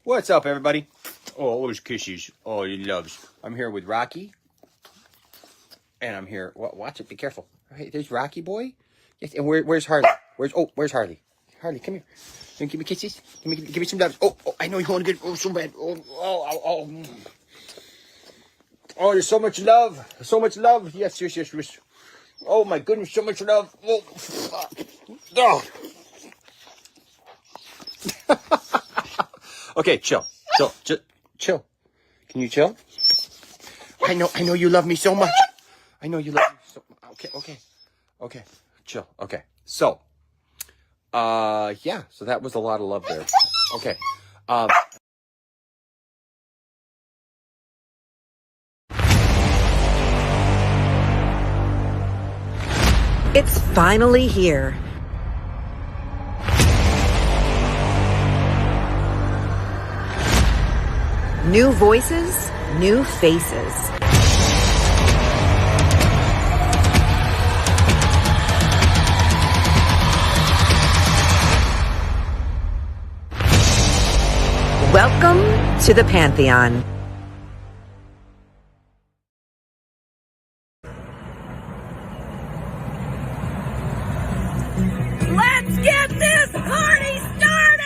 What's up, everybody? Oh, those kisses. Oh, he loves. I'm here with Rocky. And I'm here. Watch it. Be careful. Hey, there's Rocky boy. Yes. And where's Harley? Where's Harley? Harley, come here. Give me kisses. Give me some loves. Oh, I know you want to get so bad. Oh. Oh, there's so much love. So much love. Yes. Oh my goodness, so much love. Oh. Okay, chill. Just chill. Can you chill? I know you love me so much. I know you love me so. Okay. Chill. Okay. So, yeah. So that was a lot of love there. Okay. It's finally here. New voices, new faces. Welcome to the Pantheon. Let's get this party started!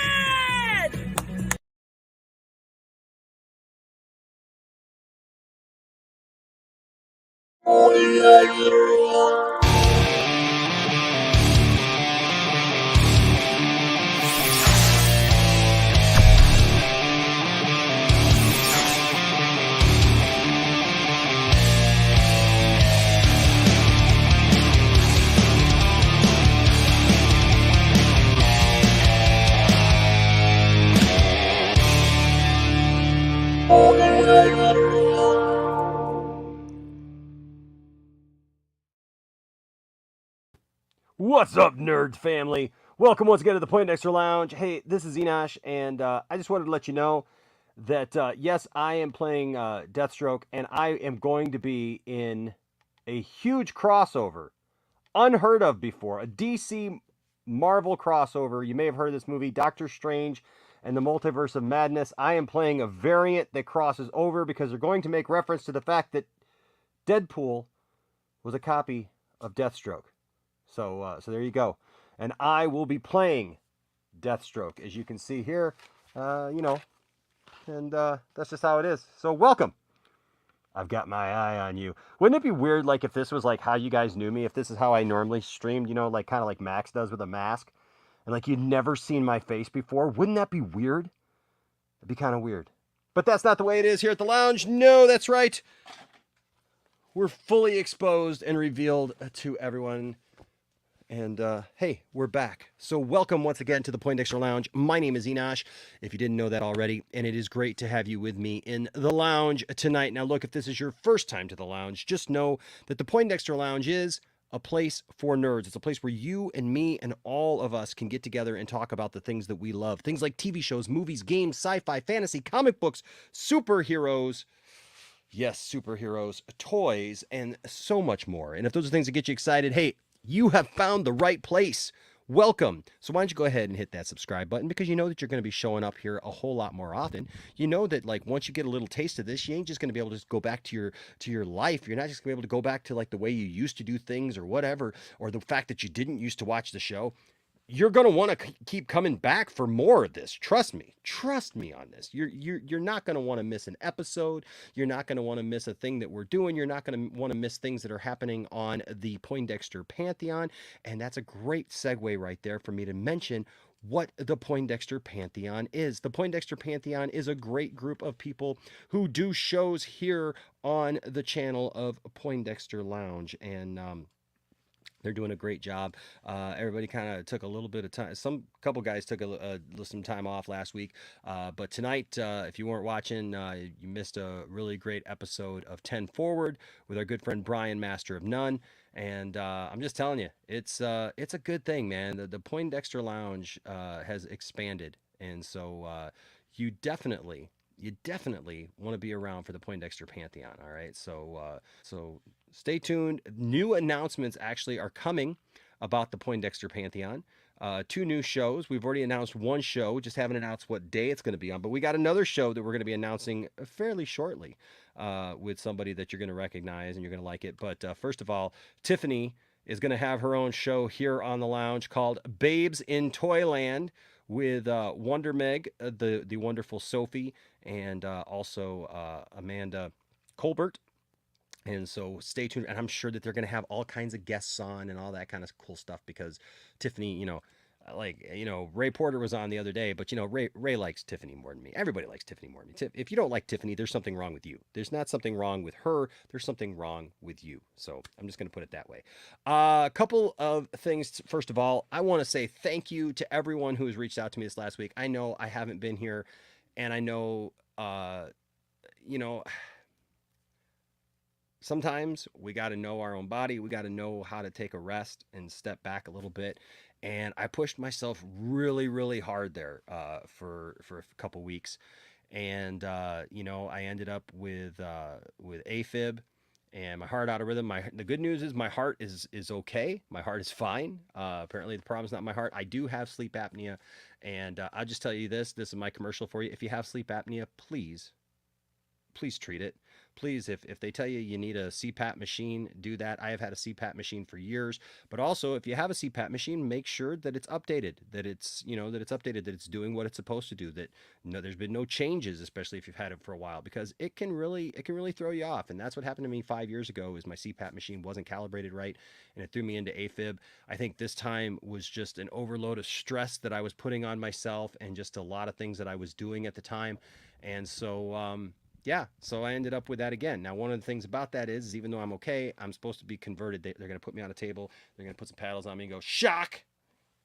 What's up, nerd family? Welcome once again to the Poindexter Lounge. Hey, this is Enosh, and I just wanted to let you know that, yes, I am playing Deathstroke, and I am going to be in a huge crossover, unheard of before, a DC Marvel crossover. You may have heard of this movie, Doctor Strange and the Multiverse of Madness. I am playing a variant that crosses over because they're going to make reference to the fact that Deadpool was a copy of Deathstroke. So there you go. And I will be playing Deathstroke, as you can see here, and that's just how it is. So welcome. I've got my eye on you. Wouldn't it be weird, like, if this was, like, how you guys knew me, if this is how I normally streamed, like, kind of like Max does with a mask, and, like, you'd never seen my face before? Wouldn't that be weird? It'd be kind of weird. But that's not the way it is here at the lounge. No, that's right. We're fully exposed and revealed to everyone. And, hey, we're back. So welcome once again to the Poindexter Lounge. My name is Enosh, if you didn't know that already, and it is great to have you with me in the lounge tonight. Now, look, if this is your first time to the lounge, just know that the Poindexter Lounge is a place for nerds. It's a place where you and me and all of us can get together and talk about the things that we love. Things like TV shows, movies, games, sci-fi, fantasy, comic books, superheroes. Yes, superheroes, toys, and so much more. And if those are things that get you excited, hey, you have found the right place. Welcome. So why don't you go ahead and hit that subscribe button, because you know that you're going to be showing up here a whole lot more often. You know that, like, once you get a little taste of this, you ain't just going to be able to just go back to your life. You're not just going to be able to go back to, like, the way you used to do things or whatever, or the fact that you didn't used to watch the show. You're going to want to keep coming back for more of this. Trust me on this. You're not going to want to miss an episode. You're not going to want to miss a thing that we're doing. You're not going to want to miss things that are happening on the Poindexter Pantheon. And that's a great segue right there for me to mention what the Poindexter Pantheon is. The Poindexter Pantheon is a great group of people who do shows here on the channel of Poindexter Lounge. And, they're doing a great job. Everybody kind of took a little bit of time. Some couple guys took some time off last week. But tonight, if you weren't watching, you missed a really great episode of 10 Forward with our good friend Brian, Master of None. And I'm just telling you, it's a good thing, man. The Poindexter Lounge has expanded. And so you definitely want to be around for the Poindexter Pantheon. All right. So stay tuned. New announcements actually are coming about the Poindexter Pantheon. 2 new shows. We've already announced one show, just haven't announced what day it's going to be on. But we got another show that we're going to be announcing fairly shortly with somebody that you're going to recognize and you're going to like it. But first of all, Tiffany is going to have her own show here on the lounge called Babes in Toyland with Wonder Meg, the wonderful Sophie, and also Amanda Colbert. And so stay tuned. And I'm sure that they're going to have all kinds of guests on and all that kind of cool stuff because Tiffany, Ray Porter was on the other day, but Ray likes Tiffany more than me. Everybody likes Tiffany more than me. If you don't like Tiffany, there's something wrong with you. There's not something wrong with her. There's something wrong with you. So I'm just going to put it that way. A couple of things. First of all, I want to say thank you to everyone who has reached out to me this last week. I know I haven't been here, and I know, sometimes we got to know our own body. We got to know how to take a rest and step back a little bit. And I pushed myself really, really hard there for a couple weeks. And, I ended up with AFib and my heart out of rhythm. The good news is my heart is okay. My heart is fine. Apparently the problem's not my heart. I do have sleep apnea. And I'll just tell you this is my commercial for you. If you have sleep apnea, please treat it. Please, if they tell you you need a CPAP machine, do that. I have had a CPAP machine for years, but also if you have a CPAP machine, make sure that it's updated, that it's doing what it's supposed to do, that there's been no changes, especially if you've had it for a while, because it can really throw you off. And that's what happened to me 5 years ago is my CPAP machine wasn't calibrated right and it threw me into AFib. I think this time was just an overload of stress that I was putting on myself and just a lot of things that I was doing at the time. And so, so I ended up with that again. Now, one of the things about that is even though I'm okay, I'm supposed to be converted. They're going to put me on a table. They're going to put some paddles on me and go, shock,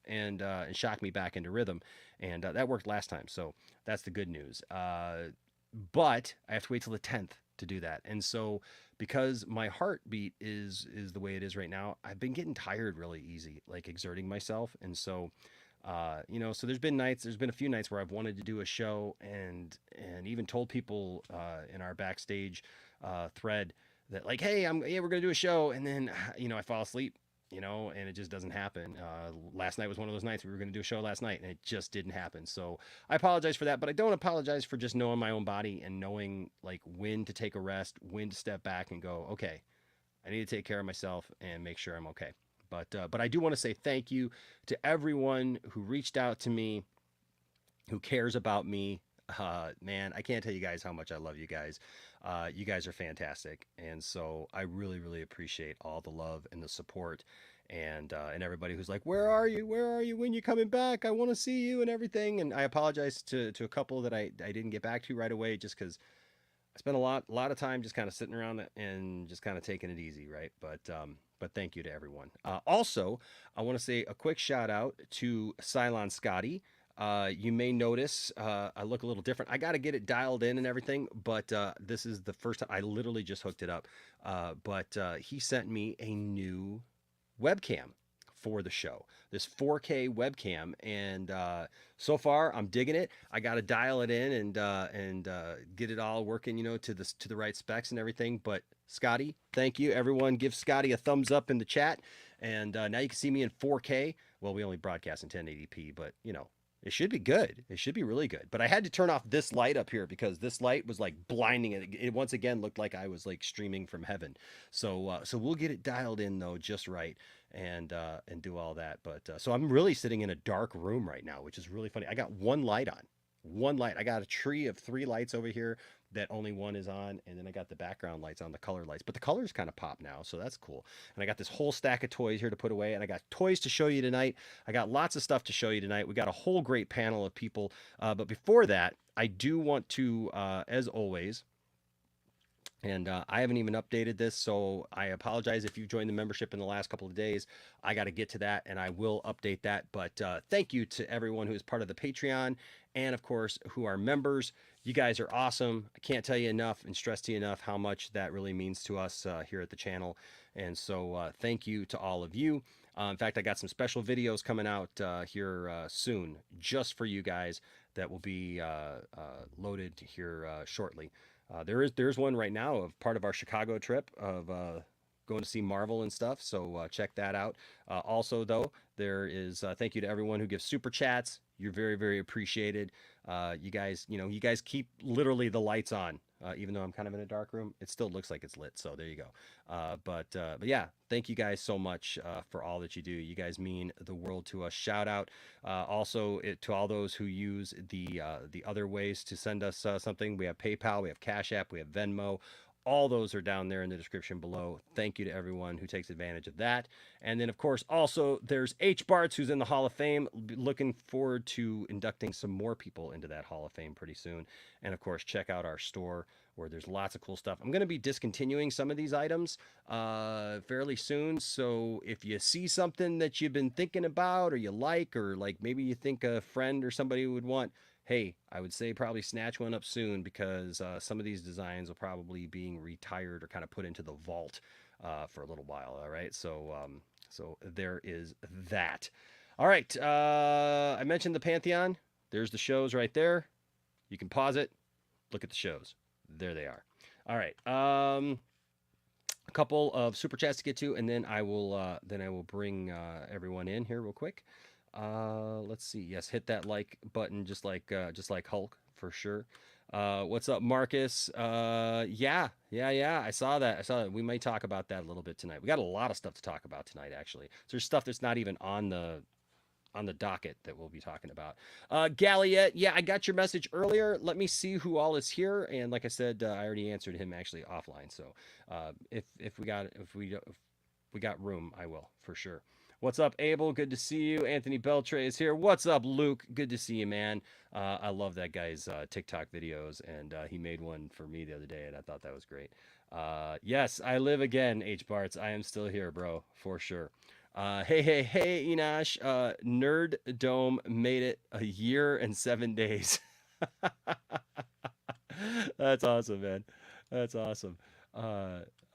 and shock me back into rhythm. And that worked last time. So that's the good news. But I have to wait till the 10th to do that. And so because my heartbeat is the way it is right now, I've been getting tired really easy, like exerting myself. And so so there's been a few nights where I've wanted to do a show and even told people in our backstage thread that like, hey, we're going to do a show. And then, I fall asleep, and it just doesn't happen. Last night was one of those nights we were going to do a show last night and it just didn't happen. So I apologize for that, but I don't apologize for just knowing my own body and knowing like when to take a rest, when to step back and go, okay, I need to take care of myself and make sure I'm okay. But I do want to say thank you to everyone who reached out to me, who cares about me. Man, I can't tell you guys how much I love you guys. You guys are fantastic. And so I really, really appreciate all the love and the support and everybody who's like, where are you? Where are you? When you coming back? I want to see you and everything. And I apologize to a couple that I didn't get back to right away just because I spent a lot of time just kind of sitting around and just kind of taking it easy, right? But thank you to everyone. Also, I want to say a quick shout out to Cylon Scotty. You may notice I look a little different. I got to get it dialed in and everything, but this is the first time I literally just hooked it up. But he sent me a new webcam for the show, this 4K webcam, and so far I'm digging it. I got to dial it in and get it all working, to the right specs and everything. But Scotty, thank you. Everyone, give Scotty a thumbs up in the chat. And now you can see me in 4K. Well, we only broadcast in 1080p, but it should be good. It should be really good. But I had to turn off this light up here because this light was like blinding. It once again looked like I was like streaming from heaven. So we'll get it dialed in though, just right, and do all that. But so I'm really sitting in a dark room right now, which is really funny. I got one light on. One light. I got a tree of 3 lights over here that only one is on, and then I got the background lights on, the color lights, but the colors kind of pop now, so that's cool. And I got this whole stack of toys here to put away, and I got toys to show you tonight. I got lots of stuff to show you tonight. We got a whole great panel of people, but before that, I do want to, as always, and I haven't even updated this, so I apologize if you've joined the membership in the last couple of days. I got to get to that, and I will update that. But thank you to everyone who is part of the Patreon, and of course, who are members. You guys are awesome. I can't tell you enough and stress to you enough how much that really means to us here at the channel. And so thank you to all of you. In fact, I got some special videos coming out here soon, just for you guys, that will be loaded here shortly. There's one right now of part of our Chicago trip of going to see Marvel and stuff. So check that out. Also, though, there is thank you to everyone who gives super chats. You're very, very appreciated. You guys, you guys keep literally the lights on. Even though I'm kind of in a dark room, it still looks like it's lit. So there you go. But yeah, thank you guys so much for all that you do. You guys mean the world to us. Shout out also to all those who use the other ways to send us something. We have PayPal, we have Cash App, we have Venmo. All those are down there in the description below. Thank you to everyone who takes advantage of that. And then, of course, also there's H. Bartz, who's in the Hall of Fame. Looking forward to inducting some more people into that Hall of Fame pretty soon. And, of course, check out our store where there's lots of cool stuff. I'm going to be discontinuing some of these items fairly soon. So if you see something that you've been thinking about or you like, or like maybe you think a friend or somebody would want, hey, I would say probably snatch one up soon, because some of these designs will probably being retired or kind of put into the vault for a little while. All right. So so there is that. All right. I mentioned the Pantheon. There's the shows right there. You can pause it. Look at the shows. There they are. All right. A couple of super chats to get to, and then I will bring everyone in here real quick. Let's see. Yes, hit that like button, just like Hulk for sure. What's up, Marcus? Yeah. I saw that. We might talk about that a little bit tonight. We got a lot of stuff to talk about tonight, actually. So there's stuff that's not even on the docket that we'll be talking about. Galliet, yeah, I got your message earlier. Let me see who all is here. And like I said, I already answered him actually offline. So if we got room, I will for sure. What's up, Abel? Good to see you. Anthony Beltre is here. What's up, Luke? Good to see you, man. I love that guy's TikTok videos, and he made one for me the other day, and I thought that was great. Yes, I live again, H. Bartz. I am still here, bro, for sure. Hey, Enosh. Nerd Dome made it a year and 7 days. That's awesome, man. That's awesome.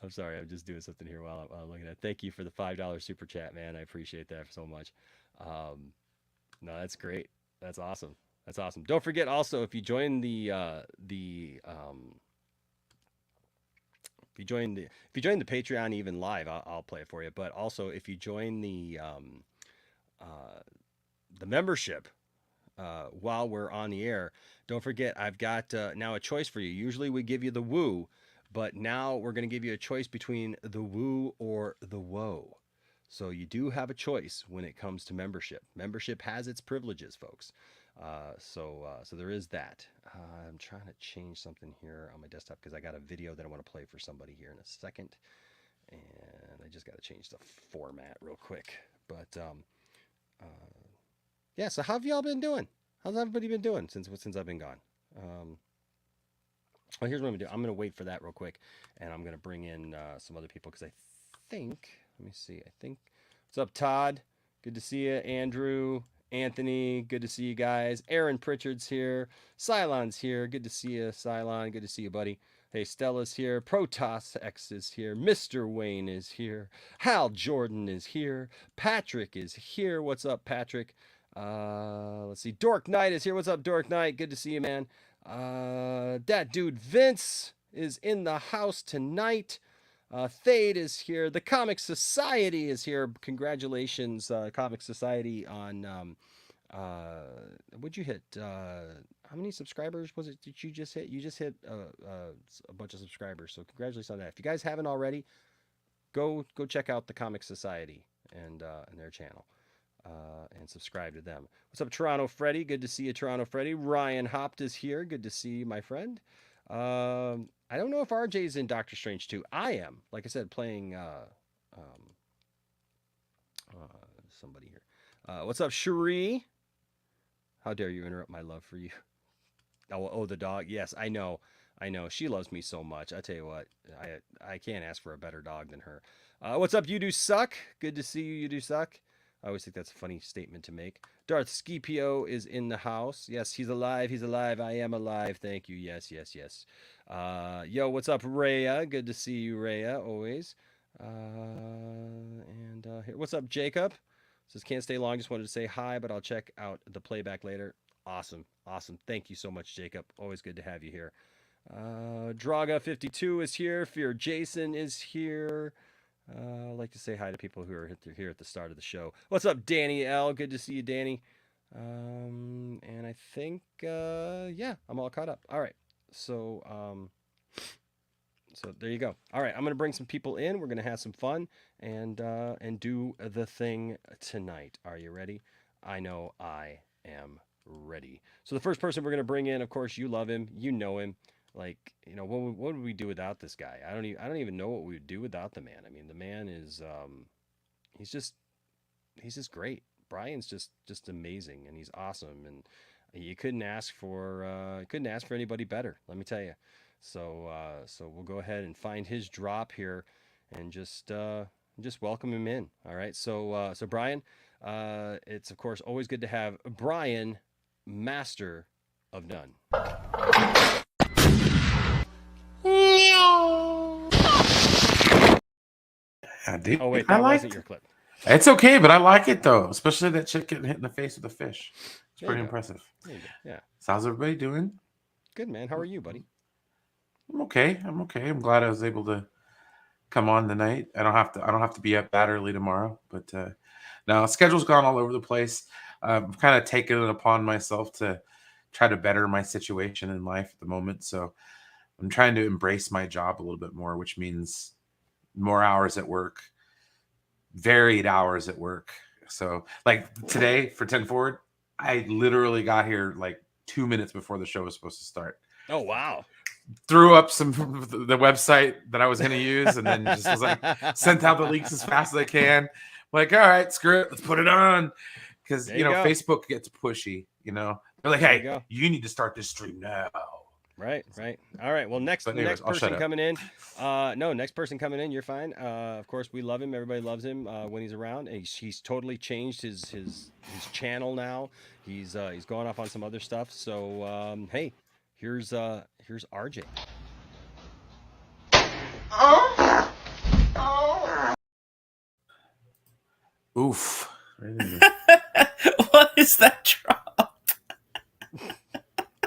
I'm sorry, I'm just doing something here while I'm looking at it. Thank you for the $5 super chat, man. I appreciate that so much. No, that's great. That's awesome. That's awesome. Don't forget also, if you join the Patreon even live, I'll play it for you. But also, if you join the membership while we're on the air, don't forget I've got now a choice for you. Usually we give you the woo, but now we're going to give you a choice between the woo or the woe. So you do have a choice when it comes to membership. Membership has its privileges, folks. So there is that. I'm trying to change something here on my desktop because I got a video that I want to play for somebody here in a second. And I just got to change the format real quick. But yeah, so how have y'all been doing? How's everybody been doing since I've been gone? Well, here's what I'm going to do. I'm going to wait for that real quick, and I'm going to bring in some other people because I think, let me see, what's up, Todd? Good to see you. Andrew, Anthony, good to see you guys. Aaron Pritchard's here. Cylon's here. Good to see you, Cylon. Good to see you, buddy. Hey, Stella's here. Protoss X is here. Mr. Wayne is here. Hal Jordan is here. Patrick is here. What's up, Patrick? Let's see. Dork Knight is here. What's up, Dork Knight? Good to see you, man. That dude Vince is in the house tonight. Thade is here. The Comic Society is here. Congratulations, Comic Society, on what'd you hit? How many subscribers was it that you just hit? You just hit a bunch of subscribers, so congratulations on that. If you guys haven't already, go check out the Comic Society and their channel. And subscribe to them. What's up, Toronto Freddy? Good to see you, Toronto Freddy. Ryan Hopt is here. Good to see you, my friend. I don't know if RJ's in Doctor Strange 2. I am. Like I said, playing somebody here. What's up, Cherie? How dare you interrupt my love for you? Oh, the dog. Yes, I know. She loves me so much. I tell you what, I can't ask for a better dog than her. What's up, You Do Suck? Good to see you, You Do Suck. I always think that's a funny statement to make. Darth Scipio is in the house. Yes, he's alive. He's alive. I am alive. Thank you. Yes. Yo, what's up, Rhea? Good to see you, Rhea, always. And here, what's up, Jacob? Says, can't stay long. Just wanted to say hi, but I'll check out the playback later. Awesome. Thank you so much, Jacob. Always good to have you here. Draga52 is here. Fear Jason is here. I'd like to say hi to people who are here at the start of the show. What's up, Danny L? Good to see you, Danny. And I think, yeah, I'm all caught up. All right. So there you go. All right, I'm gonna bring some people in. We're gonna have some fun and do the thing tonight. Are you ready? I know I am ready. So the first person we're gonna bring in, of course, you love him, you know him. Like, what would we do without this guy? I don't even know what we would do without the man. I mean, the man is he's just great. Brian's just amazing, and he's awesome, and you couldn't ask for anybody better. Let me tell you. So we'll go ahead and find his drop here, and just welcome him in. All right. So Brian, it's of course always good to have Brian, Master of None. I do. Oh wait, I that like wasn't your clip. It's okay, but I like it though, especially that chick getting hit in the face with a fish. It's pretty impressive. There you go. Yeah. So how's everybody doing? Good, man. How are you, buddy? I'm okay. I'm glad I was able to come on tonight. I don't have to be up that early tomorrow, but no, schedule's gone all over the place. I've kind of taken it upon myself to try to better my situation in life at the moment. So I'm trying to embrace my job a little bit more, which means more hours at work, varied hours at work. So like today for 10 Forward, I literally got here like 2 minutes before the show was supposed to start. Oh, wow. Threw up the website that I was going to use, and then just was like, sent out the links as fast as I can. Like, all right, screw it, let's put it on. Because, Facebook gets pushy, They're like, hey, you need to start this stream now. Right. All right. Well, next person coming in. Next person coming in. You're fine. Of course, we love him. Everybody loves him when he's around. He's totally changed his channel now. He's going off on some other stuff. So hey, here's RJ. Oof. What is that drop?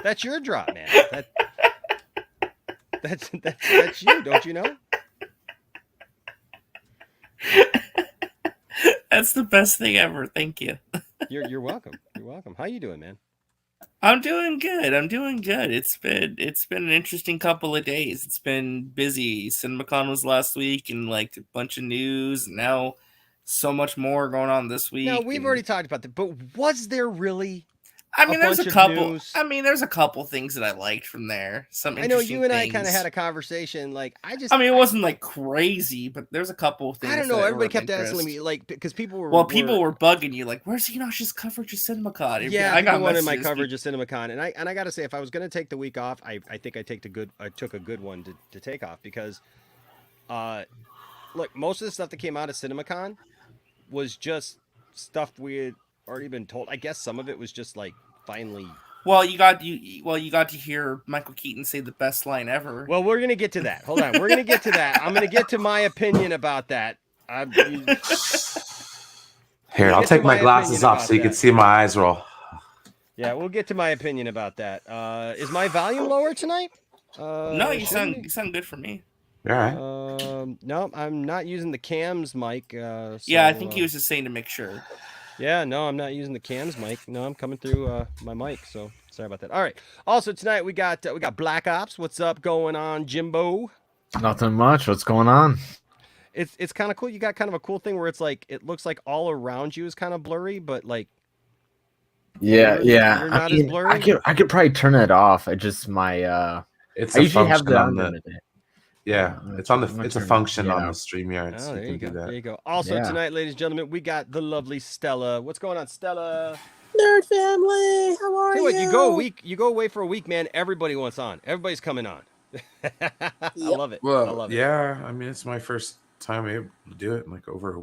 That's your drop, man. That's you, don't you know? That's the best thing ever. Thank you. You're welcome. You're welcome. How you doing, man? I'm doing good. It's been an interesting couple of days. It's been busy. Cinemacon was last week, and like a bunch of news. And now so much more going on this week. No, we've already talked about that. But was there really? I mean, there's a couple. There's a couple things that I liked from there. I know you and I kind of had a conversation. Like, it wasn't like crazy, but there's a couple of things. I don't know. Everybody kept asking me, like, because people were. Well, people were bugging you, like, "Where's Enosh's coverage of CinemaCon?" Yeah, I got one in my coverage of CinemaCon, and I got to say, if I was going to take the week off, I think I took a good one to take off because, look, most of the stuff that came out of CinemaCon was just stuff we had already been told. I guess some of it was just like finally. Well, you got to hear Michael Keaton say the best line ever. Well, we're gonna get to that. Hold on, we're gonna get to that. I'm gonna get to my opinion about that. Here, I'll take my glasses off so you can see my eyes roll. Yeah, we'll get to my opinion about that. Is my volume lower tonight? No, you sound good for me. All right. No, I'm not using the cams mic. Yeah, I think he was just saying to make sure. Yeah, no, I'm not using the cams mic. No, I'm coming through my mic, so sorry about that. All right. Also tonight we got Black Ops. What's up going on, Jimbo? Nothing much. What's going on? It's kind of cool. You got kind of a cool thing where it's like it looks like all around you is kind of blurry, but like you're not as blurry. I could probably turn it off. I just I usually have the unlimited. Yeah, it's a function on the StreamYard. Oh, there you go. There you go. Also tonight, ladies and gentlemen, we got the lovely Stella. What's going on, Stella? Nerd family, how are you? You go away for a week, man. Everybody wants on. Everybody's coming on. I love it. Well, I love it. Yeah, I mean, it's my first time able to do it in like over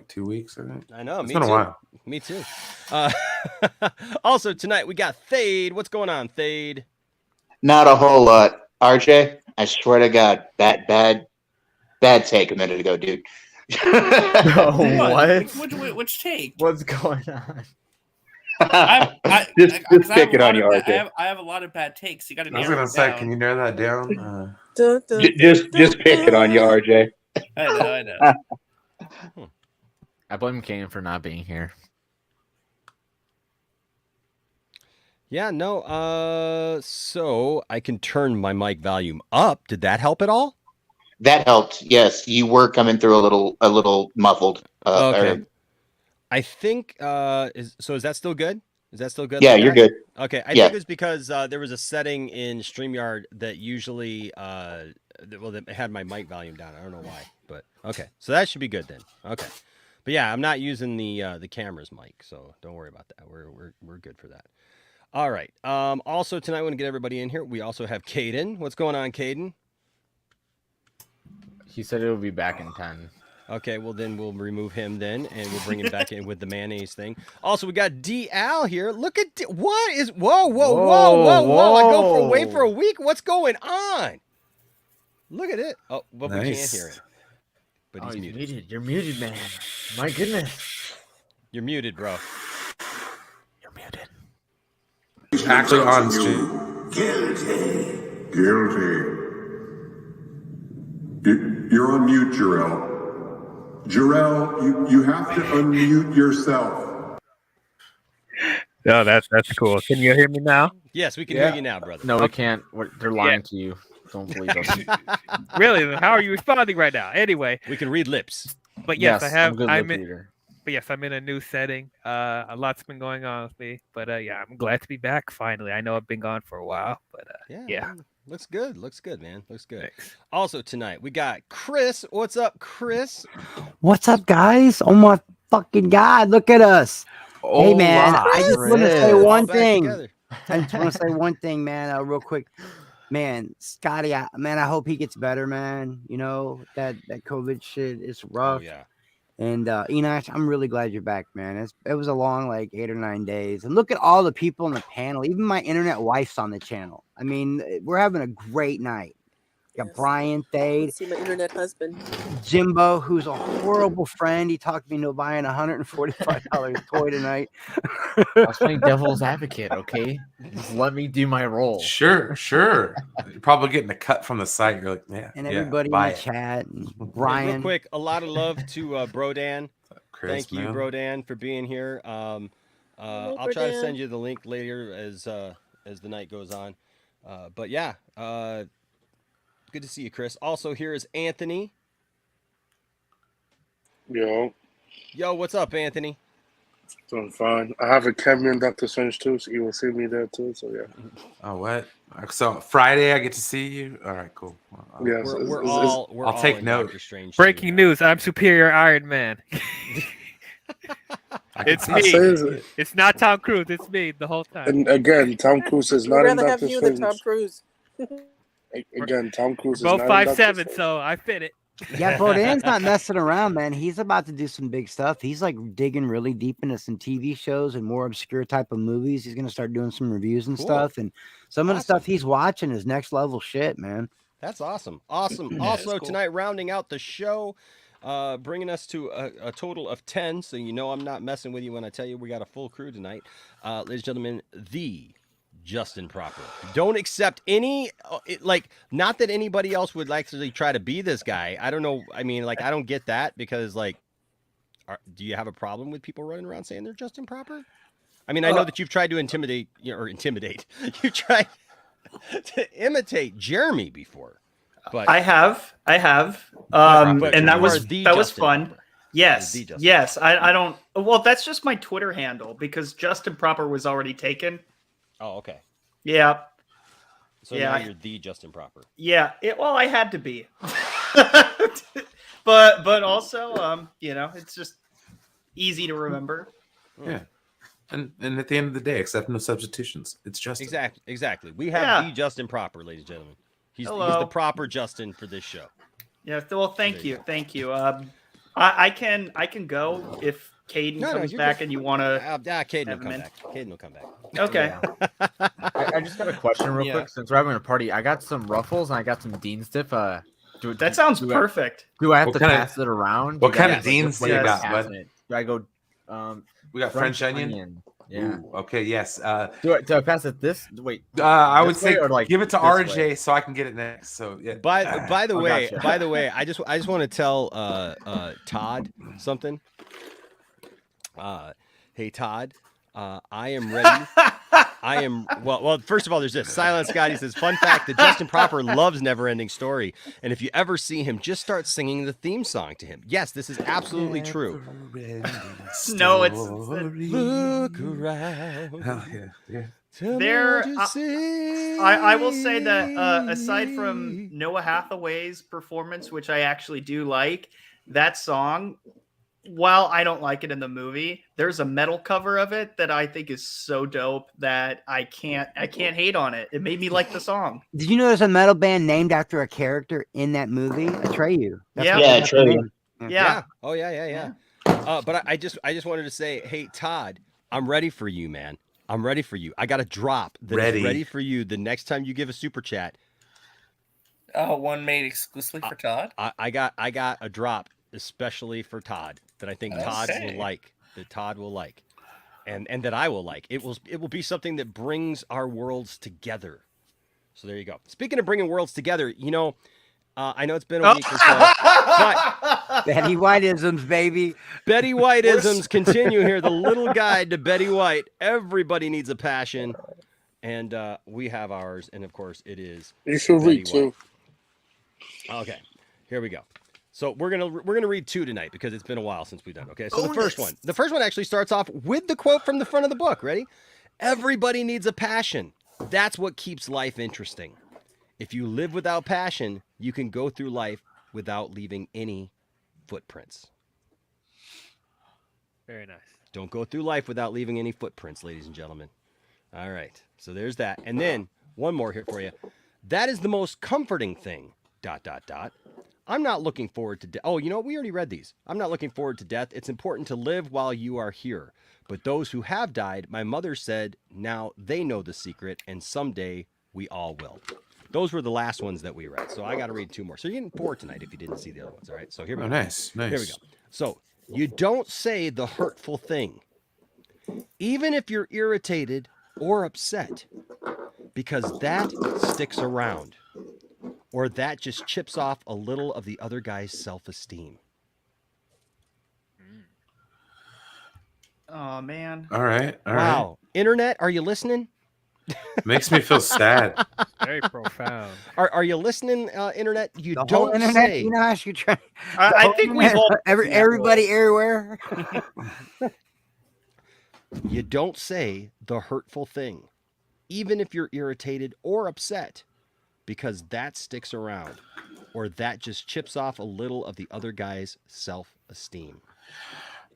2 weeks, I think. I know. It's been a while. Me too. Also tonight we got Thade. What's going on, Thade? Not a whole lot. RJ, I swear to God, bad take a minute ago, dude. What? Which take? What's going on? Just pick it on you, RJ. I have a lot of bad takes. You got to. I was gonna say, can you narrow that down? Just pick it on you, RJ. I know. I blame Kane for not being here. Yeah, no. So I can turn my mic volume up. Did that help at all? That helped. Yes, you were coming through a little muffled. Okay. Or- I think. Is that still good? Is that still good? yeah, like you're that? good. Okay. I Yeah. think it was because there was a setting in StreamYard that usually that had my mic volume down. I don't know why, but okay. So that should be good then. Okay. But yeah, I'm not using the camera's mic, so don't worry about that. We're good for that. All right. Also tonight, I want to get everybody in here. We also have Caden. What's going on, Caden? He said he'll be back in 10. Okay, well then we'll remove him then, and we'll bring him back in with the mayonnaise thing. Also, we got D Al here. Look at what is whoa. I go away for a week. What's going on? Look at it. Oh, but we can't hear him. But he's muted. You're muted, man. My goodness. You're muted, bro. You're muted. He's actually on stream. Guilty. You're on mute, Jarrell. Jarrell, you have to unmute yourself. No, that's cool. Can you hear me now? Yes, we can hear you now, brother. No, we can't. They're lying to you. Don't believe them. Really? How are you responding right now? Anyway, we can read lips. But yes, I have. I'm in, but yes, I'm in a new setting. A lot's been going on with me, but yeah, I'm glad to be back finally. I know I've been gone for a while, but yeah. Looks good, man. Looks good. Thanks. Also tonight we got Chris. What's up, Chris? What's up, guys? Oh my fucking god! Look at us. Hey, man. I just want to say one thing. I just want to say one thing, man. Real quick, man. Scotty, I hope he gets better, man. You know that COVID shit is rough. Oh, yeah. And Enosh, I'm really glad you're back, man. It was a long 8 or 9 days. And look at all the people on the panel. Even my internet wife's on the channel. I mean, we're having a great night. You got Brian Thade. See my internet husband. Jimbo, who's a horrible friend. He talked me into buying a $145 toy tonight. I was playing devil's advocate, okay? Just let me do my role. Sure. You're probably getting a cut from the site. You're like, man. And everybody in the chat. And Brian. Real quick, a lot of love to Brodan. Chris, Thank you, Brodan, for being here. I'll try to send you the link later as the night goes on. But yeah, good to see you, Chris. Also, here is Anthony. Yo, what's up, Anthony? doing fine. I have a cameo in Doctor Strange too, so you will see me there too. So yeah. Oh, what? So Friday I get to see you. All right, cool. Yes, I'll take note. Breaking news: I'm Superior Iron Man. It's me. It's not Tom Cruise. It's me the whole time. And again, Tom Cruise is not in I'd rather have Doctor you than Strange. Tom Cruise. Again, Tom Cruise is both not in 5'7", so I fit it. Yeah, Brodan's not messing around, man. He's about to do some big stuff. He's digging really deep into some TV shows and more obscure type of movies. He's going to start doing some reviews and stuff. And some of the stuff he's watching is next level shit, man. That's awesome. Also, tonight, rounding out the show, bringing us to a total of 10. So you know I'm not messing with you when I tell you we got a full crew tonight. Ladies and gentlemen, the Justin Proper. Don't accept any, not that anybody else would actually try to be this guy. I don't know. I mean, I don't get that because, do you have a problem with people running around saying they're Justin Proper? I mean, I know that you've tried to intimidate. You tried to imitate Jeremy before, but I have, and that was fun. Proper. Yes. I don't. Well, that's just my Twitter handle because Justin Proper was already taken. Oh, okay. Yeah. So now you're the Justin Proper. Yeah. Well, I had to be. but also, it's just easy to remember. Yeah. And at the end of the day, accept no substitutions. It's Justin. Exactly. We have the Justin Proper, ladies and gentlemen. He's the proper Justin for this show. Yeah. Well, thank you. I can go if Caden comes back and you want to. Caden will come back. Caden will come back. Okay. I just got a question real quick. Since we're having a party, I got some ruffles and I got some Dean stiff. That sounds perfect. Do I have to pass it around? What kind of Deans do you got, bud? Do I go? We got French onion. Yeah. Ooh, okay. Yes. Do I pass it this? Wait. I would this way say or, like, give it to this RJ way? so I can get it next. So yeah. By the Oh, way, gotcha. I just want to tell Todd something. Hey Todd, I am ready. I am well. First of all, there's this. Silent Scotty says, "Fun fact: that Justin Proper loves Neverending Story, and if you ever see him, just start singing the theme song to him." Yes, this is absolutely true. No, it's Look around. Oh, yeah. Tell me there. what you see. I will say that aside from Noah Hathaway's performance, which I actually do like, that song, while I don't like it in the movie, there's a metal cover of it that I think is so dope that I can't hate on it. It made me like the song. Did you know there's a metal band named after a character in that movie? Atreyu. That's Yeah. what Yeah, that's the Atreyu. name. Yeah. Oh yeah. But I just wanted to say, hey Todd, I'm ready for you, man. I'm ready for you. I got a drop that is ready for you the next time you give a super chat. Oh, one made exclusively for Todd. I got a drop especially for Todd that I think Todd will like. That Todd will like, and that I will like. It will be something that brings our worlds together. So there you go. Speaking of bringing worlds together, you know, I know it's been a week or so, but Betty White-isms, baby. Betty White-isms continue here. The little guide to Betty White. Everybody needs a passion, and we have ours. And of course, it is. You should Betty read too. White. Okay, here we go. So we're gonna read two tonight because it's been a while since we've done. Okay, so the first one actually starts off with the quote from the front of the book. Ready? Everybody needs a passion. That's what keeps life interesting. If you live without passion, you can go through life without leaving any footprints. Very nice. Don't go through life without leaving any footprints, ladies and gentlemen. All right, so there's that. And then one more here for you. That is the most comforting thing. ... I'm not looking forward to death. Oh, you know, we already read these. I'm not looking forward to death. It's important to live while you are here. But those who have died, my mother said, now they know the secret, and someday we all will. Those were the last ones that we read. So I got to read two more. So you're getting four tonight if you didn't see the other ones. All right. So here we go. Nice. Here we go. So you don't say the hurtful thing, even if you're irritated or upset, because that sticks around. Or that just chips off a little of the other guy's self-esteem. Oh man. All right. Wow. Internet, are you listening? Makes me feel sad. Very profound. Are you listening, Internet? You The don't whole internet, say. you know, you try. I think we've all everybody everywhere. You don't say the hurtful thing, even if you're irritated or upset, because that sticks around, or that just chips off a little of the other guy's self-esteem.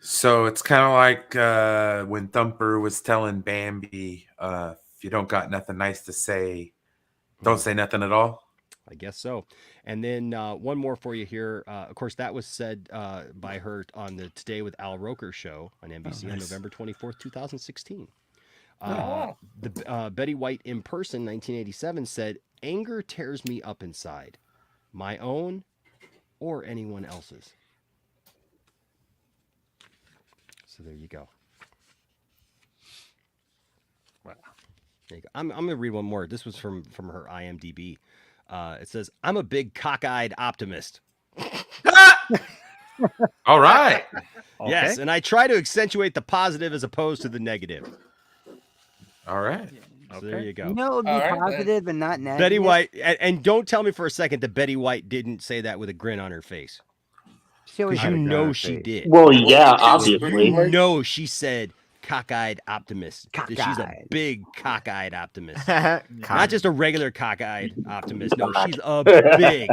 So it's kind of like when Thumper was telling Bambi, if you don't got nothing nice to say, don't say nothing at all. I guess so. And then one more for you here. Of course, that was said by her on the Today with Al Roker show on NBC on November 24th, 2016. The Betty White in person, 1987, said, anger tears me up inside, my own or anyone else's. So there you go. Wow. There you go. I'm going to read one more. This was from her IMDb. It says, I'm a big cockeyed optimist. All right. Yes, Okay. and I try to accentuate the positive as opposed to the negative. All right. So there you go. You know, it would be All right, positive and not negative. Betty White, and don't tell me for a second that Betty White didn't say that with a grin on her face. She always Because had you a grin on know her she face. did. Well, yeah, You obviously. know she said cockeyed optimist. That she's a Cockeyed. big cockeyed optimist. Not Not just a regular cockeyed optimist. No, she's a big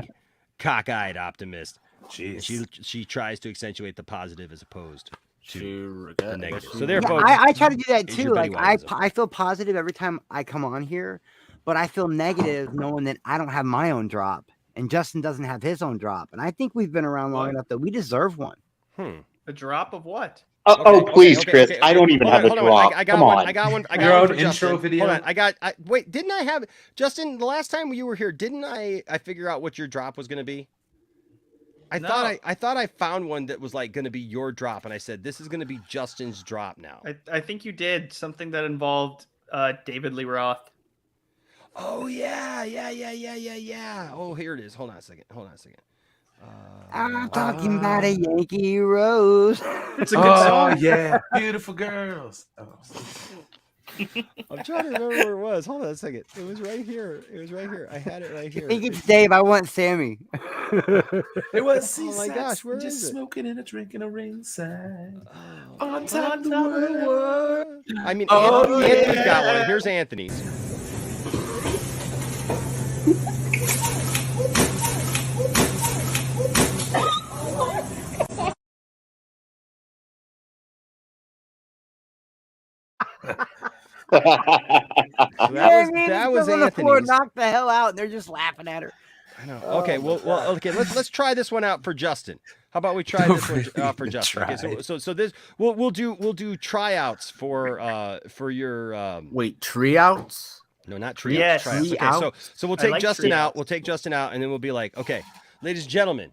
cockeyed optimist. And Jeez. she tries to accentuate the positive as opposed to the the negative. So therefore, Yeah, I try to do that is too. your Betty Like I Whiteism. I feel positive every time I come on here, but I feel negative knowing that I don't have my own drop and Justin doesn't have his own drop. And I think we've been around long enough that we deserve one. A drop of what? Please, Chris. I don't even have a drop. I got Come one. on. I got one. I got Your one own for intro Justin. video? Hold on. Wait, didn't I have Justin the last time you were here? Didn't I figure out what your drop was going to be? I thought I found one that was like going to be your drop, and I said this is going to be Justin's drop now. I think you did something that involved David Lee Roth. Oh yeah. Oh, here it is. Hold on a second. I'm talking about a Yankee Rose. It's a good song. Oh yeah, beautiful girls. Oh. I'm trying to remember where it was. Hold on a second. It was right here. I had it right here. I think it's Dave. I want Sammy. It was. Oh my gosh, where just is it? smoking and a drinking a ringside. On top of the world. I mean, Oh, Anthony's yeah. got one. Here's Anthony's. That was on the floor, Anthony's. knocked the hell out, and they're just laughing at her. I know. Okay, okay. Let's try this one out for Justin. How about we try this one for Justin? Okay, so this we'll do tryouts for your Wait, treeouts? No, not tryouts. Yes. Tryouts. Okay, so we'll take Justin out. We'll take Justin out, and then we'll be like, okay, ladies and gentlemen,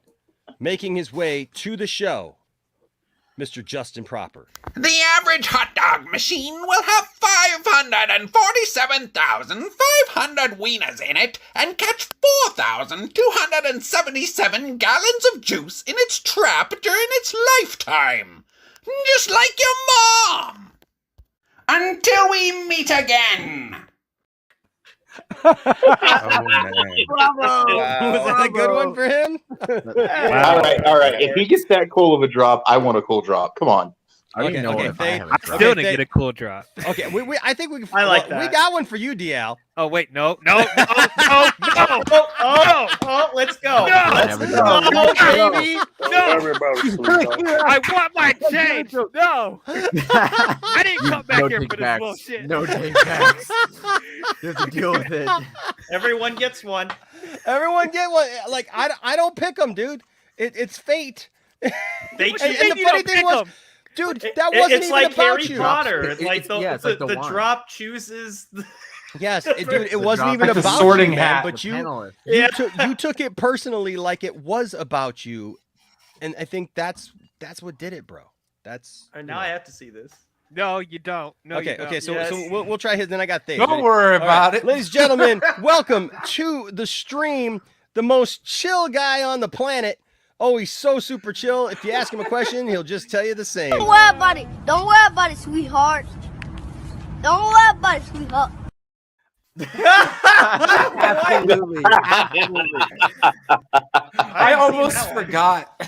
making his way to the show, Mr. Justin Proper. The average hot dog machine will have 547,500 wieners in it and catch 4,277 gallons of juice in its trap during its lifetime. Just like your mom. Until we meet again. Oh, man. Bravo! Was that a good one for him? All right. If he gets that cool of a drop, I want a cool drop. Come on. I don't even know if I have a drop. Still didn't get a cool drop. Okay, I think we. I like that. We got one for you, DL. Oh wait, no. Oh, let's go. Let's go, baby. I want my change. No. I didn't come back here for this bullshit. No take backs. You have to deal with it. Everyone gets one. Everyone get one. Like I don't pick them, dude. It's fate. They and the funny thing was, dude, that wasn't it's even like about Harry you. Potter. It's Like the wand. drop chooses. Yes, dude, it wasn't even Like the about sorting you, man, hat. but The you panelist. you took it personally like it was about you, and I think that's what did it, bro. That's And now I have to see this. No, you don't. No, you don't. Okay, so Yes. we'll try his. Then I got Dave. Don't worry about it. Ladies and gentlemen, welcome to the stream. The most chill guy on the planet. Oh, he's so super chill. If you ask him a question, he'll just tell you the same. Don't worry about it. Don't worry about it, sweetheart. Don't worry about it, sweetheart. Absolutely. I almost forgot.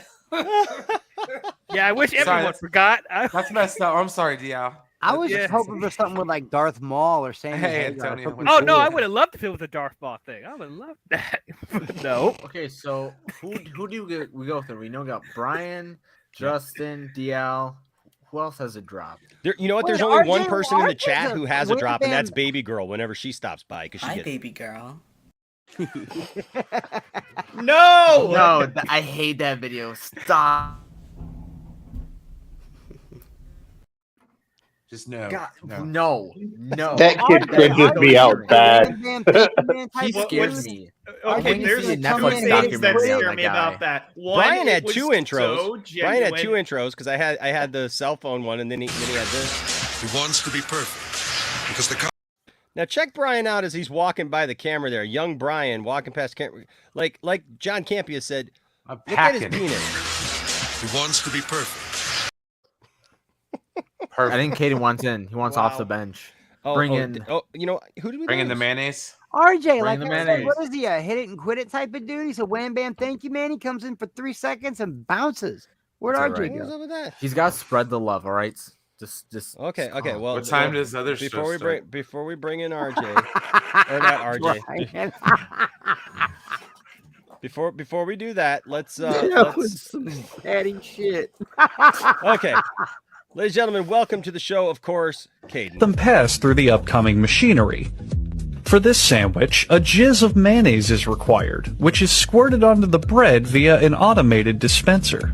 Yeah, I wish Sorry, everyone that's- forgot. That's messed up. I'm sorry, DL. I was just hoping for something with like Darth Maul or Sammy Hey, Hagar, Antonio. something Oh no, cool. I would have loved if it was a Darth Maul thing. I would have loved that. But no. Okay, so who do we go through? We know we got Brian, Justin, DL. Who else has a drop? You know what? There's Wait, only RJ one person in the RJ's chat who has a drop, and that's Wham Baby Girl. Whenever she stops by, because she Hi, gets. baby girl. No. No, I hate that video. Stop. Just no. God, no. no. That kid cringes me out bad. He scares me. Okay, need to there's see a two Netflix things that documentary on scare that me guy. about that. One, Brian it had was two so intros. Brian had two genuine. intros because I had the cell phone one, and then he had this. He wants to be perfect because the Now check Brian out as he's walking by the camera there. Young Brian walking past camera, like John Campia said. I'm Look at his packing. penis. he wants to be perfect. I think Kaden wants in. He wants off the bench. Bring in. You know who did we Bring in lose? the mayonnaise. RJ, like the I said, mayonnaise. what is he? A hit it and quit it type of dude? He's a wham bam, thank you, man. He comes in for 3 seconds and bounces. Where'd That's RJ alright. What was go? up with that? He's got to spread the love. All right. Just. Okay. Well, What time does other before show we start? before we bring in RJ or not RJ? Before we do that, let's That was some petty shit. okay. Ladies and gentlemen, welcome to the show, of course, Caden. Them pass through the upcoming machinery. For this sandwich, a jizz of mayonnaise is required, which is squirted onto the bread via an automated dispenser.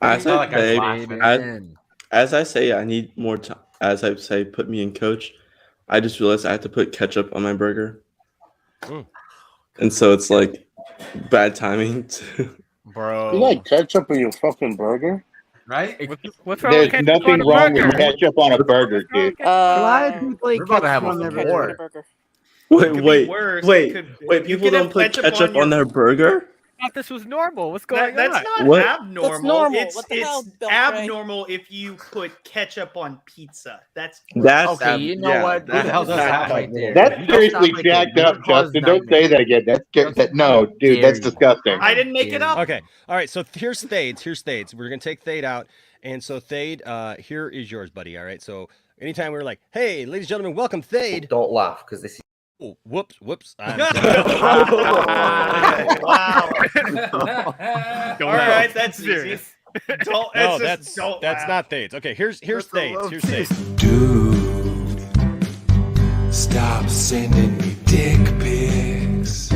As I say, I need more time. As I say, put me in coach. I just realized I have to put ketchup on my burger. Mm. And so it's like Bad timing. Bro. You like ketchup in your fucking burger? Right? What's wrong There's with ketchup on nothing a wrong with burger? ketchup on a burger, dude. A lot of people We're eat about to have ketchup a on their war. burger. Wait, Could be wait, worse. wait, Could- wait! you People could have don't put ketchup on your- on their burger. I thought this was normal. What's going That's on? not What? abnormal. That's normal. It's What the hell, Bill abnormal if you put ketchup on pizza. That's That's Okay, you know what? That hell does Stop happen. right there. That's You don't stop seriously right there. jacked You're up, gonna cause Justin. Don't say nightmares. that again. No, dude, that's dare you. disgusting. I didn't make it up. Okay. All right. So here's Thades. We're gonna take Thade out, and so Thade, here is yours, buddy. All right. So anytime we're like, "Hey, ladies and gentlemen, welcome Thade." Don't laugh because this is. Oh, whoops. I'm Wow. Don't All laugh. right, that's serious. Don't, No, that's that's not Thades. Okay, here's Thades. Here's Thades. Dude, stop sending me dick pics.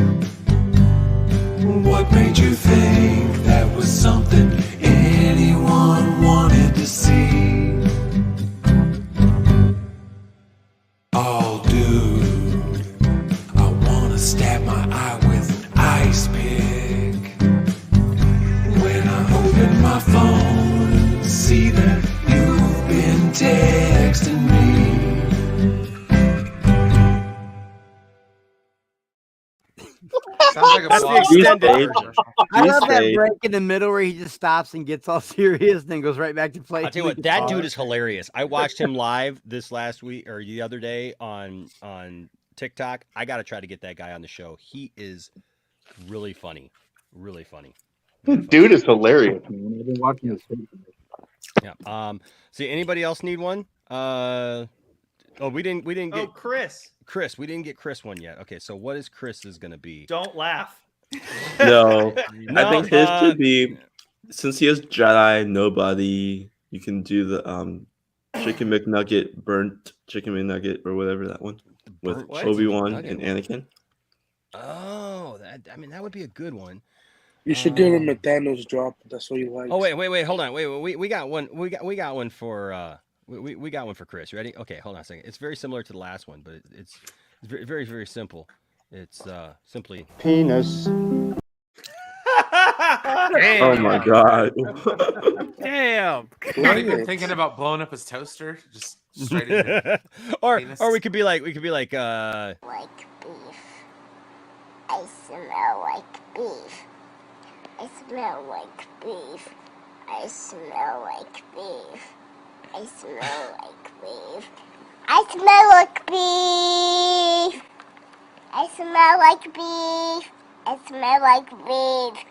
What made you think that was something anyone wanted to see? Oh, dude, I wanna stab my eye with an ice pick. When I open my phone and see that you've been texting me. Sounds like a That's the blog. extended Thade. version. I love that Thade. break in the middle where he just stops and gets all serious, then goes right back to play. I'll tell you what, that dude is hilarious. I watched him live this last week or the other day on TikTok. I got to try to get that guy on the show. He is really funny. Really funny. Dude is hilarious, man. I've been watching this. Yeah. See, anybody else need one? We didn't Oh, get Chris, we didn't get Chris one yet. Okay, so what is Chris's gonna be? don't laugh. No, No, I think his should be, since he has Jedi nobody. You can do the chicken McNugget, burnt chicken McNugget, or whatever that one with What? Obi-Wan McNugget and one. Anakin. Oh, that would be a good one. You should give him a Thanos drop. That's what he likes. Oh wait, hold on. Wait, we got one. We got one for we got one for Chris. Ready? Okay, hold on a second. It's very similar to the last one, but it's very, very, very simple. It's simply Penis. Oh my god! Damn. Not even thinking about blowing up his toaster. Just straight in. or Penis. we could be like Like beef. I smell like beef. I smell like beef. I smell like beef. I smell like beef. I smell like beef. I smell like beef. I smell like beef.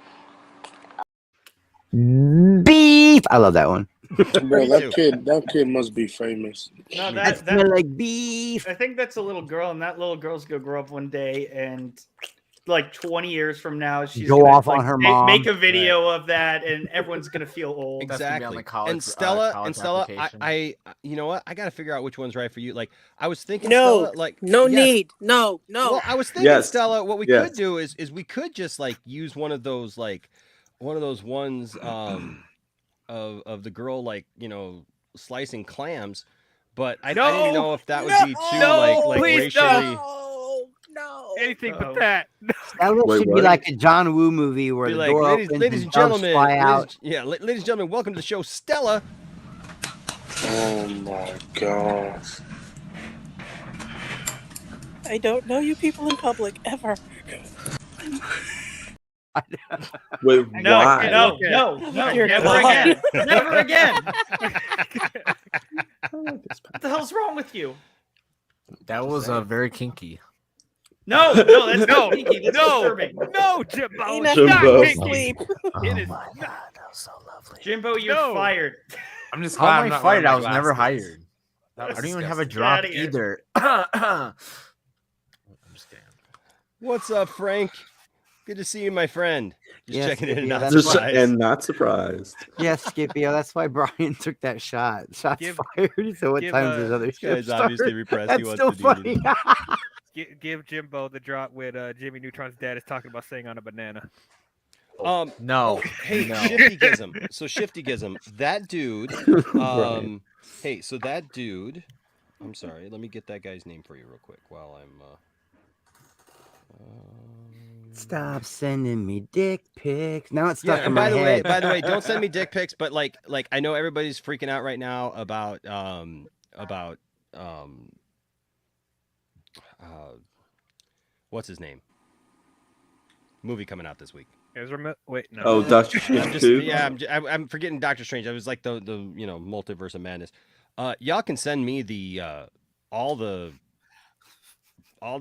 Beef. I love that one. Bro, that kid must be famous. No, I smell like beef. I think that's a little girl, and that little girl's gonna grow up one day, and like 20 years from now, she's Go gonna, off like, on her mom. make a video of that, and everyone's gonna feel old. exactly. college- and Stella, college application. I you know what? I got to figure out which one's right for you. Like I was thinking, No, Stella, like no yes. need. No. Well, I was thinking, Yes. Stella, what we Yes. could do is we could just like use one of those ones of the girl like slicing clams, but I didn't know if that would be too like please, racially. No. Anything but that. That Wait, should be what? like a John Woo movie where Be the like, door ladies, opens ladies and and doves gentlemen, fly out. ladies and gentlemen, welcome to the show, Stella. Oh my gosh. I don't know you people in public ever. Wait, No, why? no, Dear never God. again, never again. What the hell's wrong with you? That was very kinky. No, that's No, not kinky. That's no, disturbing. no, Jimbo. Enough Jimbo. to Jimbo. sleep. It is Oh my god, that was so lovely. Jimbo, you're No. fired. I'm just How glad am I'm I not fired? wearing I my was never glasses. hired. That was I don't even have a disgusting. drop outta here. either. I'm just kidding. What's up, Frank? Good to see you, my friend. Just Yes, checking in and yeah, not that's Just, surprised. and not surprised. Yes, Skippy. That's why Brian took that shot. Shots Give- fired. So what give, time does other This guy's shift obviously start? repressed. That's He wants still to do funny. Give Jimbo the drop when Jimmy Neutron's dad is talking about saying on a banana. No. Hey, no. Shifty Gizm. So Shifty Gizm, that dude. Hey, so that dude. I'm sorry. Let me get that guy's name for you real quick while I'm. Stop sending me dick pics. Now it's Yeah, stuck in and my head. by the way, don't send me dick pics. But like I know everybody's freaking out right now about what's his name? Movie coming out this week. Ezra Miller? Wait, no. Oh, Doctor Strange 2? Yeah, I'm forgetting Doctor Strange. I was like the multiverse of madness. Y'all can send me the all the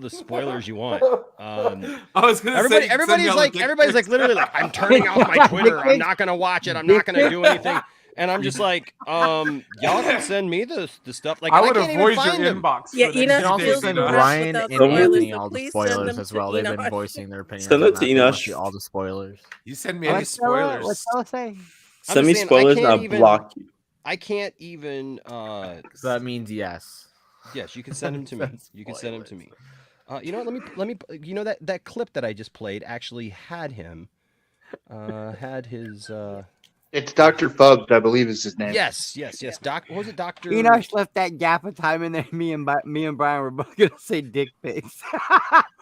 spoilers you want. I was gonna everybody, say, everybody's like literally like, I'm turning off my Twitter. I'm not gonna watch it. I'm not gonna do anything. And I'm just like, y'all can send me the stuff. Like I I would can't even avoid find your them. inbox. Yeah, You Enoch can also feels send best Brian without and spoilers, Anthony so all the please send spoilers them as to well. They've been Enoch. voicing their opinions. Send on it to that. They Enoch. want you all the spoilers. You send me any What's Stella spoilers. say? Send me saying, spoilers and I'll block you. I can't even. So that means yes. Yes, you can send them to me. You can send them to me. You know what? Let me. You know that clip that I just played actually had him. Had his. It's Dr. Fubs, I believe is his name. Yes. What was it, Doctor? Enoch left that gap of time in there. Me and Brian were both gonna say dick pics.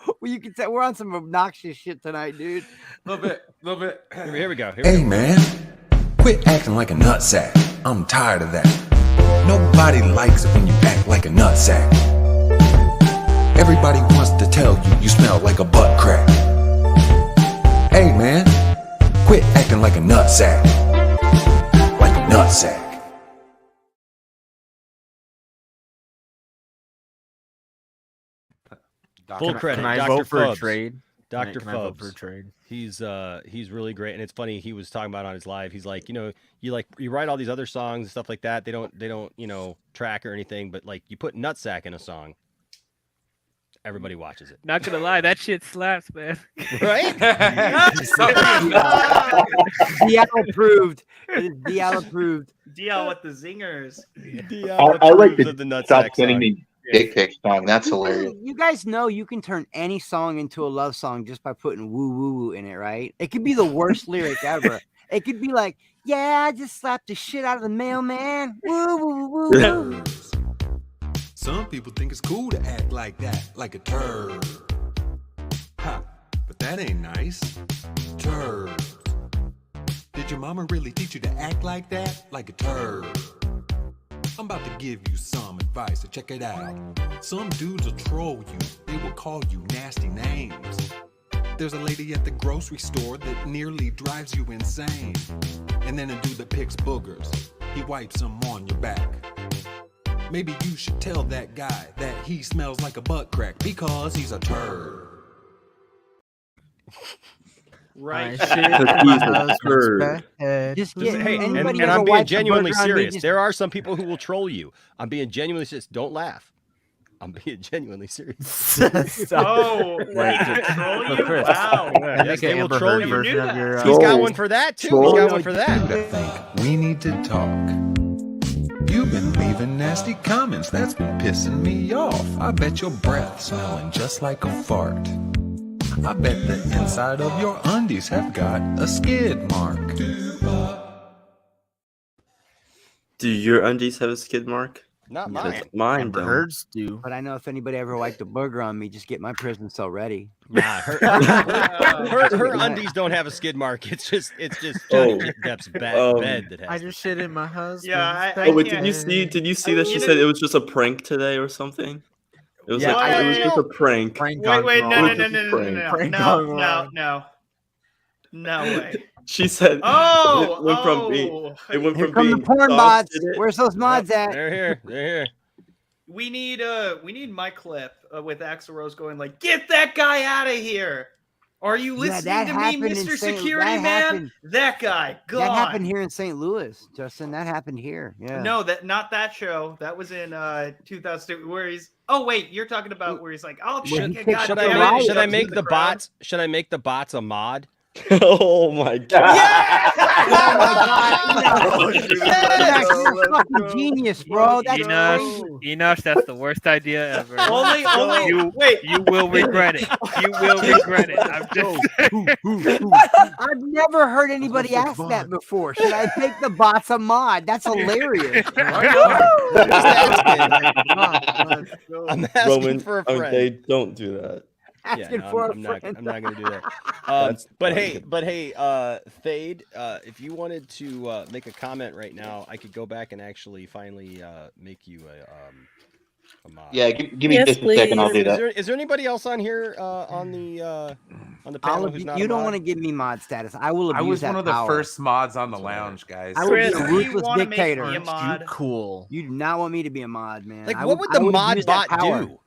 Well, you can tell we're on some obnoxious shit tonight, dude. Little bit. Here we go. Hey, man, quit acting like a nutsack. I'm tired of that. Nobody likes it when you act like a nutsack. Everybody wants to tell you you smell like a butt crack. Hey, man, quit acting like a nutsack. Like a nutsack. Full credit. Can I Dr. vote for a Fubs. trade? Dr. Can I vote Fubs. for a trade? He's really great, and it's funny. He was talking about on his live. He's like, you write all these other songs and stuff like that. They don't track or anything, but like you put nutsack in a song, everybody watches it. Not gonna lie, that shit slaps, man. Right? DL approved. DL approved. DL with the zingers. I like of the the nutsack stop sending song. me dick pic song. That's hilarious. You guys know you can turn any song into a love song just by putting woo woo woo in it, right? It could be the worst lyric ever. It could be like, yeah, I just slapped the shit out of the mailman. Woo woo woo woo. Some people think it's cool to act like that, like a turd. Ha, but that ain't nice. Turd. Did your mama really teach you to act like that, like a turd? I'm about to give you some advice, so check it out. Some dudes will troll you, they will call you nasty names. There's a lady at the grocery store that nearly drives you insane. And then a dude that picks boogers, he wipes them on your back. Maybe you should tell that guy that he smells like a butt crack because he's a turd. Right. Just get Hey, and anybody I'm ever being wiped a genuinely burger on me, serious. just- There are some people who will troll you. I'm being genuinely serious. Don't laugh. I'm being genuinely serious. Oh, wait, to troll you? Wow. Yes, they will troll you. version of your, He's got one for that too. He's got one for that. I think we need to talk. You've been leaving nasty comments, that's been pissing me off. I bet your breath smelling just like a fart. I bet the inside of your undies have got a skid mark. Do your undies have a skid mark? Not Because mine don't. Birds do. But I know if anybody ever wiped a burger on me, just get my prison cell ready. Nah, her undies don't have a skid mark. It's just Johnny Depp's bed that has. I just shit in my husband. Yeah, Oh, wait, did you see that she said it was just a prank today or something? It was it was just a prank. Wait, no, It was no, just a prank. no way. She said Oh, it went from being Here come the porn dogs bots. did it. Where's those mods at? They're here. We need my clip with Axl Rose going like, "Get that guy out of here." Are you listening that to me, happened in Mr. St. Security that Man? happened- That guy, gone. That happened here in St. Louis, Justin. That happened here. Yeah. No, not that show. That was in 2002, where he's. Oh wait, you're talking about where he's like, "I'll Well, check he it." picked Should up the I riot make, should I up make to the the crowd. bots? Should I make the bots a mod? Oh my god! Oh my god! You're a fucking genius, bro. That's crazy. Enosh, that's the worst idea ever. Only, you will regret it. You will regret it. I'm just I've never heard anybody ask that before. Should I make the bots a mod? That's hilarious. I'm asking Roman, for a friend. okay, don't do that. Asking no, for a I'm not friend. gonna do that. That's But not hey, Fade, if you wanted to make a comment right now, I could go back and actually finally make you a mod. Yeah, give me just a second. I'll do that. Is there anybody else on here on the panel who's not you a don't mod? want to give me mod status. I will abuse I was that one of the power. first mods on the lounge, guys. I will be Chris, a do you ruthless wanna make dictator. me a mod? You cool. You do not want me to be a mod, man. Like, I what would the mod abuse that bot power. do?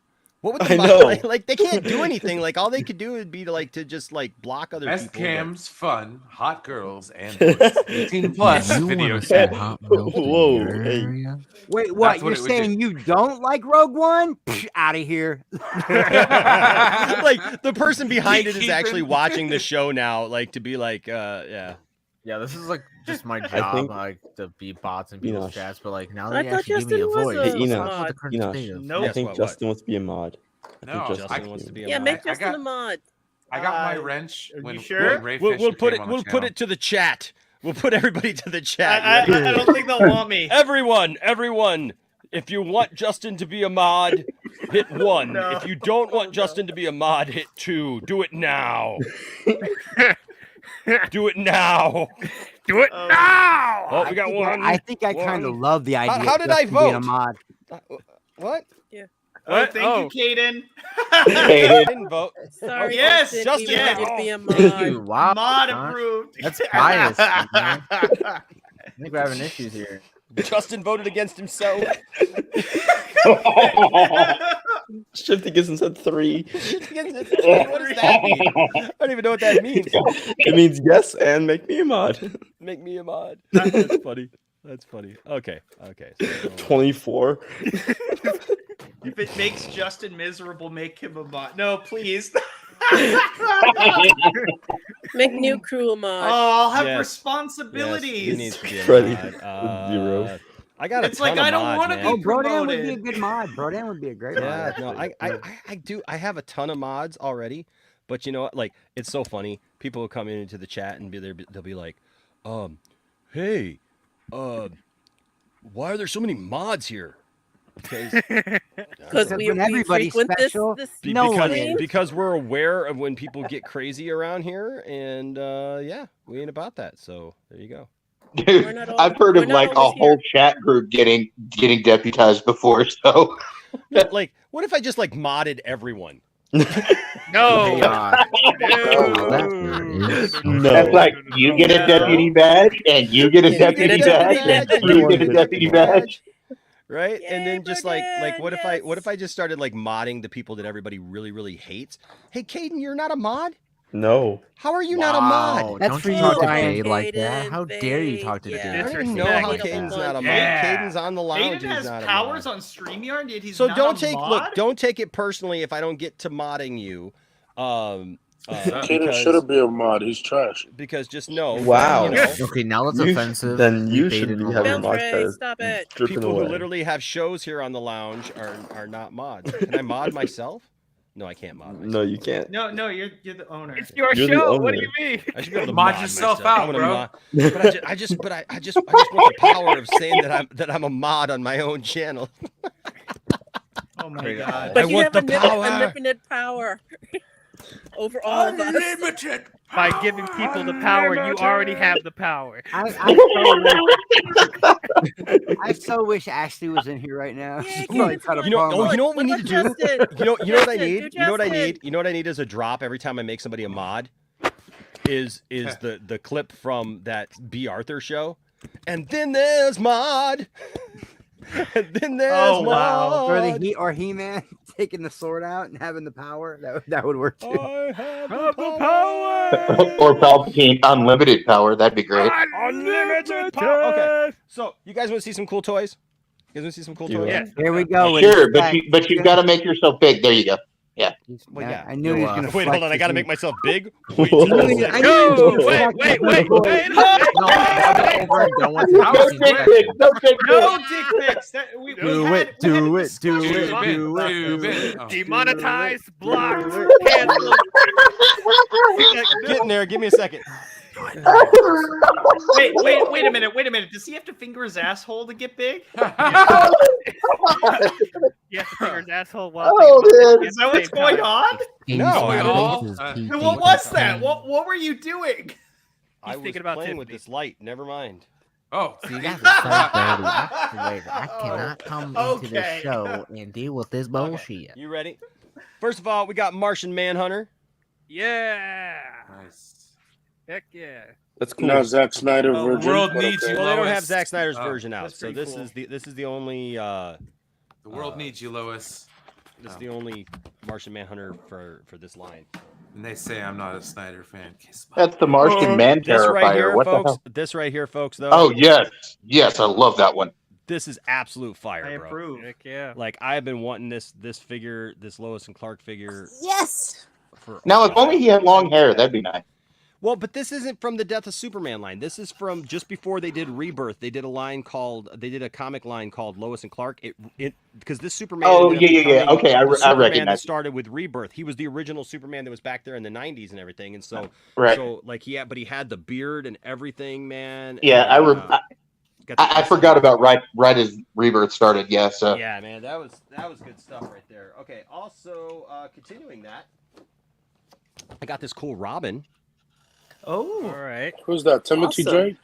What would the I mod know. like? They can't do anything. Like all they could do would be to just block other Best people. cams, fun, hot girls, and boys. 18 plus You video wanna see chat. hot milk in Whoa, your hey. area? Wait, what? That's what You're it would saying you don't like Rogue One? Out of here. Like the person behind it is Gatekeeping. actually watching the show now, like to be like, yeah. Yeah, this is like just my job, think- like to be bots in people's Enosh. chats. But like now I that you thought actually give me a Justin was voice, a Hey, what's Enosh, up with the current Enosh. state of- Nope. I Yes, think what? Justin wants to be a mod. I think No, Justin Justin wants to be a Yeah, mod. make I Justin got- a mod. I got my Uh, wrench are when, you sure? when Ray We'll Fisher put came it. on the We'll put channel. it to the chat. We'll put everybody to the chat. I don't think they'll want me. Everyone, if you want Justin to be a mod, hit 1. No. If you don't want Justin to be a mod, hit 2. Do it now. Do it now. Do it now. Oh, we got one. I think I kind of one. love the idea. How of did I Justin being a vote? mod. What? Oh, thank you, Caden. I didn't vote. Sorry, yes, Justin, we Justin, wanted to be a Thank mod. you. Wow, Mod Josh. approved. That's biased. Man. I think we're having issues here. Justin voted against himself. Shifty gets inside 3. What does that mean? I don't even know what that means. It means yes and make me a mod. Make me a mod. That's funny. That's funny. Okay. So, 24. If it makes Justin miserable, make him a mod. No, please. Make new crew a mod. Oh, I'll have Yes. responsibilities. Yes, he needs to be a Freddie mod. with 0. I got a It's ton like of I don't mods, want to man. be Oh, Brodan would be a promoted. good mod. Brodan would be a great mod. Yeah, no, actually. I do. I have a ton of mods already, but you know what? Like, it's so funny. People will come into the chat and they'll be like, hey, why are there so many mods here? Because when everybody's frequent special, this no one stream. is. because we're aware of when people get crazy around here, and yeah, we ain't about that. So there you go. Dude, I've heard of like a whole chat group getting deputized before. So, Like, what if I just like modded everyone? No. That's like you get a deputy badge, and you get a deputy badge, and you get a deputy badge. Right? And then just like what if I just started like modding the people that everybody really, really hates? Hey, Caden, you're not a mod? No. How are you not a mod? That's for you, talk to Dave like that. How dare you talk to Dave? I don't even know how Caden's not a mod. Caden's on the lounge. Caden and he's has not a powers mod. on StreamYard, yet he's So not don't a take mod? don't take it personally if I don't get to modding you. Kaden shouldn't be a mod. He's trash. Because just know. Wow. You know, Okay, now that's You- offensive. Then you We should baited be him having along. mod Beltray, status stop it. dripping people away. who literally have shows here on the lounge are not mods. Can I mod myself? No, I can't mod myself. No, you can't. No, you're the owner. It's your You're the show. What do owner. you mean? I should be able to Mod mod yourself myself. out, I wanna bro. mod- but I just want the power of saying that I'm a mod on my own channel. Oh my god. But I you want have the a power. unlimited power over all of us. Unlimited. By giving people the power, you already have the power. I so wish Ashley was in here right now. Yeah, She's give probably it to cut a her. You know, promo. you know what we need to do? Justin? You know what I Justin, need? do You know what I Justin. need? You know what I need as a drop every time I make somebody a mod? Is the clip from that B. Arthur show? And then there's mod. And then there's Oh, mod. wow. Or He-Man taking the sword out and having the power. That would work too. I have Have the the power. Or Palpatine, unlimited power. That'd be great. Unlimited power. Okay, so you guys want to see some cool toys? You guys want to see some cool toys? Yeah. Here we go. Sure, but you've got to make yourself big. There you go. Yeah. Well, yeah. I knew he was going to Wait, hold on. I got to make myself big. Wait, I knew he was gonna Wait, flex wait, it. wait. No, over and done with No powers. dick pics. No dick No pics. dick pics. We Do had- it, we had a do it, do discussion it, about do it, do do it. it. Oh. Demonetized, blocked, canceled. Getting there. Give me a second. Wait a minute. Does he have to finger his asshole to get big? You have to finger his asshole while Is that what's going on? No. Then what was that? What were you doing? I was thinking about playing Tiffany. with this light. Never mind. Oh, See, that's so dirty. I cannot come into this Okay. show and deal with this bullshit. You ready? First of all, we got Martian Manhunter. Yeah. Nice. Heck yeah. That's cool. Not Zack Snyder The version. world but needs okay. you, Well, they don't have Lois. Zack Snyder's Oh. version out, That's so pretty this is the only The world needs you, Lois. this is the only Martian Manhunter for this line. And they say I'm not a Snyder fan. Kiss my That's the Martian Man This Terrifier. right here, What the folks. hell? This right here, folks. Though. Oh yes, I love that one. This is absolute fire, I bro. approve. Heck yeah. Like I have been wanting this figure, this Lois and Clark figure. Yes. For Now, if only he had long hair, that'd be nice. Well, but this isn't from the Death of Superman line. This is from just before they did Rebirth. They did a comic line called Lois and Clark. Because this Superman. Oh, ended up yeah. becoming Okay, I the Superman recognize that it. started with Rebirth. He was the original Superman that was back there in the '90s and everything. And so, Right. So like he had the beard and everything, man. Yeah, and, I forgot about right as Rebirth started. Yeah, so Yeah, man, that was good stuff right there. Okay, also continuing that, I got this cool Robin. Oh, all right. Who's that? Timothy Awesome. Drake?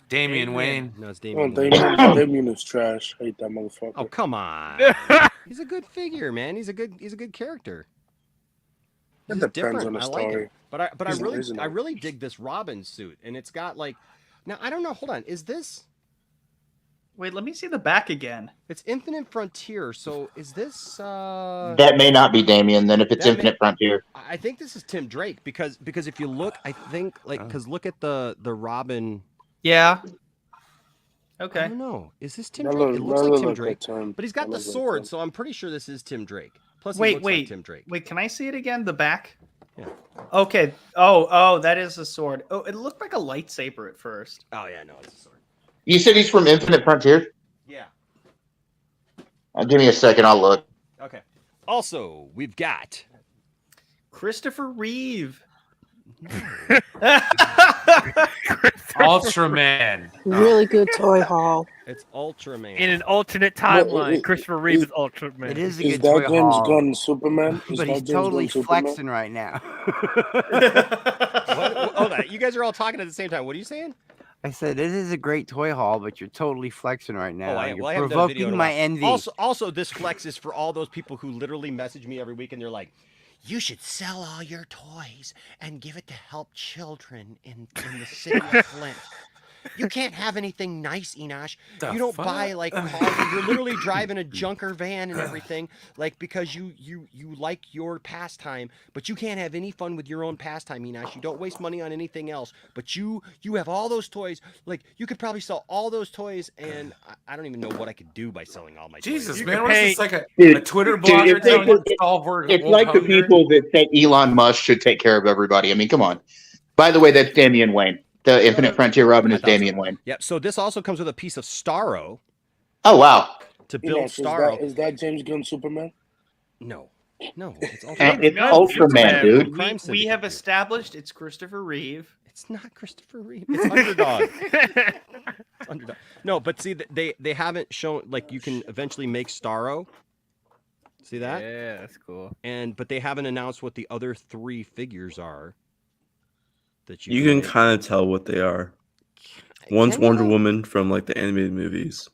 Damian Wayne. No, it's Oh, Damian. Damien is trash. I hate that motherfucker. Oh, come on. He's a good figure, man. He's a good character. It He's depends different. on the I like story. it. But I He's really amazing. I really dig this Robin suit, and it's got like, now I don't know. Hold on, is this? Wait, let me see the back again. It's Infinite Frontier. So is this? that may not be Damien. Then if it's That Infinite Frontier, I think this is Tim Drake because if you look, I think because look at the Robin. Yeah. I Okay. don't know. Is this Tim That Drake? look- It looks that like look Tim like Drake, that Tim. but he's got That the look like sword, Tim. so I'm pretty sure this is Tim Drake. Plus, he Wait, looks wait, like Tim Drake. wait. Can I see it again? The back. Yeah. Okay. Oh, that is a sword. Oh, it looked like a lightsaber at first. Oh yeah, no, it's a sword. you said he's from Infinite Frontier. Yeah. Give me a second. I'll look. Okay. Also, we've got Christopher Reeve. Ultraman. Really good toy haul. it's Ultraman. In an alternate Well, timeline, it- Christopher Reeve is Ultraman. It is a Is good that toy James haul, Gunn Superman? Is but that he's James totally Gunn Superman? flexing right now. What? Hold on. You guys are all talking at the same time. What are you saying? I said it is a great toy haul, but you're totally flexing right now. I You're haven't done a video in provoking a my while. envy. Also, this flex is for all those people who literally message me every week and they're like, "You should sell all your toys and give it to help children in the city of Flint." You can't have anything nice, Enosh. The You don't fuck? buy like cars. You're literally driving a junker van and everything, like because you like your pastime, but you can't have any fun with your own pastime, Enosh. You don't waste money on anything else, but you have all those toys. Like you could probably sell all those toys, and I don't even know what I could do by selling all my Jesus, toys. man, what is this like a Dude, Twitter dude, blogger it's like- telling you to solve word? It's like the people that say Elon Musk should take care of everybody. I mean, come on. By the way, that's Damian Wayne. The Infinite Frontier Robin is Damian Wayne. Yep. So this also comes with a piece of Starro Oh wow! to build Enoch, Starro. is that James Gunn Superman? No, it's And Ultraman. it's Ultraman, dude. Crime We Syndicate have here. established it's Christopher Reeve. It's not Christopher Reeve. It's Underdog. It's Underdog. No, but see, they haven't shown like you can eventually make Starro. See that? Yeah, that's cool. But they haven't announced what the other 3 figures are. That You can make. kind of tell what they are. One's Can you Wonder though? Woman from like the animated movies.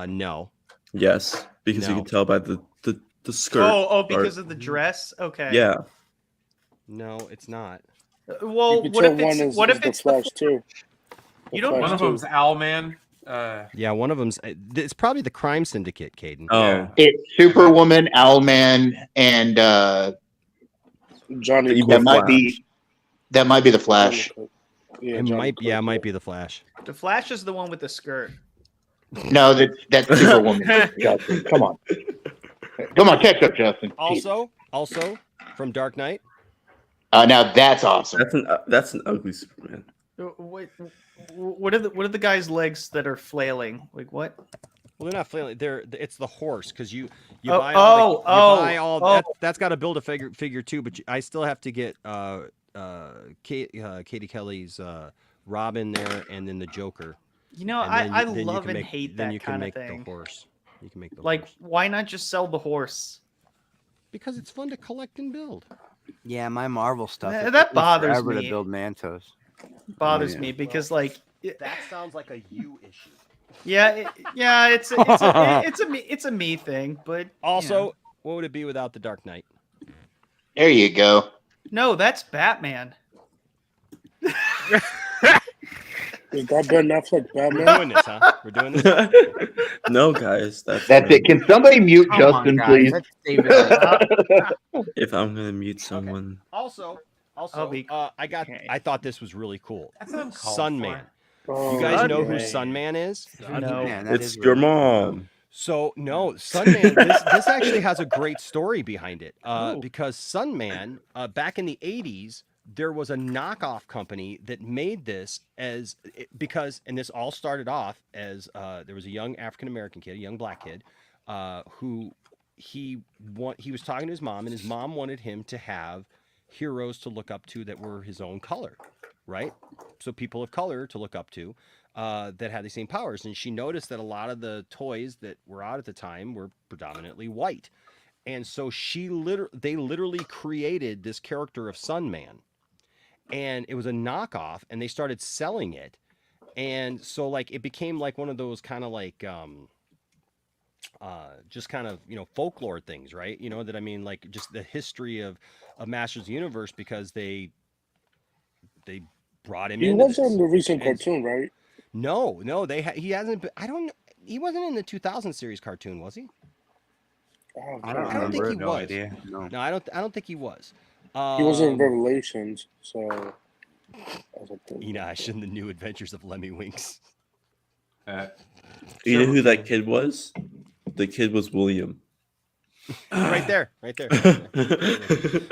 No. Yes, because you No. can tell by the skirt. Oh, because or- of the dress. Okay. Yeah. No, it's not. Well, You could what tell if it's one is, what is if the it's Flash the, too. you don't One of Flash them's too. Owlman. Yeah, one of them's. It's probably the Crime Syndicate, Caden. Oh, It's Superwoman, Owlman, and Johnny Evil that Quick. might be the Flash. Yeah, It Johnny might. Quick, Yeah, it might be the Flash. the Flash is the one with the skirt. No, that's Superwoman. Justin, come on, catch up, Justin. Jeez. Also from Dark Knight. Now that's awesome. that's an ugly Superman. What are the guy's legs that are flailing? Like what? Well, they're not flailing. It's the horse because you Oh, buy all. That's got to build a figure too. But I still have to get Katie Kelly's Robin there, and then the Joker. You know, And I then you love can and make, hate then that you can kind of make thing. the horse. You can make the Like, horse why not just sell the horse? because it's fun to collect and build. Yeah, my Marvel stuff. That it took me bothers forever me. to build Mantos. Bothers Yeah. me because like That sounds like a you issue. yeah, it's a me thing, but Also, you know. what would it be without the Dark Knight? There you go. No, that's Batman. Is that Ben Affleck Batman? We're doing this, huh? We're doing this. No, guys, that's it. Can somebody mute Come on, Justin, guys. please? Let's save it. If I'm gonna mute someone, Also, be I thought this was really cool. That's uncalled Sunman. Oh, You guys know who yeah. Sunman is? No. Man, that it's is your really- mom. So no, Sunman. This actually has a great story behind it. Because Sunman, back in the '80s, there was a knockoff company that made this because this all started off as there was a young African American kid, a young black kid, who he was talking to his mom, and his mom wanted him to have heroes to look up to that were his own color, right? So people of color to look up to. That had the same powers, and she noticed that a lot of the toys that were out at the time were predominantly white, and so they literally created this character of Sunman, and it was a knockoff, and they started selling it, and so like it became like one of those kind of like just kind of folklore things, right? You know that I mean, like just the history of Masters of the Universe, because they brought him in. He was on the recent cartoon, right? No, he hasn't been. I don't know. He wasn't in the 2000 series cartoon, was he? Oh, I don't I don't think he remember. No was. idea. No, I don't think he was. he was in Revelations, so. Enosh in the New Adventures of Lemmy Winks. Do you know who that kid was? The kid was William. right there.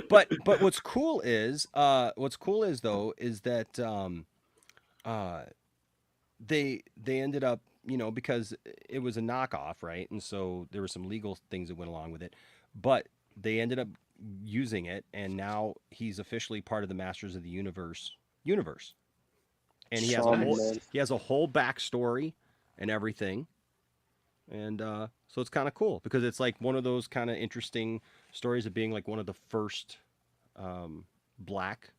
But what's cool is though is that they ended up, because it was a knockoff, right? And so there were some legal things that went along with it, but they ended up using it, and now he's officially part of the Masters of the Universe. And he has a whole backstory and everything. And so it's kind of cool because it's like one of those kind of interesting stories of being like one of the first black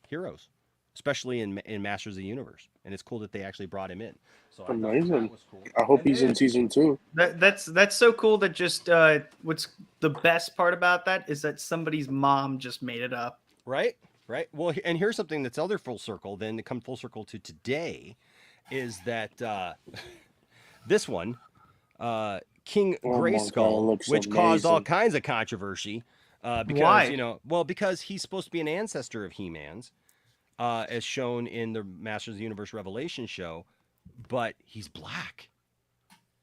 heroes, especially in Masters of the Universe. And it's cool that they actually brought him in. So amazing. I hope he's in season 2. That's so cool that just what's the best part about that is that somebody's mom just made it up. Right. Well, and here's something that's other full circle. Then to come full circle to today is that this one, King Grayskull, which caused all kinds of controversy. Because Why? Because he's supposed to be an ancestor of He-Man's, as shown in the Masters of the Universe Revelation show, but he's black.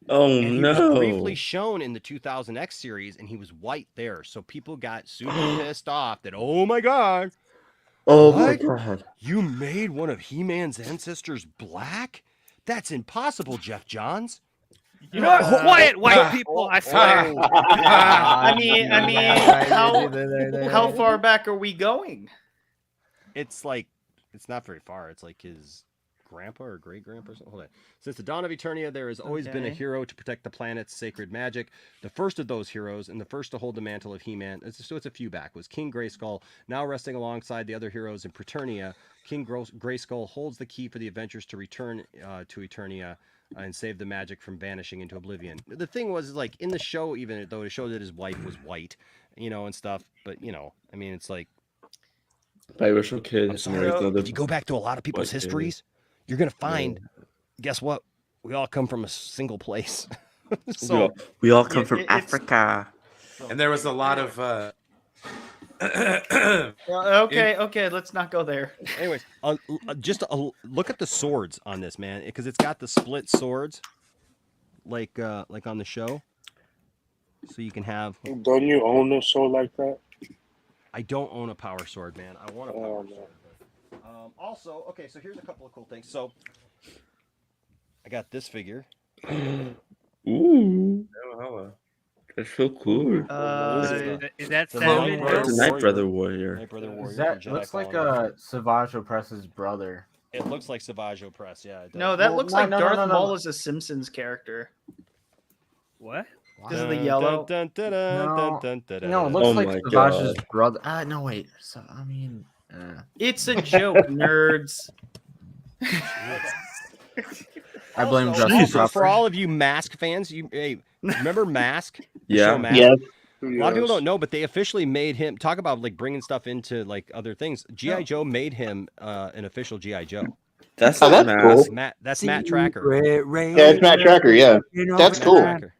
Oh, and he no. was briefly shown in the 2000X series, and he was white there, so people got super pissed off that, oh my god, Oh what? my god. You made one of He-Man's ancestors black? That's impossible, Jeff Johns. Quiet, white people! I swear. I mean, how far back are we going? It's like, it's not very far. It's like his grandpa or great grandpa. Hold on. Since the dawn of Eternia, there has always been a hero to protect the planet's sacred magic. The first of those heroes, and the first to hold the mantle of He-Man, so it's a few back, was King Grayskull. Now resting alongside the other heroes in Preternia, King Grayskull holds the key for the adventures to return to Eternia and save the magic from vanishing into oblivion. The thing was, like, in the show, even though it showed that his wife was white, and stuff, but, I mean, it's like, Biracial kid. I'm sorry, if you go back to a lot of people's histories, you're going to find, guess what? We all come from a single place. So we all come from Africa. And there was a lot of okay, let's not go there. Anyways, just look at the swords on this, man, because it's got the split swords, like on the show. So you can have. Don't you own a show like that? I don't own a power sword, man. I want a power sword. Also, okay, so here's a couple of cool things. So I got this figure. Ooh. Oh, hello. That's so cool. Is that The Savage? It's a Night Brother Warrior. Night Brother Warrior. Is that from Jedi looks like Fallen Savage Opress's brother? It looks like Savage Opress, yeah. It does. No, that Well, looks no, like no, no, Darth no, no. Maul is a Simpsons character. What? Because of the yellow. No, no, it Oh looks like my Savage's God. brother. No, wait. So I mean, It's a joke, nerds. I blame Also, Justin also, for Crawford. all of you Mask fans, hey, remember Mask? The Yeah. show Mask? Yes. A lot of people don't know, but they officially made him talk about like bringing stuff into like other things. GI Joe made him an official GI Joe. That's Oh, not that's Mask. cool. That's Matt Tracker. Yeah, it's Matt Tracker. Yeah, that's Matt cool. Tracker.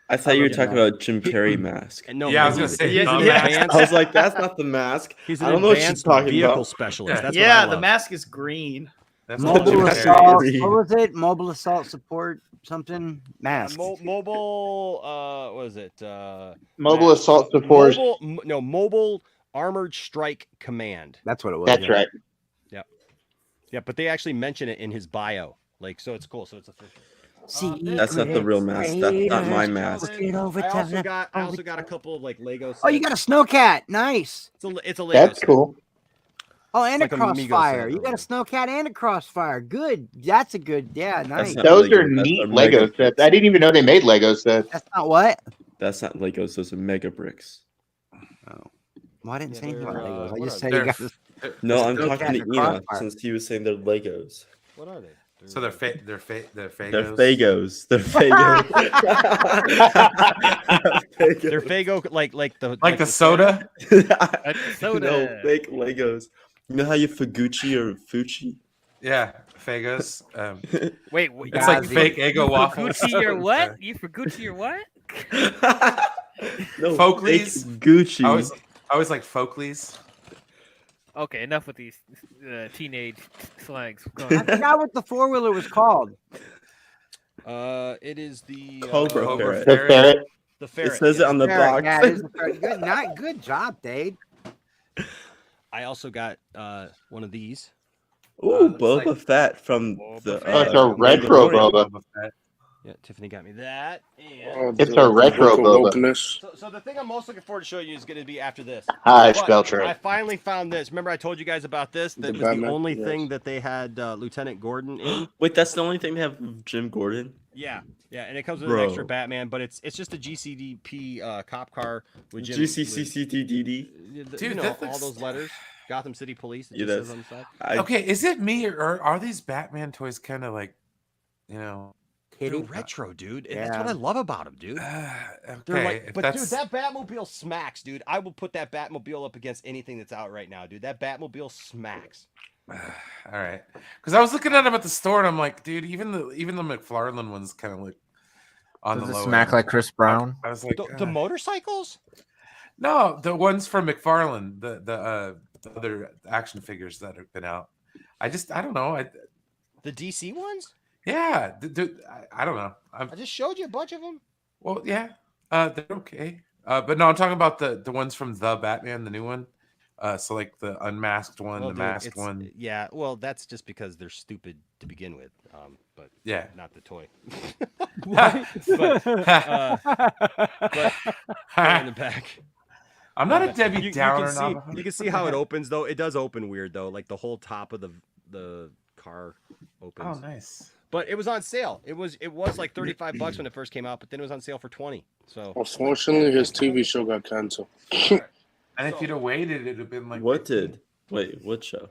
I thought you were talking about Jim Carrey Mask. No, Yeah, I was he's- gonna say he's the an Mask. advanced- I was like, that's not the Mask. He's I an don't know what she's advanced talking vehicle about. specialist. That's Yeah, what I the love. mask is green. That's not Jim Mobile Carrey. assault. What was it? Mobile assault support something mask. Mobile. What was it? Mobile assault support. Mobile armored strike command. That's what it was. That's right. Yep. Yeah, but they actually mention it in his bio. Like, so it's cool. So it's official. That's not the real mask. That's not my mask. I also got a couple of like Lego. Oh, you got a snowcat. Nice. It's a Lego. That's set. cool. Oh, and It's a like a Mego crossfire. set. You got a snowcat and a crossfire. Good. That's a good. Yeah, nice. not Those Lego, are that's neat a Lego Mega sets. I didn't even know they made Lego sets. That's not what. That's not Legos. Those are Mega Bricks. Well, I didn't say anything they're, about Legos. I what just are said they? you got. No, I'm Snowcat talking and to a Enoch crossfire. since he was saying they're Legos. What are they? So they're Fagos. They're Fagos. They're Fagos. They're Fago like the Like soda. Soda. No, fake Legos. You know how you Faguchi or Fuchi? Yeah, Fagos. Wait, It's like fake Eggo waffles. Gucci or what? You for Gucci or what? No, Folkleys. fake Gucci. I was like Folkleys. Okay, enough with these teenage slangs. Go I on. forgot what the 4-wheeler was called. It is the Cobra Cobra Ferret. The ferret. The ferret. It says it on the Ferret, box. yeah, it is the ferret. Good, not good job, Dave. I also got one of these. Ooh, It's Boba like- Fett from the. Boba Oh, it's a retro Mandalorian. Boba. Yeah, Tiffany got me that. And Oh, It's the a retro vocal Boba. wokeness. so the thing I'm most looking forward to show you is going to be after this. Hi, But Spelltrap. I finally found this. Remember I told you guys about this? That The was Batman? the only Yes. thing that they had Lieutenant Gordon in. Wait, that's the only thing they have of Jim Gordon? Yeah, and it comes with Bro. an extra Batman, but it's just a GCDP cop car with Jim. GCCCTDD? You Dude, know, that all looks- those letters. Gotham City Police. It Yeah, just says that's- on the side. Okay, is it me or are these Batman toys kind of like, you know? They're retro, dude. And Yeah. that's what I love about them, dude. Okay, They're like, if but that's dude, that Batmobile smacks, dude. I will put that Batmobile up against anything that's out right now, dude. That Batmobile smacks. all right. Because I was looking at them at the store and I'm like, dude, even the McFarlane ones kind of look on Does the it low smack end. like Chris Brown? I was like, The motorcycles? no, the ones from McFarlane, the other action figures that have been out. I don't know. The DC ones? Yeah, I don't know. I just showed you a bunch of them. Well, yeah, they're okay. But no, I'm talking about the ones from the Batman, the new one. So like the unmasked one, Well, the dude, masked it's- one. Yeah, well, that's just because they're stupid to begin with. But Yeah. not the toy. What? but in the back. I'm not a Debbie you Downer. can see, you can see how it opens though. It does open weird though, like the whole top of the car opens. Oh, nice. But it was on sale. It was like $35 when it first came out, but then it was on sale for $20. So Unfortunately, his TV show got canceled. And if you'd have waited, it'd have been like. What did? Wait, what show?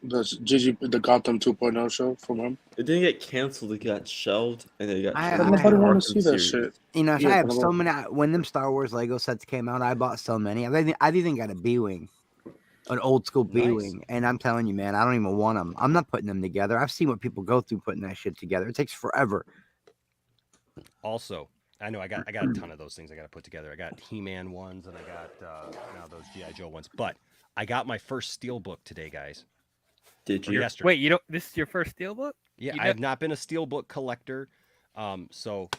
The Gotham 2.0 show from him. It didn't get canceled. It got shelved, and it got. I- turned I- into Nobody wanna Arkham see that series. shit. You know, Yeah, I have but so many. When them Star Wars Lego sets came out, I bought so many. I've even got a B-wing, an old school B-wing, and I'm telling you, man, I don't even want them. I'm not putting them together. I've seen what people go through putting that shit together. It takes forever. also, I know I got a ton of those things I got to put together. I got He-Man ones and I got now those GI Joe ones. But I got my first Steelbook today, guys. Did Or you? yesterday. Wait, you don't? This is your first steelbook? Yeah, You I have not been a Steelbook collector. So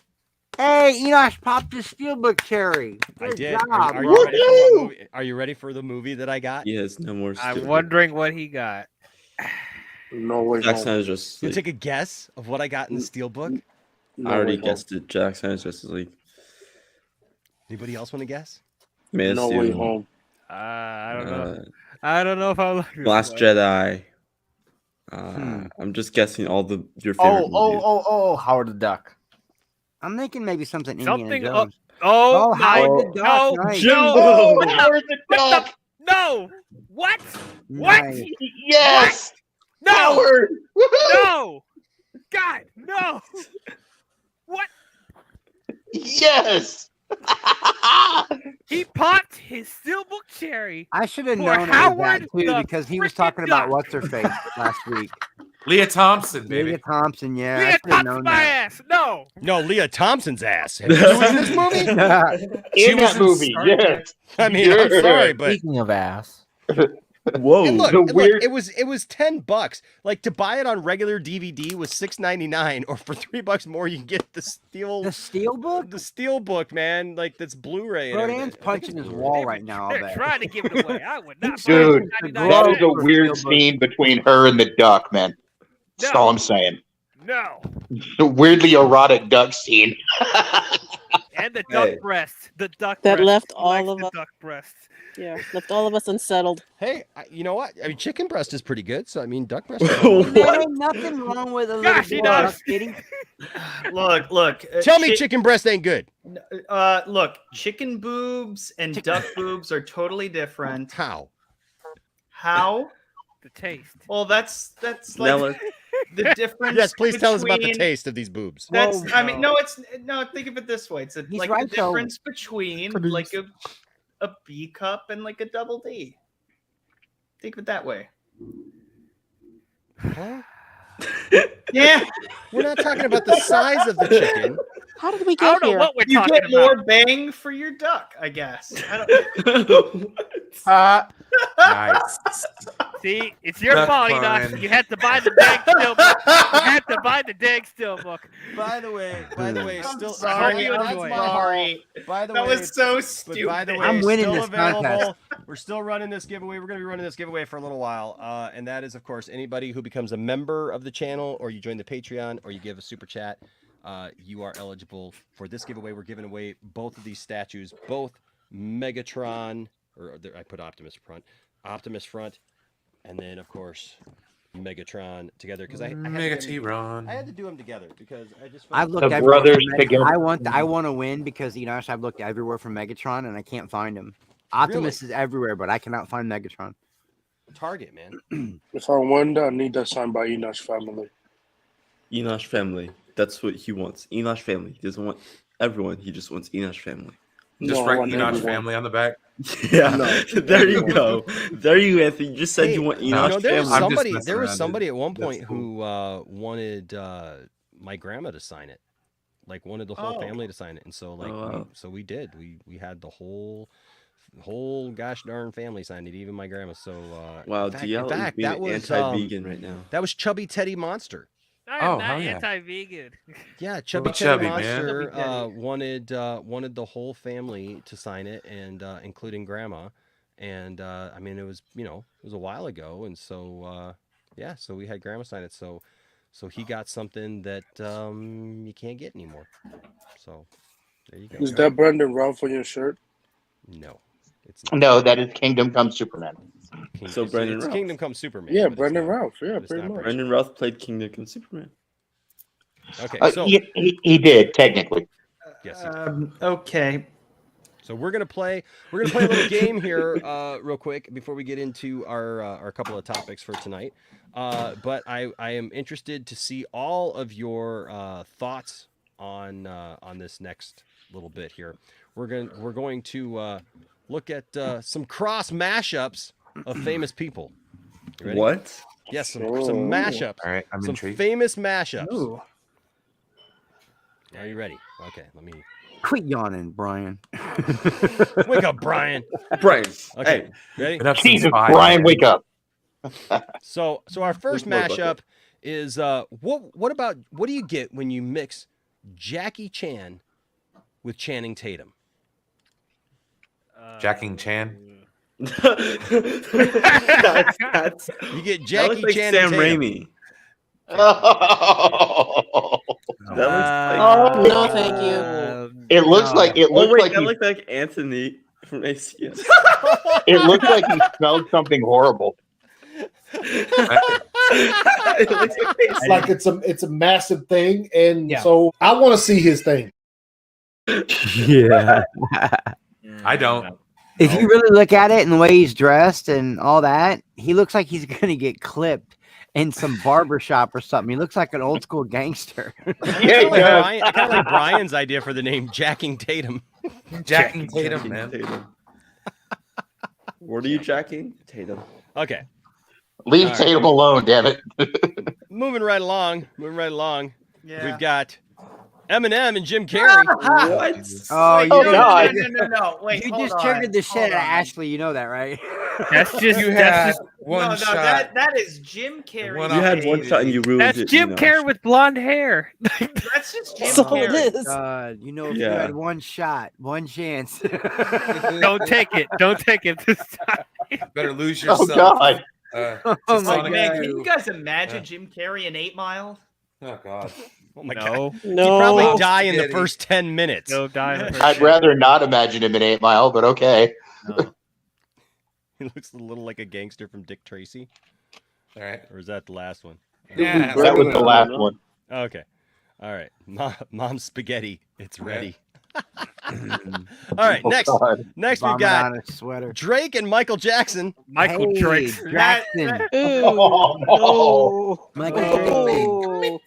Hey, Enosh popped his steelbook cherry. I Good did. job, Are you bro. ready for what movie? Are you ready for the movie that I got? He has no more. I'm Steelbook. wondering what he got. No way. Jack home. Snyder's Justice You League. take a guess of what I got in the Steelbook? No I already way guessed it. Jack Snyder's Justice League. Anybody else want to guess? Man, No Way Home. I don't know. I don't know if I like this Last one. Jedi. I'm just guessing all your favorite movies. Howard the Duck. I'm thinking maybe something Something. Indiana Jones. Oh, Howard the Duck. no, Nice. no, Howard the Duck. no. What? What? Nice. Yes. No. Howard. Woohoo! No. God, no. What? Yes. He popped his steelbook cherry. I should have For known it was Howard that too the because he was freaking talking about Duck. what's her face last week. Leah Thompson, baby. Leah Thompson, yeah. I Leah should have popped known my that. ass. No. No, Leah Thompson's ass. Have you seen this movie? In that movie, yes. I mean, I'm sorry, but Speaking of ass. Whoa. and look, The and weird- look, it was $10. Like to buy it on regular DVD was $6.99, or for $3 more you can get the steelbook. The steelbook, man, like that's Blu-ray. and Rodan's everything. punching his wall right now. They're trying to give it away. I would not. Dude, buy it. that was a weird scene between her and the duck, man. That's all I'm saying. No. The weirdly erotic duck scene. And the duck breast. The duck That breast. left Who likes all of the us. duck breast. Yeah, left all of us unsettled. Hey, you know what? I mean, chicken breast is pretty good. So I mean, duck breast. There ain't nothing wrong with a little Gosh, he bit of does. duck eating. Look. Tell me, chicken breast ain't good. Look, chicken boobs and duck boobs are totally different. How? How? The taste. Well, that's Now like the difference. Yes, please tell us about the between- taste of these boobs. That's. Whoa, I mean, no. Think of it this way. It's He's like right, the though. difference between like a B cup and like a double D. Think of it that way. Huh? Yeah. We're not talking about the size of the chicken. How did we I get don't know here? what we're You talking get about. more bang for your duck, I guess. I don't. Nice. See, it's your Duck fault, fun. Enoch. You had to buy the dang steelbook. You had to buy the dang steelbook. By the way, I'm still sorry. you I'm enjoy it. sorry. By the That way, was so but stupid. by the way, I'm it's winning still this available. contest. We're still running this giveaway. We're going to be running this giveaway for a little while, and that is, of course, anybody who becomes a member of the channel, or you join the Patreon, or you give a super chat. You are eligible for this giveaway. We're giving away both of these statues, both Megatron, or I put Optimus front, and then of course Megatron together because I had to do them together because I just I've felt looked The everywhere. brothers For together. I want to win because I've looked everywhere for Megatron and I can't find him. Optimus is everywhere, but I cannot find Megatron. Target, man. If I won, I need that signed by Enosh family. Enosh family. That's what he wants. Enosh family. He doesn't want everyone. He just wants Enosh family. Just No, I write want Enosh everyone. family on the back. Yeah. No. There you go. There you, Anthony. You just said you want Enosh there was family. I'm just somebody. messing There was around, somebody dude. at one That's point cool. who wanted my grandma to sign it, like wanted the whole family to sign it, and so like wow. so we did. We had the whole gosh darn family sign it, even my grandma. So Wow, in fact, DL is being that was anti-vegan right now. That was Chubby Teddy Monster. I Oh, am not hell yeah. anti-vegan. Yeah, Chubby Chubby, Teddy man. Monster Chubby Teddy. wanted the whole family to sign it, and including grandma. And I mean, it was a while ago, and so so we had grandma sign it. So he got something that you can't get anymore. So there you go. Is that Brendan Ralph on your shirt? No, it's No, that is Kingdom Come Superman. So Brendan it's Ralph. Kingdom Come Superman. Yeah, but it's Brendan not- Ralph. Yeah, but it's pretty not much. Brendan Ralph played Kingdom Come Superman. Okay, so He did technically. yes. he did. Okay. So we're gonna play a little game here, real quick before we get into our couple of topics for tonight. But I am interested to see all of your thoughts on this next little bit here. We're going to look at some cross mashups of famous people. You ready? What? Yes, some mashups. All right, I'm some intrigued. famous mashups. Ooh. Are you ready? Okay, let me Quit yawning, Brian. wake up, Brian. Brian. Okay, Hey. ready? Enough Jesus, since five. Brian, wake up. So our first More bucket. mashup is what do you get when you mix Jackie Chan with Channing Tatum? Jacking Chan. that's, You get that Jackie looks like Chan Sam and Tatum. Raimi. Oh. That looks like No, thank you. It looks like it Oh looks wait, like that he, looked like Anthony from ACS. it looks like he smelled something horrible. It's like it's a massive thing, and Yeah. so I want to see his thing. Yeah. I don't. If you really look at it and the way he's dressed and all that, he looks like he's gonna get clipped in some barber shop or something. He looks like an old school gangster. I kind of like Brian's idea for the name, Jacking Tatum. Jacking Tatum, man. What are you jacking? Tatum. Okay. Leave All right. Tatum alone, damn it. Moving right along. Yeah. We've got Eminem and Jim Carrey. What? Oh, Wait, you no, know, no. Wait, you hold just on, triggered the shit hold out of on. Ashley. You know that, right? That's just You that's had just one No, shot. that is Jim Carrey. One You had one shot and you ruined that's it. Jim Carrey with blonde hair. That's just Jim That's all it Carrey. is. God, you know, if you Yeah. had one shot, one chance. Don't take it. Don't take it this time. Better lose Oh yourself. God. Oh my Sonic- Man, God. can you guys imagine Jim Carrey in 8 Mile? Oh God. Oh my God. No, He'd probably No. die in the Daddy. first 10 minutes. no, die. I'd rather not imagine him in 8 Mile, but okay. He looks a little like a gangster from Dick Tracy. All right. Or is that the last one? Yeah. That was the last one. Okay. All right. Mom spaghetti. It's ready. All right. Oh, Next God. we've Vomit got on a sweater. Drake and Michael Jackson. Michael Hey, Drake. Jackson. Oh, no. Michael Drake.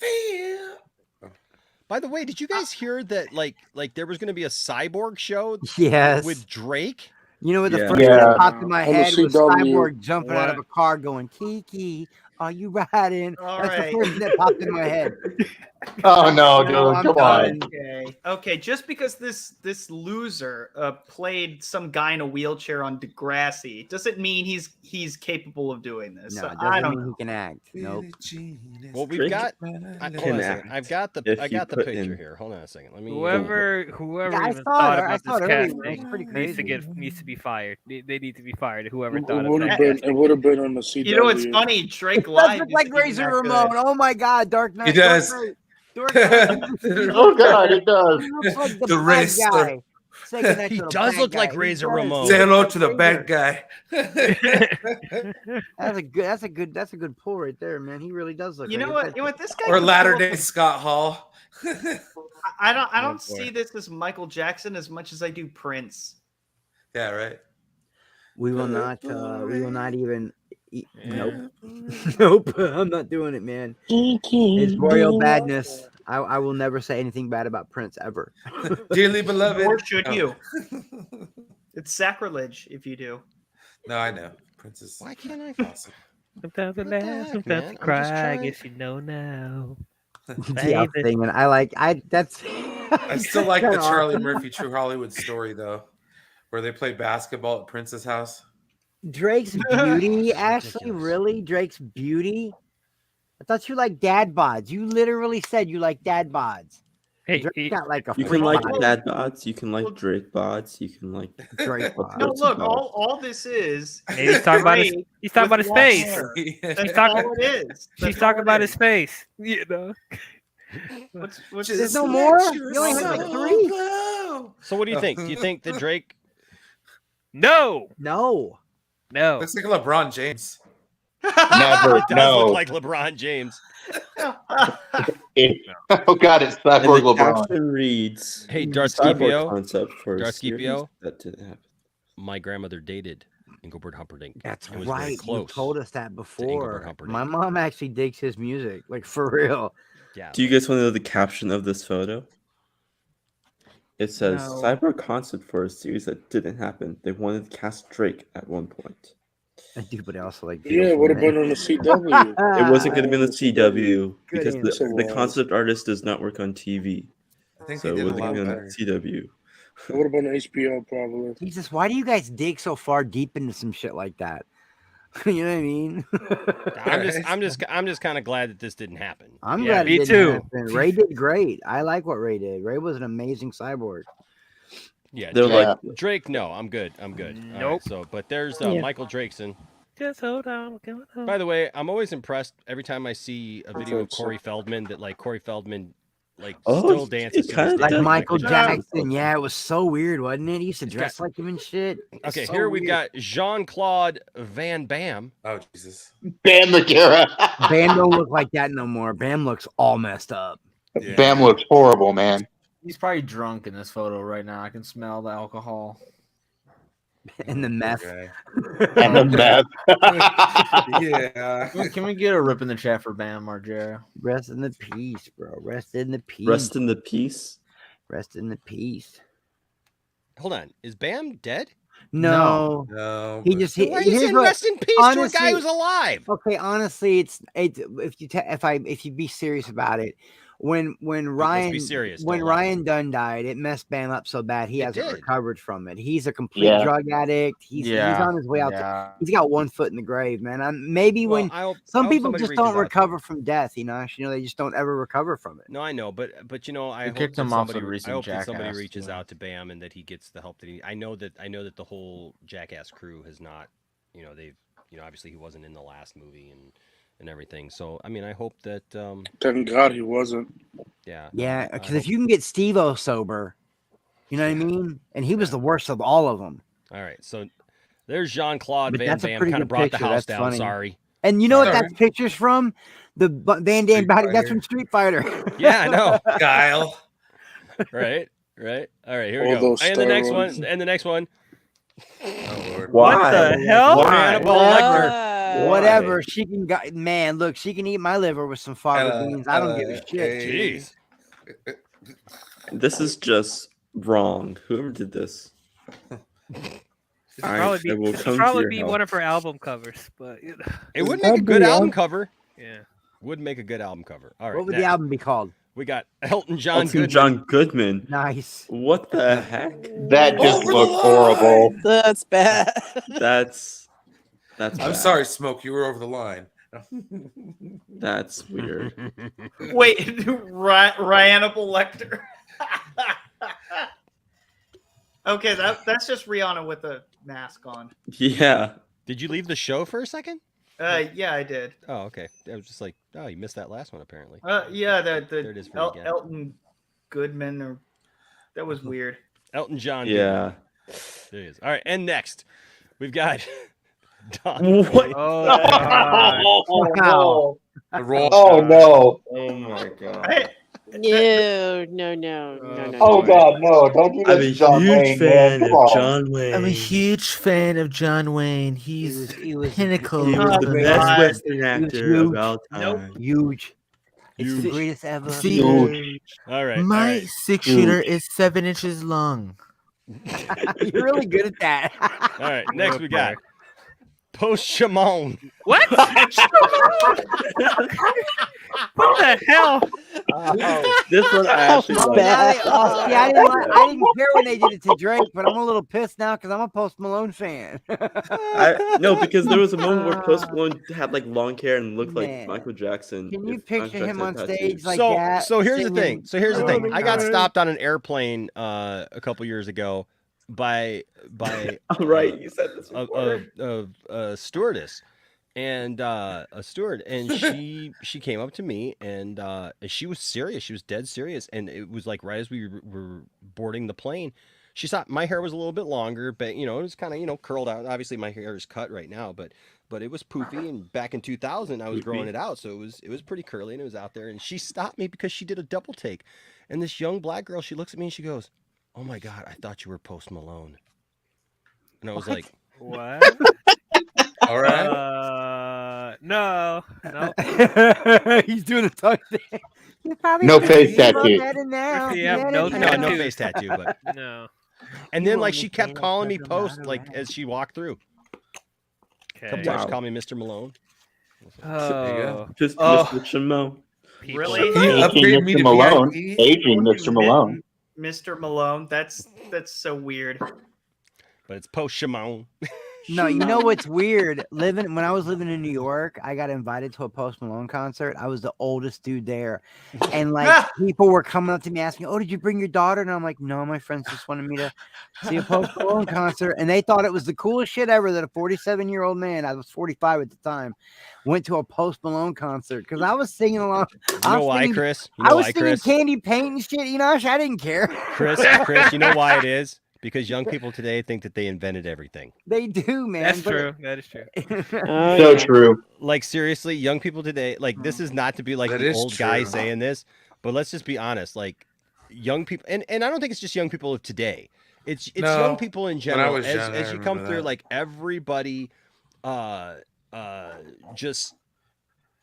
By the way, did you guys hear that like there was going to be a cyborg show Yes. with Drake? You know what the Yeah. first thing Yeah. that popped in my On the head was CW. Cyborg jumping out of What? a car going, Kiki, are you riding? All That's right. the first thing that popped in my head. Oh no, No, dude, I'm come done. on. Okay. Just because this loser played some guy in a wheelchair on Degrassi doesn't mean he's capable of doing this. No, it I doesn't don't mean know. he can act. Nope. Well, we've Drake got. can Hold on a second. act I've got the if I you got the put picture in- here. Hold on a second. Let me. Whoever Yeah, I even saw thought it. I about saw this it earlier. casting It's pretty needs to crazy. needs to be fired. They need to be fired. Whoever It thought of would that. have been. It would have been on the CW. You know what's funny? Drake It does Live look is like even Razor that Ramon. good. Oh my God, Dark Knight. He does. Dark Knight. Oh God, it does. He looks like the, The bad racer. guy. Second next He to the does bad look guy. like He Razor does. Ramon. He Say looks hello like to the Razor. bad guy. That's a good pull right there, man. He really does look. You like know it. what? You know what? This guy. Or could latter pull day up- Scott Hall. I don't Oh, boy. see this as Michael Jackson as much as I do Prince. Yeah, right. We will not. We will not even. Nope. Nope. I'm not doing it, man. It's royal badness. I will never say anything bad about Prince ever. Dearly beloved. Or should Oh. you? It's sacrilege if you do. No, I know. Princess. Why can't I? Awesome. Sometimes I What the laugh, heck, sometimes man? I I'm just cry. I trying- guess you know now. Yeah, Baby. thing, and I. That's. I still like the Kinda Charlie awesome. Murphy True Hollywood story though, where they play basketball at Prince's house. Drake's beauty, Ashley. ridiculous. Really, Drake's beauty. I thought you liked dad bods. You literally said you like dad bods. Hey, Drake got like a You freak can like body. dad bods. You can like Drake bods. You can like Drake bods. No, What's look, about? all this is. Hey, he's talking about his. Drake He's talking about with his long face. hair. He's That's talking. all it is. She's That's talking all about it his face. You know. What's There's no more. You only have like 3. So what do you think? Do you think that Drake? No. No. No. Looks like LeBron James. Never. It does No. look like LeBron James. Oh God, it's And Cyborg the LeBron. caption reads, Hey, "Cyborg Darskipio. concept for a Darskipio. series that didn't happen." My grandmother dated Engelbert Humperdinck. That's It was very right. You close told us that Engelbert before. Humperdinck. My mom actually digs his music, like for real. Yeah. Do you guys want to know the caption of this photo? It says, No. "Cyber concept for a series that didn't happen. They wanted to cast Drake at one point. I do, but I also like. Yeah, it would have been on the CW. It wasn't going to be in the CW Good because answer. the concept artist does not work on TV, I think so they it did a wasn't lot going to be on better. CW." It would have been HBO probably. Jesus, why do you guys dig so far deep into some shit like that? You know what I mean? I'm just kind of glad that this didn't happen. I'm Yeah, glad me it didn't too. happen. Ray did great. I like what Ray did. Ray was an amazing cyborg. Yeah, They're Drake, like, Drake. No, I'm good. I'm good. All right, Nope. so, but there's Yeah. Michael Drakeson. Just hold on. Hold on. By the way, I'm always impressed every time I see a video of Corey Feldman that like Corey Feldman like Oh, still dance as soon as like daylight. Michael Jackson. Yeah, it was so weird, wasn't it? He used to dress like him and shit. It's Okay, so here we've weird. got Jean-Claude Van Bam. Oh Jesus. Bam Margera. Bam don't look like that no more. Bam looks all messed up. Bam looks horrible, man. He's probably drunk in this photo right now. I can smell the alcohol. And the meth. And the meth. Yeah. Can we get a rip in the chat for Bam Margera? Rest in the peace, bro. Rest in the peace. Rest in the peace. Rest in the peace. Hold on, is Bam dead? No, No. he just. Why are you here's saying what- rest in peace to a guy who's alive? Okay, honestly, if you be serious about it, when Ryan be serious, when don't lie. Ryan Dunn died, it messed Bam up so bad he hasn't did. recovered from it. He's a complete Yeah. drug addict. He's on his way out. Yeah. He's got one foot in the grave, man. Maybe Well, when I hope some people somebody just reaches don't out to recover from death, they just don't ever recover from it. No, I know, but I hope kicked that him off somebody, a recent I hope that somebody Jackass, reaches too. out to Bam and that he gets the help that he. I know that the whole Jackass crew has not, they've, obviously he wasn't in the last movie and everything. So I mean, I hope that. Thank God he wasn't. Yeah. Yeah, I because if hope- you can get Steve-O sober, you know what I mean, and he was the worst of all of them. All right, so there's Jean-Claude But Van that's a Bam. pretty Kind of good brought the picture, house that's down. funny. Sorry. And you know what Sorry. that picture's from? The Van Damme Street body. That's Fighter. from Street Fighter. Yeah, I know. Guile. Right. All right, here All we go. those And the next steroids. one. And the next one. Oh Lord. Why? What the hell? Hannibal Lecter. Whatever. She can man, look, she can eat my liver with some fava Uh, beans. I don't give a shit. Jeez. This is just wrong. Whoever did this. I will come to probably your be help. one of her album covers, but It would make a good album cover. yeah. Would make a good album cover. All right. What would next. the album be called? We got Elton John Elton Goodman. John Goodman. Nice. What the heck? That just looks horrible. That's bad. That's I'm bad. sorry, Smoke. You were over the line. That's weird. Wait, Ryanable Lecter. Okay, that's just Rihanna with a mask on. Yeah. Did you leave the show for a second? Yeah, I did. Oh, okay. I was just like, oh, you missed that last one apparently. Yeah, There it is for you again. Elton Goodman, that was weird. Elton John. Yeah. Goodman. There he is. All right, and next we've got Don. What? Wow. Oh no. Oh my god. No. Oh God, no! Don't do that I'm a to John huge Wayne, fan man. Come on. of John Wayne. I'm a huge fan of John Wayne. He's He was pinnacle. He was the great. best God. Western He was actor huge. of all Nope. time. Huge. It's the Huge. greatest ever. See, All right. my all right. 6-shooter is 7 inches long. You're really good at that. All right. Next we got Post Shimon. What? What the hell? This one I actually That's like. bad. See, I didn't care when they did it to Drake, but I'm a little pissed now because I'm a Post Malone fan. No, because there was a moment where Post Malone had like long hair and looked like Man. Michael Jackson. Can you if picture Michael him Jackson on had stage tattoos. like so that? so here's the singing- thing. So here's the thing. I got God. stopped on an airplane a couple years ago by Oh, right, you said this before. a stewardess and a steward, and she came up to me and she was serious. She was dead serious, and it was like right as we were boarding the plane. She thought my hair was a little bit longer, but it was kind of curled out. Obviously, my hair is cut right now, but it was poofy. And back in 2000, I was growing it out, so it was pretty curly and it was out there. And she stopped me because she did a double take. And this young black girl, she looks at me and she goes, "Oh my God, I thought you were Post Malone." And I was like, What? All right. No. He's doing a tongue thing. You probably No should face be tattoo. better now. Yeah, Better no now. no face tattoo, but No. and then like she kept calling me Post like as she walked through. A couple Okay. times she called me Mr. Malone. Oh. Just Oh. Mr. Shimo. Really? Can you Aging upgrade me Mr. to Malone. VIP? Aging Mr. Malone. Mr. Malone, that's so weird. But it's Post Shimon. No, you know what's weird? When I was living in New York, I got invited to a Post Malone concert. I was the oldest dude there, and like people were coming up to me asking, "Oh, did you bring your daughter?" And I'm like, "No, my friends just wanted me to see a Post Malone concert," and they thought it was the coolest shit ever that a 47-year-old man, I was 45 at the time, went to a Post Malone concert because I was singing along. You know why, Chris? You I know was why, singing Chris? Candy Paint and shit. You know, I didn't care. Chris, you know why it is? Because young people today think that they invented everything. They do, man. That's true. That is true. So true. Like seriously, young people today, like this is not to be like That the is old guy true. saying this, but let's just be honest. Like young people, and I don't think it's just young people of today. It's No, young people in when I general. was young, I As you come remember through, that. like everybody, just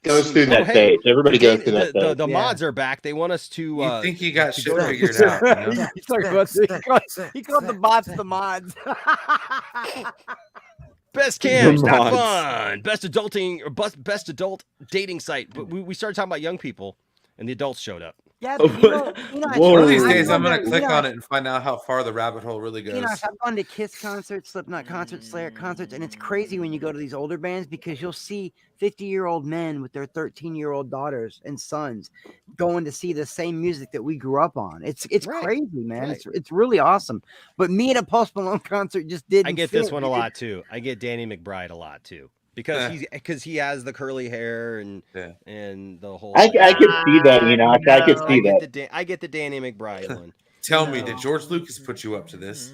Goes through oh, that hey, stage. Everybody goes through that the stage. the mods are back. They want us to. You think you got to shit go- figured out? You know? He called the bots the mods. Best camps, The not mods. fun. Best adulting or best adult dating site. But we started talking about young people, and the adults showed up. Yeah, Oh, but Whoa. One of these I days, I'm love gonna that, click you know, on it and find out how far the rabbit hole really goes. You know, I've gone to Kiss concerts, Slipknot concerts, Slayer concerts, and it's crazy when you go to these older bands because you'll see 50-year-old men with their 13-year-old daughters and sons going to see the same music that we grew up on. It's Right, crazy, man. right. It's really awesome. But me at a Post Malone concert just didn't. I get fit, this one a dude. lot too. I get Danny McBride a lot too because he has the curly hair and the whole. I could see that, you know. I could see that. I get the Danny McBride one. Tell me, did George Lucas put you up to this?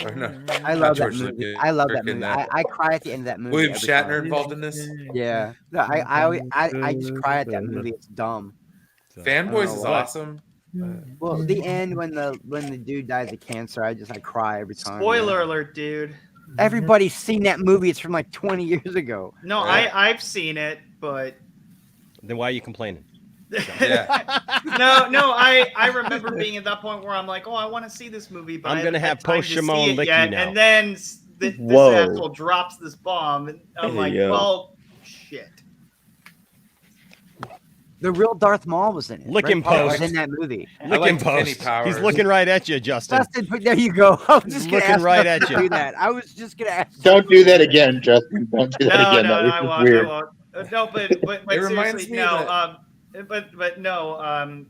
Or no, I not love that George movie. Lucas, I love that freaking, movie. I cry at the end of that movie. William every Shatner time. involved in this? Yeah, no, I just cry at that movie. It's dumb. Fanboys is what. awesome. Well, the end when the dude dies of cancer, I cry every time. Spoiler alert, dude. Everybody's seen that movie. It's from like 20 years ago. No, I've seen it, but Then why are you complaining? no, I remember being at that point where I'm like, oh, I want to see this movie, but I'm I gonna haven't have had time Post to see Shimon it lick yet. you now. And then this Whoa. asshole drops this bomb, and I'm Hey, like, yo. well, shit. The real Darth Maul was in it. Lick Red him, Paul was Post. in that movie. Lick him, Post. He's looking right at you, Justin. Justin, there you go. I was just gonna Looking ask right Justin at to you. do that. I was just gonna ask. Don't do that again, Justin. Don't do that again. That was I just won't. weird. I won't. No, but It reminds seriously, me no. of But no.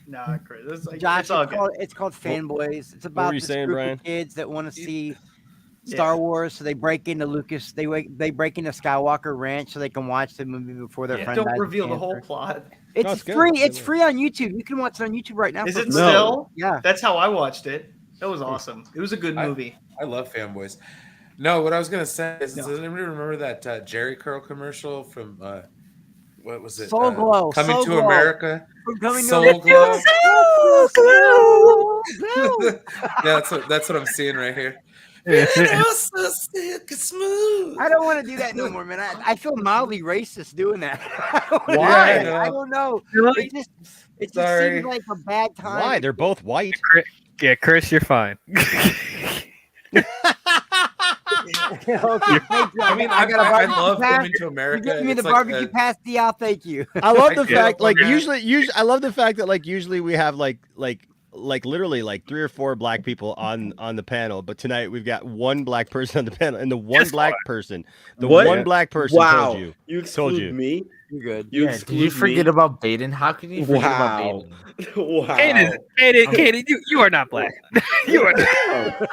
No, Chris. Josh, it's all good. it's called Fanboys. It's about were you this saying, group Brian? of kids that want to see Star Wars, so they break into Lucas. They break into Skywalker Ranch so they can watch the movie before their friend Don't dies of reveal the whole cancer. plot. It's No, it's good. free. It's It's good. free on YouTube. You can watch it on YouTube right now. Is for it free. still? Yeah. That's how I watched it. That was awesome. It was a good movie. I love Fanboys. No, what I was gonna say is, does anybody remember that Jerry Curl commercial from what was it? Soul Glow. Coming Soul to Glow. America. From Coming to Soul America. Glow. Soul Glow. Yeah, that's what I'm seeing right here. so silky smooth. I don't want to do that no more, man. I feel mildly racist doing that. Why? I don't know. It just Sorry. seems like a bad time. Why? They're both white. Yeah, Chris, you're fine. I mean, I love Coming to America. You're giving me the It's like barbecue a- pass deal. Thank you. I love the I get fact, it, like man. usually, I love the fact that like usually we have like literally like 3 or 4 black people on the panel, but tonight we've got one black person on the panel, and the one black person, What? Wow. told you, You told exclude you. me? You're good. You Did you forget about Baden? How can you forget about Baden? Wow. Kaden, you are not black. You are not.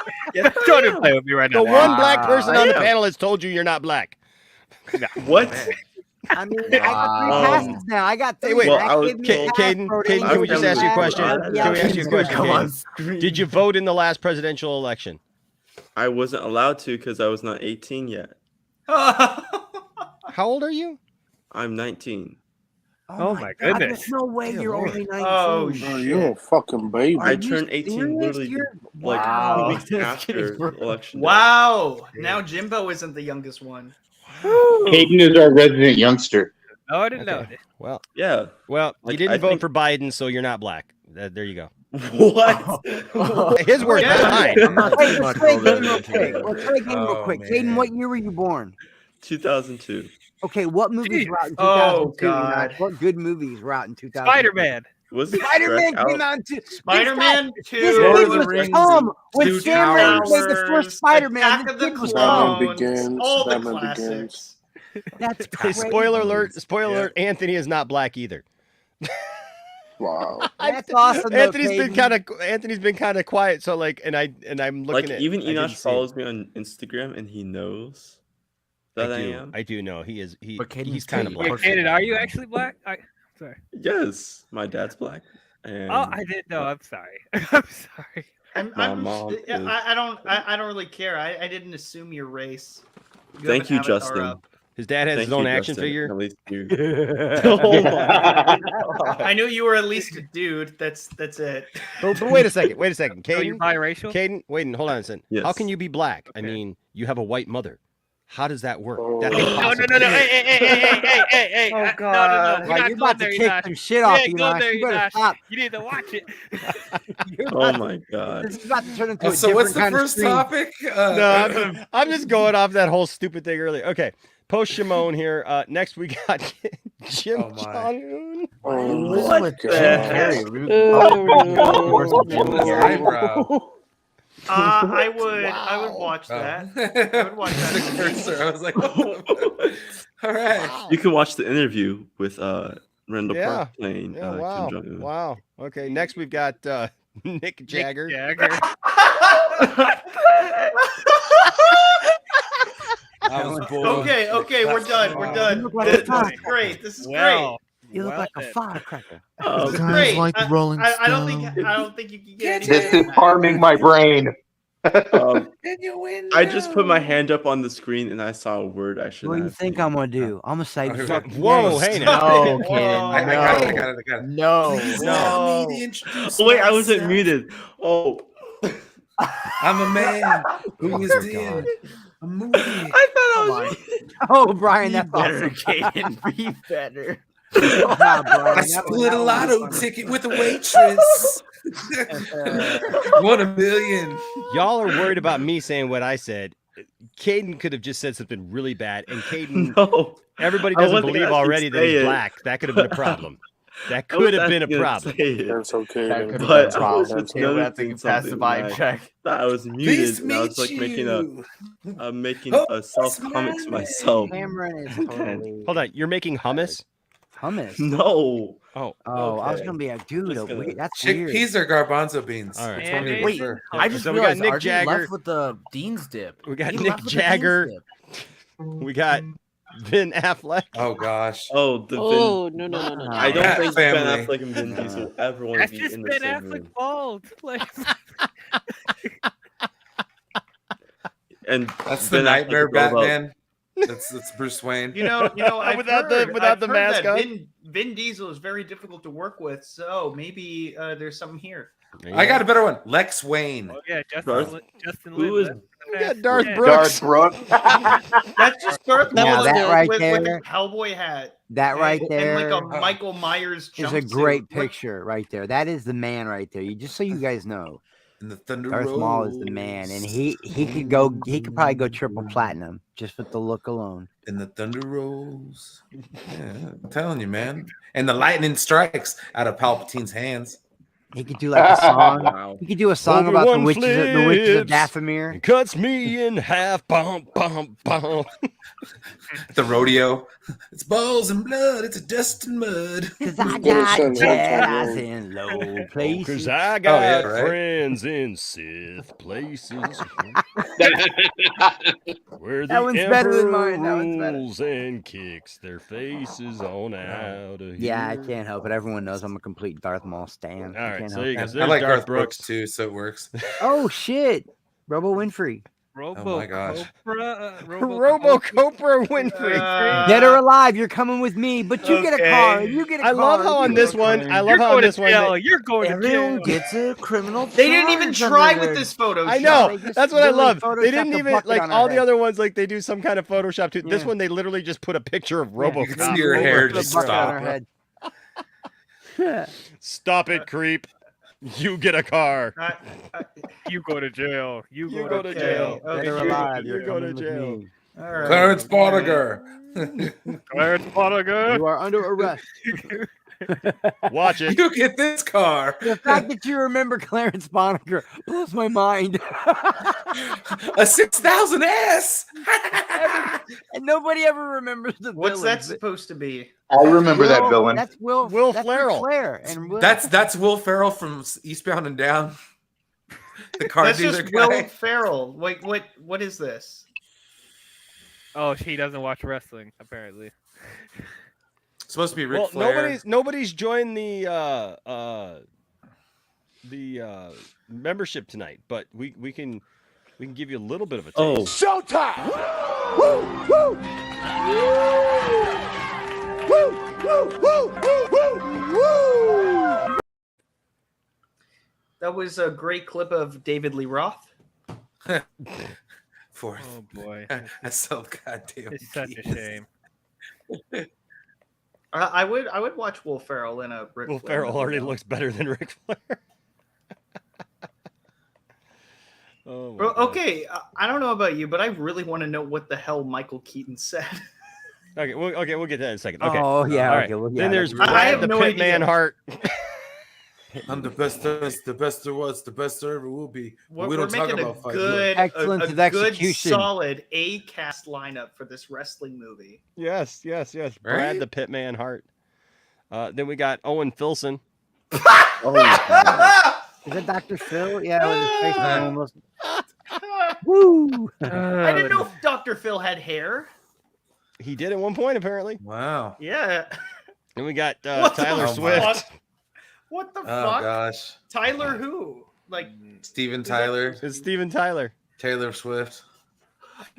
Don't even play with me right The now. one black person on the Yeah. panel has told you you're not black. What? I mean, I got 3 passes now. I got 3. Hey, wait. Well, That I was gave me a pass, Caden, Brody. can we just ask you a question? Yeah, Can we ask you a question? Come on Caden? screen. Did you vote in the last presidential election? I wasn't allowed to because I was not 18 yet. How old are you? I'm 19. Oh my God, goodness. There's no way Dear you're Lord. only 19. Oh, Bro, shit. you're a fucking baby. I you turned 18 serious? literally You're- like Wow. 2 weeks after election day. Wow. Now Jimbo isn't the youngest one. Caden is our resident youngster. Oh, I didn't know. Okay. Well, Yeah. you Like, didn't I vote think- for Biden, so you're not black. There you go. What? His words, Yeah. not mine. I'm not Wait, too let's much play a older game real than quick. you. Let's play a game real Oh, quick. man. Caden, what year were you born? 2002. Okay, what movies were out in 2002? Oh, you know? God. What good movies were out in 2002? Spider-Man. Was it Spider-Man Shrek out? came out to Spider-Man 2, This Lord kid of the was Rings, Tom when Two Sam Raimi Towers. made the first Spider-Man. Attack This of the kid was Batman Tom. Begins. all the Batman classics. That's Hey, crazy. spoiler alert! Spoiler alert! Anthony is not black either. Wow. That's awesome. Though, Anthony's been kind of quiet. So like, and I'm looking Like at even I didn't Enosh see it. follows me on Instagram and he knows that I am. I do know he is. But He's kind of black. Kaden, are you actually black? Sorry. Yes, my dad's black. And Oh, I didn't know. I'm sorry. I'm sorry. My mom is- I don't really care. I didn't assume your race. Thank have you, an avatar Justin. up. His dad has Thank his own you, action Justin. figure. At least you. I knew you were at least a dude. That's it. But wait a second. So you're Caden, biracial? Caden, wait, hold on a second. Yes. How can you be black? I mean, you have a white mother. How does that work? That's No, impossible. no. Hey. Oh, No. God. We're not You're going about to there, kick Enosh. some shit off, We ain't going Enosh. there, You better Enosh. stop. You need to watch it. Oh my god. This is about to turn into a So what's the different kind of first stream. topic? No, I'm just going off that whole stupid thing earlier. Okay, post Shimon here. Next we got Jim Oh my. Jong-un. Oh, With God. Jim Carrey. Eyebrow. I would watch that. I would watch The that. cursor. I was like, all right. You can watch the interview with Randall Yeah. Park playing Yeah, wow, Kim Jong-un. wow. Okay, next we've got Nick Jagger. I was bored. Okay, we're done. We're done. This is great. This is great. You look like a firecracker. This is Guys great. like Rolling I don't think you can get any This better is than that. harming my brain. I just put my hand up on the screen and I saw a word I should What do you have. think I'm gonna do? I'm gonna say, Okay. fuck Whoa, yes. hey now. No, Whoa. kidding. I got it. No. Please No. allow me to introduce Oh, wait, I wasn't myself. muted. Oh, I'm a man who is in a movie. I thought I was. Oh, Brian, that's better, awesome. Caden. Be better. Nah, Brian, I that split a was lotto funny. ticket with a waitress. Won $1 million. Y'all are worried about me saying what I said. Caden could have just said something really bad, and Caden, No, everybody I doesn't wasn't believe actually already that say he's it. black. That could have been a problem. That I was could have been a actually gonna problem. say it, That's okay. That then. could have but been a I was problem. just Taylor, that's a noticing pass the something. vibe and I check. thought I was muted, Please and I was meet like making you. a self comment to myself. Cameron is totally Hold on, you're making hummus? hummus. No. Oh, Oh, I was Okay. gonna be a dude. Just gonna- That's weird. Chickpeas or garbanzo beans? All right. Which one do you Wait, prefer? I just So we got realized Nick RG Jagger. left with the Dean's dip. We got He Nick left with the Dean's Jagger. dip. We got Ben Affleck. Oh gosh. Oh, the Oh, Vin. no. I don't Cat think family. Ben Affleck and Vin Diesel ever want to That's be just in the Ben same Affleck room. bald. Like, And That's Ben the Affleck nightmare is all about- Batman. That's Bruce Wayne. I've Without heard, the- without I've the heard mask that on? Vin Diesel is very difficult to work with, so maybe there's something here. I got a better one. Lex Wayne. oh yeah, Darth- Justin who Lin. is- that's- We got Darth yeah. Brooks. Darth Brooks. That's just Darth Now Maul that right with there- a cowboy hat. That right and there like a Michael Myers is a jumpsuit. great What- picture right there. That is the man right there. You just so you guys know, And the Thunder Darth Maul is the man, and he could probably go triple platinum just with the look alone. And the Thunder Rolls. Yeah, I'm telling you, man. And the lightning strikes out of Palpatine's hands. He could do like a song. Wow. He could do a song about the Obi-Wan witches of flips. Dathomir. It cuts me in half. Bum, bum, bum. The rodeo. It's balls and blood. It's dust and mud. Cause I Go got send jazz him in low Cause places. I got yeah, right. friends in Sith places. Where the That one's better than mine. That Emperor one's better. rules and kicks their faces on out of here. Yeah, I can't help it. Everyone knows I'm a complete Darth Maul stan. All I right, can't so help you it. go. I There's like Darth Garth Brooks Brooks. too, so it works. Oh shit, Robo Winfrey. Robo my gosh. Robo Copra Winfrey. Dead or alive, you're coming with me, but you get a car. You get a I car. love how on this one. I love how on this one. You're going to Everyone jail. gets a criminal. They didn't even charge try under with their- this photo. I know. They just That's what I literally love. They photoshopped didn't a even bucket like on her all the head. other ones. Like they do some kind of Photoshop too. This Yeah. one they literally just put a picture of Yeah, RoboCop. You can see your hair Put a just bucket on stop. her head. Stop it, creep. You get a car. You go to jail. You You go, go to to jail. jail. Dead or alive, You you're go to coming with jail. me. All right. Clarence Pottinger. Clarence Pottinger. You are under arrest. Watch it. You get this car. The fact that you remember Clarence Boddicker blows my mind. A 6000S. And nobody ever remembers the What's that villains. supposed to be? I remember that villain. That's Will Ferrell. Flair. And Will. That's Will Ferrell from Eastbound and Down. The car That's dealer just guy. Will Ferrell. Wait, what is this? Oh, he doesn't watch wrestling apparently. It's supposed to be Ric Flair. Nobody's joined the membership tonight, but we can give you a little bit of a taste. Oh. Showtime! Woo! Woo! Woo! Woo! Woo! Woo! Woo! That was a great clip of David Lee Roth. Fourth. Oh boy, That's so goddamn. it's such a shame. I would watch Will Ferrell in a Ric Will Flair Ferrell movie, already though. looks better than Ric Flair. Oh, my Well, God. okay, I don't know about you, but I really want to know what the hell Michael Keaton said. Okay, we'll get that in a second. Okay. Oh, yeah, All okay, right. well, yeah, Then there's that's- I Brad have the no Pitman idea. Hart. I'm the best there is, the best there was, the best there ever will be. We're, We don't we're talk making about a fight. good, Excellence a of good, execution. solid A-cast lineup for this wrestling movie. Yes. Right? Brad the Pitman Hart. Then we got Owen Filson. Oh, is that Dr. Phil? Yeah, with his face almost. Woo! I didn't know if Dr. Phil had hair. He did at one point, apparently. Wow. Yeah. Then we got What the Tyler fuck? Swift. What the Oh fuck? gosh. Tyler who? Like, Steven Tyler. It's Steven Tyler. Taylor Swift.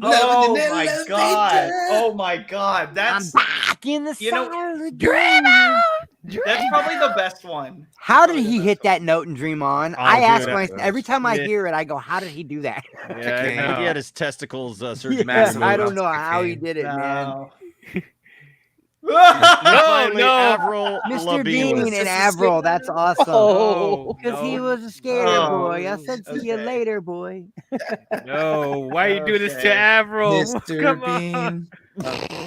oh my god. Oh my god. I'm That's, back in the you know, side of the dream. that's probably the best one. How did he hit that note and dream on? I dude, ask that myself was- every time I Yeah. hear it, I go, "How did he do that?" I think he had his testicles surgery. Yeah, massive I don't amounts know of how he cocaine. did it, man. No. Finally, no. Avril Mr. Lavigne was- Dean and Avril, that's awesome. Oh, Because he no. was a skater Oh, boy. I said, "See you okay. later, boy." No, why you do this to Okay. Avril? Mr. Come Bean. on.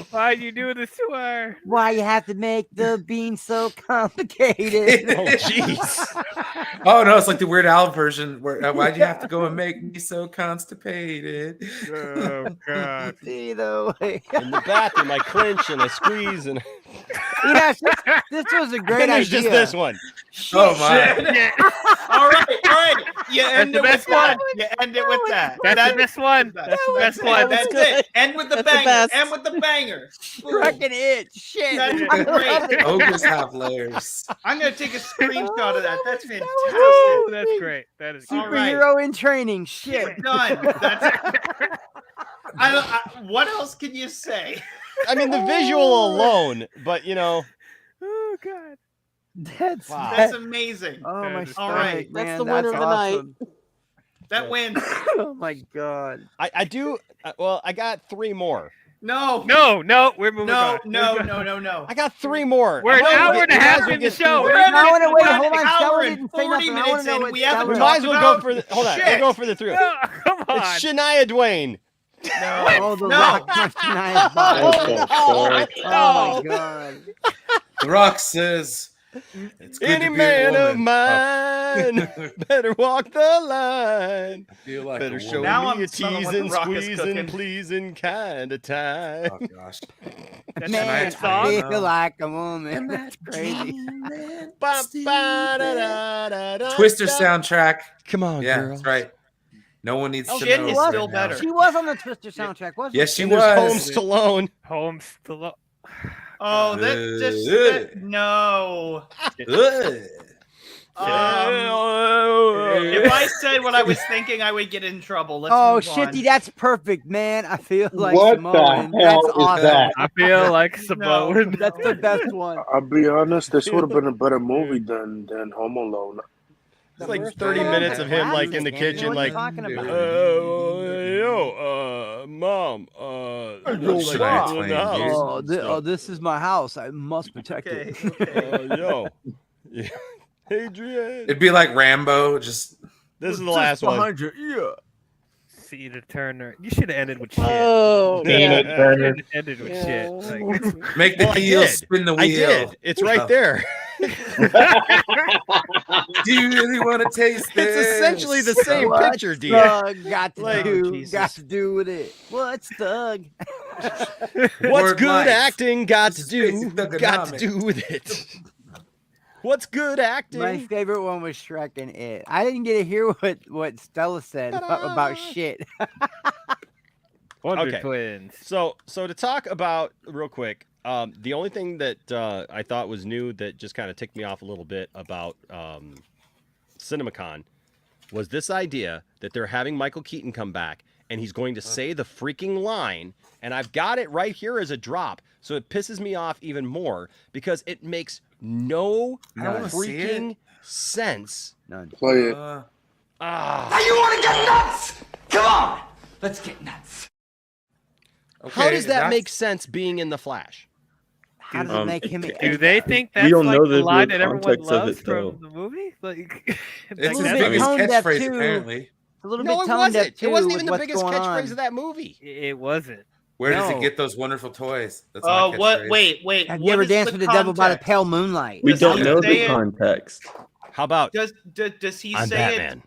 Why you do this to her? Why you have to make the bean so complicated? Oh, jeez. Oh no, it's like the Weird Al version. Where why'd you have to go and make me so constipated? Oh God. See the way. In the bathroom, I clinch and I squeeze, and You know, this was a great then there's idea. just this one. Oh my! Yeah. All right. You end the it with best that. one. You end it with that. That's the best one. That's the best one. That's it. End with the That's the banger. best. End with the banger. Fucking it. Shit. That's I love great. it. Ogres have layers. I'm gonna take a screenshot of that. That's fantastic. Woo, that's great. That is All great. right. Superhero in training. Shit. We're done. That's what else can you say? I mean, the visual alone, but you know, Oh God. That's Wow. That's amazing. Oh my All stomach, right. man. That's the winner of the awesome. That wins. Oh my god. I do. Well, I got three more. No. No, we're moving on. No. I got three more. We're an I'm hour gonna and a get- half might as well in the get show. through- We're at I wanna an wait, hold on, hour Stella and didn't say 40 nothing. I minutes wanna know in. what We haven't Stella- We We're might as well go about for the. Hold on. shit. We'll go for the three. No, come on. It's Shania Twain. No. Oh, the No. rock punched Shania's body. Oh, no. Oh my god. The Rock says, "It's good Any to be a man of woman." mine better walk the line. I feel like Better a show woman. Now me I'm a smelling what teasing, The Rock is squeezing, cooking. pleasing kind of time. Oh gosh. That's Man, a I nice song. feel like a woman. That's crazy. Ba, ba, da, da, da, da, Twister da. soundtrack. Come on, Yeah, girl. that's right. No one needs to shit know. is right still now. better. She was on the Twister soundtrack, wasn't Yes, she And there's Home was. Stallone. Home still up. Oh, no. Ugh. If I said what I was thinking, I would get in trouble. Let's Oh, move on. Shifty, that's perfect, man. I feel like What Samoan. the hell That's is awesome. that? I feel like Samoan. That's the best one. I'll be honest, this would have been a better movie than Home Alone. It's like 30 minutes of him like in the kitchen, like, talking about? Mom, looks like like, Shania in Twain, the house dude. and stuff. This is my house. I must protect Okay. it. Yo, yeah. Adrian. It'd be like Rambo. Just This is the last one. you. Yeah. Tina Turner. You should have ended with shit. Oh, Tina yeah. Turner. You should've ended with shit. Like, Make the Well, I wheel did. spin the wheel. I did. It's right Oh. there. Do you really want to taste this? It's essentially the same What's picture, D. Thug got to Like- do? Got to do with it? What's Thug? What's Word good life. acting got This to is do? basic Got to thugonomics. do with it. What's good acting? My favorite one was Shrek and It. I didn't get to hear what Stella said about shit. Wonder Okay. Twins. So to talk about real quick, the only thing that I thought was new that just kind of ticked me off a little bit about Cinemacon was this idea that they're having Michael Keaton come back and he's going to say the freaking line, and I've got it right here as a drop, so it pisses me off even more because it makes no I don't wanna see it. freaking sense. None. Play it. Now you want to get nuts? Come on, let's get nuts. How does that that's- make sense being in the Flash? How does it make him? Do they think that's don't like know the the line real that everyone context of loves it, though. from the movie? Like, It's little his bit biggest tone deaf, catchphrase, too. apparently. A little No, bit it tone wasn't. deaf too. It wasn't with even the what's biggest going catchphrase on. of that movie. it wasn't. Where does No. he get those wonderful toys? That's Oh, my what? catchphrase. Wait. Have what you ever is danced with the devil by the context? pale moonlight? We Does don't he know say the it? context. How about Does he I'm say Batman? it?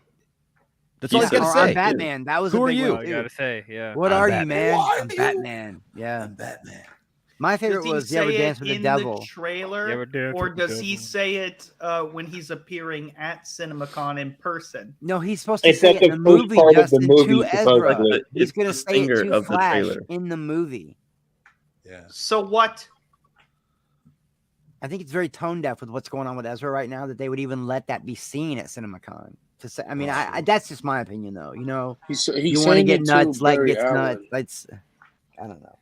That's all he's Or gonna I'm say. Batman. That was Who a are big you? one, I too. gotta say, yeah. What I'm are you, Batman. man? Who are I'm you? Batman. Yeah. I'm Batman. My Does favorite he was You Ever say Dance it with the in Devil? the trailer, You ever dance or with the does he devil? say it when he's appearing at CinemaCon in person? No, he's supposed to It's say at it in the the first movie, part of the Justin, movie, to Ezra. supposedly. He's It's going to the say it singer to of the Flash trailer. in the movie. Yeah. So what? I think it's very tone deaf with what's going on with Ezra right now that they would even let that be seen at CinemaCon. To say, I mean, I that's just my opinion, though. You know, He's you want to saying get it to nuts, like Barry gets Allen. nuts. Let's, I don't know.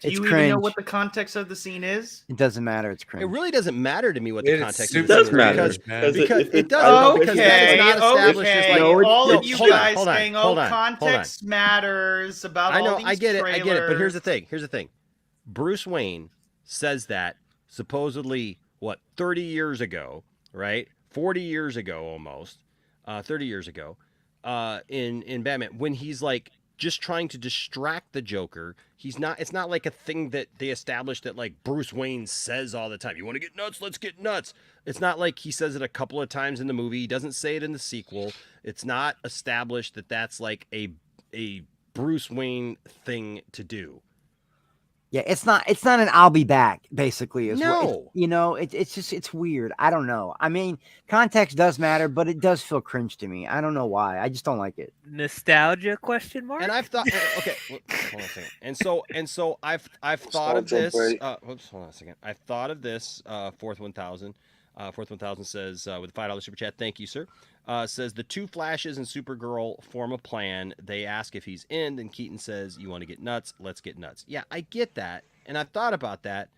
Do It's you even know cringe. what the context of the scene is? It doesn't matter. It's It cringe. really doesn't matter to me what the It's context super of the does scene is matter, because, man. because if it it- doesn't because Okay, that's not established as like No, it- all of it's- you hold on, guys hold on, saying, hold "Oh, on, hold on. context matters about I know, all these I get it, but here's the trailers." thing. Here's the thing. Bruce Wayne says that supposedly 30 years ago, right? 40 years ago almost. 30 years ago. In Batman when he's like just trying to distract the Joker. It's not like a thing that they established that like Bruce Wayne says all the time. You want to get nuts? Let's get nuts. It's not like he says it a couple of times in the movie. He doesn't say it in the sequel. It's not established that that's like a Bruce Wayne thing to do. Yeah, it's not an I'll be back, basically. Is No. what you know, it's just it's weird. I don't know. I mean, context does matter, but it does feel cringe to me. I don't know why. I just don't like it. Nostalgia? Question mark. And I've thought okay, hold on a second. And so I've thought of this. Oops, hold on a second. I've thought of this. Fourth 1000. Fourth 1000 says with a $5 super chat. Thank you, sir. Says the two Flashes and Supergirl form a plan. They ask if he's in, and Keaton says, "You want to get nuts? Let's get nuts." Yeah, I get that, and I've thought about that.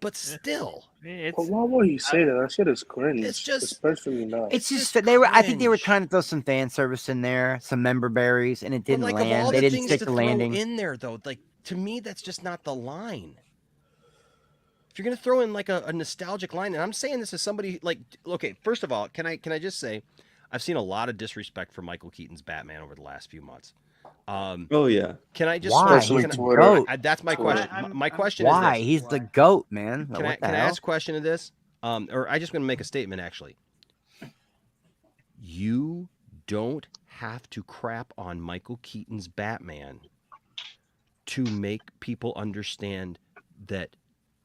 But still, It's, But why would he say that? That shit is cringe. It's just- especially now. It's just that I think they were trying to throw some fan service in there, some member berries, and it didn't but like land. of all They the didn't things stick to the throw landing. in there, though, like to me, that's just not the line. If you're gonna throw in like a nostalgic line, and I'm saying this as somebody like, okay, first of all, can I just say, I've seen a lot of disrespect for Michael Keaton's Batman over the last few months. Oh yeah. Can I just Why? can He's I- the goat. that's my Twitter. question. My question Why? is this. He's the goat, man. Can I ask a question of this? Or I just want to make a statement actually. You don't have to crap on Michael Keaton's Batman to make people understand that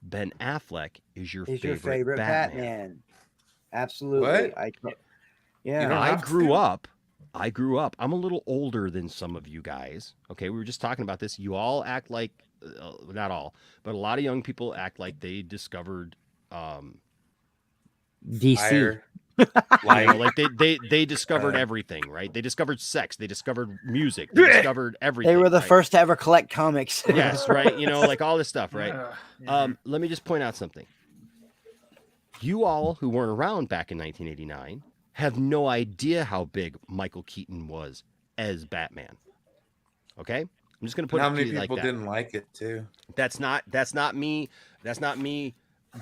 Ben Affleck is your favorite Batman. Absolutely. What? Yeah. I grew up. I'm a little older than some of you guys. Okay, we were just talking about this. You all act like, not all, but a lot of young people act like they discovered DC. Fire. like they discovered everything, right? They discovered sex. They discovered music. They discovered everything. They were the right? first to ever collect comics. Yes, right. Like all this stuff, right? Let me just point out something. You all who weren't around back in 1989 have no idea how big Michael Keaton was as Batman. Okay? I'm just going to put How it to many you people like that. didn't like it too? That's not me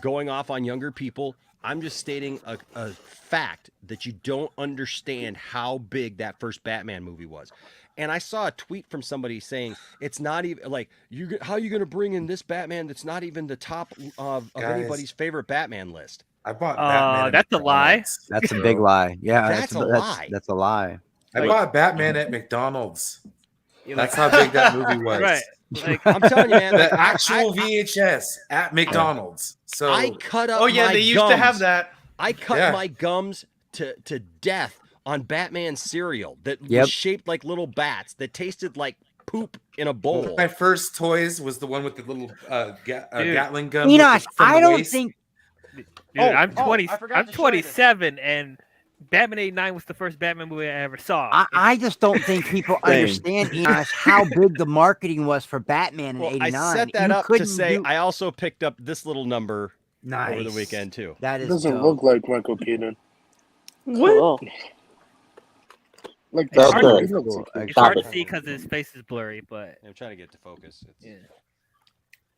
going off on younger people. I'm just stating a fact that you don't understand how big that first Batman movie was. And I saw a tweet from somebody saying it's not even like how are you going to bring in this Batman that's not even the top of anybody's favorite Batman list. I bought Batman. That's a lie. That's a big lie. Yeah, That's a lie. That's a lie. I bought Batman at McDonald's. That's how big that movie was. Right. Like, I'm telling you, man. The actual VHS at McDonald's. So I cut up. Oh yeah, my they used gums. to have that. I cut Yeah. my gums to death on Batman cereal that Yep. was shaped like little bats that tasted like poop in a bowl. one of my first toys was the one with the little Gatling gun. Enosh, from the I don't waist. think. dude, Oh, I'm oh, 20. I forgot I'm to show you this. 27, and Batman '89 was the first Batman movie I ever saw. I just don't think people Same. understand, Enosh, how big the marketing was for Batman in Well, '89. I set that You up to couldn't say do- I also picked up this little number nice. over the weekend too. That It is doesn't dope. look like Michael Keaton. What? Like It's That's hard, good. he looks like it's Stop hard it. to see because his face is blurry, but I'm trying to get to focus.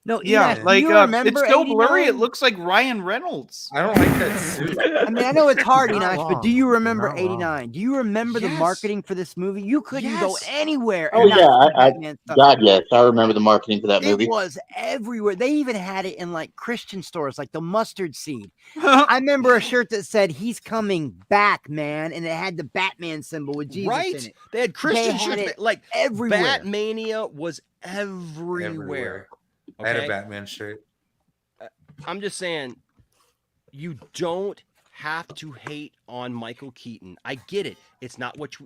No, Yeah, Enosh, like do you remember it's so blurry. 89? It looks like Ryan Reynolds. I don't like that suit. I mean, I know it's hard, You're not Enosh, but wrong. do you You're remember not wrong. '89? Do you remember the Yes. marketing for this movie? You couldn't go Yes. anywhere. Oh and not yeah, see Batman stuff. God yes, I remember the marketing for that It movie. was everywhere. They even had it in like Christian stores, like the mustard seed. I remember a shirt that said "He's coming back, man," and it had the Batman symbol with Jesus in Right? it. They had Christian had shirts. it Like everywhere. Batmania was everywhere. I had a Okay? Batman shirt. I'm just saying, you don't have to hate on Michael Keaton. I get it. It's not what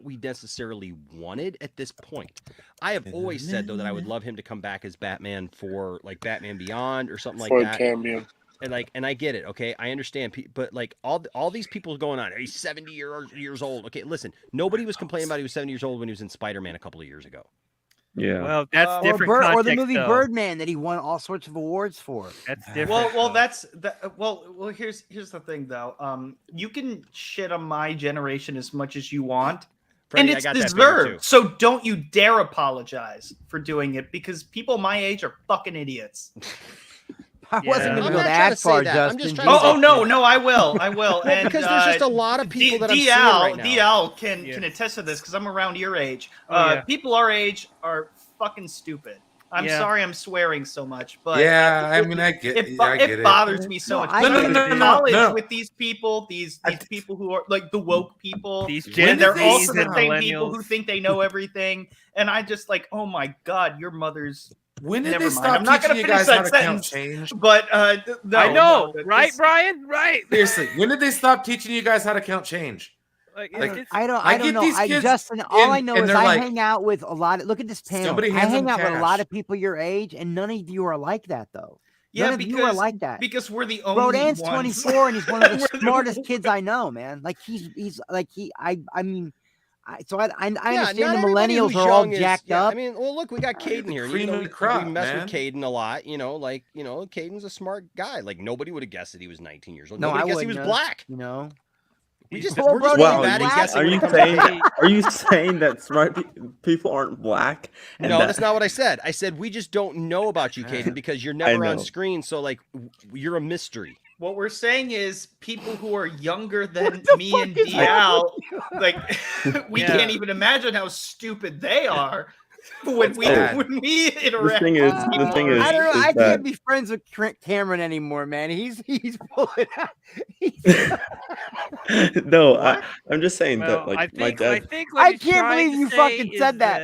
we necessarily wanted at this point. I have always said though that I would love him to come back as Batman for like Batman Beyond or something like for a that. cameo. And I get it. Okay, I understand. But like all these people going on, he's 70 years old. Okay, listen, nobody was complaining about he was 70 years old when he was in Spider-Man a couple of years ago. Yeah. well, that's Or, different. or the context, movie though. Birdman that he won all sorts of awards for. That's different. Well, though. that's that. Well, here's the thing though. You can shit on my generation as much as you want, Freddie, and I it's got that figured, too. deserved. So don't you dare apologize for doing it because people my age are fucking idiots. I wasn't Yeah. going I'm to go not trying that to say far, that. I'm Justin. just trying to Oh no, I will. Well, And because there's just a lot of people that I'm seeing DL right now. DL can Yeah. attest to this because I'm around your age. Oh, yeah. People our age are fucking stupid. I'm Yeah. sorry I'm swearing so much, but Yeah, I mean, I get it bothers me so No, much. I But get I'm it. in college No. with these people, these people who are like the woke people. These and Gen they're Zs also the and same people who millennials. think they know everything. And I just like, oh my god, your mother's. When did Never they mind. stop I'm not teaching gonna you finish guys how that to count sentence. change? But no, I know, no, right, this- Brian? Right. Seriously, when did they stop teaching you guys how to count change? Like, Like, it's, I don't I get know. these kids Justin, all I know and is they're I like, hang out with a lot of. Look at this panel. somebody I hands hang them out with a lot cash. of people your age, and none of you are like that, though. Yeah, None of you are like that. because we're the only Brodan's ones. 24, and he's one of the We're the- smartest kids I know, man. Like he's like I mean, I understand not the everybody millennials who's are all young is- jacked yeah, up. I mean, well, look, we got Caden here. cream You know, of the crop, we mess man. with Caden a lot. Caden's a smart guy. Like nobody would have guessed that he was 19 years old. No, Nobody I guessed he was wouldn't have, black. You know, We're just Well, bad Wow, at you- guessing. Are when you it comes saying to- are you saying that smart people aren't black? And No, that- that's not what I said. I said we just don't know about you, Caden, because you're never on know. screen. So like, you're a mystery. What we're saying is people who are younger than me and DL, like we Yeah. can't even imagine how stupid they are when we bad? interact. thing is- the thing is- I don't know. is I that- can't be friends with Cameron anymore, man. He's pulling out. No, I'm just saying well, that like I my think, I dad. think what I he's can't trying believe to you say fucking is said that.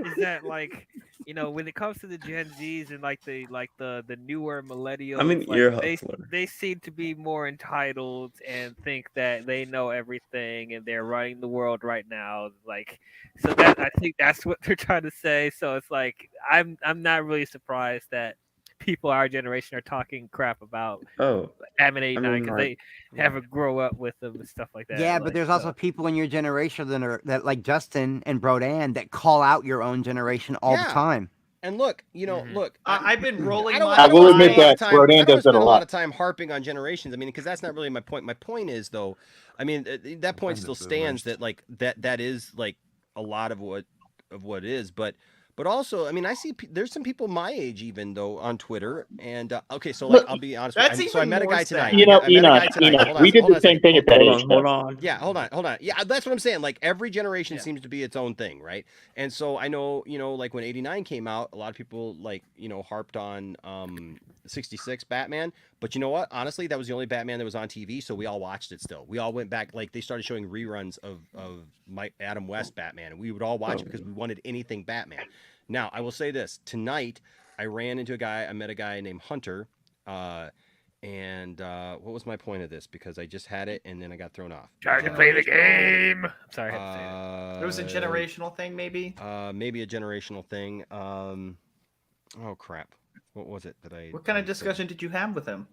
Is that like, when it comes to the Gen Zs and like the newer millennials, I'm an like, ear they hustler. they seem to be more entitled and think that they know everything and they're running the world right now. Like, so that I think that's what they're trying to say. So it's like I'm not really surprised that people our generation are talking crap about Oh, Batman '89 because like, they haven't grow up with them and stuff like that. Yeah, but like, there's so. also people in your generation that like Justin and Brodan that call out your own generation all the Yeah. time. And look, look. I've been rolling. I don't, my I don't will wanna admit spend a lot of that time- Brodan I don't does wanna spend that a a lot lot. of time harping on generations. I mean, because that's not really my point. My point is, though, I mean, that point still stands that like that is like a lot of what it is. But But also, I mean, I see there's some people my age even though on Twitter, and okay, so like Look, I'll be honest. That's so I even met a more guy tonight. sad. You know, I met a guy Enoch, tonight. Enoch, Hold on, we did hold on the a same second. thing at that age. Hold on. Yeah, hold on. Yeah, that's what I'm saying. Like every generation seems to be its own thing, right? And so I know, like when '89 came out, a lot of people like, harped on 66 Batman. But you know what? Honestly, that was the only Batman that was on TV, so we all watched it still. We all went back, like they started showing reruns of Adam West Batman, and we would all watch it because we wanted anything Batman. Now, I will say this. Tonight, I met a guy named Hunter, and what was my point of this? Because I just had it, and then I got thrown off. Trying to play the game. Sorry, I had to say it. It was a generational thing, maybe. Maybe a generational thing. Oh crap! What was it that I? What kind of discussion did you have with him?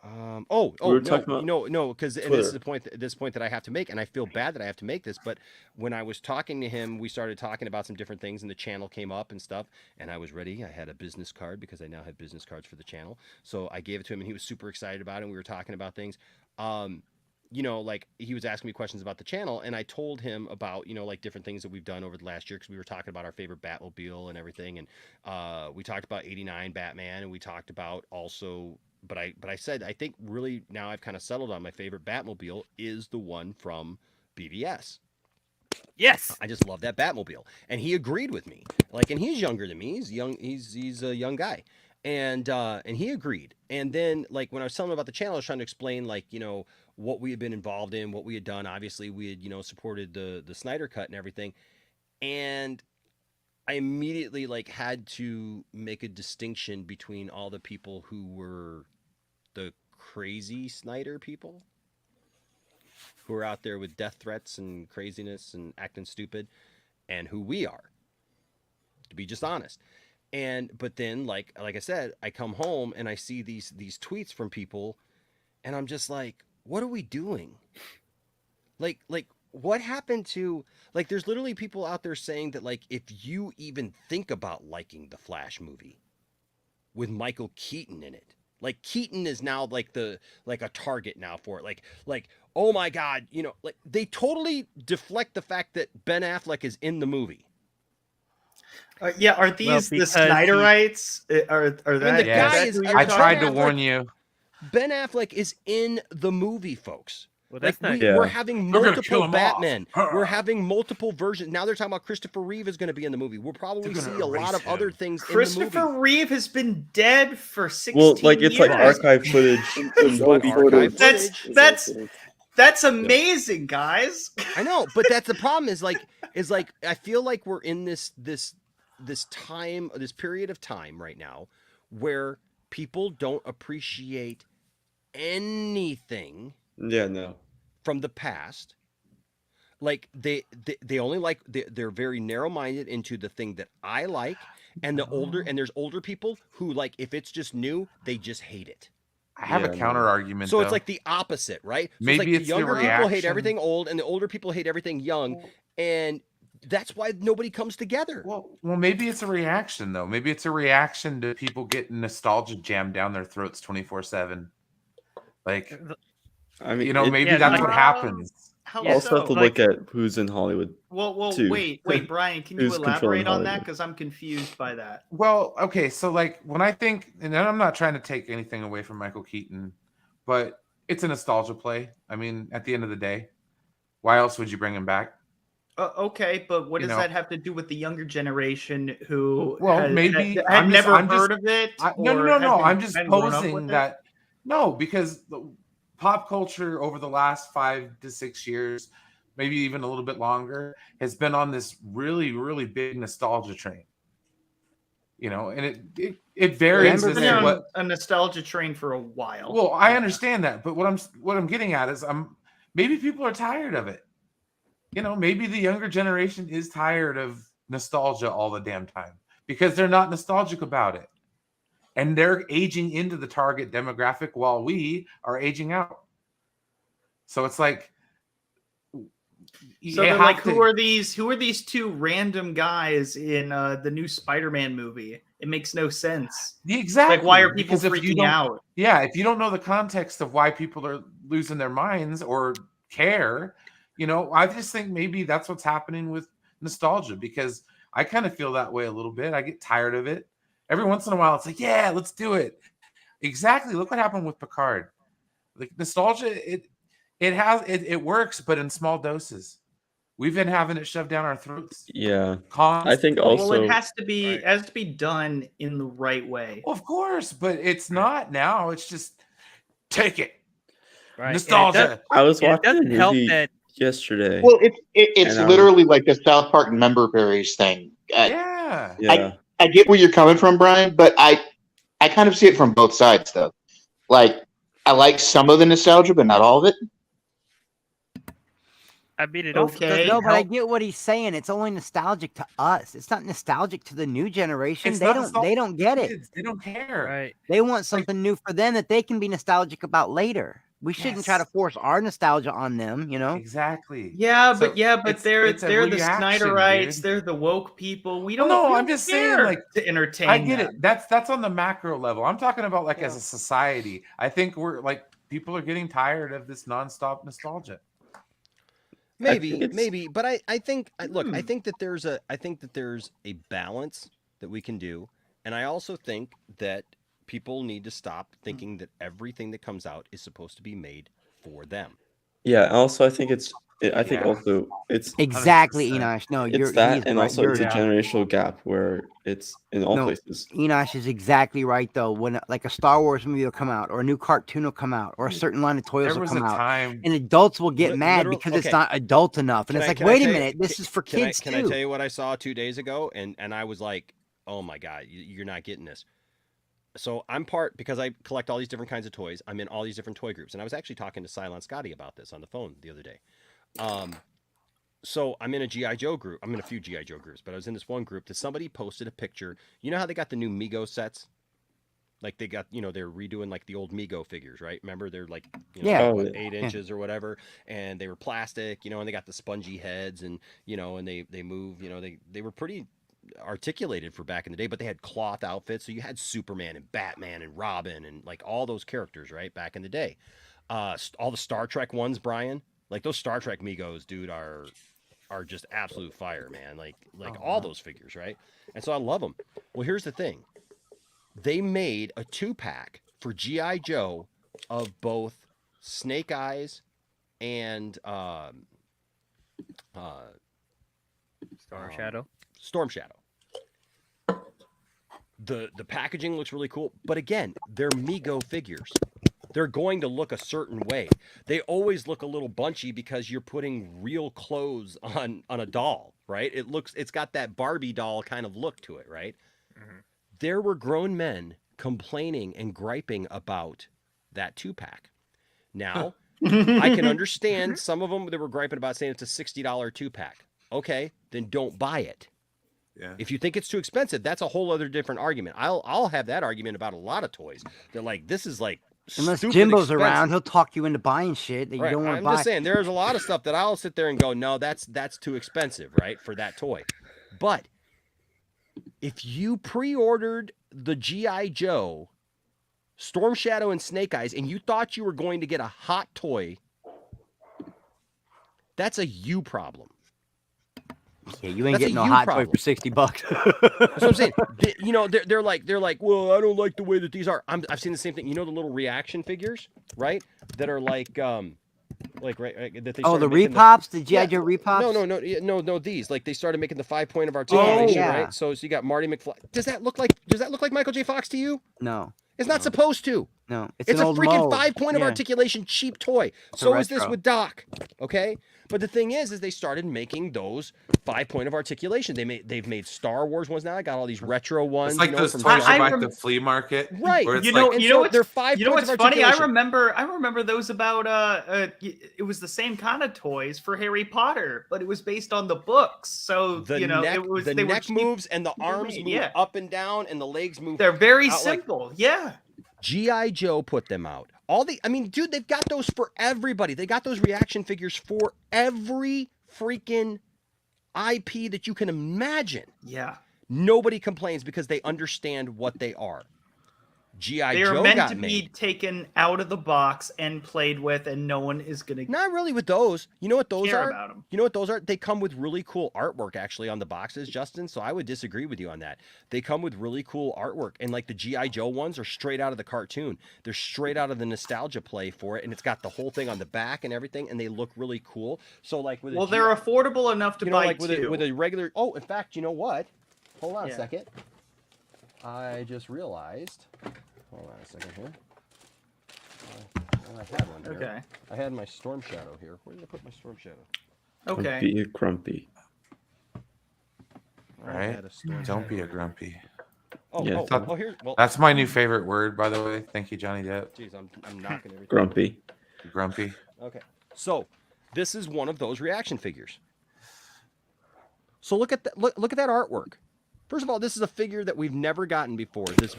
No, because this is Twitter. this point that I have to make, and I feel bad that I have to make this. But when I was talking to him, we started talking about some different things, and the channel came up and stuff. And I was ready. I had a business card because I now have business cards for the channel. So I gave it to him, and he was super excited about it. And we were talking about things. Like he was asking me questions about the channel, and I told him about, like different things that we've done over the last year, because we were talking about our favorite Batmobile and everything, and we talked about '89 Batman, and we talked about also. But I said I think really now I've kind of settled on my favorite Batmobile is the one from BVS. Yes, I just love that Batmobile, and he agreed with me. Like, and he's younger than me. He's young. He's a young guy, and he agreed. And then like when I was telling him about the channel, I was trying to explain like what we had been involved in, what we had done. Obviously, we had supported the Snyder Cut and everything, and I immediately like had to make a distinction between all the people who were the crazy Snyder people who are out there with death threats and craziness and acting stupid, and who we are, to be just honest. But then like I said, I come home and I see these tweets from people, and I'm just like, what are we doing? Like what happened to, like, there's literally people out there saying that like if you even think about liking the Flash movie with Michael Keaton in it, like Keaton is now like a target now for it, like oh my god, like they totally deflect the fact that Ben Affleck is in the movie. Yeah, are these the Snyderites? Are that? I mean, the guy is. I tried to warn you. Ben Affleck is in the movie, folks. Well, that's like not. we're having They're gonna kill multiple him Batmen. off. We're having multiple versions. Now they're talking about Christopher Reeve is going to be in the movie. We'll probably see a lot of other things in the Christopher movie. Reeve has been dead for 16 Well, like it's years. like archive footage. What archive footage? That's amazing, guys. I know, but that's the problem. Is like I feel like we're in this period of time right now where people don't appreciate anything. Yeah, no. From the past. Like they only like they're very narrow-minded into the thing that I like, and there's older people who, like, if it's just new, they just hate it. I have a counter argument. So though. it's like the opposite, right? So Maybe it's it's like the the younger people hate reaction. everything old, and the older people hate everything young, and that's why nobody comes together. Well, maybe it's a reaction though. Maybe it's a reaction to people getting nostalgia jammed down their throats 24/7. Like, I mean, maybe that's what happens. How also so? have to look at who's in Hollywood. Well, too. wait, Brian, can you Who's controlling elaborate on that? Hollywood. Because I'm confused by that. Well, okay, so like when I think, and I'm not trying to take anything away from Michael Keaton, but it's a nostalgia play. I mean, at the end of the day, why else would you bring him back? Okay, but what does that have to do with the younger generation who had never heard of it? No. I'm just posing that. No, because the pop culture over the last 5 to 6 years, maybe even a little bit longer, has been on this really, really big nostalgia train. And it varies as to what a nostalgia train for a while. Well, I understand that, but what I'm getting at is maybe people are tired of it. Maybe the younger generation is tired of nostalgia all the damn time because they're not nostalgic about it. And they're aging into the target demographic while we are aging out. So it's like, so they're like, who are these two random guys in the new Spider-Man movie? It makes no sense. Exactly. Like, why are people Because if you freaking don't- out? Yeah, if you don't know the context of why people are losing their minds or care, I just think maybe that's what's happening with nostalgia, because I kind of feel that way a little bit. I get tired of it. Every once in a while, it's like, yeah, let's do it. Exactly. Look what happened with Picard. Like nostalgia, it works, but in small doses. We've been having it shoved down our throats. Yeah. Constantly. I think Well, also it has to be done in the right way. Well, of course, but it's not now. It's just take it. Right. Nostalgia. I was watching a doesn't help movie that- yesterday. Well, it's and literally like the South Park member berries thing. Yeah. I get where you're coming from, Brian, but I kind of see it from both sides, though. Like, I like some of the nostalgia, but not all of it. I mean, it No, but I get what he's saying. It's only nostalgic to us. It's not nostalgic to the new generation. They don't get it. They don't care. Right. They want something new for them that they can be nostalgic about later. We shouldn't try to force our nostalgia on them, you know? Exactly. Yeah, So but they're it's a the reaction, Snyderites. dude. They're the woke people. We Well, don't. no, we I'm don't just saying, care like, to entertain. I get them. it. That's on the macro level. I'm talking about like as a society. I think we're like people are getting tired of this nonstop nostalgia. Maybe, but I think look, I think that there's a balance that we can do, and I also think that people need to stop thinking that everything that comes out is supposed to be made for them. Yeah, also I think also it's Exactly, Enosh. No, it's you're that, he's and right. also You're it's a generational gap where it's in all places. Enosh is exactly right though. When like a Star Wars movie will come out, or a new cartoon will come out, or a certain line of toys There will was come a out, time- and adults will get mad Literal- because okay. it's not adult enough. And Can it's I- like, can I wait a tell you- minute, this is for can kids Can too. I tell you what I saw 2 days ago, and I was like, oh my god, you're not getting this. So I'm because I collect all these different kinds of toys. I'm in all these different toy groups, and I was actually talking to Silent Scotty about this on the phone the other day. So I'm in a G.I. Joe group. I'm in a few G.I. Joe groups, but I was in this one group that somebody posted a picture. You know how they got the new Mego sets? Like they got, they're redoing like the old Mego figures, right? Remember they're like, 8 inches or whatever, and they were plastic, and they got the spongy heads, and and they move, they were pretty articulated for back in the day, but they had cloth outfits, so you had Superman and Batman and Robin and like all those characters, right? Back in the day, all the Star Trek ones, Brian, like those Star Trek Megos, dude, are just absolute fire, man. Like all those figures, right? And so I love them. Well, here's the thing. They made a 2-pack for G.I. Joe of both Snake Eyes and Storm Shadow. Storm Shadow. The packaging looks really cool, but again, they're Mego figures. They're going to look a certain way. They always look a little bunchy because you're putting real clothes on a doll, right? It's got that Barbie doll kind of look to it, right? Mm-hmm. There were grown men complaining and griping about that 2-pack. Now, I can understand some of them that were griping about saying it's a $60 2-pack. Okay, then don't buy it. Yeah. If you think it's too expensive, that's a whole other different argument. I'll have that argument about a lot of toys. They're like, this is like Unless stupid Jimbo's expensive. around, he'll talk you into buying shit that you Right. don't want to I'm buy. just saying, there's a lot of stuff that I'll sit there and go, no, that's too expensive, right, for that toy. But if you pre-ordered the G.I. Joe, Storm Shadow, and Snake Eyes, and you thought you were going to get a hot toy, that's a you problem. Yeah, you ain't That's getting a no you hot problem. toy for $60. That's what I'm saying. They're like, well, I don't like the way that these are. I've seen the same thing. The little reaction figures, right? That are like right, that they. Oh, started the making repops, the G.I. Joe repops. No. These like they started making the 5-point of articulation, yeah. right? So you got Marty McFly. Does that look like Michael J. Fox to you? No. It's not supposed to. No, It's an a old freaking mold. 5-point of Yeah. articulation cheap toy. It's a So is this retro. with Doc. Okay? But the thing is they started making those 5-point of articulation. They've made Star Wars ones now. I got all these retro ones. It's like those from toys Star you Wars. buy at the flea market, Right. Where it's You know what's they're 5 you know points what's of funny? I articulation. remember those about it was the same kind of toys for Harry Potter, but it was based on the books. So The neck, neck, the they were neck cheap- moves and the arms made, move yeah. up and down and the legs move. They're very out like- simple. Yeah. G.I. Joe put them out. Dude, they've got those for everybody. They got those reaction figures for every freaking IP that you can imagine. Yeah. Nobody complains because they understand what they are. G.I. They are Joe meant got to made. be taken out of the box and played with, and no one is gonna. Not really with those. You know what those care are? about 'em. You know what those are? They come with really cool artwork actually on the boxes, Justin. So I would disagree with you on that. They come with really cool artwork, and like the G.I. Joe ones are straight out of the cartoon. They're straight out of the nostalgia play for it, and it's got the whole thing on the back and everything, and they look really cool. So like with Well, they're affordable enough to buy like two. with a regular. Oh, in fact, you know what? Hold on Yeah. a second. I just realized. Hold on a second here. I had one here. Okay. I had my Storm Shadow here. Where did I put my Storm Shadow? Okay. Be a grumpy. Right? Don't be a grumpy. Oh, Yeah. here's well. That's my new favorite word, by the way. Thank you, Johnny Depp. Jeez, I'm knocking everything. Grumpy. Grumpy. Okay, so this is one of those reaction figures. So look at that. Look at that artwork. First of all, this is a figure that we've never gotten before. This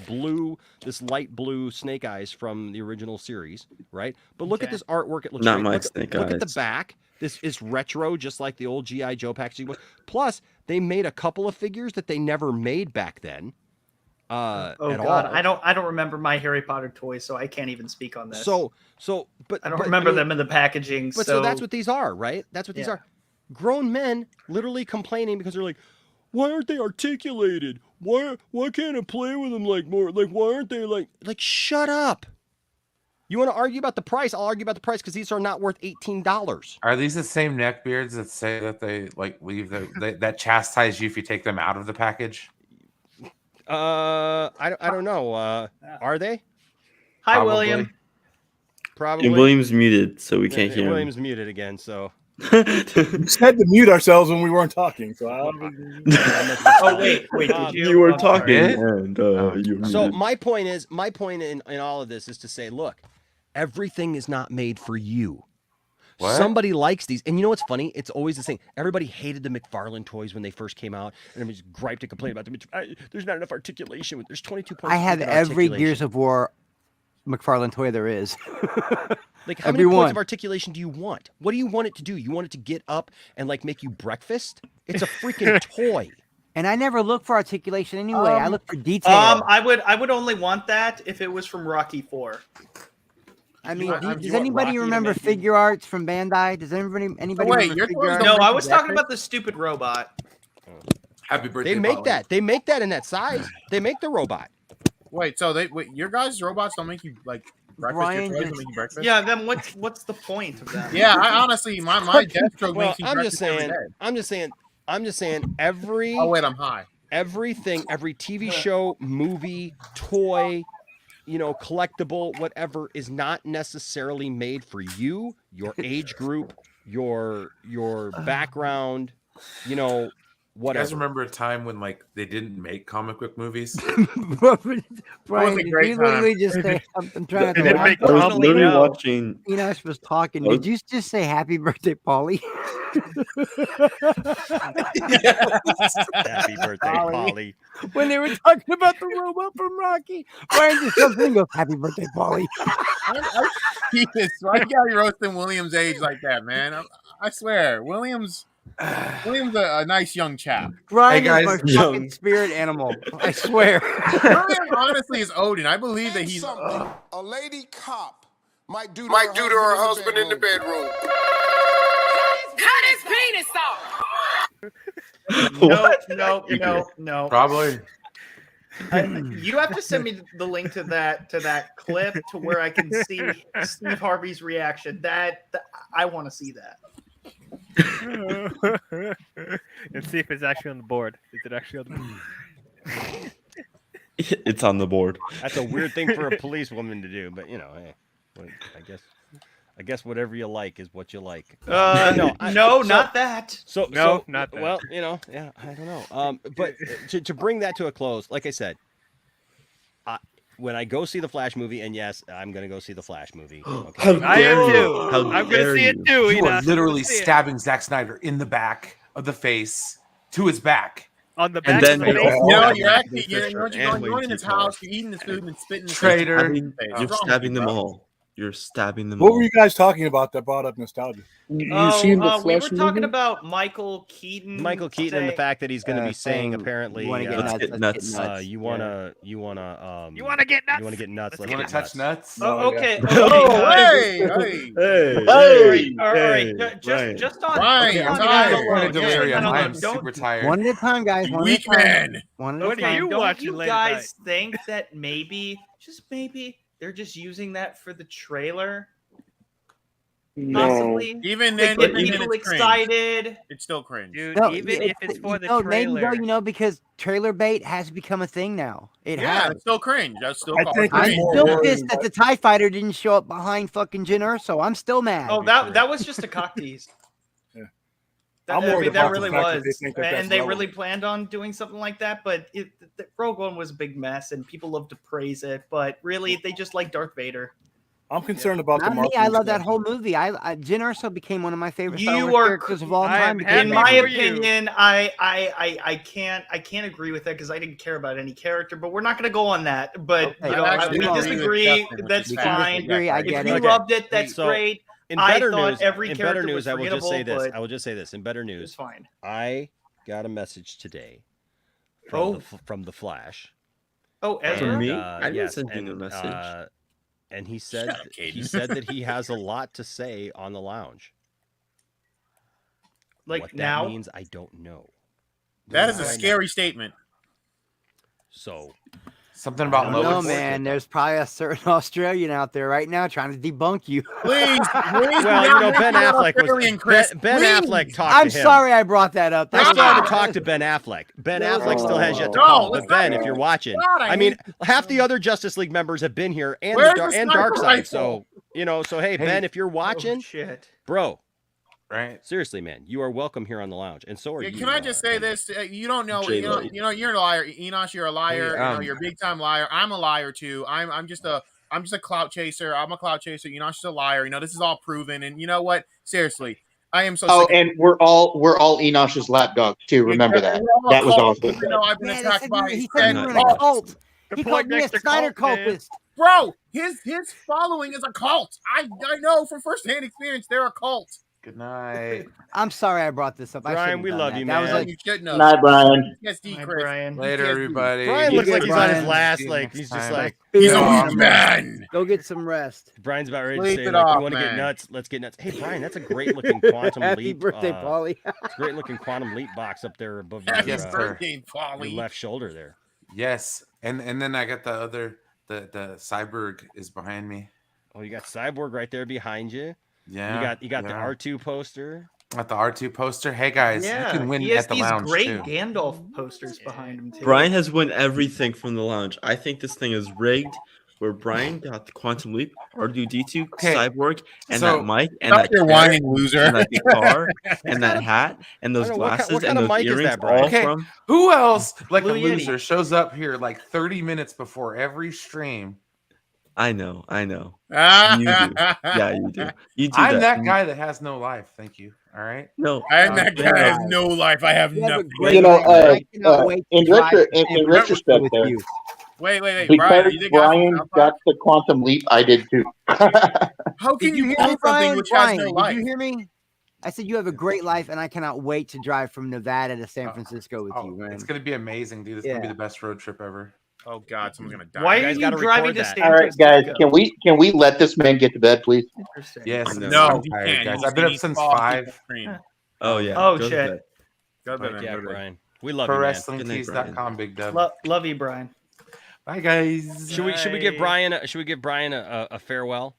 light blue Snake Eyes from the original series, right? But look at this artwork. It looks Not great. my look, Snake Look at the Eyes. back. This is retro, just like the old G.I. Joe packaging was. Plus, they made a couple of figures that they never made back then. Oh at God, all. I don't remember my Harry Potter toys, so I can't even speak on this. But I don't remember them in the packaging. But so that's what these are, right? That's what these Yeah. are. Grown men literally complaining because they're like, why aren't they articulated? Why can't I play with them like more? Like, why aren't they like shut up? You want to argue about the price? I'll argue about the price because these are not worth $18. Are these the same neckbeards that say that they like leave that chastise you if you take them out of the package? I don't know. Are they? Hi, Probably. William. Probably. And William's muted, so we can't hear him. William's muted again, so. We just had to mute ourselves when we weren't talking. So I Oh wait, did you? You were I'm sorry. talking, and you were So muted. my point in all of this is to say, look, everything is not made for you. What? Somebody likes these, and you know what's funny? It's always the same. Everybody hated the McFarlane toys when they first came out, and everybody's griped and complained about them. There's not enough articulation. There's 22 points. I have every Gears of War McFarlane toy there is. Like, how every many points one. of articulation do you want? What do you want it to do? You want it to get up and like make you breakfast? It's a freaking toy. And I never look for articulation anyway. I look for detail. I would only want that if it was from Rocky 4. I mean, want does anybody Rocky to remember make you- Figure Arts from Bandai? Does anybody wait, remember your Figure toys Arts? No, don't I make was you talking breakfast? about the stupid robot. Happy birthday! They make Polly. that. They make that in that size. They make the robot. Wait, so your guys' robots don't make you like breakfast? Brian Your toys just- don't make you breakfast? Yeah, then what's the point of that? Yeah, I honestly, my Deathstroke Well, makes you I'm breakfast just every saying. day. I'm just saying. Every Oh wait, I'm high. everything, every TV show, movie, toy, collectible, whatever, is not necessarily made for you, your age group, your background, You guys whatever. remember a time when like they didn't make comic book movies? Brian, a did great you literally time. just say, I'm trying They to didn't laugh. make I was Totally literally no. watching. Enosh was talking. I was- Did you just say happy birthday, Polly? Happy birthday, Polly. When they were talking about the robot from Rocky, Brian just comes in and goes, happy birthday, Polly. Jesus, why you gotta roasting William's age like that, man? I swear, William's a nice young chap. Brian Hey, guys, is my young. fucking spirit animal. I swear. William honestly is Odin. I believe that he's. A lady cop might do to her husband in the bedroom. Cut his penis off. No. Probably. You have to send me the link to that clip to where I can see Steve Harvey's reaction. That I want to see that. And see if it's actually on the board. Is it actually on the board? It's on the board. That's a weird thing for a policewoman to do, but hey, I guess whatever you like is what you like. Not that. Not that. Well, I don't know. But to bring that to a close, like I said, when I go see the Flash movie, and yes, I'm gonna go see the Flash movie. Okay? I am too. How I'm gonna dare see it you. too. You are Enosh. literally I'm gonna see it. stabbing Zack Snyder in the back of the face to his back. on the And back then of the they face. all- No, Oh, you're actually Fisher you're and going in his Wayne house, you're eating his food and spitting his Traitor. face. You're What's wrong with stabbing you, them bro? all. you're stabbing them. What all. were you guys talking about that brought up nostalgia? We were talking about Michael Keaton. Michael Keaton and the fact that he's going to be saying apparently, you want to get nuts, let's get nuts. you want to You want to get nuts? You want to get nuts? You want to touch nuts? Oh, okay. Oh, okay. hey. All right. Just on. Brian, on tired. I'm super tired. One at a time, guys. One Weak at a time. man. One at a What are time. you Don't watching you late at guys think that maybe, just maybe, they're just using that for the trailer? Possibly. Even They then, get even people it's cringe. excited. It's still cringe. Dude, No, even if it's for the maybe trailer. though, because trailer bait has become a thing now. It Yeah, has. it's still cringe. That's still I called think I'm cringe. still pissed that the TIE fighter didn't show up behind fucking Jyn Erso. I'm still mad. Oh, that was just a cock tease. Yeah. That, I'm I worried mean, that about the really fact that was, they think that that's and they relevant. really planned on doing something like that. But Rogue One was a big mess, and people love to praise it. But really, they just like Darth Vader. I'm concerned about the Not me. marketing I love that stuff. whole movie. Jyn Erso became one of my favorite Star You Wars are characters of all I time. am because In of my that. opinion, I can't agree with that because I didn't care about any character. But we're not going to go on that. But Okay, you know, actually we agree with disagree. Justin, which That's is fine. disagree, I If get you it. loved it, that's So, great. In I better thought news, every in character better news, was I will just say forgettable, this. but I will just say this. In better it's news, fine. I got a message today from the Flash. Oh, Ezra? me? And, I didn't yes, send him and, a message. And he said Shut up, Caden. he said that he has a lot to say on the lounge. Like what now? that means, I don't know. That is a Right now. scary statement. So Something about I don't know, Lois. man. There's probably a certain Australian out there right now trying to debunk you. Please, please. well, you know, Ben Affleck was Ben Affleck talked I'm to him. sorry I brought that up. I still haven't talked to Ben Affleck. Ben Affleck still has yet to call. But Ben, if you're watching, I mean, half the other Justice League members have been here, and Darkseid. So hey, Ben, if you're watching, bro, right? Seriously, man, you are welcome here on the lounge, and so are you. Can I just say this? You don't know. You're a liar, Enosh. You're a liar. Hey, you're a big time liar. I'm a liar too. I'm just a clout chaser. I'm a clout chaser. Enosh is a liar. This is all proven. And you know what? Seriously, I am so. Oh, sick and we're all Enosh's lapdog too. Remember that. That was awesome. I've been attacked by. He said you were in a cult. He called me a Snyder cultist. Bro, his following is a cult. I know from firsthand experience they're a cult. Good night. I'm sorry I brought this up. Brian, we love you, That man. was like, You shouldn't have. Night, Brian. PTSD, Brian. Later, everybody. Brian looks like he's on his Brian. last. Like he's just like He's a weak man. go get some rest. Brian's about ready to Sleep say, it like, off, you want to get man. nuts? Let's get nuts. Hey, Brian, that's a great looking quantum Happy leap. birthday, Paulie. It's a great looking quantum leap box up there above Happy your, birthday, your Paulie. left shoulder there. Yes, and then I got the other the cyborg is behind me. Oh, you got Cyborg right there behind you. Yeah, You got the R2 poster. Got the R2 poster. Hey guys, Yeah, you can win he has at the these lounge great too. Gandalf posters behind him too. Brian has won everything from the lounge. I think this thing is rigged. Where Brian got the Quantum Leap, R2D2, Cyborg, and so- that mic, and Stop that your chair, whining, loser. and that guitar, and that hat, and those I don't know, what glasses, kind and of those mic is earrings, that, Brian? all Okay, from. who else like Blue a Yeti. loser shows up here like 30 minutes before every stream? I know. You do. Yeah, Yeah, you do. You do I'm that. that guy that has no life. Thank you. All right. No, I'm that guy that has no life. I have You have a nothing. great You know, life. I cannot wait to in drive retro- to San in Francisco retrospect with there. you. Wait, Brian. Are Because you the guy Brian from got the quantum leap, I did too. How can Did you you hear have me, something Brian? which Brian, has no did life? you hear me? I said you have a great life, and I cannot wait to drive from Nevada to San Francisco with you, man. It's gonna be amazing, dude. It's gonna be the best road trip ever. Oh God, someone's gonna die. Why You are guys you gotta driving record to that. San All right, guys, Francisco? can we let this man get to bed, please? Interesting. Yes, No, No, I'm he tired, can't. guys. He's- I've been up he's since falling 5. off the screen. Oh yeah. Oh, go to shit. bed. Go to bed, But yeah, go to bed. Brian, we love you, man. ProWrestlingTees.com, Big Dub. Love you, Brian. Bye, guys. Should we give Brian a farewell?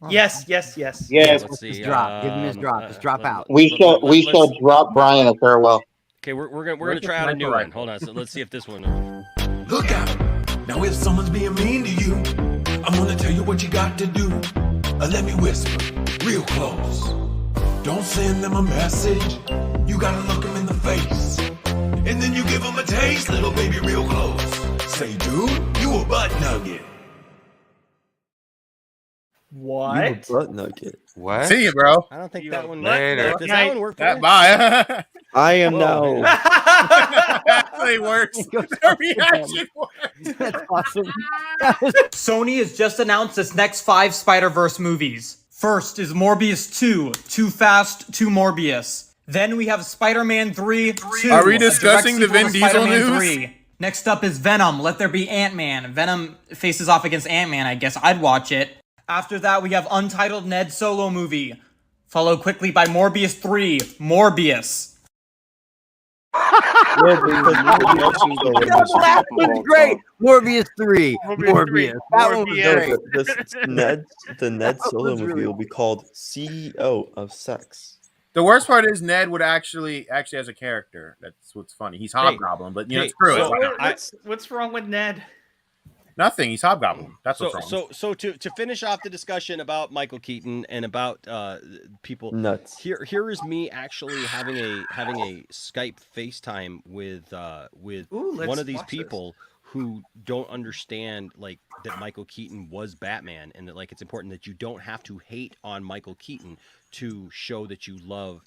Yes. Yes. Let's see. His drop. Give him his drop. His drop out. We shall drop Brian a farewell. Okay, we're gonna try out a new one. Hold on, so let's see if this one. Look out. Now if someone's being mean to you, I'm gonna tell you what you got to do. Let me whisper real close. Don't send them a message. You gotta look them in the face. And then you give them a taste, little baby, real close. Say, dude, you a butt nugget. What? Butt nugget. What? See you, bro. I don't think that one. Later. Does that one work for you? Bye. I am Whoa. now. That actually works. Their reaction works. That's awesome. Sony has just announced its next 5 Spider-Verse movies. First is Morbius 2, Too Fast, Too Morbius. Then we have Spider-Man 3, 2. Are we a direct discussing the sequel to Vin Diesel Spider-Man news? 3. Next up is Venom, Let There Be Ant-Man. Venom faces off against Ant-Man, I guess I'd watch it. After that, we have Untitled Ned Solo movie. Followed quickly by Morbius 3, Morbius. That was great. Morbius 3. Morbius. That one was great. The Ned Solo movie will be called CEO of Sex. The worst part is Ned would actually as a character. That's what's funny. He's Hobgoblin, but screw it. Why not? What's wrong with Ned? Nothing. He's Hobgoblin. That's what's wrong. So to finish off the discussion about Michael Keaton and about people nuts. Here is me actually having a Skype FaceTime with one of these people who don't understand like that Michael Keaton was Batman, and that like it's important that you don't have to hate on Michael Keaton to show that you love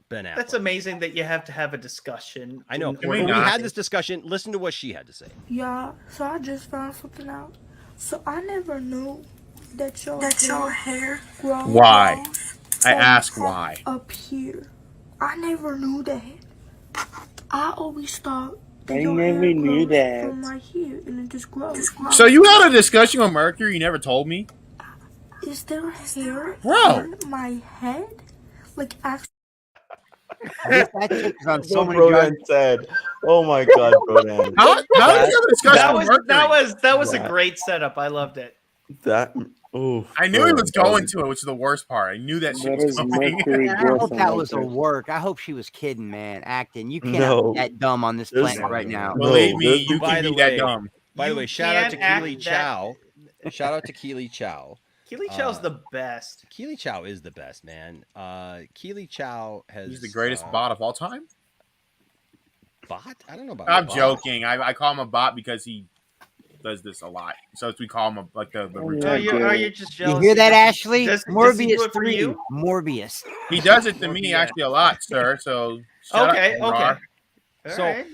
Ben Affleck. That's amazing that you have to have a discussion. I know. We had this discussion. Listen to what she had to say. Yeah, so I just found something out. So I never knew that your hair grows. Why? I ask why. Up here. I never knew that. I always thought that I your never hair knew grows that. from right here and it just grows. So you had a discussion with Mercury? You never told me. Is there hair Bro. in my head? Like actually. That chick is on so many Brodan drugs. said, "Oh my God, Brodan." How did you have a discussion with Mercury? That was a great setup. I loved it. I knew he was going to it, which is the worst part. I knew that shit was coming. I hope that was a work. I hope she was kidding, man, acting. You can't No. be that dumb on this planet right now. Believe me, you By can the be that way- dumb. By the way, shout out to can't Keely act that- Chow. Shout out to Keely Chow. Keely Chow's the best. Keely Chow is the best, man. Keely Chow has. He's the greatest bot of all time. Bot? I don't know about. I'm bot. joking. I call him a bot because he does this a lot. So we call him like the routine. Are you just You jealous? hear that, Ashley? Does he do Morbius it for 3. you? Morbius. He does it to me actually a lot, sir. So shout out to Hagar. So Hey,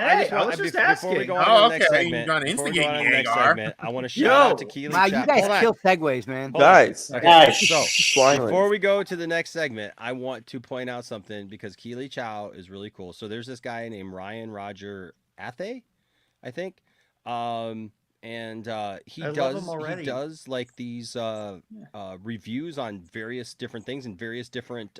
I just I want was just before we go asking. on Oh, to the next okay. segment. You're gonna before we instigate go on to me, the next Hagar. segment, I want to shout out to Keely Wow, Chow. you guys Hold on. kill segues, man. Hold on. Guys, Okay, shh, so silence. before we go to the next segment, I want to point out something because Keely Chow is really cool. So there's this guy named Ryan Roger Athe, I think, and he I love does him already. he does like these reviews on various different things and various different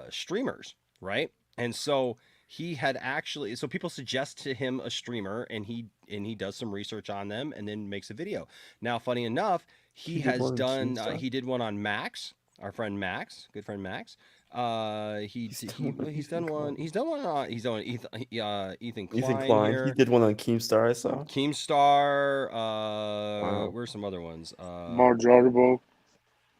streamers, right? And so he had actually, so people suggest to him a streamer, and he does some research on them and then makes a video. Now, funny enough, he did has one on done Keemstar. he did one on Max, our friend Max, good friend Max. He's done one on Ethan Klein here. He did one on Keemstar. I saw. Keemstar. Where's some other ones? Mark Jarbo.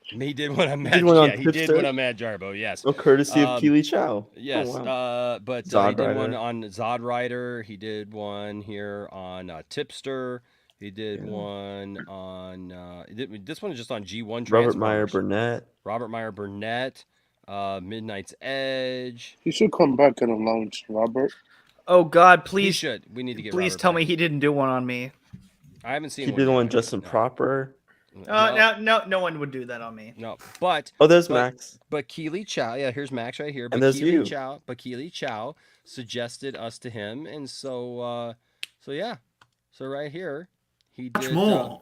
He did one on He Mad. did one on He did Tipster. one on Mad Jarbo. Yes. Oh, courtesy of Keely Chow. Yes. Oh, wow. But he Zod did one Rider. on Zod Rider. He did one here on Tipster. He did one on. This one is just on G1 Robert Meyer Transformers. Burnett. Robert Meyer Burnett. Midnight's Edge. He should come back in the lounge, Robert. Oh God, He please, should. We need to get. please Robert tell back. me he didn't do one on me. I haven't seen. He one did yet. one Justin No. Proper. No one would do that on me. No, but Oh, there's Max. But Keely Chow, yeah, here's Max right here. But And there's Keely you. Chow, but Keely Chow suggested us to him, and so yeah, so right here he Much did more.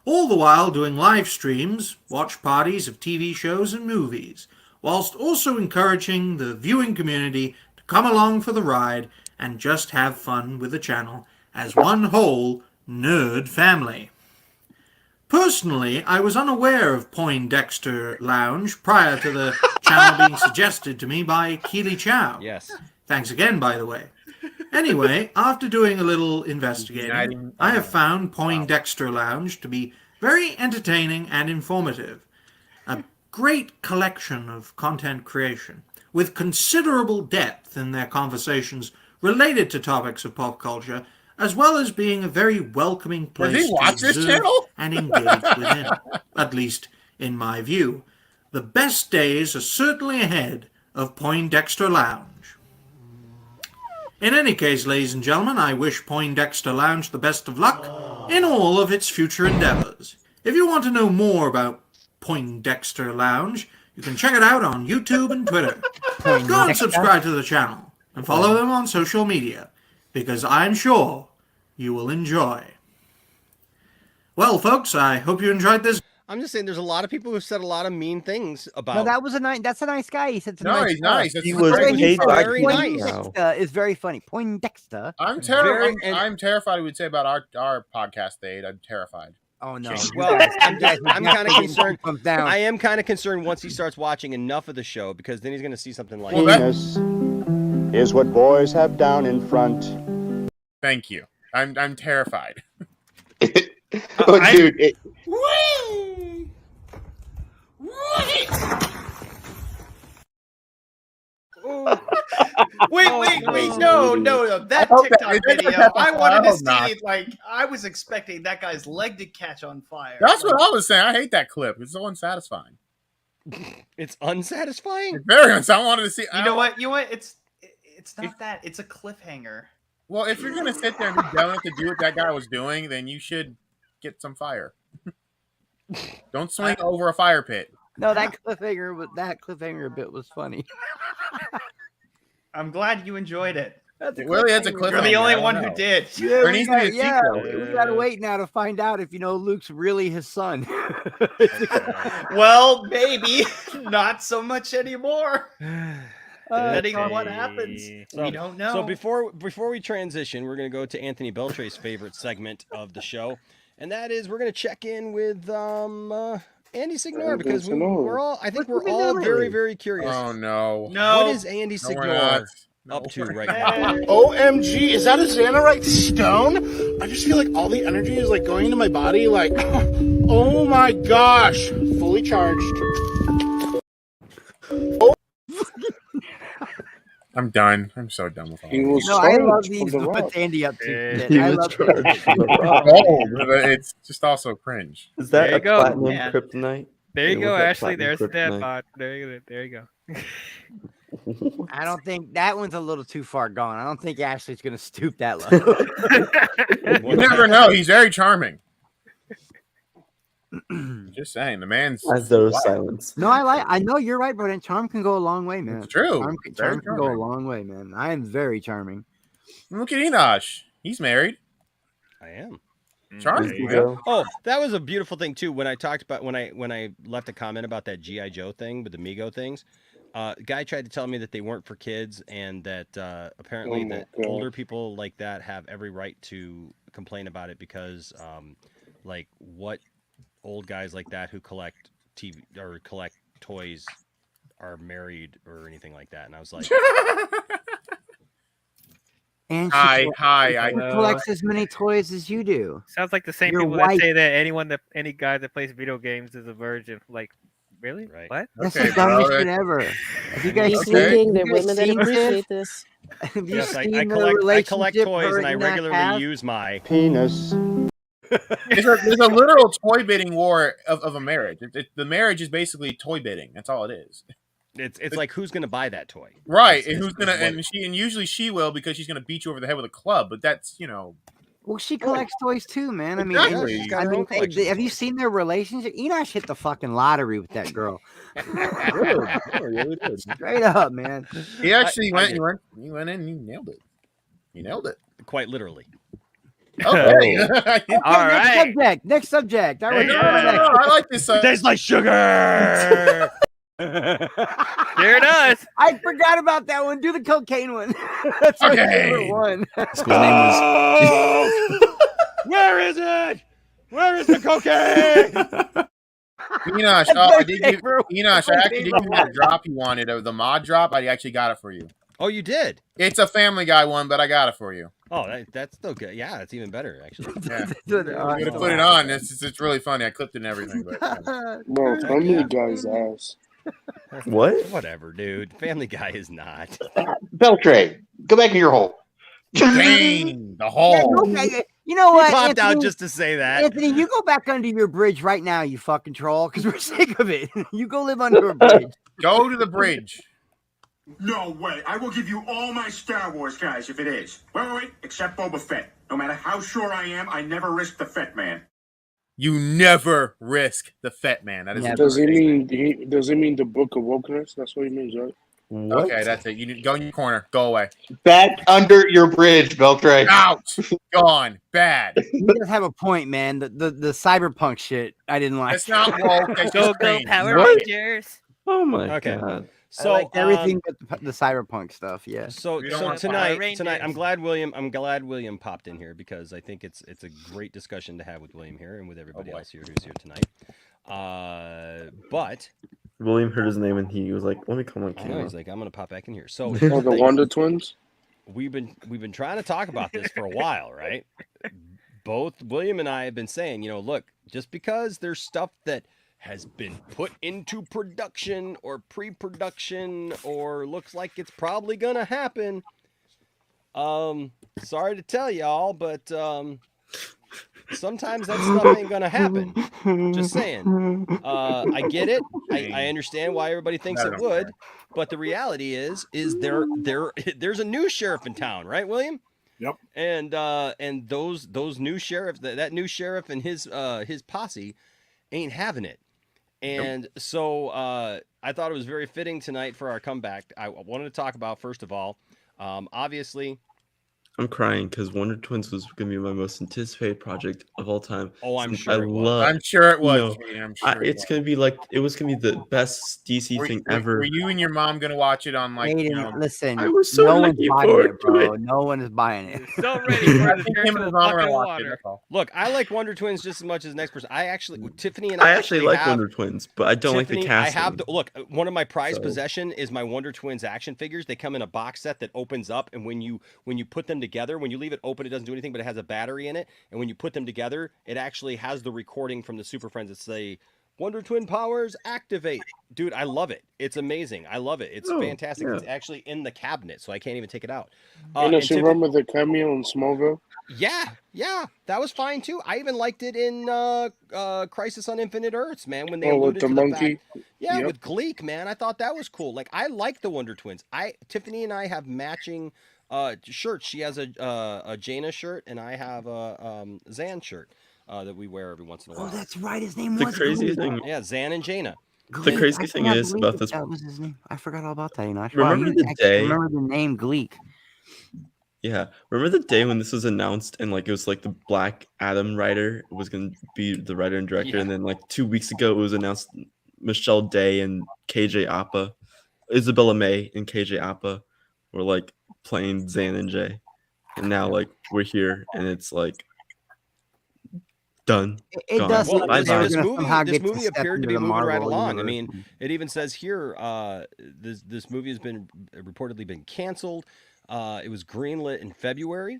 All the while doing live streams, watch parties of TV shows and movies, whilst also encouraging the viewing community to come along for the ride and just have fun with the channel as one whole nerd family. Personally, I was unaware of Poindexter Lounge prior to the channel being suggested to me by Keely Chow. Yes. Thanks again, by the way. Anyway, after doing a little investigating, I have found Poindexter Lounge to be very entertaining and informative. A great collection of content creation, with considerable depth in their conversations related to topics of pop culture, as well as being a very welcoming Does place he watch to this observe channel? and engage within, at least in my view. The best days are certainly ahead of Poindexter Lounge. In any case, ladies and gentlemen, I wish Poindexter Lounge the best of luck in all of its future endeavors. If you want to know more about Poindexter Lounge, you can check it out on YouTube and Twitter. Go and subscribe to the channel and follow them on social media, because I'm sure you will enjoy. Well, folks, I hope you enjoyed this. I'm just saying, there's a lot of people who've said a lot of mean things about. No, that was a nice. That's a nice guy. He said some No, nice he's stuff. nice. That's He the was way he paid said by it. very nice. Poindexter is very funny. Poindexter. I'm terrified. He would say about our podcast date. I'm terrified. Oh no. Well, I'm kind of concerned. Down. I am kind of concerned once he starts watching enough of the show, because then he's going to see something like Penis is what boys have down in front. Thank you. I'm terrified. Oh, dude. Wait, no. That TikTok video, I wanted to see, like, I was expecting that guy's leg to catch on fire. That's what I was saying. I hate that clip. It's so unsatisfying. It's unsatisfying? It's very unsatisfying. I wanted to see. You know what? It's not that. It's a cliffhanger. Well, if you're gonna sit there and be dumb enough to do what that guy was doing, then you should get some fire. Don't swing over a fire pit. No, that cliffhanger bit was funny. I'm glad you enjoyed it. It really is a cliffhanger. You're the only one who did. Yeah, There needs to be a sequel. we gotta wait now to find out if Luke's really his son. Well, maybe not so much anymore. Depending on what happens, we don't know. So before we transition, we're going to go to Anthony Beltre's favorite segment of the show, and that is we're going to check in with Andy Signore, because we're all very, very curious. Oh no! What is Andy Signore up to right now? OMG, is that a Xanarite stone? I just feel like all the energy is like going into my body. Like, oh my gosh, fully charged. I'm done. I'm so done with all this. No, I love these. What's Andy up to? I love It's just also cringe. Is that There you a go. platinum Yeah. kryptonite? There you It go, was that Ashley. platinum There's the dead kryptonite. bot. There you go. I don't think that one's a little too far gone. I don't think Ashley's gonna stoop that low. You never know. He's very charming. Just saying, the man's. As there was silence. No, I know you're right, but charm can go a long way, man. It's true. Charm can go a long way, man. I am very charming. Look at Enosh. He's married. I am. Charming. Oh, that was a beautiful thing too. When I talked about when I left a comment about that G.I. Joe thing with the Mego things, guy tried to tell me that they weren't for kids, and that apparently that older people like that have every right to complain about it, because like what old guys like that who collect TV or collect toys are married or anything like that. And I was like, and hi. She collects as many toys as you do. Sounds like the same You're people white. that say that any guy that plays video games is a virgin. Like, really? Right. What? That's the dumbest shit ever. Have you guys Thinking there are have you women that seen appreciate this? this. Have you yes, seen I the collect relationship toys, her and I and Zach regularly have? use my Penis. There's a literal toy bidding war of a marriage. The marriage is basically toy bidding. That's all it is. It's like, who's gonna buy that toy, right? It's And who's gonna and usually she will, because she's gonna beat you over the head with a club. But that's Well, she collects toys too, man. I mean, Exactly. She's got her own collection. have you seen their relationship? Enosh hit the fucking lottery with that girl. Straight up, man. He actually went in and he nailed it. He nailed it. Quite literally. Okay. All right. Next subject. No, I like this. Tastes like sugar. There it is. I forgot about that one. Do the cocaine one. That's my favorite one. His name was. Where is it? Where is the cocaine? Enosh, Enosh, I actually did give you the drop you wanted, the mod drop. I actually got it for you. Oh, you did? It's a Family Guy one, but I got it for you. Oh, that's still good. Yeah, it's even better, actually. Yeah. I'm gonna put it on. It's really funny. I clipped it and everything. But, Bro, Family Guy's ass. What? Whatever, dude. Family Guy is not. Beltray, go back in your hole. Dang, the hole. You know what? He popped out Anthony? just to say that. Anthony, you go back under your bridge right now, you fucking troll, because we're sick of it. You go live under a bridge. Go to the bridge. No way. I will give you all my Star Wars guys if it is. Wait. Except Boba Fett. No matter how sure I am, I never risk the Fett man. You never risk the Fett man. That is a Does he statement. mean does he mean the book of wokeness? That's what he means, right? What? Okay, that's it. You need to go in your corner. Go away. Back under your bridge, Beltray. Out. Gone. Bad. He does have a point, man. The cyberpunk shit, I didn't like. That's not woke. That's Go just go green. Power What? Rangers. Oh my Okay. god. So I liked everything but the cyberpunk stuff. Yeah. So tonight, I'm glad William popped in here because I think it's a great discussion to have with William here and with everybody else here who's here tonight. But William heard his name and he was like, "Let me come on I know camera." He's like, "I'm gonna pop back in here." So Oh, the Wonder Twins. We've been trying to talk about this for a while, right? Both William and I have been saying, look, just because there's stuff that has been put into production or pre-production or looks like it's probably gonna happen. Sorry to tell y'all, but sometimes that stuff ain't gonna happen. Just saying. I get it. I understand why everybody thinks it would, but the reality is there's a new sheriff in town, right, William? Yep. And those new sheriff, that new sheriff and his posse ain't having it. And so I thought it was very fitting tonight for our comeback. I wanted to talk about, first of all, obviously. I'm crying because Wonder Twins was going to be my most anticipated project of all time. Oh, I'm Since sure it was. I'm sure it was. I'm sure it's going to be like, it was going to be the best DC thing ever. Were you and your mom going to watch it on like? Aiden, listen, I was so no one's looking buying forward it, to bro. it. No one is buying it. So ready for I the think turn him to and a his mom are bucket gonna of watch it. water. That's all. Look, I like Wonder Twins just as much as the next person. Tiffany and I I actually like have, Wonder Twins, but I don't like the Tiffany, casting. I have look. One of my prized So- possession is my Wonder Twins action figures. They come in a box set that opens up, and when you put them together, when you leave it open, it doesn't do anything, but it has a battery in it. And when you put them together, it actually has the recording from the Super Friends that say Wonder Twin powers activate. Dude, I love it. It's amazing. I love it. It's fantastic. yeah. It's actually in the cabinet, so I can't even take it out. And and if you remember the cameo in Smallville? Yeah, that was fine too. I even liked it in Crisis on Infinite Earths, man, when they Oh, with alluded the to monkey? the fact, yeah, Yep. with Gleek, man. I thought that was cool. Like, I like the Wonder Twins. Tiffany and I have matching shirts. She has a Jaina shirt, and I have a Zan shirt that we wear every once in a while. Oh, that's right. His name The was crazy Gleek. thing- Yeah, Zan and Jaina. The crazy thing cannot is believe about this. That was his name. I forgot all about that. Remember the day? Remember the name Gleek. Yeah, remember the day when this was announced and like it was like the Black Adam writer was gonna be the writer and director, and then like 2 weeks ago it was announced Michelle Day and KJ Appa, Isabella May and KJ Appa were like playing Zan and Jay, and now like we're here and it's like done. It gone. does. Well, Like they're this gonna movie, somehow this get to movie step appeared to into be the moving right Marvel along. I universe. mean, it even says here this movie has been reportedly been canceled. It was greenlit in February,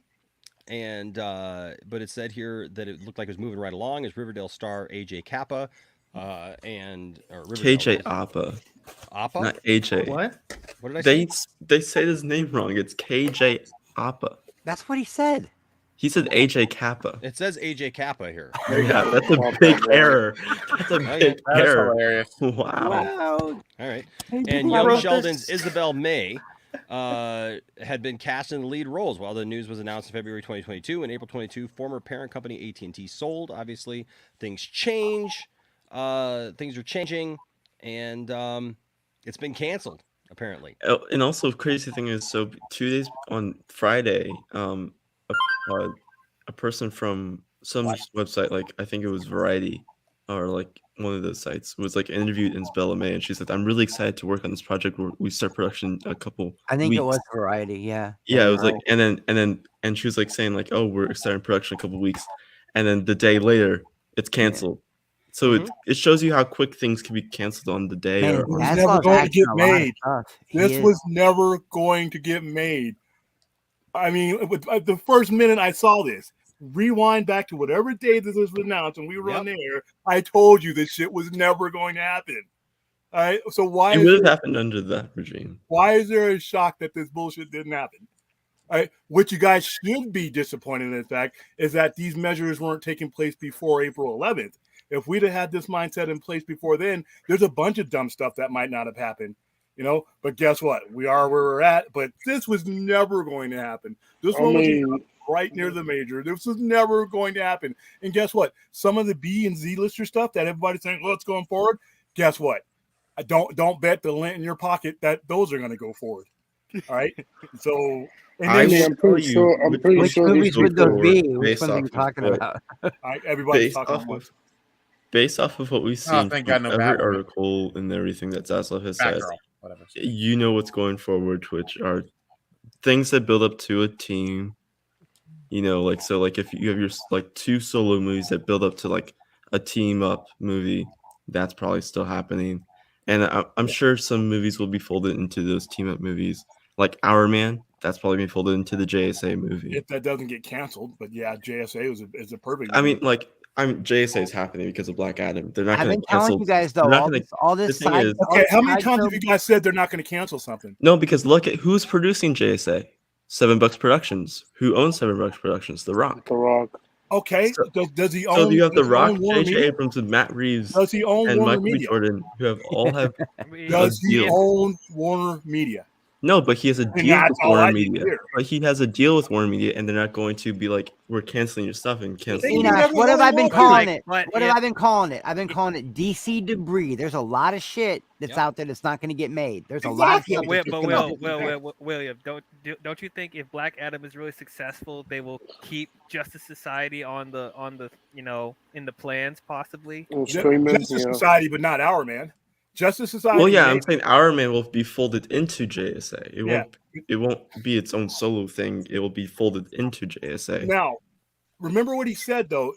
and but it said here that it looked like it was moving right along. As Riverdale star AJ Kappa and KJ Appa. Appa, not AJ. What? What did I say? They say his name wrong. It's KJ Appa. That's what he said. He said AJ Kappa. It says AJ Kappa here. Yeah, that's a big error. That's a Okay. big That's error. hilarious. Wow. All right. Hey, And who Young wrote Sheldon's this? Isabel May had been cast in the lead roles while the news was announced in February 2022. In April 22, former parent company AT&T sold. Obviously, things change. Things are changing, and it's been canceled, apparently. Oh, and also, crazy thing is, so 2 days on Friday, a person from some website, like I think it was Variety, or like one of those sites, was like interviewed Isabella May, and she said, "I'm really excited to work on this project. Where we start production in a couple. I think weeks. it was Variety. Yeah. Yeah, it was like, Right. and she was like saying like, "Oh, we're starting production in a couple weeks," and then the day later, it's canceled. So it shows you how quick things can be canceled on the day. Man, or It was never going to get made. This was never going to get made. I mean, with the first minute I saw this, rewind back to whatever day this was announced, and we were on there. I told you this shit was never going to happen. All right, so why it is would have there, happened under that regime. why is there a shock that this bullshit didn't happen? All right, what you guys should be disappointed in fact is that these measures weren't taking place before April 11th. If we'd have had this mindset in place before then, there's a bunch of dumb stuff that might not have happened. you know. But guess what? We are where we're at. But this was never going to happen. This one was right near the major. This was never going to happen. And guess what? Some of the B and Z lister stuff that everybody's saying, well, it's going forward. Guess what? I don't bet the lint in your pocket that those are going to go forward. All right. So, and then I'm pretty sure. Which movies would those be? Which ones are you talking about? Everybody's talking about. Based off of what we've seen thank from God, no every Batwoman. article and everything that Zaslav has said, Batgirl, whatever. you know what's going forward, which are things that build up to a team. You know, like so, like if you have your like 2 solo movies that build up to like a team up movie, that's probably still happening. And I'm sure some movies will be folded into those team up movies, like Our Man. That's probably being folded into the JSA movie. If that doesn't get canceled, but yeah, JSA is a perfect. I mean, like, JSA is happening because of Black Adam. They're not I've going been to cancel. telling you guys though, all this the thing side. is- Okay, how many times have you guys said they're not going to cancel something? No, because look at who's producing JSA. $7 Productions. Who owns $7 Productions? The Rock. The Rock. Okay, does he own? So you have The does he Rock, own Warner J.J. Media? Abrams, and Matt Reeves, Does he own and Warner Michael B. Media? Jordan, who all have Does a he deal. own Warner Media? No, but he has a And deal that's with all I Warner need to Media. hear. But he has a deal with Warner Media, and they're not going to be like, we're canceling your stuff and canceling. Enoch, what have I been calling it? But What have I been calling it? I've been calling it DC debris. There's a lot of shit that's out there that's not going to get made. There's a lot of shit. William, don't you think if Black Adam is really successful, they will keep Justice Society on the you know, in the plans possibly? Justice Society, but not Our Man. Justice Society. Well, yeah, I'm saying Our Man will be folded into JSA. It won't be its own solo thing. It will be folded into JSA. Now, remember what he said though,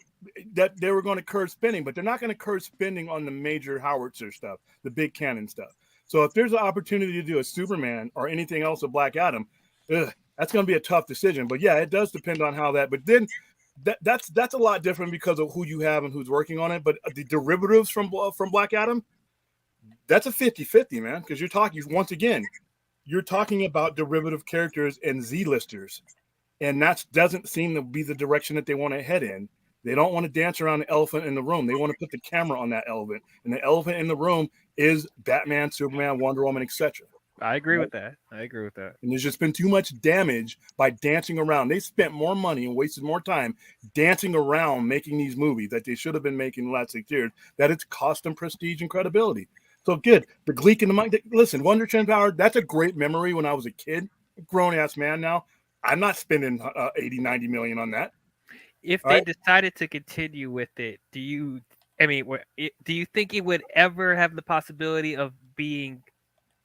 that they were going to curb spending, but they're not going to curb spending on the major howitzer stuff, the big cannon stuff. So if there's an opportunity to do a Superman or anything else with Black Adam, that's going to be a tough decision. But yeah, it does depend on how that. But then that's a lot different because of who you have and who's working on it. But the derivatives from Black Adam, that's a 50-50, man, because you're talking about derivative characters and Z-listers, and that doesn't seem to be the direction that they want to head in. They don't want to dance around the elephant in the room. They want to put the camera on that elephant, and the elephant in the room is Batman, Superman, Wonder Woman, etc. I agree with that. And there's just been too much damage by dancing around. They spent more money and wasted more time dancing around making these movies that they should have been making the last 6 years, that it's cost them prestige and credibility. So good. The Gleek in the mind. Listen, Wonder Chin Power, that's a great memory when I was a kid, a grown-ass man now. I'm not spending 80, 90 million on that. If they decided to continue with it, do you think it would ever have the possibility of being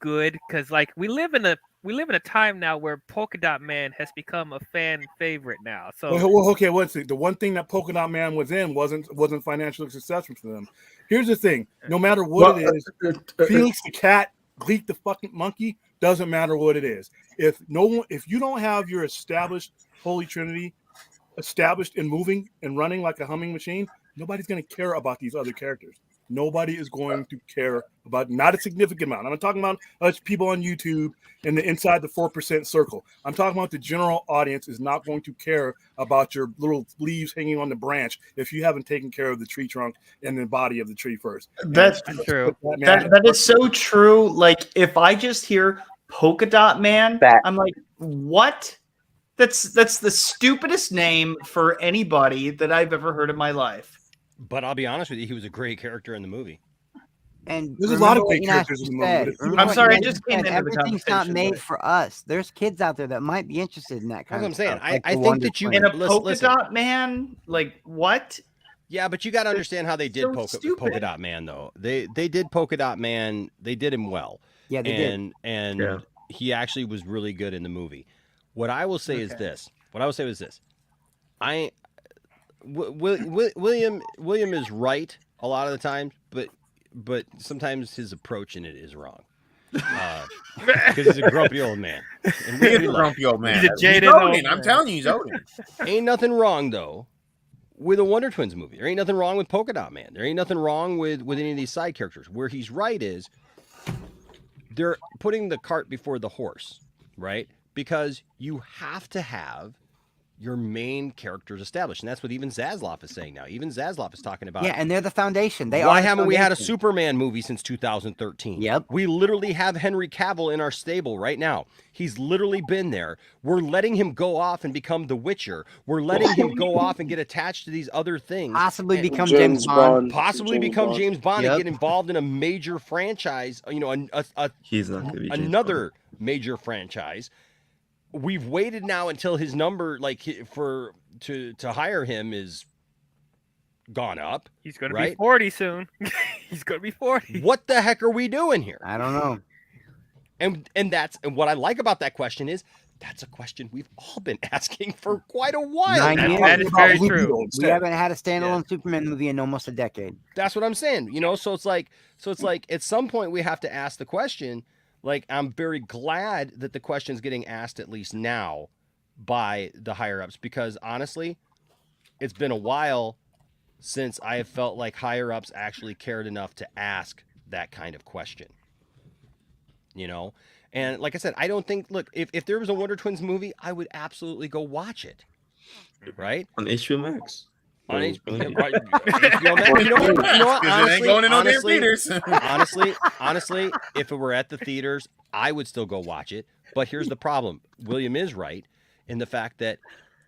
good? Because like we live in a time now where Polka Dot Man has become a fan favorite now. So okay, let's see. The one thing that Polka Dot Man was in wasn't financially successful for them. Here's the thing: no matter what it is, Felix the cat, Gleek the fucking monkey, doesn't matter what it is. If you don't have your established Holy Trinity established and moving and running like a humming machine, nobody's going to care about these other characters. Nobody is going to care about, not a significant amount. I'm not talking about us people on YouTube and the inside the 4% circle. I'm talking about the general audience is not going to care about your little leaves hanging on the branch if you haven't taken care of the tree trunk and the body of the tree first. That's true. That is so true. Like if I just hear Polka Dot Man, I'm like, what? That's the stupidest name for anybody that I've ever heard in my life. But I'll be honest with you, he was a great character in the movie. And there's a lot of great characters in the movie. I'm sorry, I just came into the everything's not conversation, made but- for us. There's kids out there that might be interested in that kind That's of what I'm saying. stuff. like I the think Wonder that you Twins. In a Polka Dot Man, like what? Yeah, but you got to understand how they did so Polka stupid. Dot Man though. They did Polka Dot Man. They did him well. Yeah, they did. And he actually was really good in the movie. What I will say is this. William is right a lot of the time, but sometimes his approach in it is wrong. Because he's a grumpy old man. And He is a grumpy old man. He's a jaded Odin. old I'm man. telling you, he's Odin. Ain't nothing wrong though with a Wonder Twins movie. There ain't nothing wrong with Polka Dot Man. There ain't nothing wrong with any of these side characters. Where he's right is they're putting the cart before the horse, right? Because you have to have your main characters established. And that's what even Zaslav is saying now. Even Zaslav is talking about. Yeah, and they're the foundation. They Why are. haven't we had a Superman movie since 2013? Yep. We literally have Henry Cavill in our stable right now. He's literally been there. We're letting him go off and become the Witcher. We're letting him go off and get attached to these other things. Possibly and- become James Bond. Possibly become James Bond Yep. and get involved in a major franchise. You know, He's not going to be James another major franchise. We've waited now until his number, like to hire him, is gone up. He's going to right? be 40 soon. He's going to be 40. What the heck are we doing here? I don't know. And what I like about that question is that's a question we've all been asking for quite a while. 9 now. years. That is very true. We haven't had a standalone Superman movie in almost a decade. That's what I'm saying. You know, so it's like at some point we have to ask the question. Like, I'm very glad that the question's getting asked at least now by the higher ups, because honestly, it's been a while since I have felt like higher ups actually cared enough to ask that kind of question. You know? And like I said, I don't think, look, if there was a Wonder Twins movie, I would absolutely go watch it. Right? On HBO Max. On HBO, right? HBO Max. You know what? It ain't going to no damn theaters. honestly, if it were at the theaters, I would still go watch it. But here's the problem. William is right in the fact that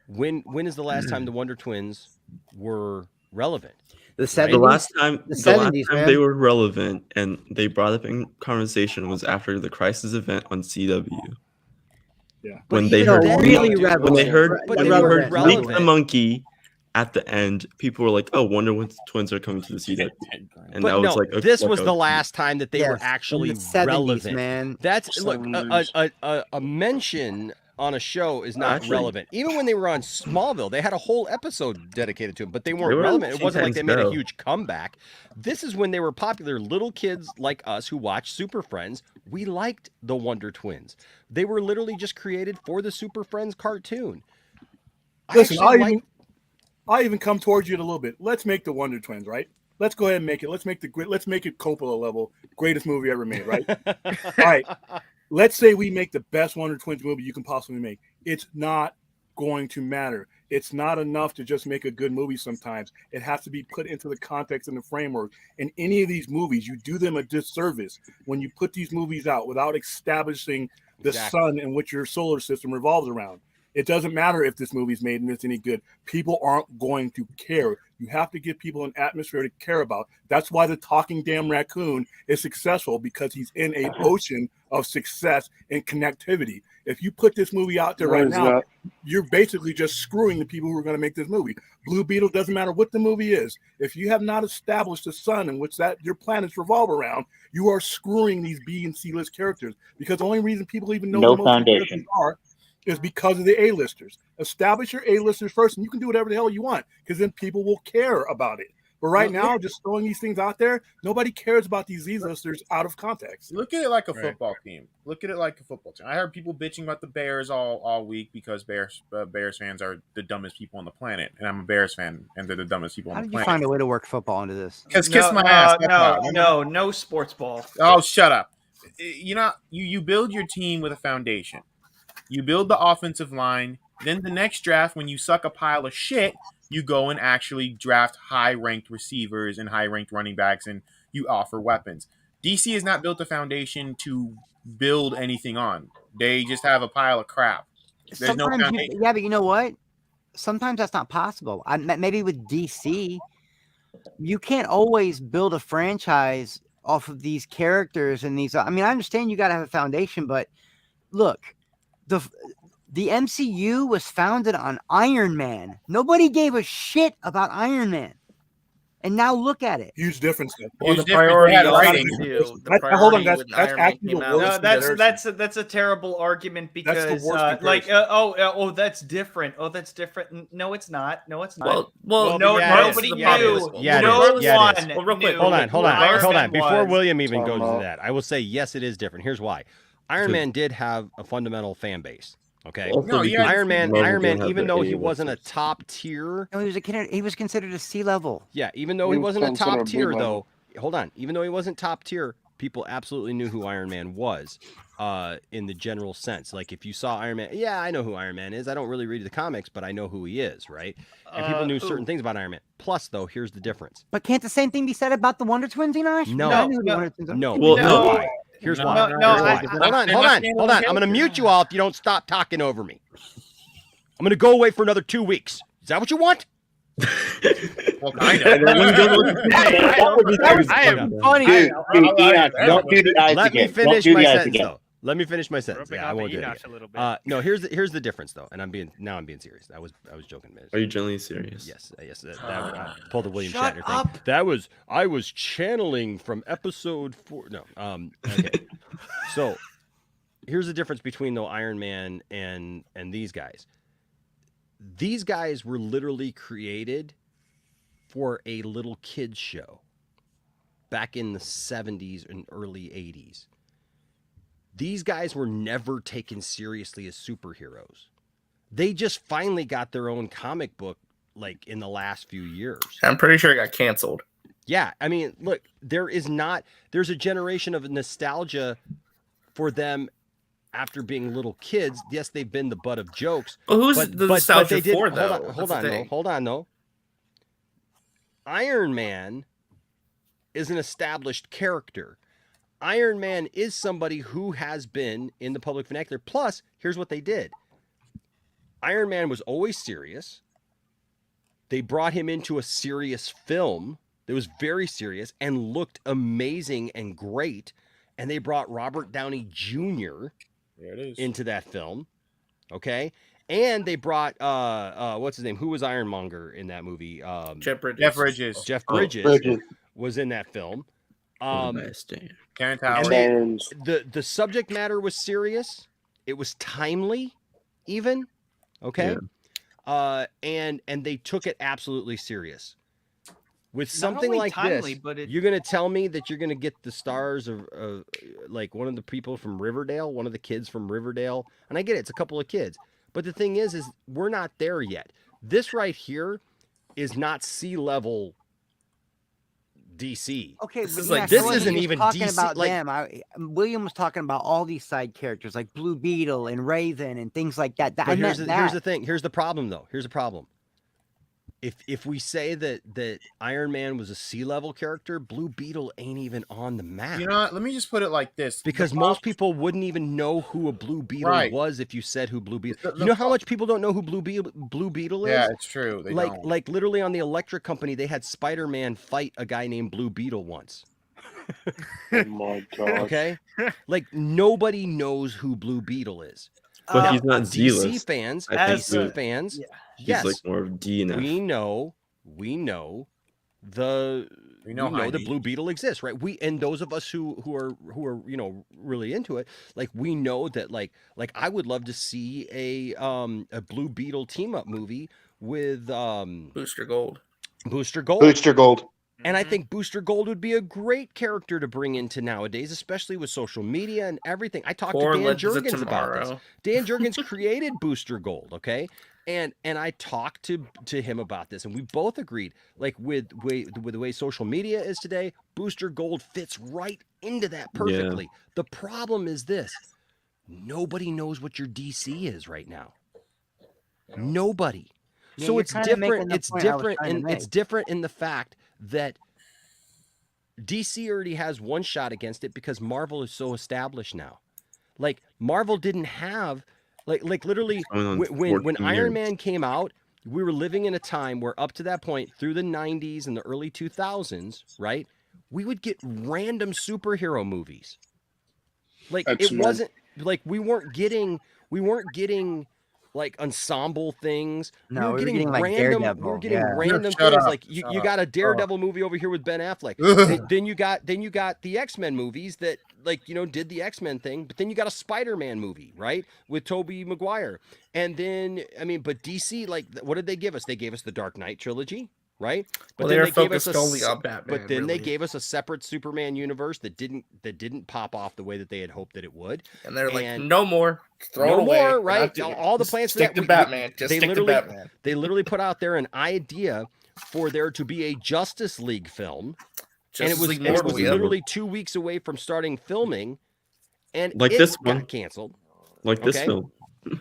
when is the last time the Wonder Twins were relevant? The 70s. The last time man. they were relevant and they brought up in conversation was after the Crisis event on CW. Yeah. When But they even heard though really relevant. when they heard But when they they were heard relevant. Leap the Monkey at the end, people were like, "Oh, Wonder Twins are coming to the CW," and But that was no, like this was the last time that they were Yes, actually in the 70s, relevant. man. That's look a mention on a show is not Actually- relevant. Even when they were on Smallville, they had a whole episode dedicated to them, but they weren't They were relevant. on It wasn't like they Teen made a Titans Go. huge comeback. This is when they were popular. Little kids like us who watched Super Friends, we liked the Wonder Twins. They were literally just created for the Super Friends cartoon. Listen, I'll even come towards you a little bit. Let's make the Wonder Twins, right? Let's go ahead and make it. Let's make it Coppola level greatest movie ever made, right? All right. Let's say we make the best Wonder Twins movie you can possibly make. It's not going to matter. It's not enough to just make a good movie sometimes. It has to be put into the context and the framework. In any of these movies, you do them a disservice when you put these movies out without establishing the sun in which your solar system revolves around. It doesn't matter if this movie's made and it's any good. People aren't going to care. You have to give people an atmosphere to care about. That's why the talking damn raccoon is successful, because he's in an ocean of success and connectivity. If you put this movie out there right now, you're basically just screwing the people who are going to make this movie. Blue Beetle, doesn't matter what the movie is. If you have not established the sun in which your planets revolve around, you are screwing these B and C list characters, because the only reason people even know No who most of the foundation. characters are is because of the A-listers. Establish your A-listers first, and you can do whatever the hell you want, because then people will care about it. But right now, just throwing these things out there, nobody cares about these Z-listers out of context. Look at it like a football team. Look at it like a football team. I heard people bitching about the Bears all week because Bears fans are the dumbest people on the planet, and I'm a Bears fan, and they're the dumbest people How on did the you planet. find a way to work football into this? Kiss my ass. That's why. No sports ball. Oh, shut up. You build your team with a foundation. You build the offensive line. Then the next draft, when you suck a pile of shit, you go and actually draft high-ranked receivers and high-ranked running backs, and you offer weapons. DC has not built a foundation to build anything on. They just have a pile of crap. There's no foundation. Yeah, but you know what? Sometimes that's not possible. Maybe with DC, you can't always build a franchise off of these characters and these. I mean, I understand you got to have a foundation, but look, the MCU was founded on Iron Man. Nobody gave a shit about Iron Man. And now look at it. Huge difference. Huge The difference. priority. They had writing. Hold on, that's actually the worst. No, that's a terrible argument, because That's the worst that's different. Oh, that's different. No, it's not. No, it's not. Well, no, yeah, nobody yeah, it is. knew. Yeah, it no is. Yeah, it is. one. Well, real quick, knew Hold on. who Iron Man Before was. William even goes to that, I will say, yes, it is different. Here's why. Iron Man did have a fundamental fan base. Okay. Also because Iron Man, Marvel didn't have even the though he A wasn't a listers. top tier. No, he was considered a C level. Yeah, even though he wasn't a top tier, though. Hold on. Even though he wasn't top tier, people absolutely knew who Iron Man was in the general sense. Like if you saw Iron Man, yeah, I know who Iron Man is. I don't really read the comics, but I know who he is, right? And people knew certain things about Iron Man. Plus, though, here's the difference. But can't the same thing be said about the Wonder Twins, Enosh? No. I knew who the Wonder Twins are. No. Well, Here's no. why. Here's why. Hold on. I'm going to mute you all if you don't stop talking over me. I'm going to go away for another 2 weeks. Is that what you want? Well, kind of. I am funny. Dude, Enoch, don't do the eyes Let me again. finish Don't do my the eyes sentence, again. though. Let me finish my sentence. Rubbing Yeah, I on won't the do it Enosh a little bit. again. No, here's the difference, though, and I'm being serious. I was joking, man. Are you genuinely serious? Yes. That pulled the William Shut Shatner up. thing. I was channeling from episode 4. No. Okay. So here's the difference between though Iron Man and these guys. These guys were literally created for a little kids show back in the 70s and early 80s. These guys were never taken seriously as superheroes. They just finally got their own comic book like in the last few years. I'm pretty sure it got canceled. Yeah, I mean, look, there's a generation of nostalgia for them after being little kids. Yes, they've been the butt of jokes. Well, who's the nostalgia they did, for, though? Hold on, though. Iron Man is an established character. Iron Man is somebody who has been in the public vernacular. Plus, here's what they did. Iron Man was always serious. They brought him into a serious film that was very serious and looked amazing and great. And they brought Robert Downey Jr. into that film. Okay? And they brought what's his name? Who was Ironmonger in that movie? Jeff Bridges. Jeff Bridges was in that film. Karen And the subject matter was serious. It was timely, even. Okay. Yeah. And they took it absolutely serious. With something like timely, this, but you're going to tell me that you're going to get the stars of like one of the people from Riverdale, one of the kids from Riverdale. And I get it. It's a couple of kids. But the thing is we're not there yet. This right here is not C-level DC. Okay, this but isn't even talking DC. about Like, them. William was talking about all these side characters like Blue Beetle and Raven and things like that. but here's the thing. Here's the problem, though. Here's the problem. If we say that Iron Man was a C-level character, Blue Beetle ain't even on the map. You know what? Let me just put it like this. Because most people wouldn't even know who a Blue Beetle was if you said who Blue Beetle. You know how much people don't know who Blue Beetle is? Yeah, it's true. They don't. Like literally on the Electric Company, they had Spider-Man fight a guy named Blue Beetle once. Oh my god. Okay, like nobody knows who Blue Beetle is. But he's not DC Z-list. fans. I think DC fans. He's Yes, like more of D now. we know the Blue Beetle exists, right? And those of us who are really into it, like we know that like I would love to see a Blue Beetle team up movie with Booster Gold. Booster Gold. And I think Booster Gold would be a great character to bring into nowadays, especially with social media and everything. I talked to Dan Jurgens about this. Dan Jurgens created Booster Gold, okay? And I talked to him about this, and we both agreed, like with the way social media is today, Booster Gold fits right into that perfectly. Yeah. The problem is this: nobody knows what your DC is right now. Nobody. Yeah, so you're it's kinda making different. the It's point I was different, trying to and it's make. different in the fact that DC already has one shot against it because Marvel is so established now. Like Marvel didn't have like literally when Iron Man came out, we were living in a time where up to that point through the 90s and the early 2000s, right? We would get random superhero movies. Like it wasn't like we weren't getting like ensemble things. No, we were getting like random. Daredevil, We were getting yeah. random Shut things. up, Like you got a Daredevil movie over here with Ben Affleck. then you got the X-Men movies that did the X-Men thing. But then you got a Spider-Man movie, right, with Tobey Maguire. And then but DC, like, what did they give us? They gave us the Dark Knight trilogy. Right, but Well, then they were they gave us focused only on Batman, But then they really. gave us a separate Superman universe that didn't pop off the way that they had hoped that it would. And they're like, no more. Throw no it away. more, We're right? not doing it. All the Just plans for stick that. to Batman. Just stick to Batman. They literally put out there an idea for there to be a Justice League film And it was literally 2 weeks away from starting filming, and Like it this got one. canceled. Like this film.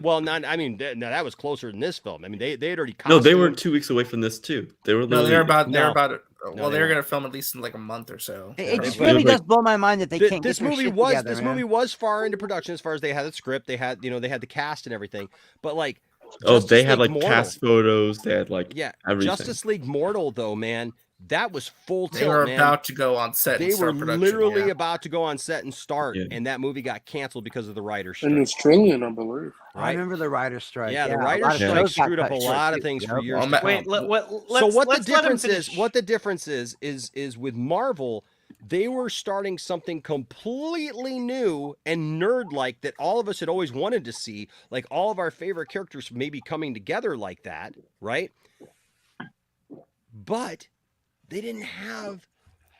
Well, not. I mean, no, that was closer than this film. I mean, they had already. No, they were 2 weeks away from this too. They were. No, they're about. They're No. about. No, Well, they they're weren't. gonna film at least in like a month or so. It just probably. really does blow my mind that they can't This get their movie shit was together, this man. movie was far into production as far as they had the script, they had they had the cast and everything, but like. Oh, Justice they had League like Mortal, cast photos. They had like everything. Justice League Mortal though, man, that was full tilt. They were man. about to go on set. They and were start production, literally yeah. about to go on set and start, and that movie got canceled because of the writer's strike. In Australian, I believe. I remember the writer's strike. Yeah, the a writer's lot of strike shows got screwed up cut a short, lot of too. things for Yep. years to come. Wait, So what the let's let him difference is? finish. What the difference is with Marvel, they were starting something completely new and nerd-like that all of us had always wanted to see, like all of our favorite characters maybe coming together like that, right? But they didn't have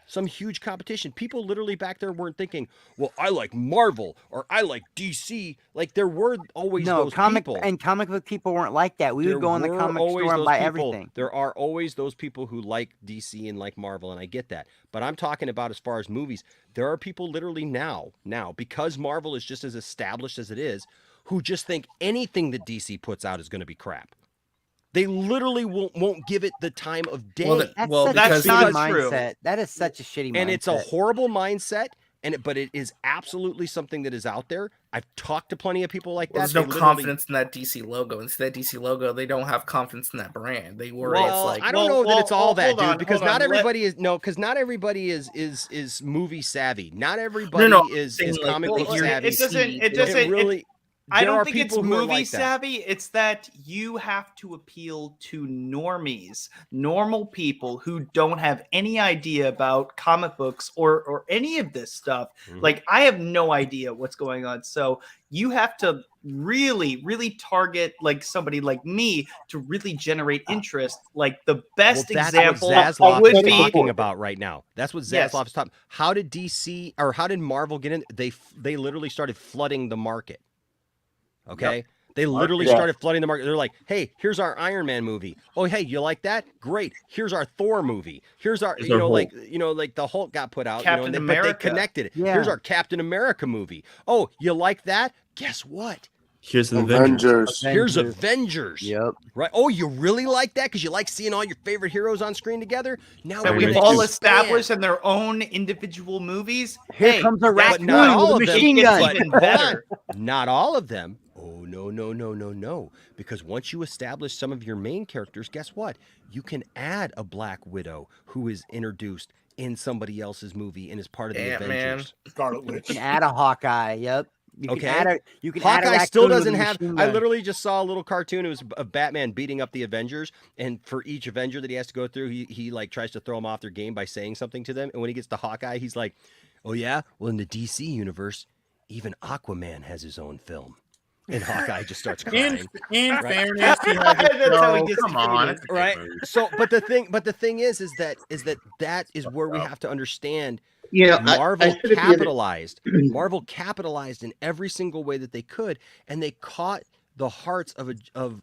some huge competition. People literally back there weren't thinking, well, I like Marvel or I like DC. Like there were always those people. And comic book people weren't like that. We There would go in the were comic always store and those buy people. everything. There are always those people who like DC and like Marvel, and I get that. But I'm talking about as far as movies, there are people literally now, because Marvel is just as established as it is, who just think anything that DC puts out is going to be crap. They literally won't give it the time of day. That's not mindset. That is such a shitty mindset. And it's a horrible mindset. But it is absolutely something that is out there. I've talked to plenty of people like that. There's no confidence in that DC logo. And that DC logo, they don't have confidence in that brand. They worry it's like. I don't know that it's all that, dude. on, Because hold not on, everybody is because not everybody is movie savvy. Not everybody is comic book savvy. It doesn't really. I There are don't think it's people who are movie like that. savvy. It's that you have to appeal to normies, normal people who don't have any idea about comic books or any of this stuff. Mm-hmm. Like I have no idea what's going on. So you have to really, really target like somebody like me to really generate interest. Like the best example That's what Zaslav would is be talking about right now. That's what Yes. Zaslav is talking. How did DC or how did Marvel get in? They literally started flooding the market. Okay. Yep. They literally started flooding the market. They're like, hey, here's our Iron Man movie. Oh, hey, you like that? Great. Here's our Thor movie. Here's our, Here's our like the Hulk got put out, Captain but they America. connected it. Yeah. Here's our Captain America movie. Oh, you like that? Guess what? Here's an Avengers. Here's Avengers. Yep. Right. Oh, you really like that because you like seeing all your favorite heroes on screen together. Now that we're we've gonna all expand. established in their own individual movies. Here comes a But raccoon not all with of a them. machine gun. But even hold better. on. Not all of them. Oh, no. Because once you establish some of your main characters, guess what? You can add a Black Widow who is introduced in somebody else's movie and is part of the Avengers. Scarlet Witch. You can add a Hawkeye. Yep. You Okay. can add a Hawkeye still raccoon with doesn't a have. machine I gun. literally just saw a little cartoon. It was of Batman beating up the Avengers, and for each Avenger that he has to go through, he like tries to throw them off their game by saying something to them. And when he gets to Hawkeye, he's like, "Oh yeah, well in the DC universe, even Aquaman has his own film." And Hawkeye just starts crying. In Right. fairness, he has a That's how he show. gets Come on. defeated. Right. So, but the thing is that is where we have to understand. Yeah, Marvel I said it the other- capitalized. Marvel capitalized in every single way that they could, and they caught the hearts of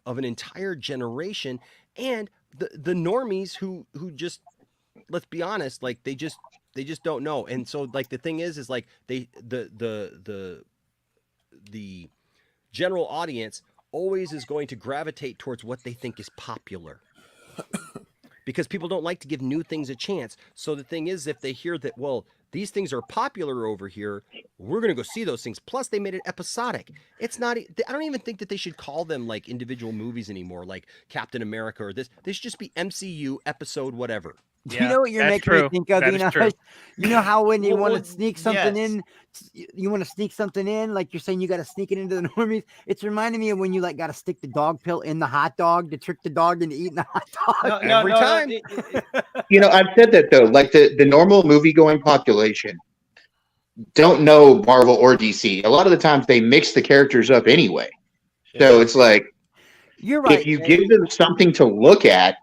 an entire generation and the normies who just, let's be honest, like they just don't know. And so like the thing is like the general audience always is going to gravitate towards what they think is popular. Because people don't like to give new things a chance. So the thing is, if they hear that, well, these things are popular over here, we're going to go see those things. Plus, they made it episodic. It's not, I don't even think that they should call them like individual movies anymore, like Captain America or this. They should just be MCU episode, whatever. Do you know what you're making me think of? You know how when you want to sneak something in, you want to sneak something in, like you're saying you got to sneak it into the normies. It's reminding me of when you like got to stick the dog pill in the hot dog to trick the dog into eating the hot dog every time. You know, I've said that though. Like the normal movie going population don't know Marvel or DC. A lot of the times they mix the characters up anyway. So it's like, you're right. If you give them something to look at,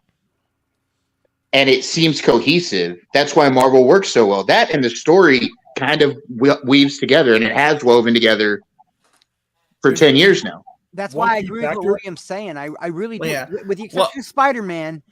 and it seems cohesive. That's why Marvel works so well. That and the story kind of weaves together, and it has woven together for 10 years now. That's why I agree with what William's saying. I really do. With the exception of Spider-Man,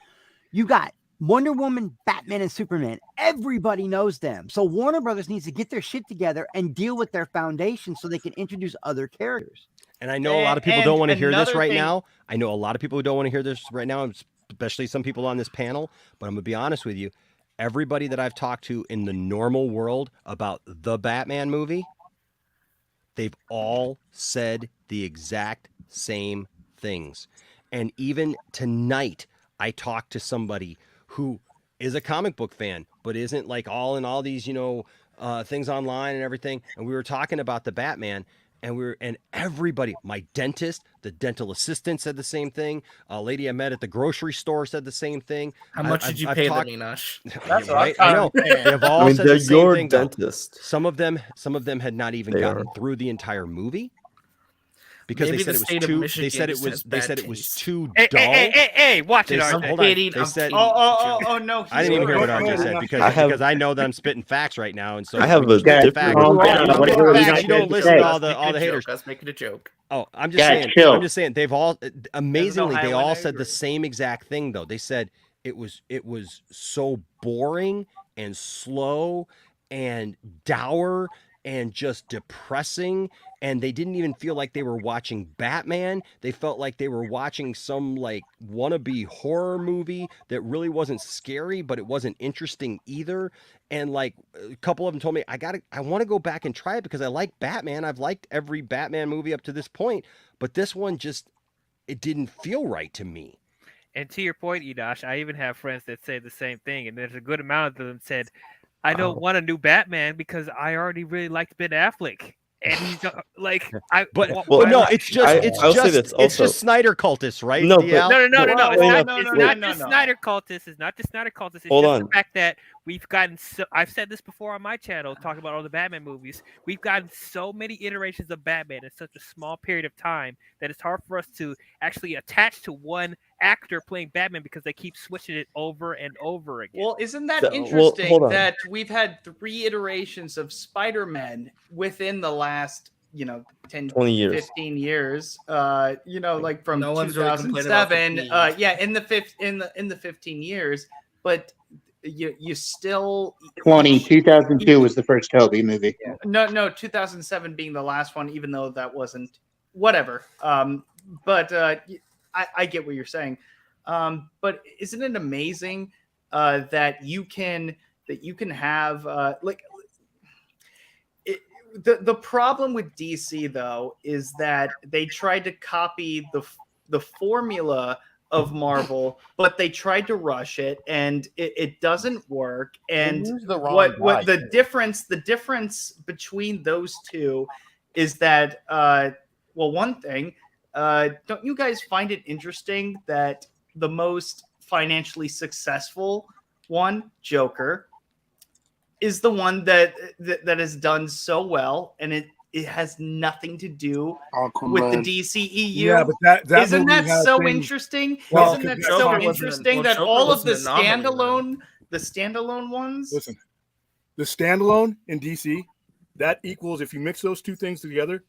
you got Wonder Woman, Batman, and Superman. Everybody knows them. So Warner Brothers needs to get their shit together and deal with their foundation so they can introduce other characters. And I know a lot of people don't want to hear this another right thing- now. I know a lot of people who don't want to hear this right now, especially some people on this panel. But I'm going to be honest with you. Everybody that I've talked to in the normal world about the Batman movie, they've all said the exact same things. And even tonight, I talked to somebody who is a comic book fan, but isn't like all in all these, things online and everything. And we were talking about the Batman. And everybody, my dentist, the dental assistant said the same thing. A lady I met at the grocery store said the same thing. How much did you pay them, Enosh? That's right. I know. They've all said they're the same your thing, though. dentist. Some of them had not even gotten through the entire movie because Maybe they said the it state was of too. Michigan They said it just was. has They bad said it was taste. too Hey, dull. hey, watch it, They said- RJ. hold on. Kidding, They I'm said. kidding. Oh, no. I didn't even hear what RJ said because I know that I'm spitting facts right now, and so I have when you a spit different- facts, Calm down. you What spit are you facts, not you don't going to listen say? to all the haters. I was making a joke. Oh, I'm just Guys, saying. chill. I'm just saying. They've all amazingly. They all Highland said the same exact thing though. They said it was so boring and slow and dour and just depressing, and they didn't even feel like they were watching Batman. They felt like they were watching some like wannabe horror movie that really wasn't scary, but it wasn't interesting either. And like a couple of them told me, I want to go back and try it because I like Batman. I've liked every Batman movie up to this point, but this one it didn't feel right to me. And to your point, Enosh, I even have friends that say the same thing, and there's a good amount of them said, "I don't want a new Batman because I already really liked Ben Affleck." And he's like, it's just Snyder cultists, right? No, DL? No. It's not no. just Snyder cultists. It's not just Snyder cultists. It's Hold just on. the fact that we've gotten so. I've said this before on my channel, talking about all the Batman movies. We've gotten so many iterations of Batman in such a small period of time that it's hard for us to actually attach to one actor playing Batman because they keep switching it over and over again. Well, isn't that Well, interesting hold on. that we've had 3 iterations of Spider-Man within the last, 10, 20 years. 15 years. Like from No one's really complaining about 2007. 15 in the 15 years, but you still 2002 was the first Toby movie. No, 2007 being the last one, even though that wasn't whatever. But I get what you're saying. But isn't it amazing that you can have the problem with DC though is that they tried to copy the formula of Marvel, but they tried to rush it and it doesn't work. And used the wrong what guy, the difference between those two is that one thing, don't you guys find it interesting that the most financially successful one, Joker, is the one that has done so well, and it has nothing to do with the DCEU. Yeah, but that isn't movie that has so things- interesting? Well, Isn't that Joker so wasn't- interesting that Joker all of the wasn't an anomaly, standalone ones? Listen, the standalone in DC, that equals, if you mix those two things together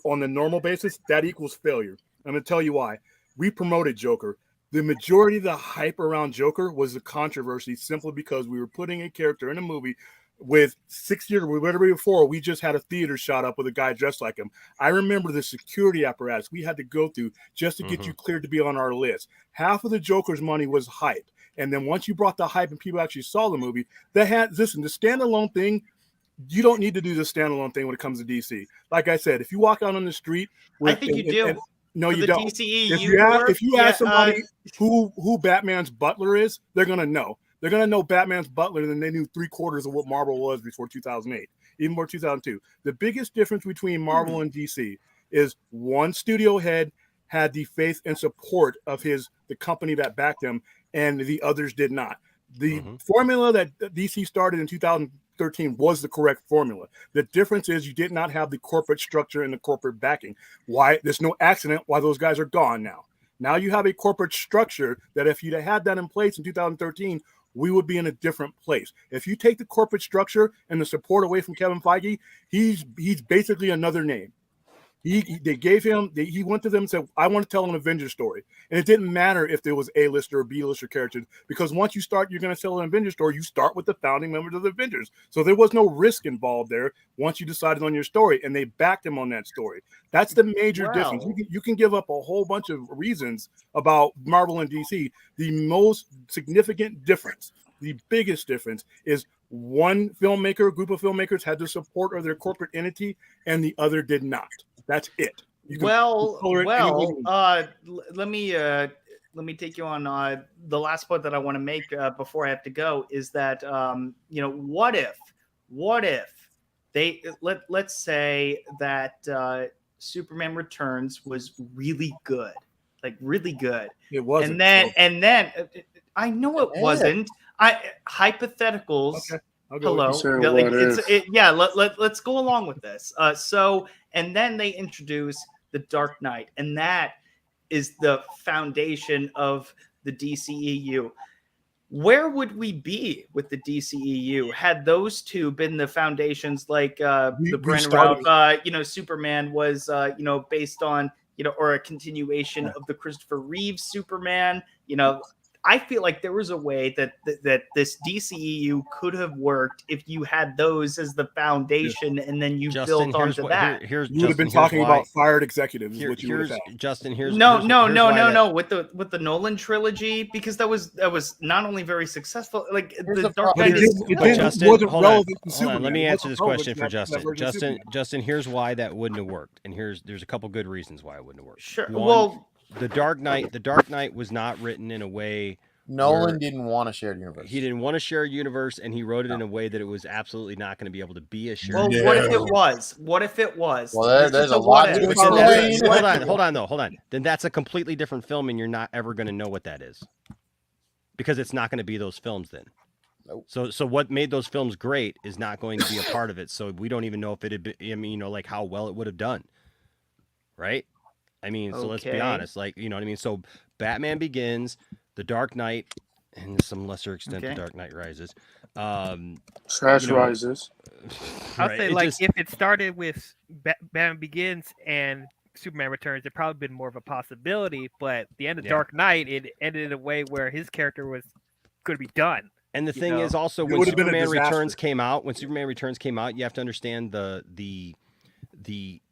on the normal basis, that equals failure. I'm going to tell you why. We promoted Joker. The majority of the hype around Joker was the controversy simply because we were putting a character in a movie with 6 years, whatever before, we just had a theater shot up with a guy dressed like him. I remember the security apparatus we had to go through just to get you cleared to be on our list. Half of the Joker's money was hype. And then once you brought the hype and people actually saw the movie, the standalone thing, you don't need to do the standalone thing when it comes to DC. Like I said, if you walk out on the street, I think you do. No, For you the don't. DCEU If you ask somebody who Batman's butler is, they're gonna know. They're gonna know Batman's butler than they knew 3/4 of what Marvel was before 2008, even before 2002. The biggest difference between Marvel and DC is one studio head had the faith and support of the company that backed him, and the others did not. The formula that DC started in 2013 was the correct formula. The difference is you did not have the corporate structure and the corporate backing. Why? There's no accident why those guys are gone now. Now you have a corporate structure that if you'd have had that in place in 2013, we would be in a different place. If you take the corporate structure and the support away from Kevin Feige, he's basically another name. They gave him. He went to them and said, "I want to tell an Avengers story," and it didn't matter if there was A-lister or B-lister characters, because once you start, you're going to tell an Avengers story. You start with the founding members of the Avengers, so there was no risk involved there. Once you decided on your story, and they backed him on that story. That's the major difference. You can give up a whole bunch of reasons about Marvel and DC. The most significant difference, the biggest difference, is one group of filmmakers had the support of their corporate entity, and the other did not. That's it. Let me take you on the last point that I want to make before I have to go is that what if they let's say that Superman Returns was really good, like really good. It wasn't. And then I know it wasn't. Hypotheticals. Okay. Hello. Let's go along with this. And then they introduce the Dark Knight, and that is the foundation of the DCEU. Where would we be with the DCEU had those two been the foundations, like the Brandon Routh, Superman was, based on, or a continuation of the Christopher Reeve Superman, I feel like there was a way that this DCEU could have worked if you had those as the foundation, and then you built onto that. You would have been talking about fired executives. With the Nolan trilogy, because that was not only very successful, like the Dark Knight is. Justin, hold on. Let me answer this question for Justin. Justin, here's why that wouldn't have worked, and there's a couple good reasons why it wouldn't have worked. Sure. One, The Dark Knight was not written in a way. Nolan didn't want a shared universe. He didn't want a shared universe, and he wrote it in a way that it was absolutely not going to be able to be a shared universe. What if it was? What if it was? Well, there's a lot to explain. Hold on. Then that's a completely different film, and you're not ever going to know what that is. Because it's not going to be those films then. Nope. So what made those films great is not going to be a part of it. So we don't even know if it had been, like how well it would have done. Right? I mean, so let's be honest, like, you know what I mean? So Batman Begins, The Dark Knight, and to some lesser extent, The Dark Knight Rises. Rises. I'll say, if it started with Batman Begins and Superman Returns, it probably been more of a possibility, but the end of Dark Knight, it ended in a way where his character was going to be done. And the thing is also, when Superman Returns came out, you have to understand the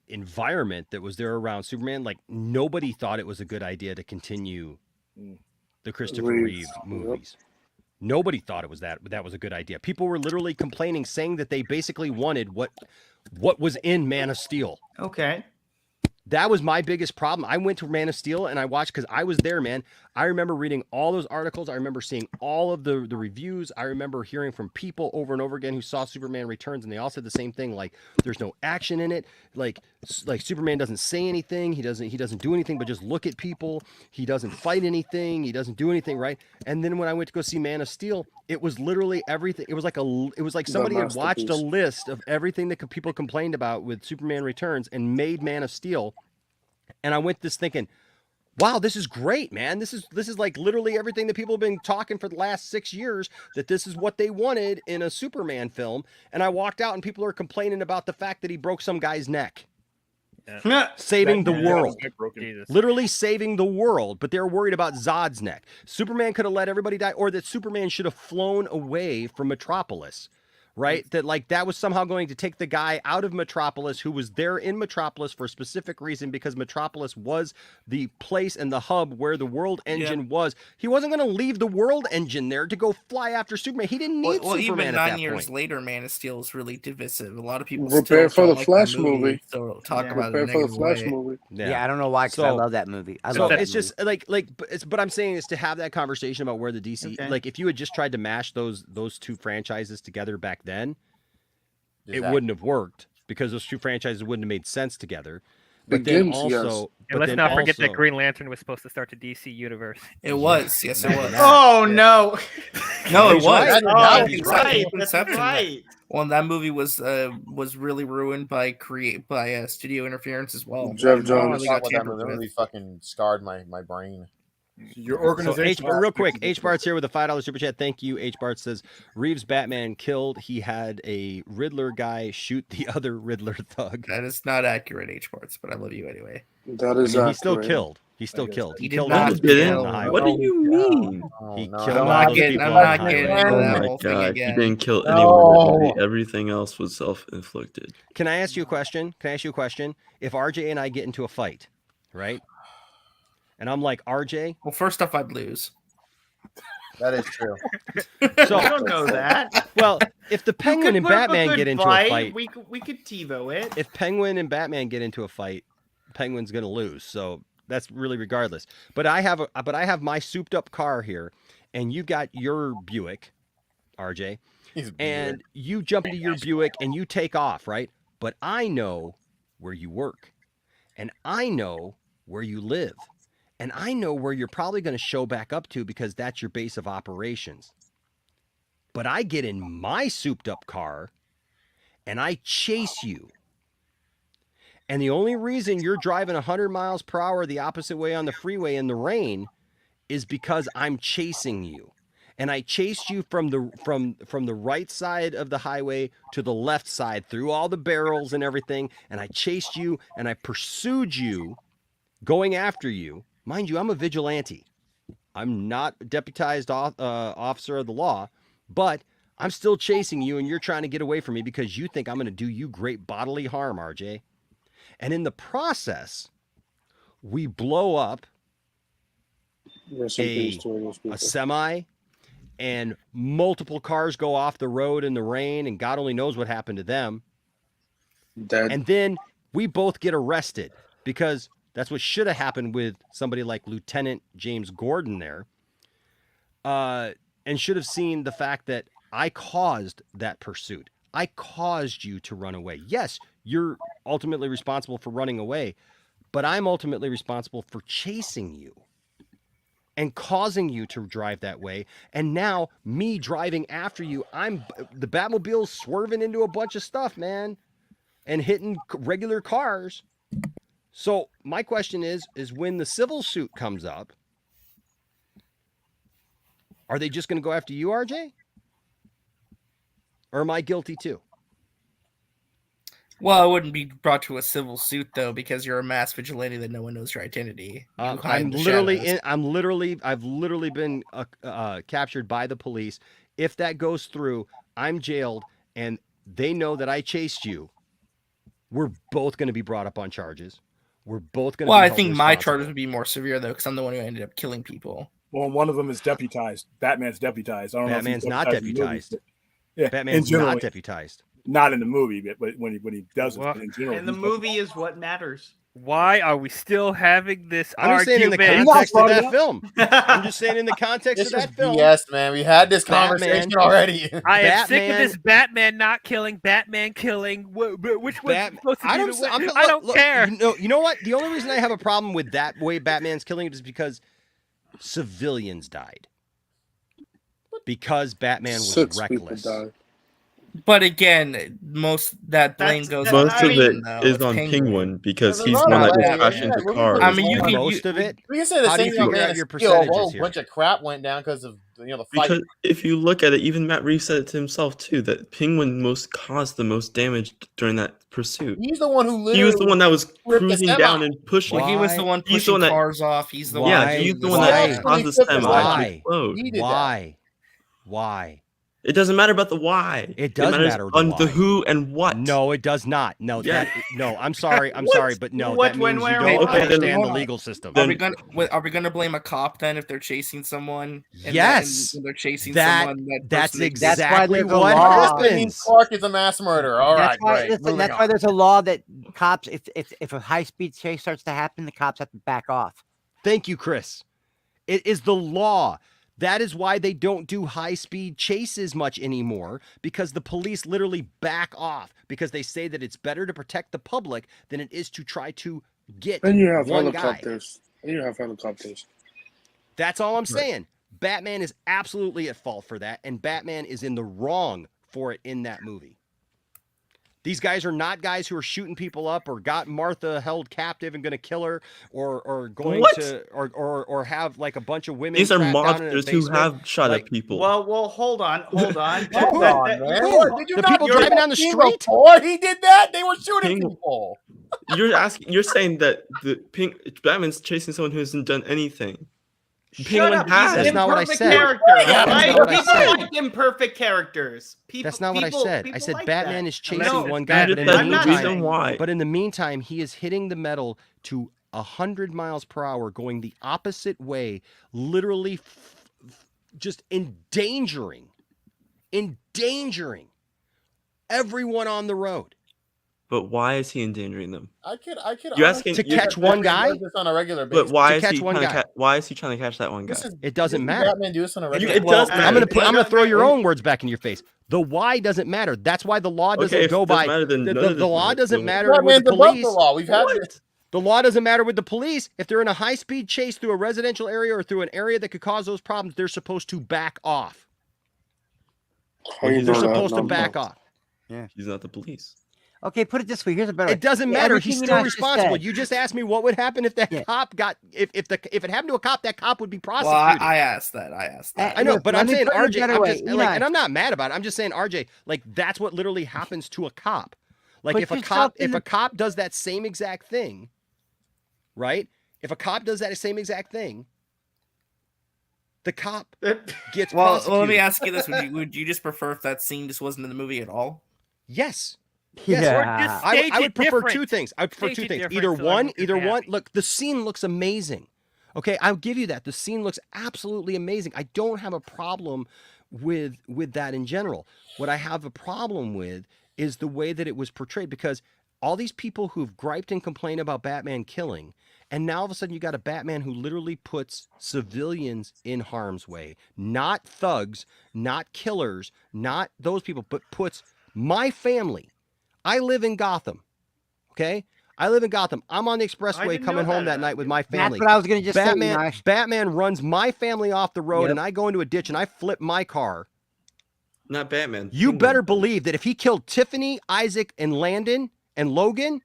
environment that was there around Superman. Like, nobody thought it was a good idea to continue the Christopher Reeve movies. Nobody thought it was that was a good idea. People were literally complaining, saying that they basically wanted what was in Man of Steel. Okay. That was my biggest problem. I went to Man of Steel and I watched, because I was there, man. I remember reading all those articles. I remember seeing all of the reviews. I remember hearing from people over and over again who saw Superman Returns, and they all said the same thing. Like, there's no action in it. Like Superman doesn't say anything. He doesn't do anything but just look at people. He doesn't fight anything. He doesn't do anything, right? And then when I went to go see Man of Steel, it was literally everything. It was like somebody had watched a list of everything that people complained about with Superman Returns and made Man of Steel. And I went this thinking, wow, this is great, man. This is like literally everything that people have been talking for the last 6 years, that this is what they wanted in a Superman film. And I walked out and people are complaining about the fact that he broke some guy's neck. Yeah. Saving the world. Literally saving the world. But they're worried about Zod's neck. Superman could have let everybody die, or that Superman should have flown away from Metropolis. Right? That was somehow going to take the guy out of Metropolis, who was there in Metropolis for a specific reason, because Metropolis was the place and the hub where the World Engine was. He wasn't going to leave the World Engine there to go fly after Superman. He didn't need Superman even at that 9 years point. later, Man of Steel is really divisive. A lot of people prepare still for the don't Flash like movie. So talk about Prepare it for the Flash movie. Yeah, I don't know why, because I love that movie. It's just but I'm saying is to have that conversation about where the DC, like if you had just tried to mash those two franchises together back then, it wouldn't have worked, because those two franchises wouldn't have made sense together. But then also, and let's not forget that Green Lantern was supposed to start the DC universe. It was, yes, it was. Oh no, no, it was. Right. That's right. Well, that movie was really ruined by studio interference as well. Jeff Jones. That movie fucking scarred my brain. Your So organization. real quick, H Bart's here with a $5 super chat. Thank you. H Bart says Reeves Batman killed. He had a Riddler guy shoot the other Riddler thug. That is not accurate, H parts, but I love you anyway. That I is mean, he still accurate. killed. He still killed. He He did killed not all those people kill. on the highway. What do you mean? He no, killed I'm all not those getting. people I'm on the not highway. getting into Oh that my whole thing god, he again. didn't kill anyone in the movie. Everything else was self-inflicted. Can I ask you a question? If RJ and I get into a fight, right? And I'm like, RJ. Well, first off, I'd lose. That is true. So I don't know that. Well, if the You Penguin could and put up a Batman good get into fight. a fight, We could TiVo it. if Penguin and Batman get into a fight, Penguin's gonna lose. So that's really regardless. But I have my souped up car here, and you got your Buick, RJ, and you jump into your Buick and you take off, right? But I know where you work, and I know where you live, and I know where you're probably going to show back up to because that's your base of operations. But I get in my souped up car and I chase you. And the only reason you're driving 100 miles per hour the opposite way on the freeway in the rain is because I'm chasing you. And I chased you from the right side of the highway to the left side through all the barrels and everything. And I chased you and I pursued you, going after you. Mind you, I'm a vigilante. I'm not a deputized officer of the law, but I'm still chasing you and you're trying to get away from me because you think I'm going to do you great bodily harm, RJ. And in the process, we blow up a semi, and multiple cars go off the road in the rain, and God only knows what happened to them. And then we both get arrested because that's what should have happened with somebody like Lieutenant James Gordon there, and should have seen the fact that I caused that pursuit. I caused you to run away. Yes, you're ultimately responsible for running away, but I'm ultimately responsible for chasing you and causing you to drive that way. And now me driving after you, the Batmobile's swerving into a bunch of stuff, man, and hitting regular cars. So my question is when the civil suit comes up, are they just going to go after you, RJ? Or am I guilty too? Well, it wouldn't be brought to a civil suit though, because you're a mass vigilante that no one knows your identity. I've literally been captured by the police. If that goes through, I'm jailed, and they know that I chased you. We're both going to be brought up on charges. We're both going to. Well, be I held think my responsible. charges would be more severe though, because I'm the one who ended up killing people. Well, one of them is deputized. Batman's deputized. I don't Batman's know not if he's deputized. Yeah, Batman's not deputized. Not in the movie, but when he does it, but in general. And the movie is what matters. Why are we still having this I'm just saying in the argument? context of that film. I'm just saying in the context of that film. Yes, man. We had this conversation already. I am sick of this Batman not killing, Batman killing. Which one's supposed to be the win? I don't care. You know what? The only reason I have a problem with that way Batman's killing is because civilians died. Because Batman was 6 reckless. people died. But again, most that blame goes. Most of it though, is it's on Penguin because There's he's a the one lot that of was that, crashing yeah. into cars. I mean, you can most of it. We can say the How do you same thing figure about out your Man of Steel. A percentages whole here? bunch of crap went down because of the fight. Because if you look at it, even Matt Reeves said it to himself too, that Penguin caused the most damage during that pursuit. He's the one who literally He was the one that was ripped the cruising semi. down and pushing. Well, he was the one He's the pushing one that- cars off. He's the one. Yeah, he's the one that caused the semi to explode. He did Why? It doesn't matter about the why. It does matters matter on the the why. who and what. No, it does not. No, Yeah. no. I'm sorry, but no. What, that when, means where, you don't okay, then understand hold the on. legal system. Are we gonna blame a cop then if they're chasing someone? And Yes. and they're chasing That- someone. that's person exactly That's why there's a what law. That means Clark is a mass murderer. All right, That's why, great. listen, Moving that's on. why there's a law that cops, if a high speed chase starts to happen, the cops have to back off. Thank you, Chris. It is the law. That is why they don't do high-speed chases much anymore, because the police literally back off because they say that it's better to protect the public than it is to try to get And you have one guy. helicopters. And you have helicopters. That's all I'm saying. Batman is absolutely at fault for that, and Batman is in the wrong for it in that movie. These guys are not guys who are shooting people up or got Martha held captive and going to kill her or going What? to or have like a bunch of women. These are trapped down in a monsters who basement. have shot Like, at people. Well, hold on. Hold on, man. What? Did you The not people do driving that down the scene street? before he did that? They were shooting Ping- people. You're saying that Batman's chasing someone who hasn't done anything. Shut up. has. He's That's an not what I imperfect said. character. That's Right? not what I People said. like imperfect characters. People, That's not what I said. I said like Batman that. is chasing No, one guy, but in That's the the meantime, reason why. but in the meantime, he is hitting the metal to 100 miles per hour, going the opposite way, literally just endangering everyone on the road. But why is he endangering them? I could. You're honestly asking to see catch that one Batman guy? does this on a regular basis. But why To is catch he one trying guy. why is he trying to catch that one guy? It doesn't Doesn't matter. Batman do this on a regular It does matter. I'm gonna throw your Well, own words back in your face. The why doesn't matter. That's why the law doesn't Okay, if go it doesn't by. matter, then none of The this law matters. doesn't matter Batman's with the above police. the law. We've had this. The law doesn't matter with the police. If they're in a high-speed chase through a residential area or through an area that could cause those problems, they're supposed to back off. They're supposed to back off. Yeah. He's not the police. Okay, put it this way. Here's a better. It doesn't Yeah, matter. everything He's you still guys just responsible. said. You just asked me what would happen if that cop got if it happened to a cop, that cop would be prosecuted. Well, I asked that. I know, but I'm saying RJ, I'm way. just like, and I'm not mad about it. I'm just saying RJ, like that's what literally happens to a cop. Like Put if a yourself cop in the- does that same exact thing, right? If a cop does that same exact thing, the cop gets Well, prosecuted. let me ask you this: would you just prefer if that scene just wasn't in the movie at all? Yes. Yeah. Yes. Or just I would prefer two different. things. I would prefer Stage two it things. different Either so everyone can be one. happy. Look, the scene looks amazing. Okay, I'll give you that. The scene looks absolutely amazing. I don't have a problem with that in general. What I have a problem with is the way that it was portrayed, because all these people who've griped and complained about Batman killing, and now all of a sudden you got a Batman who literally puts civilians in harm's way. Not thugs, not killers, not those people, but puts my family. I live in Gotham, okay? I live in Gotham. I'm on the expressway coming home that night with my family. That's what I was gonna just say, Batman, Enosh. Batman runs my family off the road, Yep. and I go into a ditch and I flip my car. Not Batman. You better believe that if he killed Tiffany, Isaac, and Landon and Logan,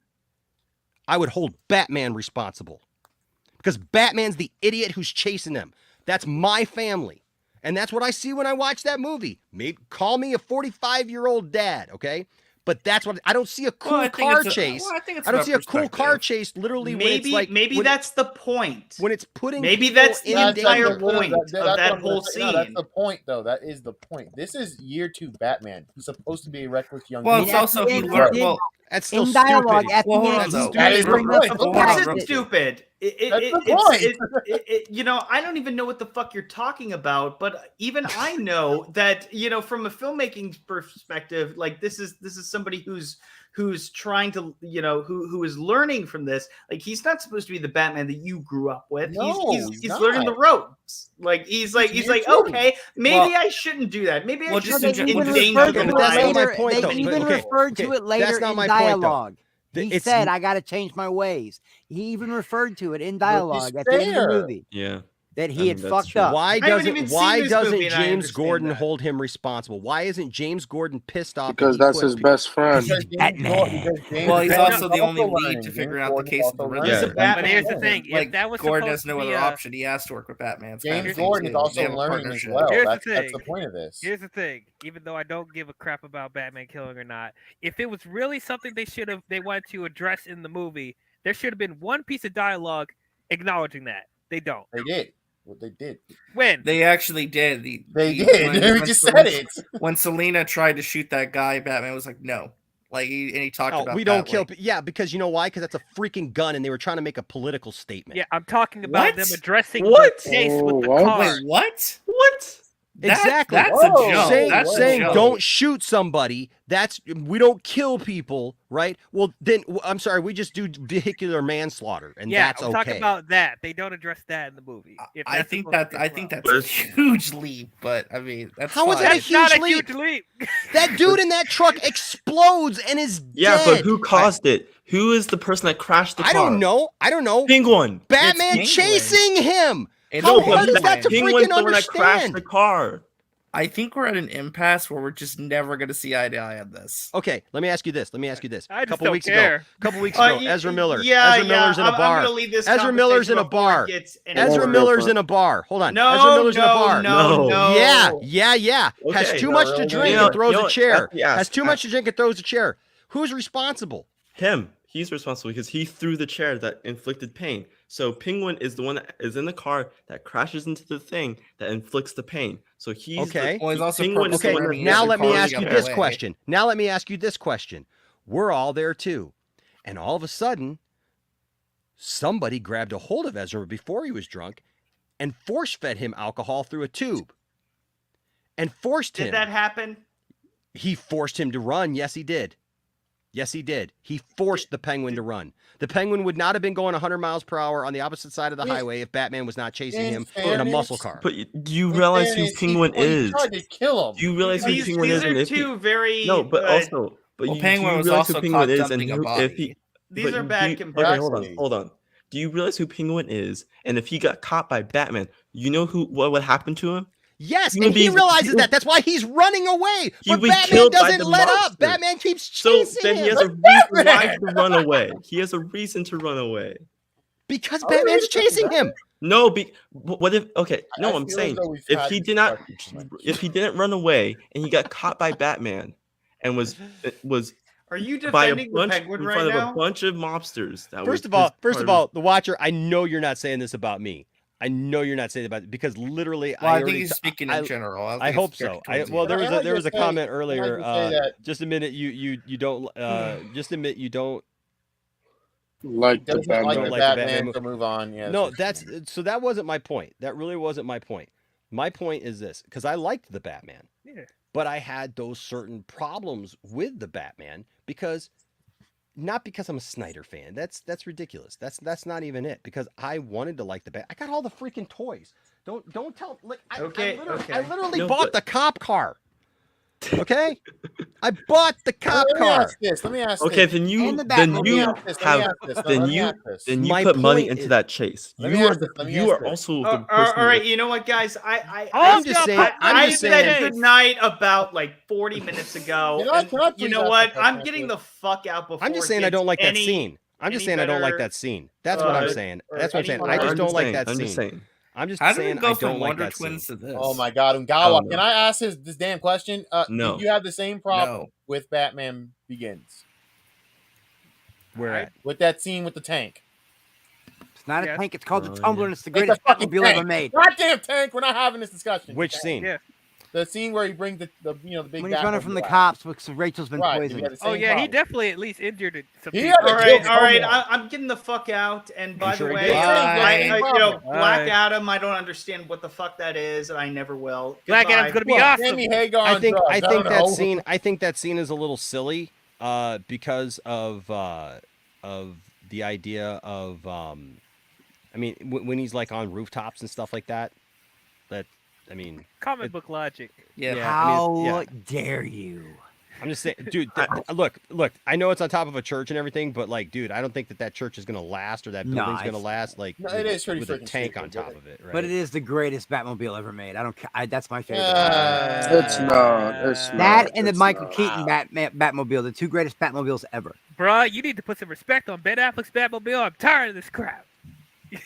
I would hold Batman responsible. Because Batman's the idiot who's chasing them. That's my family. And that's what I see when I watch that movie. Maybe call me a 45-year-old dad, okay? But that's what I don't see a cool car chase. I don't see a cool car chase literally when it's like maybe that's the point. When it's putting maybe people that's the in entire danger. point of that whole scene. No, that's the point, though. That is the point. This is year 2 Batman. He's supposed to be a reckless young man. Well, it's also he learned. Well, that's still in dialogue stupid. at the Well, hold end, on, he's though. That is the bring point. up Of the course fact This is that- stupid. You know, I don't even know what the fuck you're talking about, but even I know that, you know, from a filmmaking perspective, like this is somebody who's trying to, you know, who is learning from this. Like he's not supposed to be the Batman that you grew up with. No, he's he's learning the not. ropes. Like he's like okay, maybe I shouldn't do that. Maybe I well, shouldn't just in general- endanger the but that's not my lives. point, They though. even Okay, referred to okay, it later that's not in my point, though. dialogue. He It's- said, "I got to change my ways." He even referred to it in dialogue at the end of the fair. movie Yeah. that he had that's fucked true. up. Why I haven't even doesn't seen this movie, and I James understand Gordon that. hold him responsible? Why isn't James Gordon pissed off? Because that he that's quit? his best friend. Because Well, he's Gordon's also the only also lead learning. to figure James out the Gordon's case of the also Riddler. learning. Yeah. He's a Batman. But here's the thing: Like if that was Gordon supposed has no to be other a, option. He has to work with Batman's James family, Gordon is too. They also have a learning as partnership. well. Here's the That's thing. the point of this. Here's the thing: even though I don't give a crap about Batman killing or not, if it was really something they wanted to address in the movie, there should have been one piece of dialogue acknowledging that. They don't. They did. What they did. When? They actually did. They did. We just said it. When Selena tried to shoot that guy, Batman was like, "No." Like he talked Oh, about. we don't that, kill. like- Yeah, because you know why? Because that's a freaking gun, and they were trying to make a political statement. Yeah, I'm talking about What? them addressing What? the case with the Oh, what? car. Wait, what? What? Exactly. That's Whoa. a joke. Saying, That's a saying joke. don't shoot somebody. That's we don't kill people, right? Well, then I'm sorry, we just do vehicular manslaughter, and Yeah, that's I'm okay. talking about that. They don't address that in the movie. If I that's think supposed to that be I a think problem. that's a huge leap, but I mean that's How is fine. that a That's not a leap? huge leap. That dude in that truck explodes and is Yeah, dead. but who caused it? Who is the person that crashed the car? I don't know. I don't know. Penguin. Batman It's Penguin. chasing him. It's How Penguin. hard is that to Penguin's freaking the one that crashed understand? the car. I think we're at an impasse where we're just never going to see eye to eye on this. Okay, let me ask you this. I A just couple don't weeks care. ago, Ezra Miller. Yeah, Ezra Miller's in a bar. I'm gonna leave this Ezra Miller's in a conversation before it bar. gets Ezra Miller's in a bar. Hold on. No, Ezra Miller's in a no, bar. no. Yeah. Has Okay. too much to drink and throws a chair. Yes. Has too much to drink and throws a chair. Who's responsible? Him. He's responsible because he threw the chair that inflicted pain. So Penguin is the one that is in the car that crashes into the thing that inflicts the pain. So he's Okay. Penguin is the one that Now let me causes ask the you pain. this question. We're all there too. And all of a sudden, somebody grabbed a hold of Ezra before he was drunk and force-fed him alcohol through a tube. And forced him. Did that happen? He forced him to run. Yes, he did. He forced the Penguin to run. The Penguin would not have been going 100 miles per hour on the opposite side of the highway if Batman was not chasing him in a muscle car. But do you realize who Penguin is? tried to kill him. Do you realize who Penguin is? These are two very No, but also, but Well, you Penguin do was realize who also Penguin caught is, and dumping a who, if he. body. These but are do bad you- comparisons. Okay, hold on. Do you realize who Penguin is? And if he got caught by Batman, you know what would happen to him? Yes, He would and he be- realizes that. That's why he's running away. He But would be Batman killed by doesn't the let up. monster. Batman keeps So chasing then him. he has a reason why to run away. He has a reason to run away. Because Batman's chasing him. No, what if? Okay, no, I'm feel as saying though we've if had he this did not, discussion. if he didn't run away and he got caught by Batman and was Are you by a defending the bunch Penguin in right front of now? a bunch of mobsters. That First of all, the Watcher, I know you're not saying this about me. I know you're not saying about it because literally, Well, I think already he's speaking in general. I don't I think hope it's so. directed towards you. Well, Can I there was a just say- comment can I earlier. just say that- Just admit it. You don't. Just admit you don't. Like the Doesn't like Batman. the like the Batman, Batman to move on. Yeah. No, that wasn't my point. That really wasn't my point. My point is this, because I liked the Batman, but I had those certain problems with the Batman not because I'm a Snyder fan. That's ridiculous. That's not even it. Because I wanted to like the Bat. I got all the freaking toys. Don't tell. Like I literally bought the cop car. Okay, I bought the cop Let me car. ask this. Let me ask Okay, this. then you And the Batmobile. you Let me ask this, let me have ask this, then let me you ask this. then you My put money point into is- that chase. Let me You are ask the, this, let me you ask are this. also the All person. right, you know what, guys? I I'm just saying. I'm just said saying. good night about like 40 minutes ago. Can I and please you know ask what? a question I'm getting after? the fuck out before. I'm just it saying I gets don't like that any- scene. I'm just any saying I don't like better, that scene. That's what I'm uh, saying. or That's what I'm saying. any I better. just I'm don't just like saying, that I'm scene. just saying. I'm just How did saying we go I from don't like Wonder that Twins scene. to this? Oh my God, I don't Ungawa! know. Can I ask this damn question? No. Did you have the same problem No. with Batman Begins? Where at? With that scene with the tank? It's not a Yes. tank. It's called the Oh, Tumbler, yeah. and it's the It's a greatest fucking Batmobile tank. ever made. Goddamn tank! We're not having this discussion. Which scene? Yeah. The scene where he brings the big. When he's running from the Batmobile out. cops, because Rachel's been Right, poisoned. you had the Oh same yeah, he problem. definitely at least injured some He people. had to All kill right, all right. Cobra. I'm getting the fuck out. And by sure the he way, did? Black Bye. Adam. I don't understand what the fuck that is, and I never will. Black Goodbye. Adam's gonna be Well, awesome. Sammy Hagar I on think drugs. I don't think that know. scene is a little silly because of the idea of I mean when he's like on rooftops and stuff like that. Comic book logic. Yeah. How dare you? I'm just saying, dude. Look. I know it's on top of a church and everything, but like, dude, I don't think that church is gonna last or that No, building's gonna it's- last. Like, No, it is pretty with a freaking tank on stupid, top of it, right? But it is the greatest Batmobile ever made. I don't. That's my favorite. It's not. It's that not. and the It's Michael not. Keaton Batmobile, the two greatest Batmobiles ever. Bruh, you need to put some respect on Ben Affleck's Batmobile. I'm tired of this crap.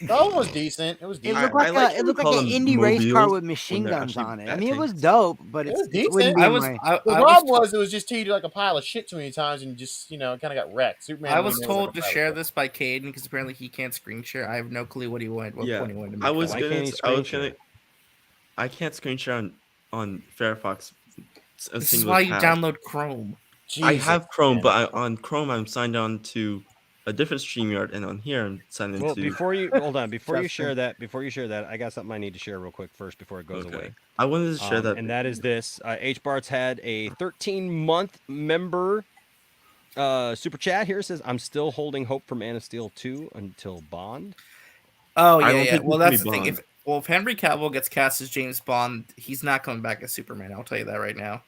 That one was decent. It was It decent. looked like, like it to looked like call an them indie race car mobiles with machine when they're guns actually on it. I bat mean, it was tanks. dope, but It was it decent. wouldn't be I in was my. The I problem was was it was just treated like a pile of shit too many times and just kind of got wrecked. Superman. I was was told like to a pile of share shit. this by Caden because apparently he can't screen share. I have no clue what point he wanted to make. I was Why gonna. can't he I was screen gonna. I can't screen share on Firefox. A This is single why you tab. download Chrome. I Jesus, have Chrome, man. but on Chrome I'm signed on to a different StreamYard, and on here I'm signed into. Well, before you hold on, before you Justin. share that, I got something I need to share real quick first before it goes away. I wanted to share that, and that is this: H Bart's had a 13-month member super chat here. It says, "I'm still holding hope for Man of Steel 2 until Bond." Oh I yeah, don't yeah. think Well, he's that's the gonna thing. be If Henry Cavill gets cast as James Bond, he's not coming back as Superman. I'll tell you that right now.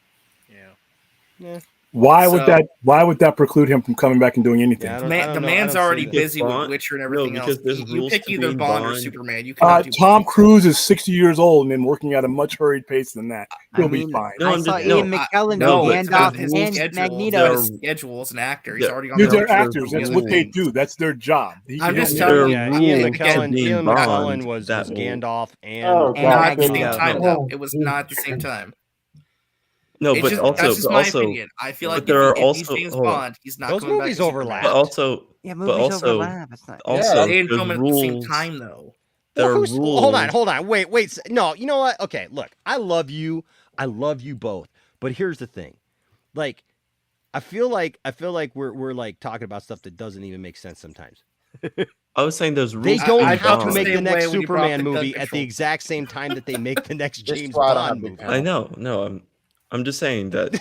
Yeah. Why would So- that preclude him from coming back and doing anything? The man's already busy with Witcher and everything else. You pick either Bond or Superman. You cannot do Tom Cruise is 60 years old and working at a much hurried pace than that. He'll be fine. I saw Ian McKellen do Gandalf and Magneto. His schedule as an actor. He's already on They're actors. That's what they do. That's their job. I'm just telling you. Ian McKellen was Gandalf and not at the same time, though. It was not at the same time. No, It's but just, also, that's just but my also, opinion. I feel like but there are if also he's James hold on. Bond, he's not Those coming movies back as overlap. Superman. But also, Yeah, but movies also, overlap. It's not. also, they didn't there's film it at the same rules. time, though. There are Hold rules. on. Wait. No, you know what? Okay, look, I love you both. But here's the thing. Like, I feel like we're like talking about stuff that doesn't even make sense sometimes. I was saying there's rules. They don't to have to Bond. make the next when you brought Superman the gun movie at the control. exact same time that they make the next James why I don't Bond have movie. I know. No, I'm just saying that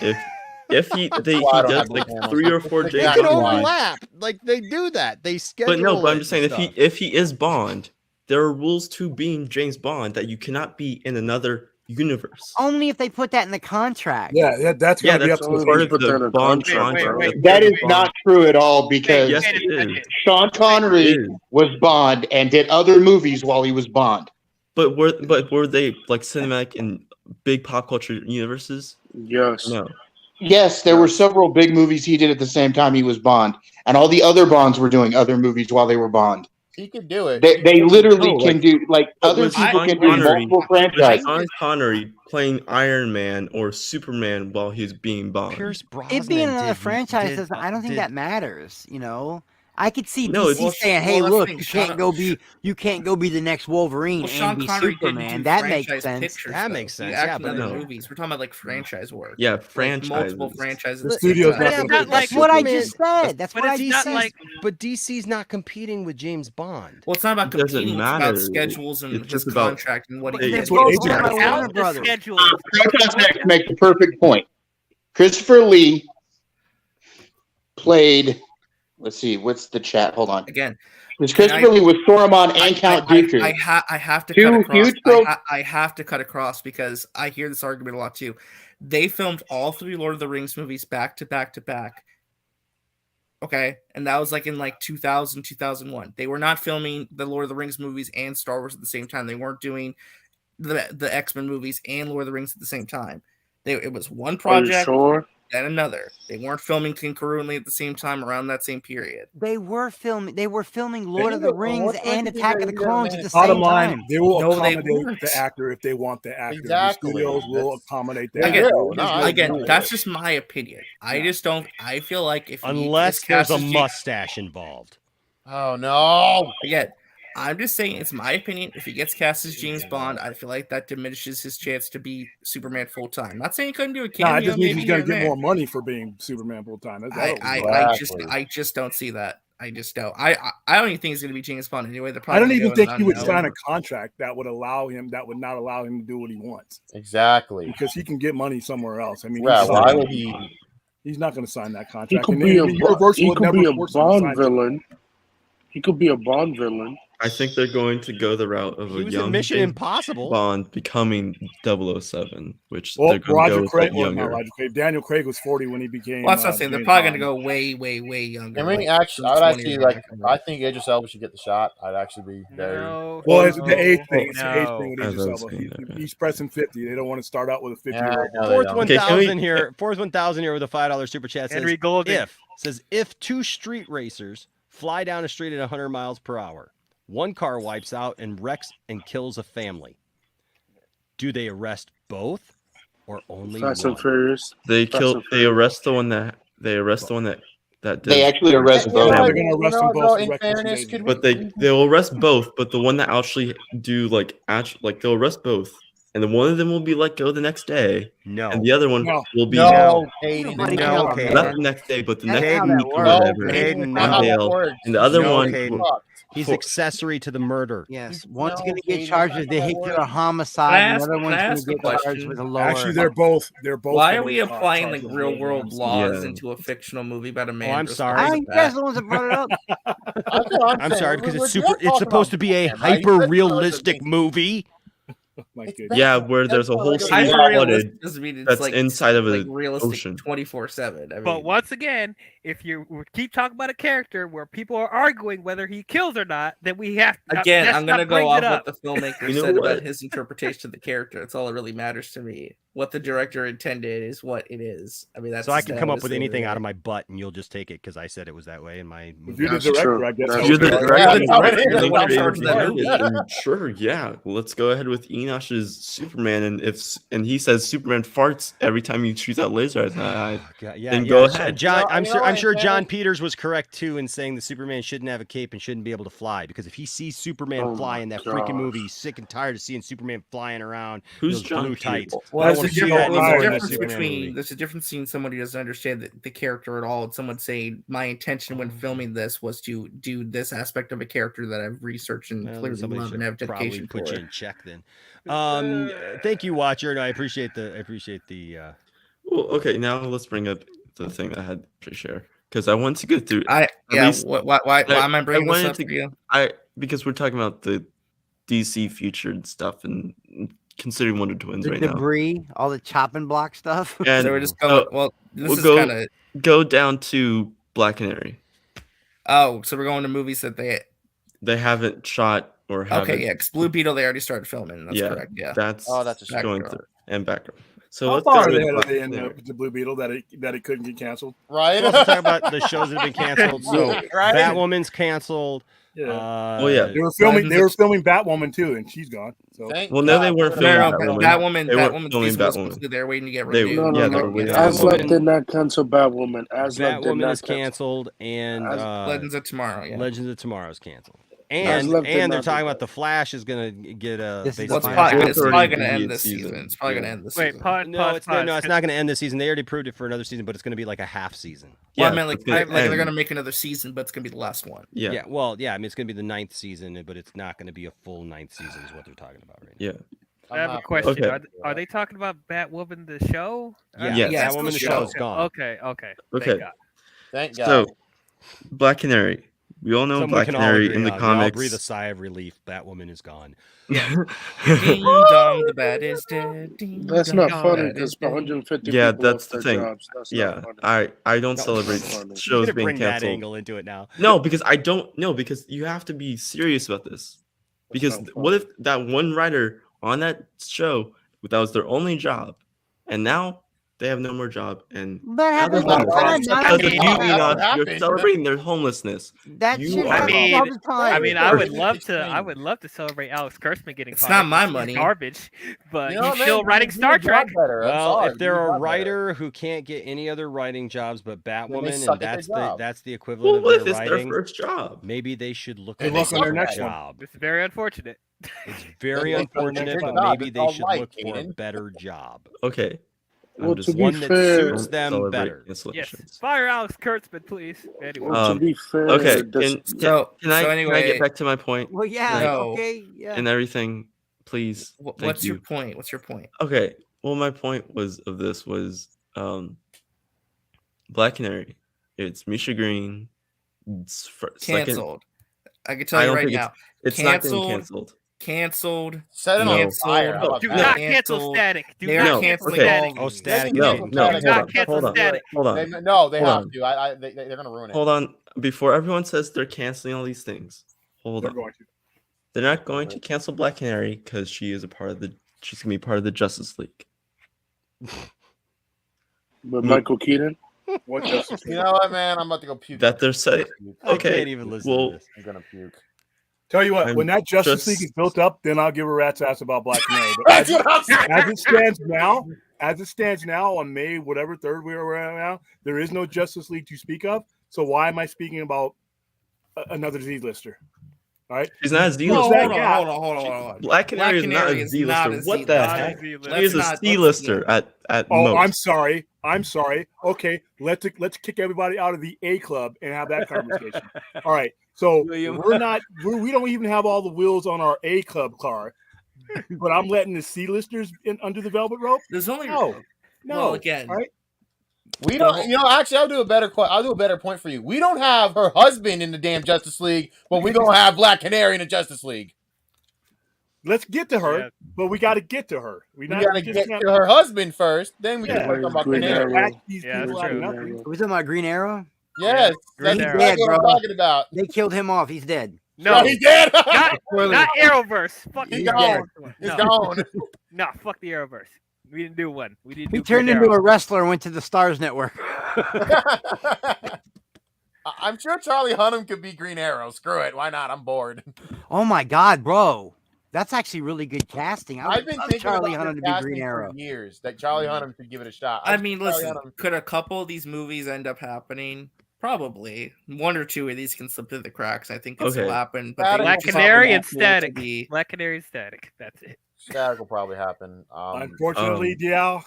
if he why I don't does have like the 3 or 4 They They James can Bond movies, overlap. Like they do that. They schedule. but no, but I'm it just saying and if stuff. he is Bond, there are rules to being James Bond that you cannot be in another universe. Only if they put that in the contract. Yeah, that's Yeah, gonna be up that's to part of put that the in Bond contract, contract. That is not true at all because Yes, it is. Sean Connery was Bond and did other movies while he was Bond. But were they like cinematic in big pop culture universes? Yes. No. Yes, there were several big movies he did at the same time he was Bond, and all the other Bonds were doing other movies while they were Bond. He could do it. They literally No, can like- do like But other was people Sean can do Connery- multiple was franchises. Sean Connery playing Iron Man or Superman while he's being Bond? Pierce Brosnan It being another did- franchise did- doesn't. I don't think did- that matters. You know, I could see No, DC it's- saying, "Hey, well, that's the look, thing, you Sean- can't go be the next Wolverine Well, and Sean be Connery didn't Superman." do That makes franchise sense. pictures, That though. makes sense, He yeah, acted but in other no. movies. We're talking about like franchise work. Yeah, Like, franchise. multiple franchises. The at the same studio's time. not But gonna it's not do like That's what I Superman- just said. That's but what I it's just not said. like But DC's not competing with James Bond. Well, it's not about It doesn't competing. It's matter. about schedules and It's his just about- contract and what But he they're gets. what both Agent owned by Coulson- Warner out the Brothers. schedule. Franchise makes the perfect point. Christopher Lee played. Let's see, what's the chat? Hold on. Again, Because Christopher Lee was Saruman and Count Dooku. I have to Two cut across. huge tropes. I have to cut across because I hear this argument a lot too. They filmed all 3 Lord of the Rings movies back to back to back. Okay, and that was like in like 2000, 2001. They were not filming the Lord of the Rings movies and Star Wars at the same time. They weren't doing the X-Men movies and Lord of the Rings at the same time. It was one Are you project sure? and another. They weren't filming concurrently at the same time around that same period. They were filming Lord of the Rings and Attack of the Clones at the Bottom same line, time. they will No, they accommodate weren't. the actor if they want the actor. Exactly. The studios will That's- accommodate They that. Again, will. No, I again, agree. that's just my opinion. I just don't. I feel like if Unless this there's cast a is James- mustache involved. Oh no! Again, I'm just saying it's my opinion. If he gets cast as James Bond, I feel like that diminishes his chance to be Superman full time. Not saying he couldn't do a No, cameo. I just mean maybe he's going to here get and more there. money for being Superman full time. I just don't see that. I just don't. I don't even think he's going to be James Bond anyway. They're I probably don't gonna even go think with he would unknown. sign a contract that would not allow him to do what he wants. Exactly. Because he can get money somewhere else. I mean, Yeah, he's why signed- would he? He's not going to sign that He contract. could And be then a Universal he would could never be a force him to Bond sign it. villain. He could be a Bond villain. I think they're going to go the route of He a was in young Mission James Impossible. Bond becoming 007, which Well, they're going to go Roger with Craig, like well, not younger. Roger Craig. Daniel Craig was 40 when he became. Well, that's what I'm saying. They're James probably going to Bond. go way younger. I mean, like actually, I would 20 actually or like. younger. I think Idris Elba should get the shot. I'd actually be very. No, Well, no, it's the age thing. It's the age no. thing with I Idris was Elba. saying that. He's pressing 50. They don't want to start out with a 50-year-old. Yeah, no, they Fourth don't. 1,000 here. Fourth 1,000 here with a $5 super chat says Henry Golden. if 2 street racers fly down a street at 100 miles per hour, one car wipes out and wrecks and kills a family. Do they arrest both or only Fast one? and Furious. They Fast kill. and They Furious. arrest the one that. They arrest the one that did. They actually arrest both. They're going to arrest them both. for In reckless fairness, endangerment. could But they'll arrest both. But the one that actually do like they'll arrest both, and then one of them will be let go the next day. No. And the other one No. will be No, Hayden. Nobody No, knows, Caden. not man. the next day, but the That's next how that week or works. whatever. Hayden, That's on how that bail, works. and the other No, one. Caden. will- He's for- accessory to the murder. Yes, one's No, going to get Katie, charged that's with not vehicular how it homicide, and the other Can I one's going ask to a get charged question? with a lower. Actually, they're both. Why gonna are we be applying charged like with real murder. world laws Yeah. into a fictional movie about a man? I'm just sorry. off I the guess bat? the ones that brought it up. That's what I'm saying. sorry because We're it's just super. It's talking supposed to about be a Batman, right? hyper realistic movie. My goodness. Yeah, where there's a whole scene Hyper-realistic flooded doesn't mean it's that's like inside of like an realistic ocean. 24/7. I mean, But once again, if you keep talking about a character where people are arguing whether he kills or not, then we have again, I'm gonna go off what the filmmaker You know said about what? his interpretation of the character. That's all that really matters to me. What the director intended is what it is. I mean, that's So I can come up with honestly anything the- out of my butt, and you'll just take it because I said it was that way in my movie. you're the director, I guess. You're the director. You're the one in charge of that movie. Sure, yeah. Let's go ahead with Enosh's Superman, and he says Superman farts every time you shoot that laser. Then go ahead. John, I'm sure John Peters was correct too in saying that Superman shouldn't have a cape and shouldn't be able to fly, because if he sees Superman fly in that freaking movie, he's sick and tired of seeing Superman flying around. Who's those John blue Peters? tights. Well, I there's want a to see that anymore in the difference Superman movie. between there's a difference between somebody who doesn't understand the character at all and someone saying my intention when filming this was to do this aspect of a character that I've researched and Well, clearly somebody love and should have probably dedication put for. you in check then. Thank you, Watcher. No, I appreciate the. Well, okay, now let's bring up the thing that I had to share because I want to go through. Why am I bringing this wanted up for you? Because we're talking about the DC featured stuff and considering Wonder Twins The right debris, all the chopping block stuff. now. And So we're just going. Well, this we'll is go, kind of. go down to Black Canary. Oh, so we're going to movies that they haven't shot or haven't. Okay, yeah, because Blue Beetle they already started filming. That's correct. Yeah, that's Batgirl. going through and Batgirl. So How let's far go ahead with are they in Black the Blue Beetle that it couldn't get canceled? Right. We'll also talk about the shows that have been canceled. So Right. Batwoman's canceled. Yeah. Oh, yeah. They were filming. They were filming Batwoman too, and she's gone. So. Well, no, they weren't filming Batwoman. They weren't Batwoman's filming season was Batwoman. supposed to be there waiting to get They- renewed. yeah, they were waiting. Aslan did not cancel Batwoman. Aslan did Batwoman not is canceled, and Legends of Tomorrow. Yeah. Legends of Tomorrow is canceled. Aslan did And they're not talking do about the Flash is gonna get a. It's basically- probably going to end this season. It's probably going to end this Wait, season. No, it's not going to end this season. They already proved it for another season, but it's going to be like a half season. Well, I mean, like they're going to make another season, but it's going to be the last one. Yeah. Well, yeah. I mean, it's going to be the 9th season, but it's not going to be a full 9th season, is what they're talking about right now. Yeah. I have a question. Okay. Are they talking about Batwoman the show? Yeah. Yes. Batwoman the show is gone. Okay. Okay. Thank God. So, Black Canary. We all know Someone Black can all Canary agree in the on it. We all comics. breathe a sigh of relief. Batwoman is gone. Yeah. Ding dong, the bat is dead. Ding That's dong, not the funny bat is because dead. 150 Yeah, people that's lost the their thing. jobs. That's Yeah, not funny. I don't No, celebrate it's not funny. shows You're gonna being bring that canceled. angle into it now. No, because I don't know, because you have to be serious about this. Because what if that one writer on that show, that was their only job, and now they have no more job, and That happens all the time. because of you, That Enoch, happened. you're celebrating their homelessness. shit You happens are- all the time. I mean, I would love to celebrate Alex Kurtzman getting It's fired. not my He's money. Garbage, but You know, he's man, still writing you Star do your job Trek. better. I'm Well, sorry, if they're you do a your job better. writer who can't get any other writing jobs but Batwoman, suck and at their job. that's the Well, equivalent what of if their it's their writing, first job? maybe they should look Good at luck on their a next one. job. It's very unfortunate. It's very Good luck on their unfortunate, next but job. maybe It's they all should right, look for a Kaden. better job. Okay. Well, I'm just to be One that fair, suits them celebrate better. Yes, cancellations. fire Alex Kurtzman, please. Anyway, well, to be fair, Okay, that's- can I get back to my point? Well, yeah, No. okay, yeah. And everything, please. Thank What's you. your point? What's your point? Okay. Well, my point was Black Canary. It's Misha Green. It's Canceled. I can tell I you don't right think now. it's not getting canceled. Canceled. Set it on Canceled. fire. How about do that? not cancel Static. Do They're not canceling cancel all Static. of Oh, these. Static. No, is no, getting hold not on, cancel hold on, Static. hold on. They Hold have on. to. They're going to ruin it. Hold on. Before everyone says they're canceling all these things, hold They're on. going to. They're not going to cancel Black Canary because she's gonna be part of the Justice League. But Michael Keaton. What Justice You know what, man? I'm about to go puke. That they're saying. I Okay. can't even listen Well, to this. I'm going to puke. Tell you what, I'm when that Justice just- League is built up, then I'll give a rat's ass about Black Canary. But as it stands now, on May whatever 3rd we're at now, there is no Justice League to speak of. So why am I speaking about another Z-lister? All right, she's not a Hold Z-lister. on, hold on. Black Canary is not a Z-lister. What the heck? She is a C-lister at Oh, most. I'm sorry. Okay, let's kick everybody out of the A club and have that conversation. All right. So we don't even have all the wheels on our A club car, but I'm letting the C-listers in under the velvet rope. There's only No. Well, again, All right. We don't, actually, I'll do a better point for you. We don't have her husband in the damn Justice League, but we don't have Black Canary in the Justice League. Let's get to her, Yeah. but we got to get to her. We got to get to her husband first, then we can start talking about Green Canary. Arrow. These Yeah, people that's out of true. nothing. Are we talking about Green Arrow? Yes, Green that's Arrow. exactly what I'm bro. talking about. They killed him off. He's dead. No, he did. not Arrowverse. Fuck He's the gone. Arrowverse. He's No. gone. No, fuck the Arrowverse. We didn't do one. We didn't. He do turned Green into Arrow. a wrestler and went to the Stars Network. I'm sure Charlie Hunnam could be Green Arrow. Screw it. Why not? I'm bored. Oh my God, bro. That's actually really good casting. I I've would been love thinking Charlie about Hunnam this to be casting Green Arrow. for years. That Charlie Hunnam should give it a shot. I mean, Charlie listen, Hunnam- could a couple of these movies end up happening? Probably. One or two of these can slip through the cracks. I think this will happen. But Black Canary and Static. Black Canary and Static. That's it. Static will probably happen. Unfortunately, DL,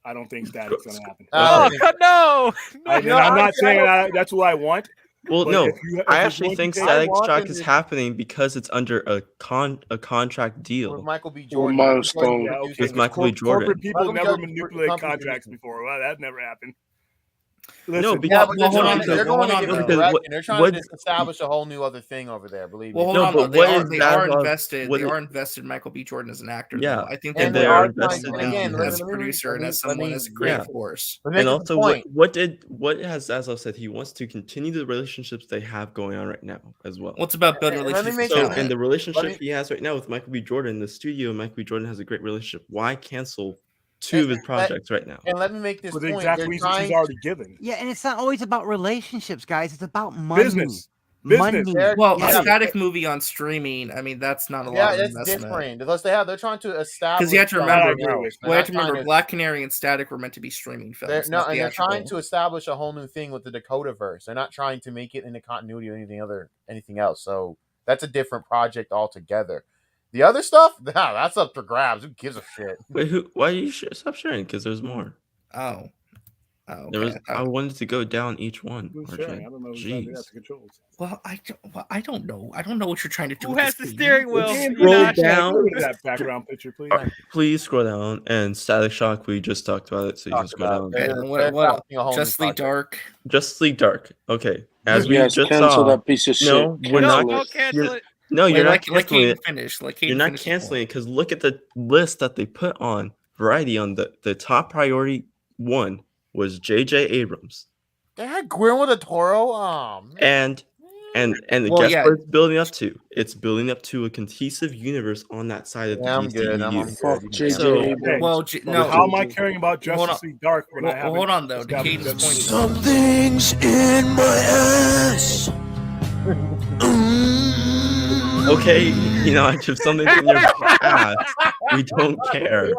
I don't think Static's going to happen. Oh, no! I'm not saying that's what I want. Well, but no, if you- if I you're actually going to think take- Static want Shock them is to- happening because it's under a contract deal With Michael B. Or Jordan. Milestone. Yeah, okay, with but Michael B. Jordan. Corporate people Michael B. never Jordan manipulate company contracts produced. before. Well, that never happened. No, Listen, because, Yeah, but they're hold trying on, to, they're though. going Hold in a on, different though. direction. They're trying what- to just establish a whole new other thing over there. Believe me. Well, hold No, on, but though. They what are, is they bad are about- invested. what They is- are invested in Michael B. Jordan as an actor. Yeah, though. I think And that they they are are invested trying- in again, him let as a me- producer and let me- as someone let me- as a creative yeah. force. But make And it also, the point. what has Zaslav said? He wants to continue the relationships they have going on right now as well. What's about building Let me relationships? make So, this- and the relationship let me- he has right now with Michael B. Jordan, the studio, and Michael B. Jordan has a great relationship. Why cancel two of his projects right now? And let me make this for the point. exact They're reason she's trying- already given. Yeah, and it's not always about relationships, guys. It's about money. Business. Money. Business. Well, Yeah. a static movie on streaming. I mean, that's not a lot Yeah, of it's investment. different. Unless they're trying to establish. Because you have to something remember, I agree with else. you. They're well, you have to not trying remember, Black Canary and Static were meant to be streaming films. No, not and they're trying theatrical. to establish a whole new thing with the Dakota verse. They're not trying to make it into continuity or anything else. So that's a different project altogether. The other stuff, that's up for grabs. Who gives a shit? Wait, why you stop sharing? Because there's more. Oh. Oh, There was. okay. I wanted to go down each one. Who's RJ. sharing? I don't know who's got Jeez. the controls. Well, I don't know. I don't know what you're trying to do. Who with has this the game. steering wheel? Damn, Scroll Enoch, down. go to that background picture, please. Please scroll down. And Static Shock, we just talked about it, so you Talked just go about down. it. Okay, They're what establishing a whole new Justly project. Dark. Justly Dark. Okay. As we Yes, just cancel saw. that piece of shit. No, we're Cancel not. it. Don't cancel You're, it. no, Wait, you're not like canceling Caden it. finish. Like You're Caden not finish the canceling it because look at the list that they put on Variety. On the top priority one was J.J. Abrams, They had Guillermo del Toro. and Well, guess yeah. what it's building up to? It's building up to a cohesive universe on that side of Yeah, I'm the good. I'm DCEU. Fuck good. JJ So- Abrams. Well, Fuck no. How am I JJ. caring about Hold on. Justice League Dark when I haven't? Hold on, though. To established Caden's point, Justice though. Something's in my ass. Okay, you know, if something's in your ass, we don't care.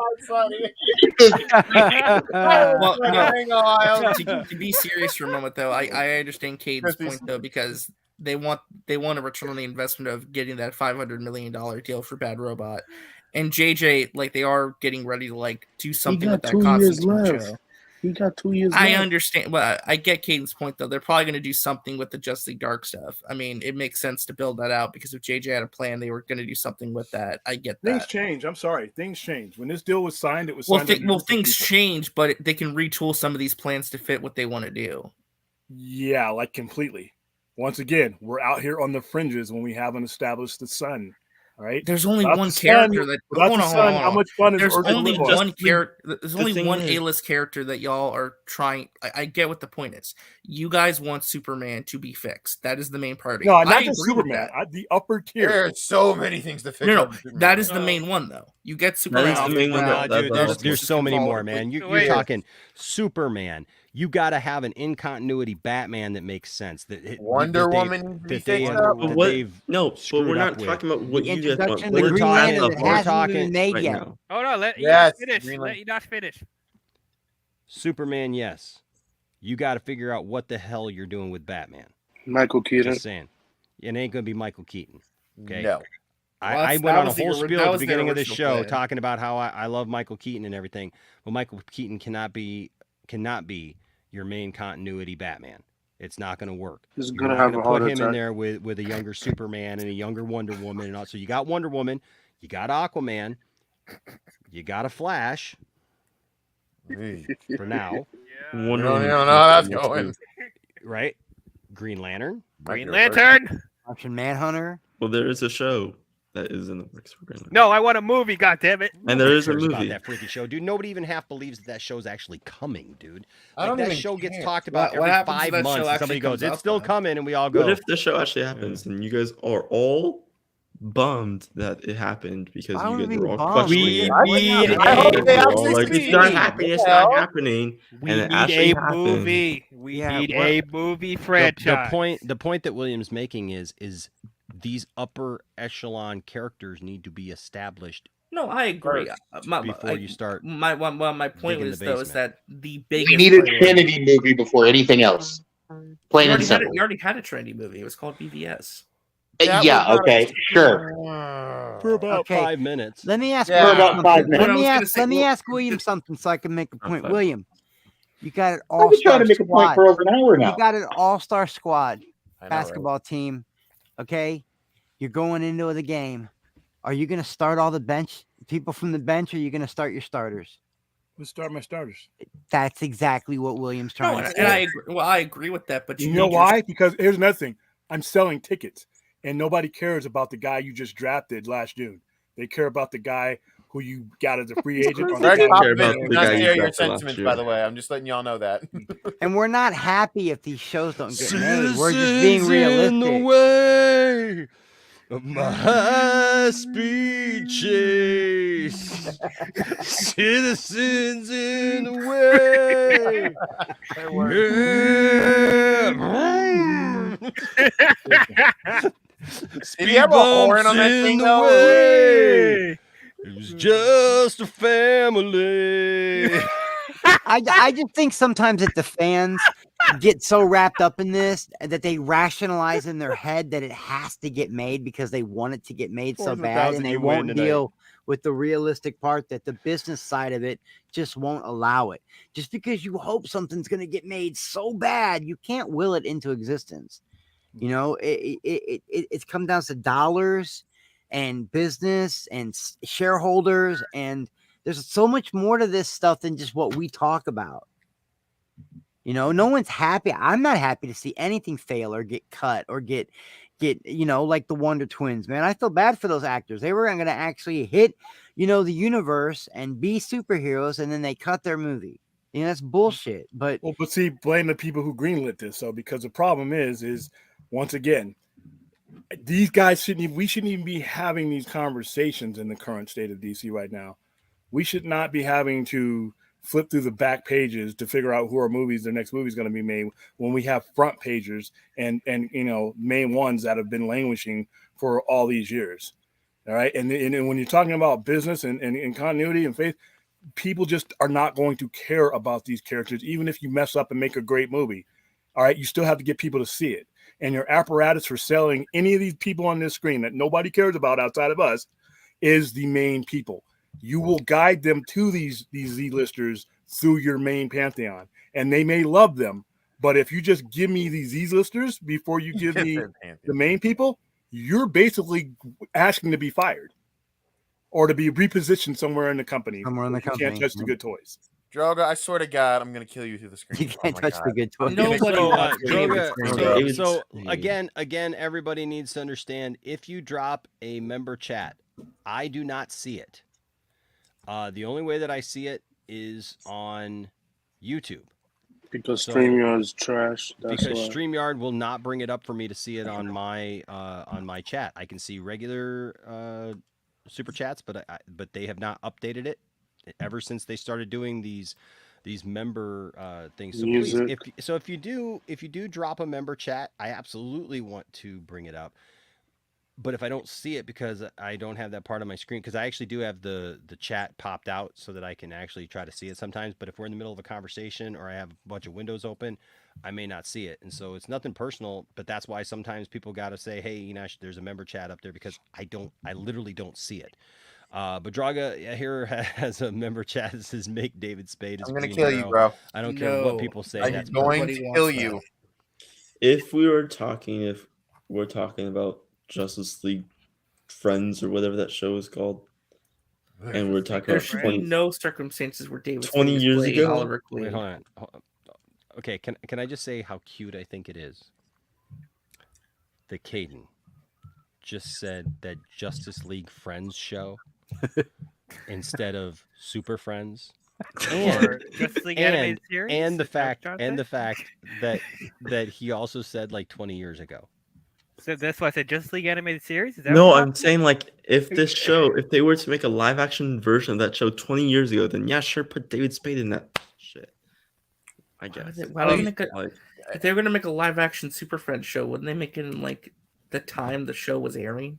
Well, no. Hang on. To be serious for a moment, though, I understand Caden's point though, because they want a return on the investment of getting that $500 million deal for Bad Robot, and JJ, like, they are getting ready to like do something with got that 2 years Constantine left. show. He got 2 years I left. understand. Well, I get Caden's point though. They're probably going to do something with the Justice League Dark stuff. I mean, it makes sense to build that out because if JJ had a plan, they were going to do something with that. I get Things that. change. I'm sorry. Things change. When this deal was signed, it was Well, signed. with different things people. change, but they can retool some of these plans to fit what they want to do. Yeah, like completely. Once again, we're out here on the fringes when we haven't established the sun. All right. There's only Without one the sun- character that. without hold the on, sun, hold on, how hold on. much fun is There's Urban only Football? one character. There's only thing one is- A-list character that y'all are trying. I get what the point is. You guys want Superman to be fixed. That is the main priority. No, I not just agree with Superman. that. The upper tier. There's so many things to fix. No, on Superman. that is the main one though. You get Superman. is the off main one ground. that- Dude, that's there's so many more, man. You're Wait. talking Superman. You got to have an in continuity Batman that makes sense. Wonder that they've- Woman needs to be that they fixed have- up. But that what? they've No, but screwed we're up not with. talking about what The you guys want. introduction of the We're Green talking Lantern about that we're hasn't talking been made right yet. now. Oh no, let Yes, Enoch finish. Greenland. Let Enoch finish. Superman, yes. You got to figure out what the hell you're doing with Batman. Michael Keaton. Just saying. It ain't going to be Michael Keaton. Okay. No. I Well, I that went on a was the whole ori- spiel that at the was their beginning of this original show plan. talking about how I love Michael Keaton and everything, but Michael Keaton cannot be your main continuity Batman. It's not going to work. He's You're gonna not have gonna a heart put him in attack. there with a younger Superman and a younger Wonder Woman and all. So you got Wonder Woman, you got Aquaman, you got a Flash for now, Wonder You Woman don't know how that's is awesome. going. right? Green Lantern. Green Lantern. Martian Manhunter. Well, there is a show. that is in the works for Greenland. No, I want a movie. God damn it! And there is a cares about movie. that freaking show, dude. Nobody even half believes that show's actually coming, dude. I Like don't that even show gets care. talked about What every happens if 5 that show months, and somebody actually goes, comes "It's out, still though? coming," and we all go. What if the show actually happens and you guys are all bummed that it happened because Why you would guys we were all bummed? questioning it? We need I hope a they We're all actually like, it's succeed. not happening, it's not happening. We And it need actually a happened. movie. We Yeah, need what- a movie The franchise. point that William's making is these upper echelon characters need to be established No, I agree. before you start. My point digging the was though is basement. that the We biggest need a priority- Trinity movie before anything else. Plain You and already, had, simple. you already had a trendy movie. It was called BVS. That Yeah, was not a- okay, sure. For about Okay. 5 minutes. Let me ask Yeah. William For about 5 something. minutes. What I was gonna say- Let me well, ask William something so I can make a point. Okay. William, you got an I've been trying all-star to make a point squad. for over an hour now. You got an all-star squad I know, right? basketball team. Okay, you're going into the game. Are you going to start all the people from the bench, or are you going to start your starters? Let's start my starters. That's exactly what William's No, trying to and say. I agree. Well, I agree with that, but You you know need your- why? Because here's another thing. I'm selling tickets, and nobody cares about the guy you just drafted last June. They care about the guy who you got as a free agent. Or the Greg guy care you- about Popovich the does not guy you share your drafted last sentiments, year. by the way. I'm just letting y'all know that. And we're not happy if these shows don't get made. We're just being realistic. way of my speeches. Citizens in the way. Did he have a horn on that thing, though? Way. It was just a family. I just think sometimes that the fans get so wrapped up in this that they rationalize in their head that it has to get made because they want it to get made so bad, and they you win won't tonight. deal with the realistic part that the business side of it just won't allow it. Just because you hope something's going to get made so bad, you can't will it into existence. You know, it's come down to dollars and business and shareholders, and there's so much more to this stuff than just what we talk about. You know, no one's happy. I'm not happy to see anything fail or get cut or get, you know, like the Wonder Twins, man. I feel bad for those actors. They were going to actually hit, you know, the universe and be superheroes, and then they cut their movie. You know, that's bullshit. But see, blame the people who greenlit this. So because the problem is once again, these guys we shouldn't even be having these conversations in the current state of DC right now. We should not be having to flip through the back pages to figure out who our their next movie is going to be made when we have front pages and you know, main ones that have been languishing for all these years. All right. And when you're talking about business and continuity and faith, people just are not going to care about these characters, even if you mess up and make a great movie. All right. You still have to get people to see it. And your apparatus for selling any of these people on this screen that nobody cares about outside of us is the main people. You will guide them to these Z-listers through your main pantheon, and they may love them. But if you just give me these Z-listers before you give me the main people, you're basically asking to be fired or to be repositioned somewhere in the company. Somewhere in the You company. can't touch the good toys. Droga, I swear to God, I'm gonna kill you through the screen. You can't touch the good toys. Nobody wants to be able to Droga, say so that. again, everybody needs to understand, if you drop a member chat, I do not see it. The only way that I see it is on YouTube. Because StreamYard's trash. That's Because why. StreamYard will not bring it up for me to see it on my chat. I can see regular super chats, but they have not updated it ever since they started doing these member things. So Music. please, if you do drop a member chat, I absolutely want to bring it up. But if I don't see it because I don't have that part of my screen, because I actually do have the chat popped out so that I can actually try to see it sometimes. But if we're in the middle of a conversation or I have a bunch of windows open, I may not see it. And so it's nothing personal, but that's why sometimes people got to say, hey, Enosh, there's a member chat up there, because I literally don't see it. But Draga here has a member chat that says, make David Spade. I'm gonna kill you, bro. I don't care what people say. I'm That's going perfect. to kill you. If we're talking about Justice League Friends or whatever that show is called, and we're talking There about should be no circumstances where David 20 Spade is years playing ago. Oliver Queen. Wait, hold on. Okay, can I just say how cute I think it is? The Caden. just said that Justice League Friends show instead of Super Friends, Or Justice League animated series? and the Is that what fact you're trying to that he also said like 20 years ago. So that's why I said Justice League animated series. Is that No, what you're I'm saying like if they were to make a live action version of that show 20 years ago, then yeah, sure, put David Spade in that shit. I guess. Why would they make if they were gonna make a live action Super Friends show, wouldn't they make it in like the time the show was airing?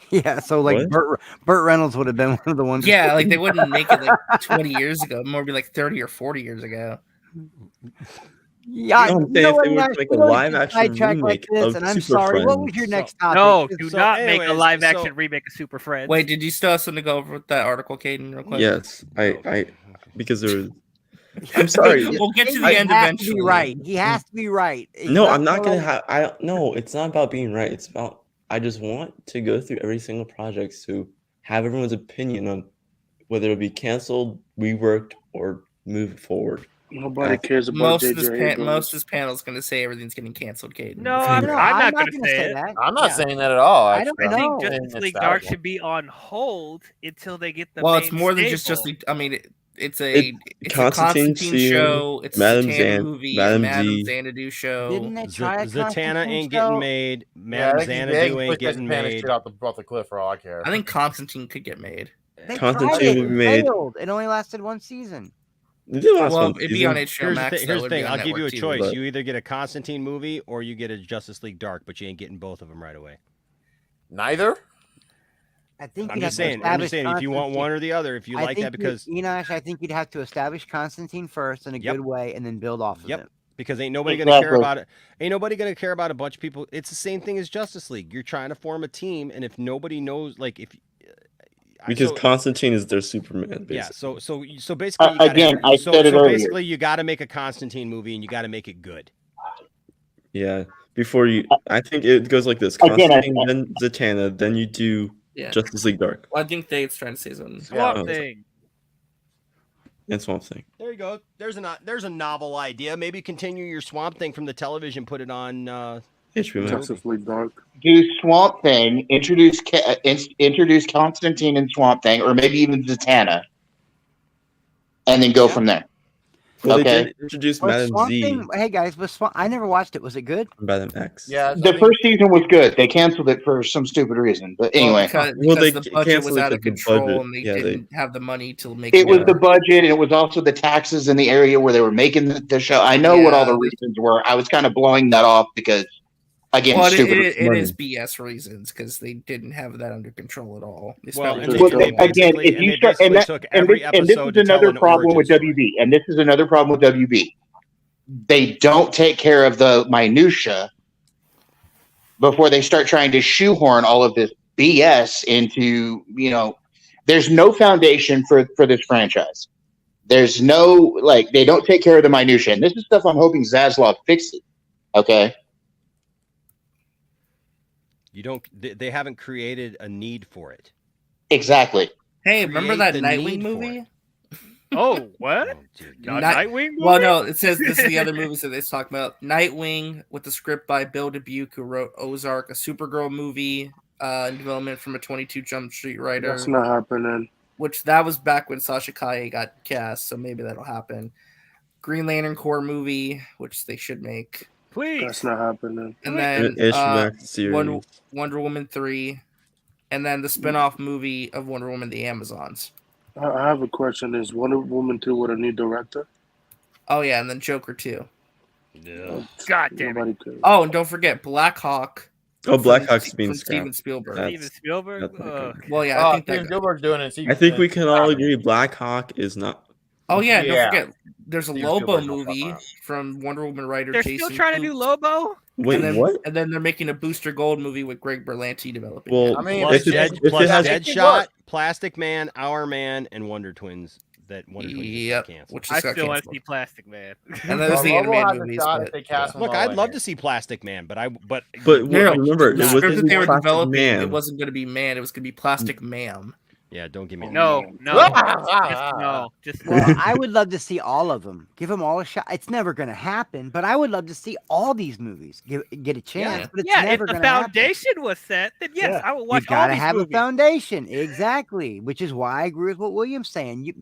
Yeah, so like Burt Reynolds would have been one of the ones. Yeah, like they wouldn't make it like 20 years ago. More be like 30 or 40 years ago. Yeah, No, I'm saying if they were to make a live action remake of and I'm Super sorry. What was Friends. your next topic? No, do So- not make a anyways, live action remake of Super Friends. Wait, did you still have something to go over with that article, Caden, real quick? Yes, I because there was. I'm sorry. We'll get to the He end has eventually. To be right. He has to be right. No, I'm not gonna have. No, it's not about being right. It's about I just want to go through every single project to have everyone's opinion on whether it'll be canceled, reworked, or move forward. Nobody cares about Most of JJ this panel is going to say everything's getting canceled, Caden. No, I'm not going to say it. I'm not saying that at all. I don't actually. think I'm Justice saying League it's Dark valuable. should be on hold until they get the. Well, it's main more than just staple. Justice League. I mean, it's a Constantine show. It's Madam a Zatanna Zan- movie. Madam Madam Z. Xanadu show. Didn't they try a Zatanna Constantine ain't show? getting made. Yeah, Madam I think Xanadu they ain't push this getting Spanish made. shit off the cliff for all I care. I think Constantine could get made. They Constantine tried it. will be It made. failed. It only lasted one season. It did last Well, one it'd be season. on HBO Here's Max. the thing. I'll give you a TV. choice. but- You either get a Constantine movie or you get a Justice League Dark, but you ain't getting both of them right away. Neither. I think I'm you'd just have to saying. I'm just establish saying. If you want Constantine. one or the other, if you I like think that, because Enosh, I think you'd have to establish Constantine first in a Yep. good way, and then build off of Yep. it. because ain't nobody gonna care Exactly. about it. Ain't nobody gonna care about a bunch of people. It's the same thing as Justice League. You're trying to form a team, and if nobody knows, like if Because so- Constantine is their Superman, basically. Yeah, so basically, you gotta, Again, I so, said it so earlier. basically, you got to make a Constantine movie, and you got to make it good. Yeah. Before you, I think it goes like this: Again, Constantine, then Zatanna, then you do Yeah. Justice League Dark Well, I think Dave's trying to say something. Swamp Thing. and Swamp Thing. There you go. There's a novel idea. Maybe continue your Swamp Thing from the television. Put it on HBO Max. Justice League Dark. Do Swamp Thing, introduce Constantine and Swamp Thing, or maybe even Zatanna, and then go from there. Well, Okay. they did introduce Was Madam Swamp Z Thing, hey guys, I never watched it. Was it good? and Madam X. Yeah, The first season was good. They canceled it for some stupid reason, but anyway, because they the budget canceled was it out of because the control budget- and they yeah, they- didn't have the money to make it was more. the budget, and it was also the taxes in the area where they were making the show. I know what all the reasons were. I was kind of blowing that off because, again, Well, stupid. it is BS reasons because they didn't have that under control at all. They Well, spent and way they- too they much. Again, if you start, and, that, took and, every this, and this episode is to tell another an problem with origin WB, and this is another problem with WB. They don't take care of the minutia before they start trying to shoehorn all of this BS into, there's no foundation for this franchise. There's no, they don't take care of the minutia. And this is stuff I'm hoping Zaslav fixes. Okay. They haven't created a need for it. Exactly. Hey, remember that Create the Nightwing need for movie? Oh, what? Nightwing movie? Well, no, it says this is the other movies that they talk about. Nightwing with the script by Bill Dubuque, who wrote Ozark, a Supergirl movie in development from a 22 Jump Street writer. That's not happening. Which that was back when Sasha Kaye got cast, so maybe that'll happen. Green Lantern Corps movie, which they should make. Please. That's not happening. And then HBO series. Wonder Woman 3, and then the spin-off movie of Wonder Woman, The Amazons. I have a question. Is Wonder Woman 2 with a new director? Oh, yeah, and then Joker 2. Yeah. God damn it. Oh, and don't forget Black Hawk. Oh, Black Hawk's being from Steven scrapped. Spielberg. That's- Steven Spielberg? that's not good. Well, yeah, I think Steven that. Spielberg's doing it. I think we can all agree Black Hawk is not. Oh yeah, and Yeah. don't forget there's a Steven Lobo Spielberg's not movie fucking from Wonder Woman writer They're Jason. still trying to do Kuhn. Lobo? Wait, and then, what? And then they're making a Booster Gold movie with Greg Berlanti developing. Well, it. I mean, Plus, if it- plus it has- Deadshot, Plastic Man, Our Man, and Wonder Twins. That Wonder Twins Yep, is canceled. which I just got still want to canceled. see Plastic Man. And then there's the Lobo animated has a movies. shot But, if they cast him Look, all I'd in love it. to see Plastic Man, but But no, remember, the it script wasn't that they were Plastic developing, Man. it wasn't going to be Man. It was going to be Plastic Ma'am. Yeah, don't give me No, that. no, just no. Well, I would love to see all of them. Give them all a shot. It's never going to happen, but I would love to see all these movies. Get a chance, but it's Yeah, if never the going to happen. foundation was set, then yes, I would watch You gotta all these have movies. a foundation, exactly. Which is why I agree with what William's saying.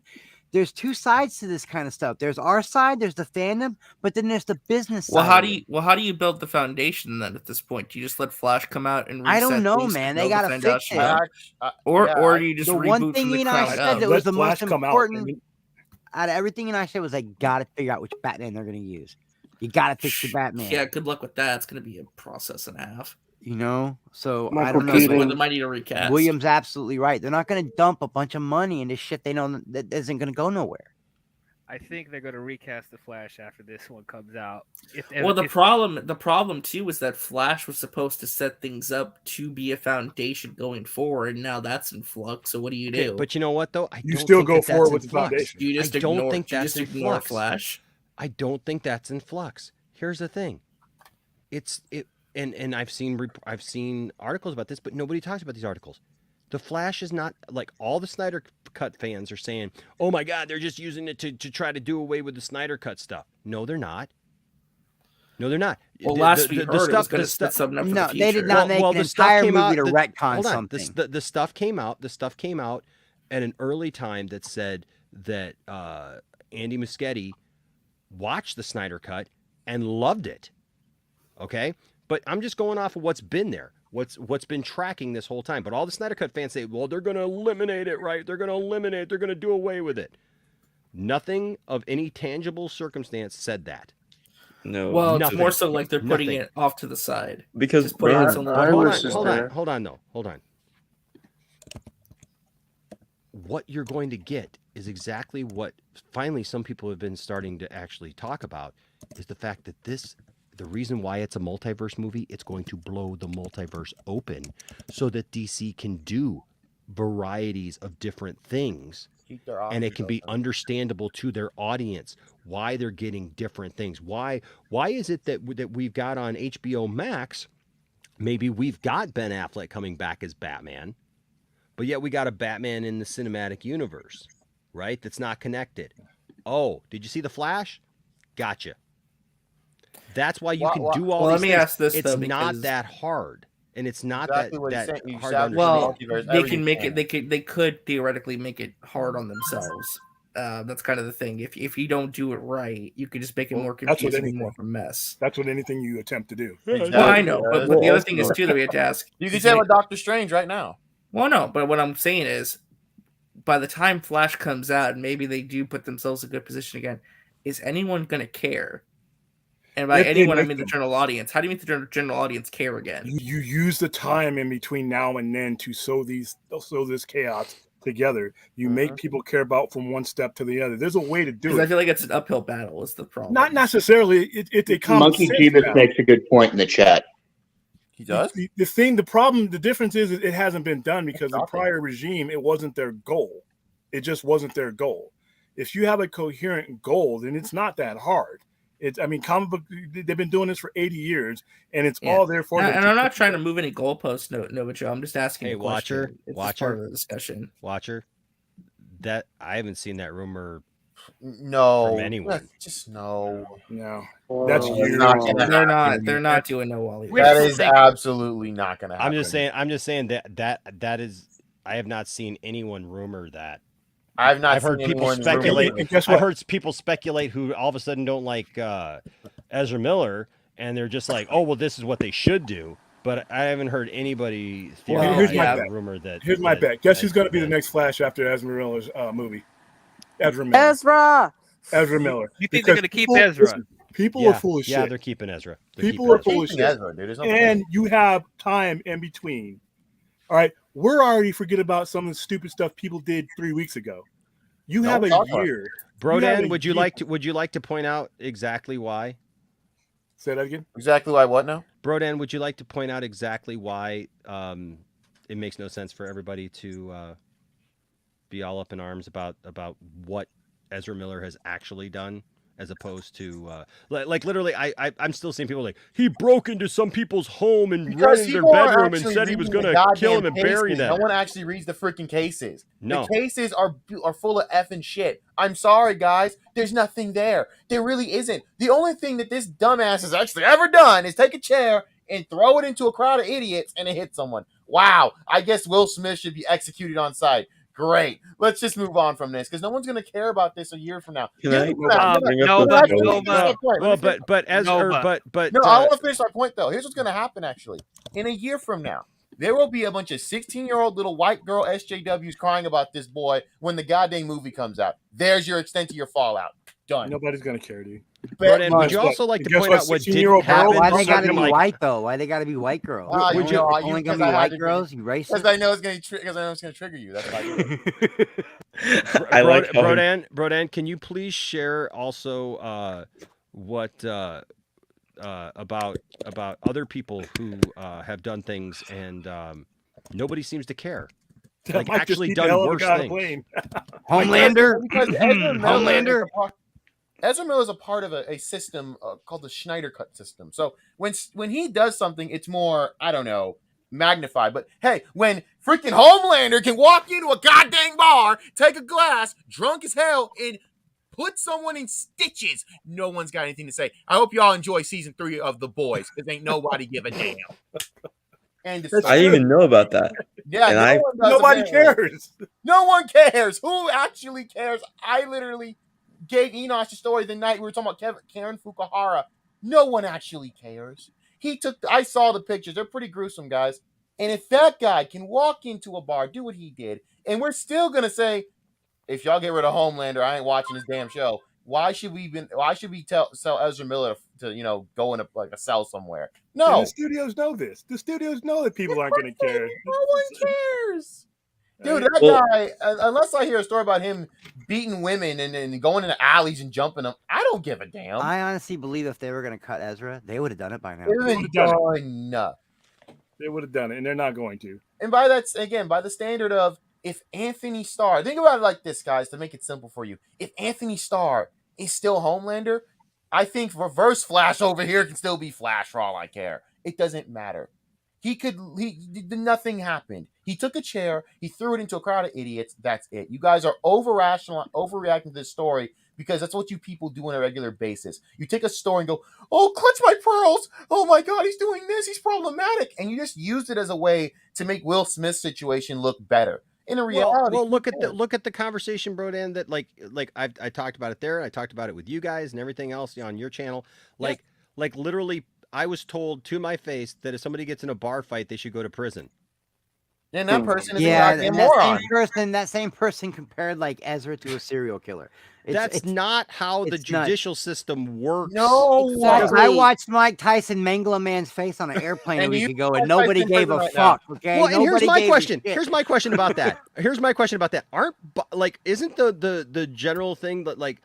There's two sides to this kind of stuff. There's our side, there's the fandom, but then there's the business Well, side. how do you build the foundation then? At this point, do you just let Flash come out and reset I don't know, things to man. They build the gotta fix foundation it. up? Or do you just the reboot one thing from the Enoch ground said up? that was the most Flash come out. important out of everything Enoch said was they gotta figure out which Batman they're gonna use. You gotta fix your Batman. Yeah, good luck with that. It's gonna be a process and a half. You know, so I Michael don't know. Keaton. They might need a recast. William's absolutely right. They're not going to dump a bunch of money into shit they know that isn't going to go nowhere. I think they're going to recast the Flash after this one comes out. Well, the problem too is that Flash was supposed to set things up to be a foundation going forward. And now that's in flux. So what do you do? But you know what though? I You don't still think go that that's forward in with the flux. foundation. You just I don't ignore- think you that's just in ignore flux. Flash. I don't think that's in flux. Here's the thing. And I've seen articles about this, but nobody talks about these articles. The Flash is not like all the Snyder Cut fans are saying, "Oh my God, they're just using it to try to do away with the Snyder Cut stuff." No, they're not. No, they're not. Well, last we heard it was going to set something up for the future. They did not make an entire movie to retcon hold on. something. The stuff came out. The stuff came out at an early time that said that Andy Muschietti watched the Snyder Cut and loved it. Okay, but I'm just going off of what's been there, what's been tracking this whole time. But all the Snyder Cut fans say, well, they're going to eliminate it, right? They're going to eliminate. They're going to do away with it. Nothing of any tangible circumstance said that. No. Well, Nothing. it's more so like they're putting Nothing. it off to the side. Because Just putting it somewhere. Hold on. What you're going to get is exactly what finally some people have been starting to actually talk about is the fact that the reason why it's a multiverse movie, it's going to blow the multiverse open so that DC can do varieties of different things. And it can be understandable to their audience why they're getting different things. Why is it that we've got on HBO Max, maybe we've got Ben Affleck coming back as Batman, but yet we got a Batman in the cinematic universe, right? That's not connected. Oh, did you see The Flash? Gotcha. That's why you can do all these things. Let me ask this, it's though, not because- that hard. And it's not Exactly what he's that saying. You hard to established understand. Well, they can make it. They could theoretically make it hard on themselves. That's kind of the thing. If you don't do it right, you could just make it more That's what confusing and anything. more of a mess. That's what anything you attempt to do. Well, I know, but the other thing is too that we have to ask. You can say with Doctor Strange right now. Well, no, but what I'm saying is, by the time Flash comes out, and maybe they do put themselves in a good position again, is anyone going to care? And by If they anyone, I make mean the them. general audience. How do you make the general audience care again? You use the time in between now and then to sow this chaos together. You make people care about from one step to the other. There's a way to do Because it. I feel like it's an uphill battle. Is the problem? Not necessarily. It's a common Monkey sense Jeebus battle. makes a good point in the chat. He does. The difference is it hasn't been done because the prior regime, it wasn't their goal. It just wasn't their goal. If you have a coherent goal, then it's not that hard. Comic book, they've been doing this for 80 years, and it's all there for them. And I'm not trying to move any goalposts, no, Joe. I'm just asking. Hey, a question. Watcher, It's just Watcher, part of the discussion. Watcher. That I haven't seen that rumor. No, from anyone. Just no. That's They're not doing no Wally. That is absolutely not going to happen. I'm just saying that is. I have not seen anyone rumor that. I've heard seen people anyone speculate. rumor- I've heard people speculate who all of a sudden don't like Ezra Miller, and they're just like, "Oh, well, this is what they should do." But I haven't heard anybody Here's my theorize bet. rumor that. Here's my bet. Guess who's going to be the next Flash after Ezra Miller's movie? Ezra Miller. Ezra Miller. You think they're Because going to keep people- Ezra? listen, people are full of shit. Yeah, they're keeping Ezra. People are full of shit. And you have time in between. All right. We're already forget about some of the stupid stuff people did 3 weeks ago. You have a year. Brodan, would you like to point out exactly why? Say that again. Exactly why what now? Brodan, would you like to point out exactly why it makes no sense for everybody to be all up in arms about what Ezra Miller has actually done as opposed to like literally I'm still seeing people like he broke into some people's home and Because ran into their people aren't bedroom and actually said he was reading the gonna kill goddamn him and bury cases. them. No one actually reads the freaking cases. No. The cases are full of effing shit. I'm sorry, guys. There's nothing there. There really isn't. The only thing that this dumbass has actually ever done is take a chair and throw it into a crowd of idiots and it hit someone. Wow. I guess Will Smith should be executed on sight. Great. Let's just move on from this because no one's going to care about this a year from now. Can Here's I what's gonna happen. bring up No, the let me joke? finish my point. Let me finish- but No, I want to finish my point though. Here's what's going to happen actually. In a year from now, there will be a bunch of 16-year-old little white girl SJWs crying about this boy when the goddamn movie comes out. There's your extent to your fallout. Done. Nobody's gonna care, dude. Broden, would you also like to point out what didn't happen? Why they gotta be Like, white though? Why they gotta be white girls? Would you? Only gonna be white girls? You racist? Because I know it's going to trigger you. That's why. I like how Brodan, can you please share also what about other people who have done things and nobody seems to care? Like might just actually be the done hell of a worse guy to things. blame. Homelander? Because Ezra Miller Homelander? Ezra Miller is a part of a system called the Snyder Cut system. So when he does something, it's more, I don't know, magnified. But hey, when freaking Homelander can walk into a goddamn bar, take a glass, drunk as hell, and put someone in stitches, no one's got anything to say. I hope y'all enjoy season 3 of The Boys because ain't nobody give a damn. And I didn't even know about that. Yeah, And nobody cares. No one cares. Who actually cares? I literally gave Enosh the story the night we were talking about Karen Fukuhara. No one actually cares. I saw the pictures. They're pretty gruesome, guys. And if that guy can walk into a bar, do what he did, and we're still gonna say, if y'all get rid of Homelander, I ain't watching this damn show. Why should we sell Ezra Miller to go in a cell somewhere? No, And the studios know this. The studios know that people aren't going to care. No one cares. Dude, that guy, unless I hear a story about him beating women and going into alleys and jumping them, I don't give a damn. I honestly believe if they were going to cut Ezra, they would have done it by now. They would have done. They would have done it, and they're not going to. And by the standard of, if Anthony Starr, think about it like this, guys, to make it simple for you. If Anthony Starr is still Homelander, I think Reverse Flash over here can still be Flash for all I care. It doesn't matter. Nothing happened. He took a chair, he threw it into a crowd of idiots. That's it. You guys are overreacting to this story because that's what you people do on a regular basis. You take a story and go, oh, clutch my pearls. Oh my God, he's doing this. He's problematic. And you just used it as a way to make Will Smith's situation look better. In reality, well, look at the conversation, Brodan. That like I talked about it there, and I talked about it with you guys and everything else on your channel. Like literally, I was told to my face that if somebody gets in a bar fight, they should go to prison. And that person is and moron. that same person compared like Ezra to a serial killer. That's not how the judicial system works. No, exactly. I watched Mike Tyson mangle a man's face on an airplane a week ago, and nobody gave a fuck. Okay. Well, and here's Nobody my gave a question. shit. Here's my question about that. Isn't the general thing that like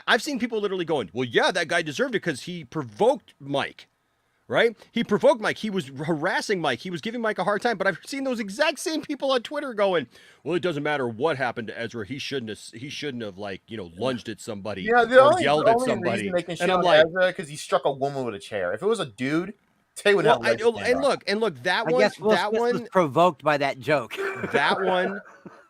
I've seen people literally going, well, yeah, that guy deserved it because he provoked Mike. Right? He provoked Mike. He was harassing Mike. He was giving Mike a hard time. But I've seen those exact same people on Twitter going, "Well, it doesn't matter what happened to Ezra. He shouldn't have lunged at somebody or yelled at somebody." And I'm like, Ezra because he struck a woman with a chair. If it was a dude, they would have. And look, that one was provoked by that joke. That one,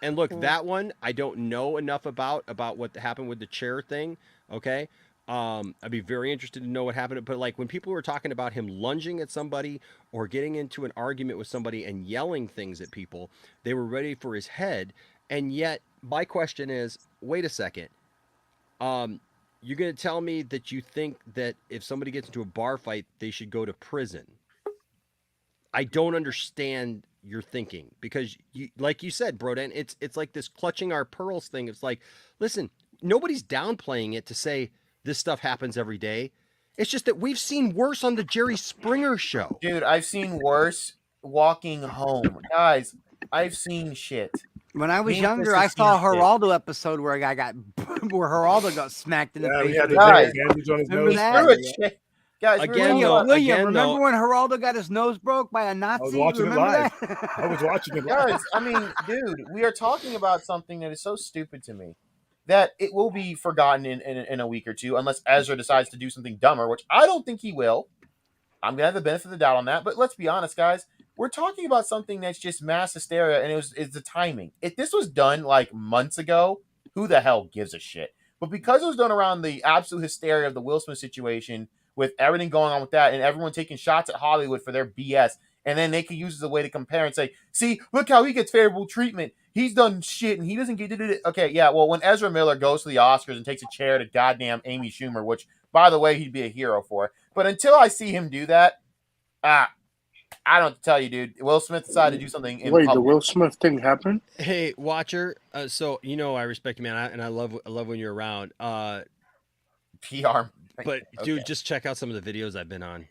and look, that one, I don't know enough about what happened with the chair thing. Okay. I'd be very interested to know what happened. But like when people were talking about him lunging at somebody or getting into an argument with somebody and yelling things at people, they were ready for his head. And yet my question is, wait a second. You're going to tell me that you think that if somebody gets into a bar fight, they should go to prison. I don't understand your thinking because like you said, Brodan, it's like this clutching our pearls thing. It's like, listen, nobody's downplaying it to say, this stuff happens every day. It's just that we've seen worse on the Jerry Springer show. Dude, I've seen worse walking home. Guys, I've seen shit. When I was younger, I saw a Geraldo episode where a guy where Geraldo got smacked in the face. Remember that? Guys, William, remember when Geraldo got his nose broke by a Nazi? I was watching it live. I was watching it live. Guys, I mean, dude, we are talking about something that is so stupid to me. that it will be forgotten in a week or two, unless Ezra decides to do something dumber, which I don't think he will. I'm gonna have the benefit of the doubt on that. But let's be honest, guys. We're talking about something that's just mass hysteria, and it's the timing. If this was done like months ago, who the hell gives a shit? But because it was done around the absolute hysteria of the Will Smith situation, with everything going on with that, and everyone taking shots at Hollywood for their BS, and then they can use it as a way to compare and say, "See, look how he gets favorable treatment. He's done shit, and he doesn't get it." Okay, yeah. Well, when Ezra Miller goes to the Oscars and takes a chair to goddamn Amy Schumer, which, by the way, he'd be a hero for. But until I see him do that, I don't tell you, dude. Will Smith decided to do something in Wait, public. the Will Smith thing happened? Hey, Watcher. So I respect you, man, and I love when you're around. PR, but dude, just check out some of the videos I've been on.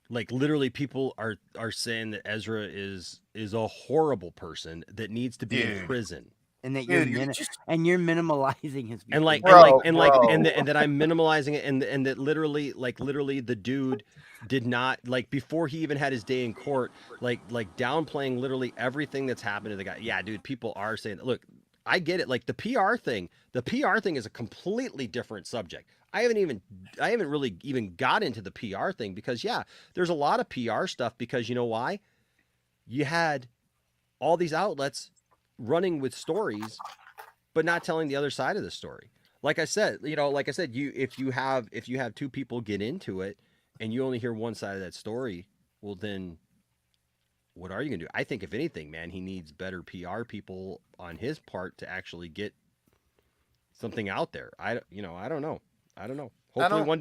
Like literally, people are saying that Ezra is a horrible person that needs to be in prison. And that you're minimalizing his and that I'm minimalizing it, and that literally the dude did not, like, before he even had his day in court, like downplaying literally everything that's happened to the guy. Yeah, dude, people are saying, look, I get it. Like the PR thing is a completely different subject. I haven't really even got into the PR thing because there's a lot of PR stuff because you know why? You had all these outlets running with stories, but not telling the other side of the story. Like I said, if you have two people get into it and you only hear one side of that story, well then what are you gonna do? I think if anything, man, he needs better PR people on his part to actually get something out there. I don't know.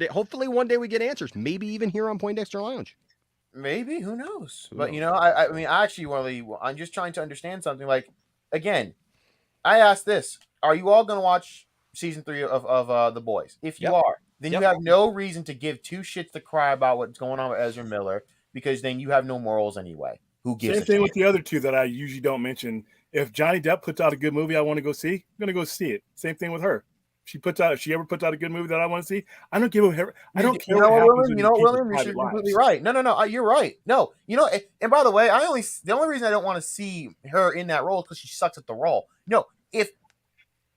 Hopefully one day we get answers. Maybe even here on Poindexter Lounge. Maybe, who knows? But knows? I mean, I actually I'm just trying to understand something. Like, again, I asked this: are you all going to watch season 3 of The Boys? If you are, then you have no reason to give two shits to cry about what's going on with Ezra Miller, because then you have no morals anyway. Who gives? Same thing with the other two that I usually don't mention. If Johnny Depp puts out a good movie I want to go see, I'm going to go see it. Same thing with her. If she ever puts out a good movie that I want to see, I don't give a hair. I don't care. William, you're right. No, you're right. No, and by the way, the only reason I don't want to see her in that role is because she sucks at the role. No, if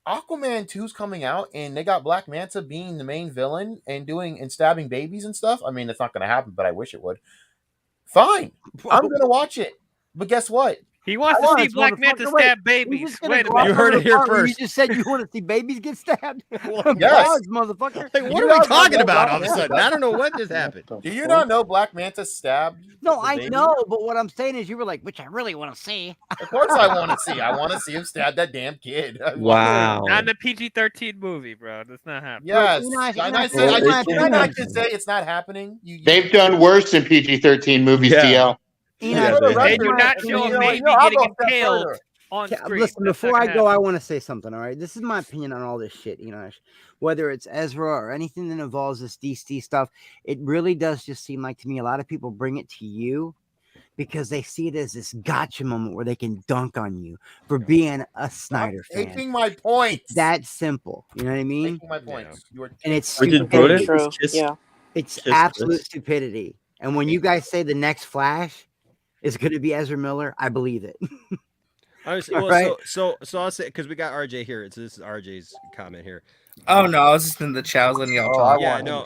Aquaman 2's coming out and they got Black Manta being the main villain and stabbing babies and stuff, I mean, it's not going to happen, but I wish it would. Fine, I'm going to watch it. But guess what? He wants to see Black Manta stab babies. Wait a minute. You heard it here first. You just said you want to see babies get stabbed. Yes, motherfucker. Like, what are we talking about all of a sudden? I don't know what just happened. Do you not know Black Manta stabbed? No, I know, but what I'm saying is you were like, which I really want to see. Of course I want to see. I want to see him stab that damn kid. Wow. Not in a PG-13 movie, bro. That's not happening. Yes. I not just say it's not happening. They've done worse than PG-13 movies, DL. They do not show a baby getting impaled on screen. Listen, before I go, I want to say something, all right? This is my opinion on all this shit, whether it's Ezra or anything that involves this DC stuff, it really does just seem like to me a lot of people bring it to you because they see it as this gotcha moment where they can dunk on you for being a Snyder fan. Making my point. It's that simple. You know what I mean? Making my point. And it's stupidity. It's absolute stupidity. And when you guys say the next Flash is going to be Ezra Miller, I believe it. So I'll say, because we got RJ here. This is RJ's comment here. Oh no, I was just in the chat. I was letting y'all talk. I know.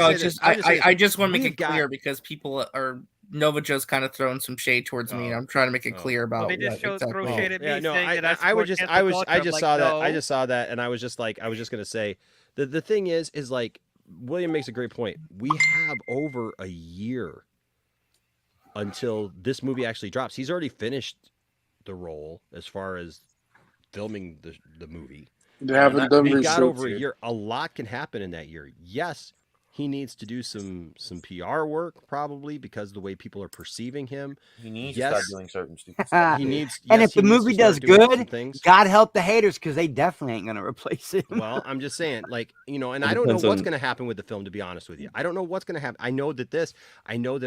It's just I just want to make it clear because people are Nova Joe's kind of throwing some shade towards me, and I'm trying to make it clear about. They just throw shade at me. I just saw that, and I was just gonna say the thing is like William makes a great point. We have over a year until this movie actually drops. He's already finished the role as far as filming the movie. They haven't done We've got over a year. A lot can happen in that year. Yes, he needs to do some PR work probably because of the way people are perceiving him. He needs to start doing certain stupid stuff. He needs. And if the movie does good, God help the haters because they definitely ain't gonna replace him. Well, I'm just saying, and I don't know what's gonna happen with the film. To be honest with you, I don't know what's gonna happen. I know that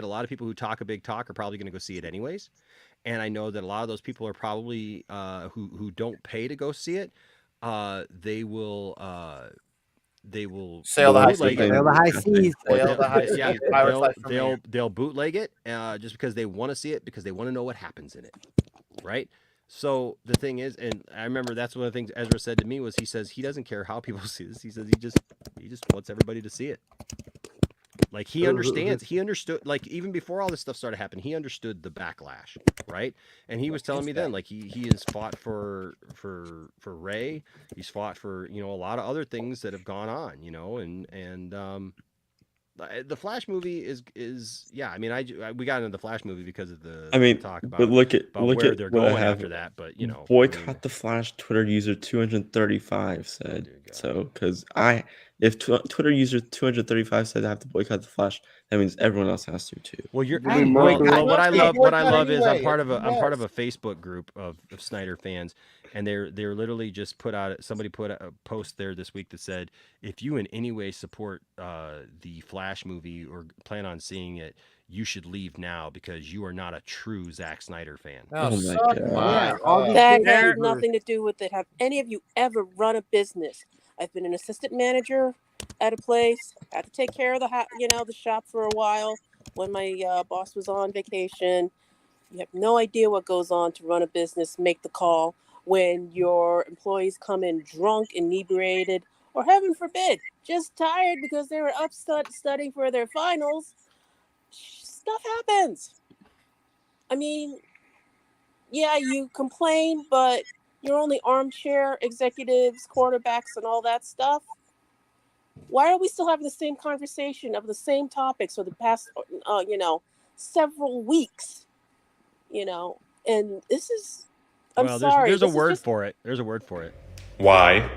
a lot of people who talk a big talk are probably gonna go see it anyways, and I know that a lot of those people are probably who don't pay to go see it. They will sail the high seas. They'll bootleg it just because they want to see it because they want to know what happens in it, right? So the thing is, and I remember that's one of the things Ezra said to me was he says he doesn't care how people see this. He says he just wants everybody to see it. Like he understands. He understood. Like even before all this stuff started happening, he understood the backlash, right? And he was telling me then, like he has fought for Ray. He's fought for a lot of other things that have gone on, and the Flash movie is yeah. I mean, we got into the Flash movie because of the talk about. But look at where they're what I going have. after that. But boycott the Flash. Twitter user 235 said so because if Twitter user 235 said I have to boycott the Flash, that means everyone else has to too. Well, you're Well, what I love is I'm anyway. part of a Facebook group of Snyder fans, and they're literally just somebody put a post there this week that said if you in any way support the Flash movie or plan on seeing it, you should leave now because you are not a true Zack Snyder fan. Oh, my God. That has nothing to do with it. Have any of you ever run a business? I've been an assistant manager at a place. Had to take care of the shop for a while when my boss was on vacation. You have no idea what goes on to run a business, make the call when your employees come in drunk, inebriated, or heaven forbid, just tired because they were up studying for their finals. Stuff happens. I mean, yeah, you complain, but you're only armchair executives, quarterbacks, and all that stuff. Why are we still having the same conversation of the same topics for the past, several weeks? And this is, sorry. There's a word for it. There's a word for it. Why?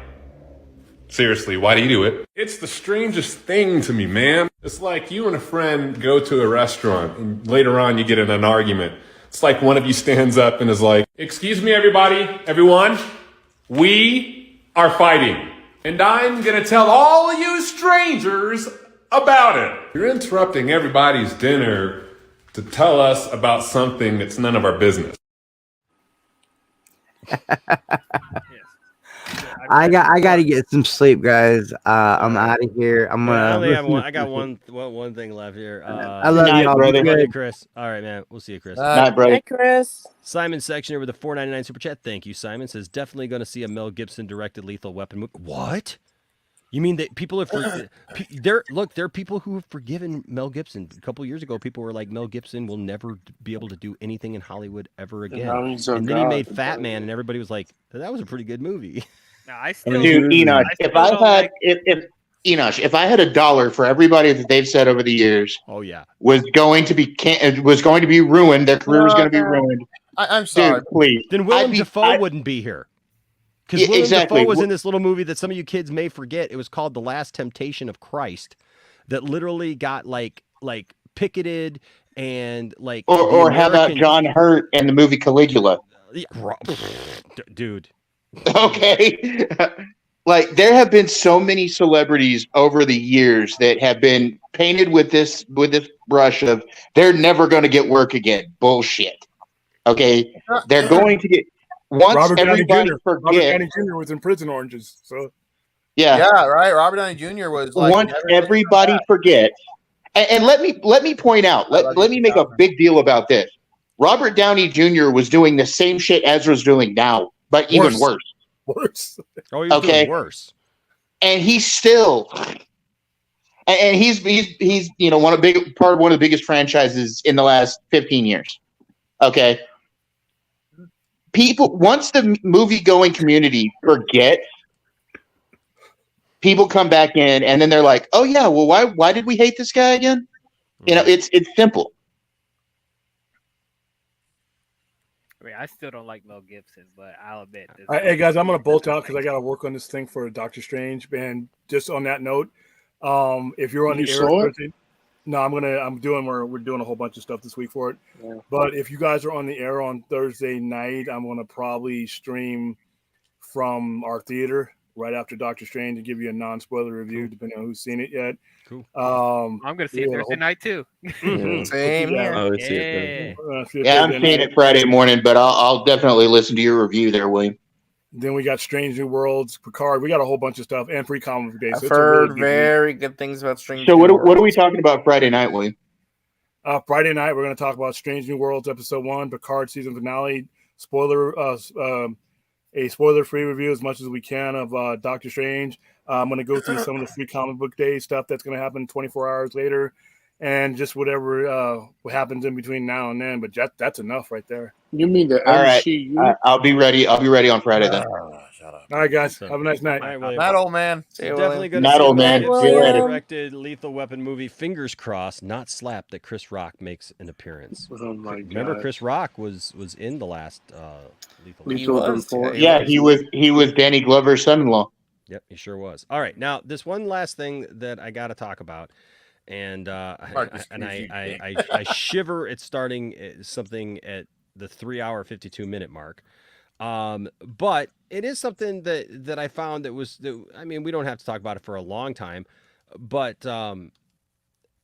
Seriously, why do you do it? It's the strangest thing to me, man. It's like you and a friend go to a restaurant and later on you get in an argument. It's like one of you stands up and is like, "Excuse me, everyone, we are fighting. And I'm gonna tell all you strangers about it." You're interrupting everybody's dinner to tell us about something that's none of our business. I got to get some sleep, guys. I'm out of here. I'm gonna. I got one thing left here. I love y'all, brother. brother. Chris. All right, man. We'll see you, Chris. Night, brother. Hi, Chris. Simon Section here with a $4.99 super chat. Thank you, Simon. Says definitely going to see a Mel Gibson directed Lethal Weapon movie. What? You mean that people have there are people who have forgiven Mel Gibson. A couple years ago, people were like, Mel Gibson will never be able to do anything in Hollywood ever again. And then he made Fat Man, and everybody was like, that was a pretty good movie. Dude, Enoch, if I had $1 for everybody that they've said over the years, was going to be ruined, their career was going to be ruined. I'm sorry, dude, please. Then Willem Dafoe wouldn't be here. Because Willem exactly. Dafoe was in this little movie that some of you kids may forget. It was called The Last Temptation of Christ, that literally got like picketed and like. Or how about John Hurt and the movie Caligula? Dude. Okay. Like there have been so many celebrities over the years that have been painted with this brush of they're never going to get work again. Bullshit. Okay, they're going to get once Robert everybody forget. Robert Downey Jr. was in Prison Oranges, so yeah, right. Robert Downey Jr. was like once everybody forgets. And let me point out. Let me make a big deal about this. Robert Downey Jr. was doing the same shit Ezra's doing now, but even worse. Oh, he's doing worse. And he's still, and he's one of the biggest franchises in the last 15 years. Okay, people once the movie going community forgets, people come back in, and then they're like, "Oh yeah, well why did we hate this guy again?" It's simple. I mean, I still don't like Mel Gibson, but I'll admit. Hey guys, I'm gonna bolt out because I gotta work on this thing for Doctor Strange. And just on that note, if you're on the air, we're doing a whole bunch of stuff this week for it. Yeah. But if you guys are on the air on Thursday night, I'm gonna probably stream from our theater right after Doctor Strange and give you a non-spoiler review, depending on who's seen it yet. Cool. I'm gonna see it Thursday night too. Same here. I'm seeing it Friday morning, but I'll definitely listen to your review there, William. Then we got Strange New Worlds, Picard. We got a whole bunch of stuff, and Free Comic Book Day. I've heard very good things about Strange. So what are we talking about Friday night, William? Friday night we're going to talk about Strange New Worlds episode 1, Picard season finale, a spoiler-free review as much as we can of Doctor Strange. I'm going to go through some of the free comic book day stuff that's going to happen 24 hours later, and just whatever what happens in between now and then. But that's enough right there. You mean the All right. MCU? I'll be ready. I'll be ready on Friday then. All right, guys. Have a nice night. All right, William. That old man. See you, Definitely William. going to Not see old Mel man. Gibson See you later. directed Lethal Weapon movie. Fingers crossed, not slapped, that Chris Rock makes an appearance. Oh my Remember, God. Chris Rock was in the last Lethal Weapon. He was. Yeah, he was Danny Glover's son-in-law. Yep, he sure was. All right, now this one last thing that I got to talk about, and I shiver at starting something at the 3-hour 52-minute mark. But it is something that I found I mean, we don't have to talk about it for a long time, but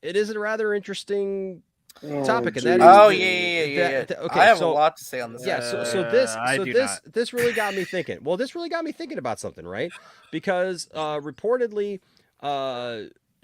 it is a rather interesting topic, and that is okay, I have a lot to say on this. Yeah, this really got me thinking. Well, this really got me thinking about something, right? Because reportedly,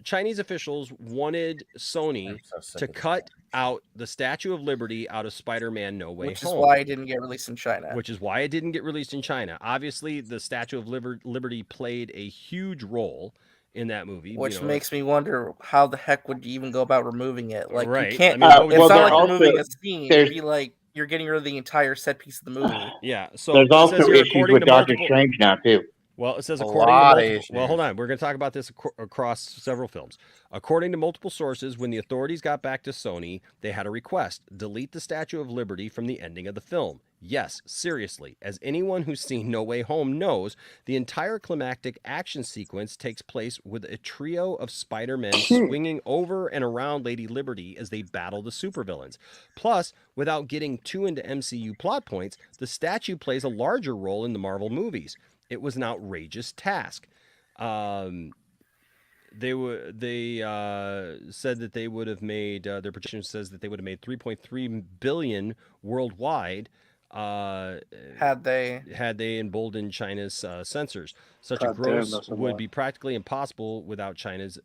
Chinese officials wanted Sony to cut out the Statue of Liberty out of Spider-Man No Way Home. Which is why it didn't get released in China. Which is why it didn't get released in China. Obviously, the Statue of Liberty played a huge role in that movie. Which makes me wonder how the heck would you even go about removing it? Like, right. you can't. I mean, it's not like you're moving a scene. It'd be like you're getting rid of the entire set piece of the movie. Yeah. So there's also issues with Doctor Strange now too. Well, it says according to multiple. Well, hold on. We're going to talk about this across several films. According to multiple sources, when the authorities got back to Sony, they had a request: delete the Statue of Liberty from the ending of the film. Yes, seriously. As anyone who's seen No Way Home knows, the entire climactic action sequence takes place with a trio of Spider-Men swinging over and around Lady Liberty as they battle the supervillains. Plus, without getting too into MCU plot points, the statue plays a larger role in the Marvel movies. It was an outrageous task. They said that they would have made their projection says that they would have made $3.3 billion worldwide had they emboldened China's censors. Such a gross would be practically impossible without China's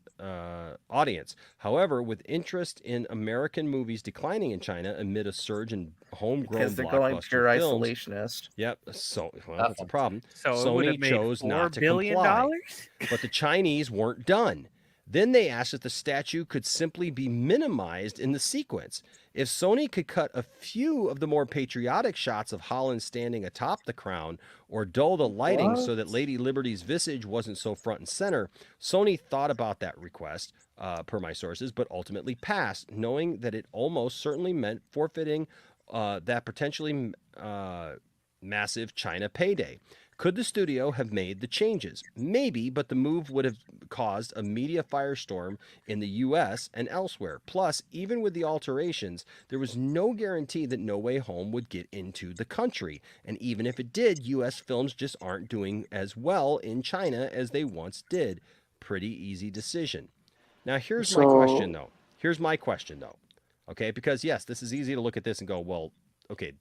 audience. However, with interest in American movies declining in China amid a surge in homegrown because they're going pure films, isolationist. Yep. So that's a problem. So Sony chose not to comply, but the Chinese weren't done. Then they asked if the statue could simply be minimized in the sequence. If Sony could cut a few of the more patriotic shots of Holland standing atop the crown or dull the lighting so that Lady Liberty's visage wasn't so front and center, Sony thought about that request, per my sources, but ultimately passed, knowing that it almost certainly meant forfeiting that potentially massive China payday. Could the studio have made the changes? Maybe, but the move would have caused a media firestorm in the US and elsewhere. Plus, even with the alterations, there was no guarantee that No Way Home would get into the country. And even if it did, US films just aren't doing as well in China as they once did. Pretty easy decision. Now, here's my question, though. Okay, because yes, this is easy to look at this and go, well, okay,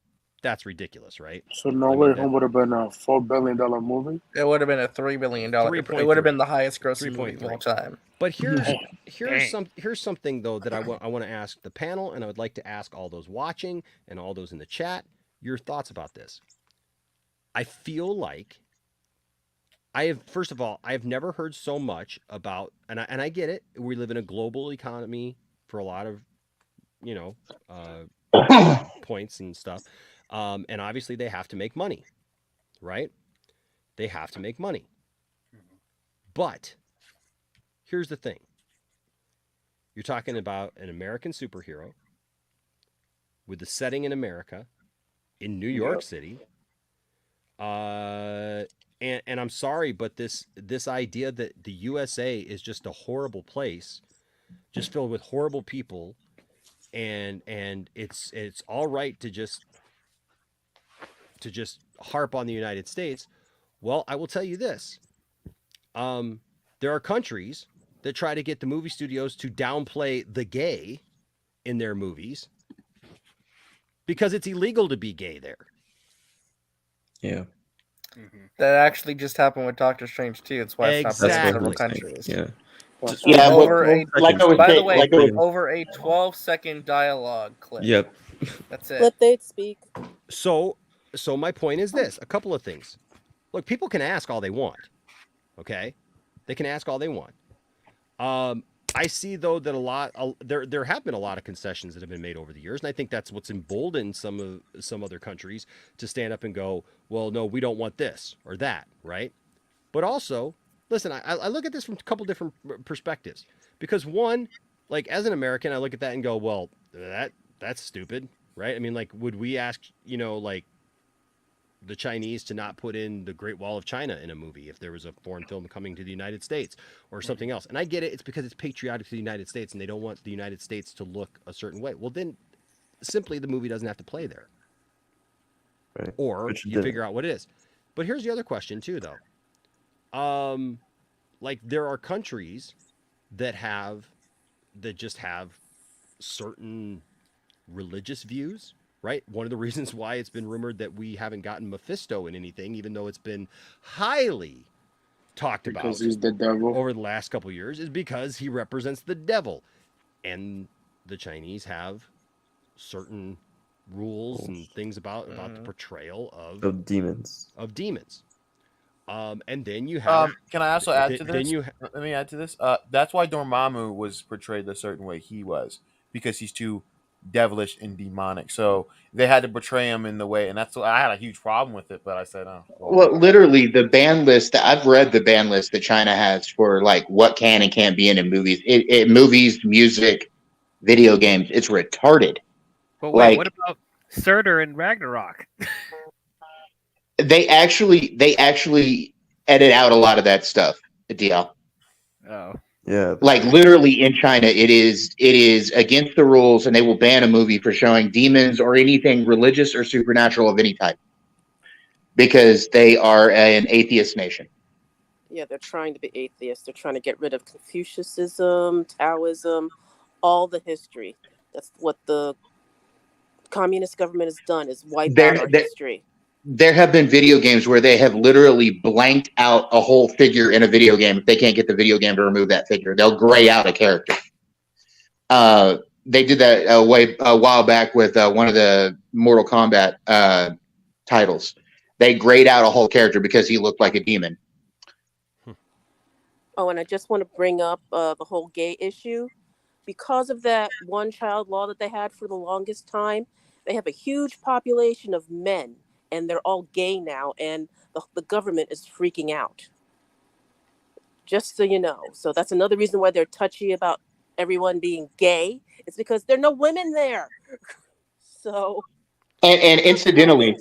that's ridiculous, right? So No Way Home would have been a $4 billion movie? It would have been a $3 billion. It would have been the highest grossing movie of all time. But here's something though that I want to ask the panel, and I would like to ask all those watching and all those in the chat your thoughts about this. I feel like first of all, I've never heard so much about, and I get it. We live in a global economy for a lot of, points and stuff. And obviously they have to make money, right? They have to make money. But here's the thing. You're talking about an American superhero with the setting in America, in New York City. And I'm sorry, but this idea that the USA is just a horrible place, just filled with horrible people, and it's all right to just harp on the United States. Well, I will tell you this. There are countries that try to get the movie studios to downplay the gay in their movies because it's illegal to be gay there. Yeah. That actually just happened with Doctor Strange too. It's why it's not in several countries. Yeah. Yeah, over over a 12-second dialogue clip. Yep. That's it. Let they speak. So so my point is this: a couple of things. Look, people can ask all they want. Okay, they can ask all they want. I see though that there have been a lot of concessions that have been made over the years, and I think that's what's emboldened some other countries to stand up and go, well, no, we don't want this or that, right? But also, listen, I look at this from a couple different perspectives, because one, like as an American, I look at that and go, well, that's stupid, right? I mean, like, would we ask, like the Chinese to not put in the Great Wall of China in a movie if there was a foreign film coming to the United States or something else? And I get it. It's because it's patriotic to the United States and they don't want the United States to look a certain way. Well, then simply the movie doesn't have to play there. Right. Or you figure out what it is. But here's the other question too, though. Like there are countries that just have certain religious views. Right? One of the reasons why it's been rumored that we haven't gotten Mephisto in anything, even though it's been highly talked about Because he's the devil. over the last couple of years, is because he represents the devil. And the Chinese have certain rules and things about the portrayal of demons. And then you have. Can I also add to this? Then Let me add to this. That's why Dormammu was portrayed a certain way he was, because he's too devilish and demonic. So they had to portray him in the way, and that's I had a huge problem with it. But I said, oh. Well, literally, the ban list. I've read the ban list that China has for like what can and can't be in movies. Movies, music, video games. It's retarded. But wait, what about Surtur and Ragnarok? They actually edit out a lot of that stuff. DL. Oh. Yeah. Like literally in China, it is against the rules, and they will ban a movie for showing demons or anything religious or supernatural of any type, because they are an atheist nation. Yeah, they're trying to be atheists. They're trying to get rid of Confucianism, Taoism, all the history. That's what the communist government has done, is wipe out our history. There have been video games where they have literally blanked out a whole figure in a video game. If they can't get the video game to remove that figure, they'll gray out a character. They did that a while back with one of the Mortal Kombat titles. They grayed out a whole character because he looked like a demon. Oh, and I just want to bring up the whole gay issue. Because of that one-child law that they had for the longest time, they have a huge population of men, and they're all gay now, and the government is freaking out. Just so you know. So that's another reason why they're touchy about everyone being gay. It's because there are no women there. So. And incidentally,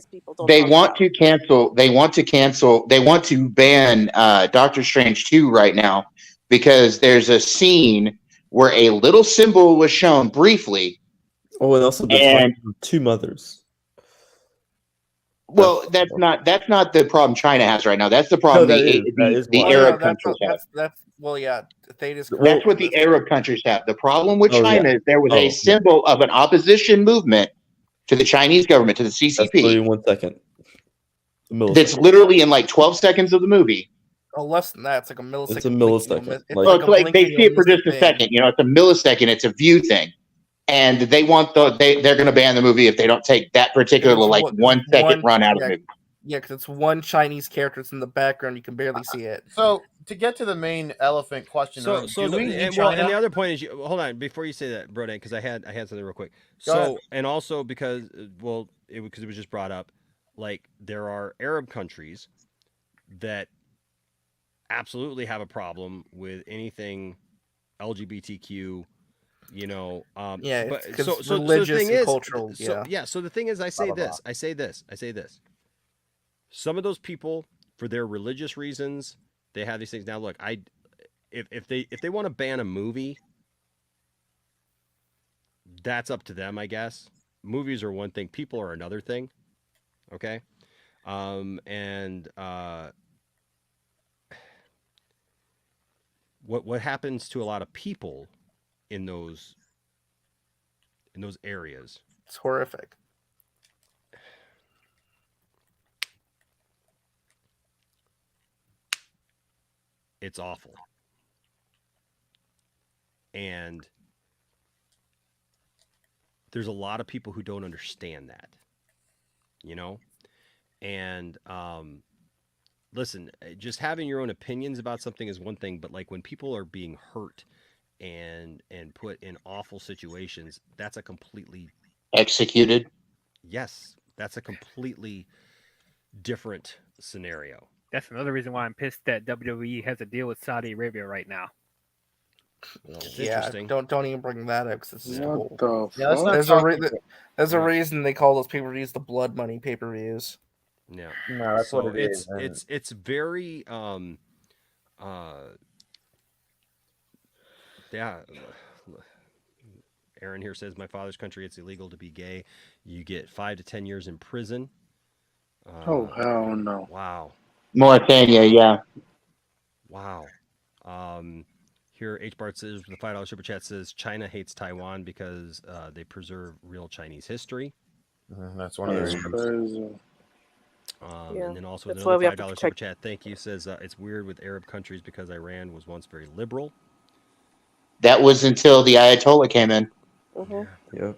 they want to ban Doctor Strange 2 right now, because there's a scene where a little symbol was shown briefly. Oh, and also the two mothers. Well, that's not the problem China has right now. That's the problem the Arab countries have. That's That's what the Arab countries have. The problem with China is there was a symbol of an opposition movement to the Chinese government, to the CCP. 1 second. That's literally in like 12 seconds of the movie. Oh, less than that. It's like a millisecond. It's a millisecond. It's like they see it for just a second. It's a millisecond. It's a view thing. And they want they're going to ban the movie if they don't take that particular 1 second run out of the movie. Yeah, because it's one Chinese character that's in the background. You can barely see it. So to get to the main elephant question, and the other point is, hold on before you say that, Brodan, because I had something real quick. And also because it was just brought up, like there are Arab countries that absolutely have a problem with anything LGBTQ. Religious and cultural. So the thing is, I say this. Some of those people, for their religious reasons, they have these things. Now, look, if they want to ban a movie, that's up to them, I guess. Movies are one thing, people are another thing. Okay, what happens to a lot of people in those areas? It's horrific. It's awful. And there's a lot of people who don't understand that, And listen, just having your own opinions about something is one thing, but like when people are being hurt and put in awful situations, that's a completely Executed. Yes, that's a completely different scenario. That's another reason why I'm pissed that WWE has a deal with Saudi Arabia right now. Well, it's Yeah, interesting. don't even bring that up because it's just What cool. the fuck? There's a reason they call those pay-per-views the blood money pay-per-views. Yeah. No, that's so what it is. it's very yeah. Aaron here says, my father's country, it's illegal to be gay. You get 5 to 10 years in prison. Oh hell no! Wow. Mauritania, yeah. Wow. Here, H. Bart says, the $5 super chat says, China hates Taiwan because they preserve real Chinese history. That's one of the reasons. Crazy. Yeah, And then also that's another why we have to $5 super protect- chat. Thank you. Says it's weird with Arab countries because Iran was once very liberal. That was until the Ayatollah came in. Yep.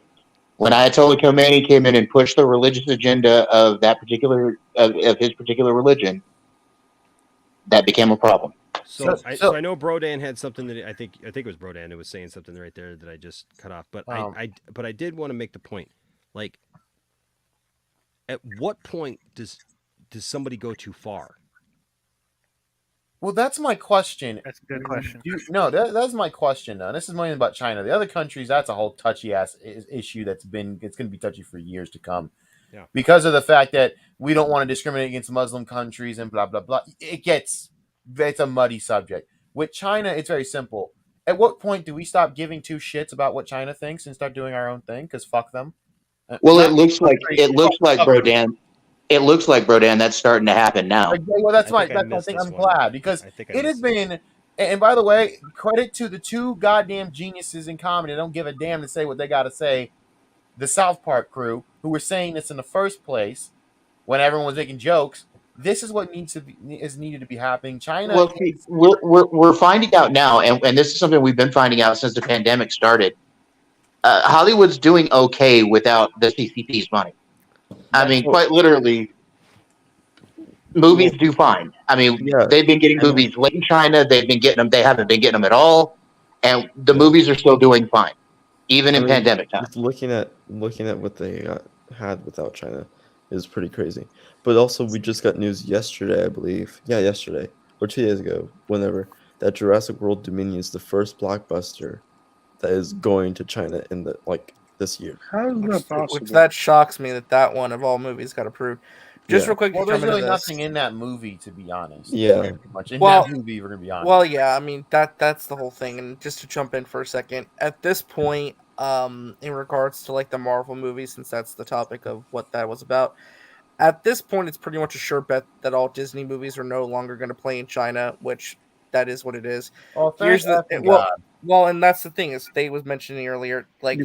When Ayatollah Khomeini came in and pushed the religious agenda of that particular of his particular religion, that became a problem. So I know Brodan had something that I think it was Brodan who was saying something right there that I just cut off. But I did want to make the point, like, at what point does somebody go too far? Well, that's my question. That's a good question. That's my question. Though. This is mainly about China. The other countries, that's a whole touchy ass issue it's going to be touchy for years to come. Yeah. Because of the fact that we don't want to discriminate against Muslim countries and blah blah blah. It's a muddy subject. With China, it's very simple. At what point do we stop giving two shits about what China thinks and start doing our own thing? Because fuck them. Well, it looks like Brodan. It looks like Brodan. That's starting to happen now. Well, that's my thing. I'm glad because it has been. And by the way, credit to the two goddamn geniuses in comedy. They don't give a damn to say what they got to say. The South Park crew, who were saying this in the first place, when everyone was making jokes. This is what is needed to be happening. China. Well, see, we're finding out now, and this is something we've been finding out since the pandemic started. Hollywood's doing okay without the CCP's money. I mean, quite literally, movies do fine. I mean, they've been getting movies late in China. They've been getting them. They haven't been getting them at all, and the movies are still doing fine, even in pandemic time. Just looking at what they had without China is pretty crazy. But also, we just got news yesterday, I believe. Yeah, yesterday or 2 days ago, whenever, that Jurassic World Dominion is the first blockbuster that is going to China in this year. How is that possible? Which that shocks me that one of all movies got approved. Just real quick, Well, there's really nothing nothing in that movie, to be honest. Yeah. Very much in that movie, we're gonna be honest. Well, yeah, I mean that's the whole thing. And just to jump in for a second, at this point, in regards to like the Marvel movies, since that's the topic of what that was about, at this point, it's pretty much a sure bet that all Disney movies are no longer going to play in China, which that is what it is. Oh, Here's the God. well, and that's the thing is Dave was mentioning earlier, like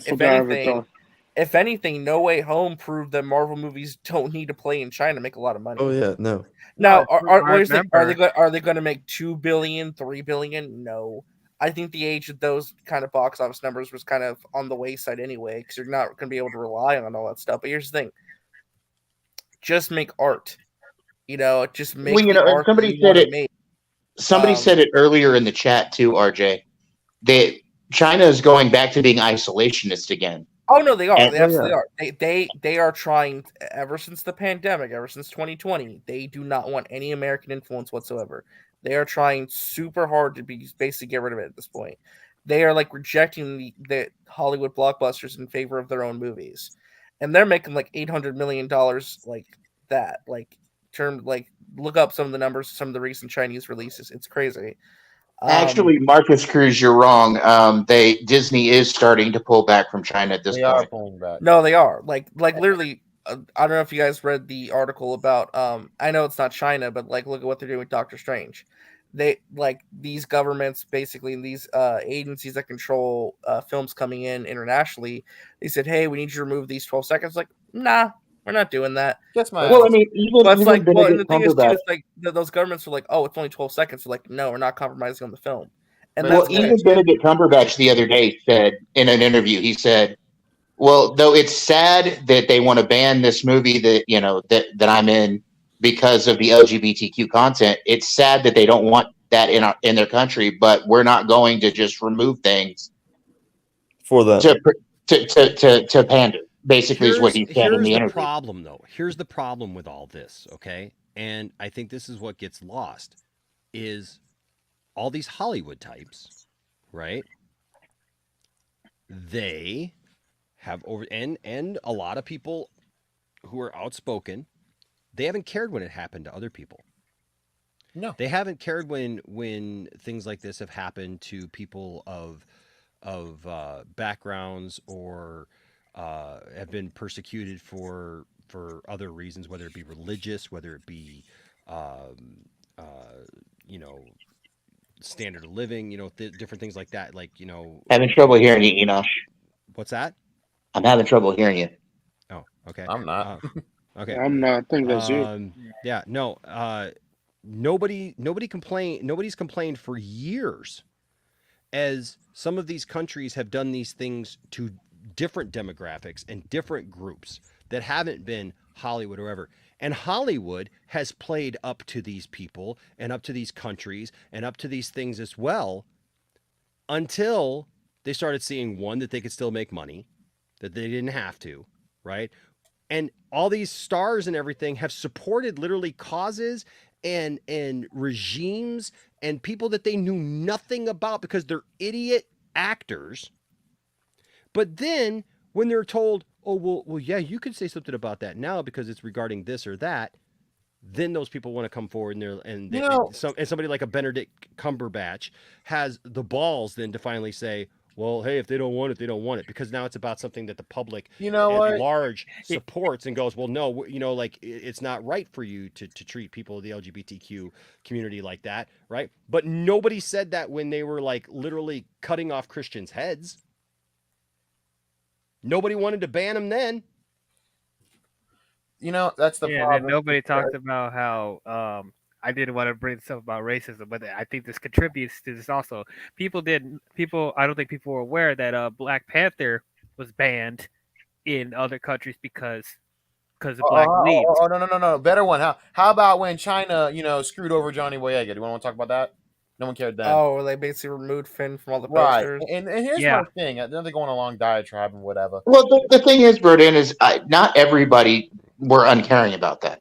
if anything, No Way Home proved that Marvel movies don't need to play in China to make a lot of money. Oh yeah, no. Now, are they going to make 2 billion, 3 billion? No. I think the age of those kind of box office numbers was kind of on the wayside anyway, because you're not going to be able to rely on all that stuff. But here's the thing: just make art. Just make. Well, art somebody said it. Somebody said it earlier in the chat too, RJ. That China is going back to being isolationist again. Oh no, they are. They absolutely are. They are trying ever since the pandemic, ever since 2020. They do not want any American influence whatsoever. They are trying super hard to basically get rid of it at this point. They are like rejecting the Hollywood blockbusters in favor of their own movies, and they're making like $800 million like that. Look up some of the numbers, some of the recent Chinese releases. It's crazy. Actually, Marcus Cruz, you're wrong. Disney is starting to pull back from China at this point. They are pulling back. No, they are. Like literally. I don't know if you guys read the article about. I know it's not China, but like, look at what they're doing with Doctor Strange. They these governments, basically these agencies that control films coming in internationally. They said, "Hey, we need you to remove these 12 seconds." Like, nah, we're not doing that. Well, I mean, even and the thing is, too, Cumberbatch. it's like those governments are like, "Oh, it's only 12 seconds." They're like, "No, we're not compromising on the film." And Well, even Benedict Cumberbatch the other day said in an interview, he said, Well, though it's sad that they want to ban this movie that I'm in because of the LGBTQ content. It's sad that they don't want that in their country, but we're not going to just remove things for them to pander. Basically, is what he's saying in the interview. Problem, though. Here's the problem with all this, okay? And I think this is what gets lost is all these Hollywood types, right? They have and a lot of people who are outspoken, they haven't cared when it happened to other people. No. They haven't cared when things like this have happened to people of backgrounds or have been persecuted for other reasons, whether it be religious, whether it be standard of living, different things like that. Like, Having trouble hearing you, Enosh. What's that? I'm having trouble hearing you. Oh, okay. I'm not. Okay. I'm not. I think that's you. Yeah. No. Nobody's complained for years, as some of these countries have done these things to different demographics and different groups that haven't been Hollywood or whatever. And Hollywood has played up to these people and up to these countries and up to these things as well, until they started seeing, one, that they could still make money, that they didn't have to, right? And all these stars and everything have supported literally causes and regimes and people that they knew nothing about because they're idiot actors. But then when they're told, oh, well, yeah, you could say something about that now because it's regarding this or that, then those people want to come forward and somebody like a Benedict Cumberbatch has the balls then to finally say, well, hey, if they don't want it, they don't want it, because now it's about something that the public at large supports and goes, well, no, like it's not right for you to treat people of the LGBTQ community like that, right? But nobody said that when they were like literally cutting off Christians' heads. Nobody wanted to ban them then. That's the problem. And nobody talked about how I didn't want to bring stuff about racism, but I think this contributes to this also. I don't think people were aware that Black Panther was banned in other countries because of black leads. Oh, no. Better one. How about when China, screwed over Johnny Boyega? Do you want to talk about that? No one cared then. Oh, they basically removed Finn from all the Right. posters. And here's my thing. They're going a long diatribe and whatever. Well, the thing is, Burden, is not everybody were uncaring about that.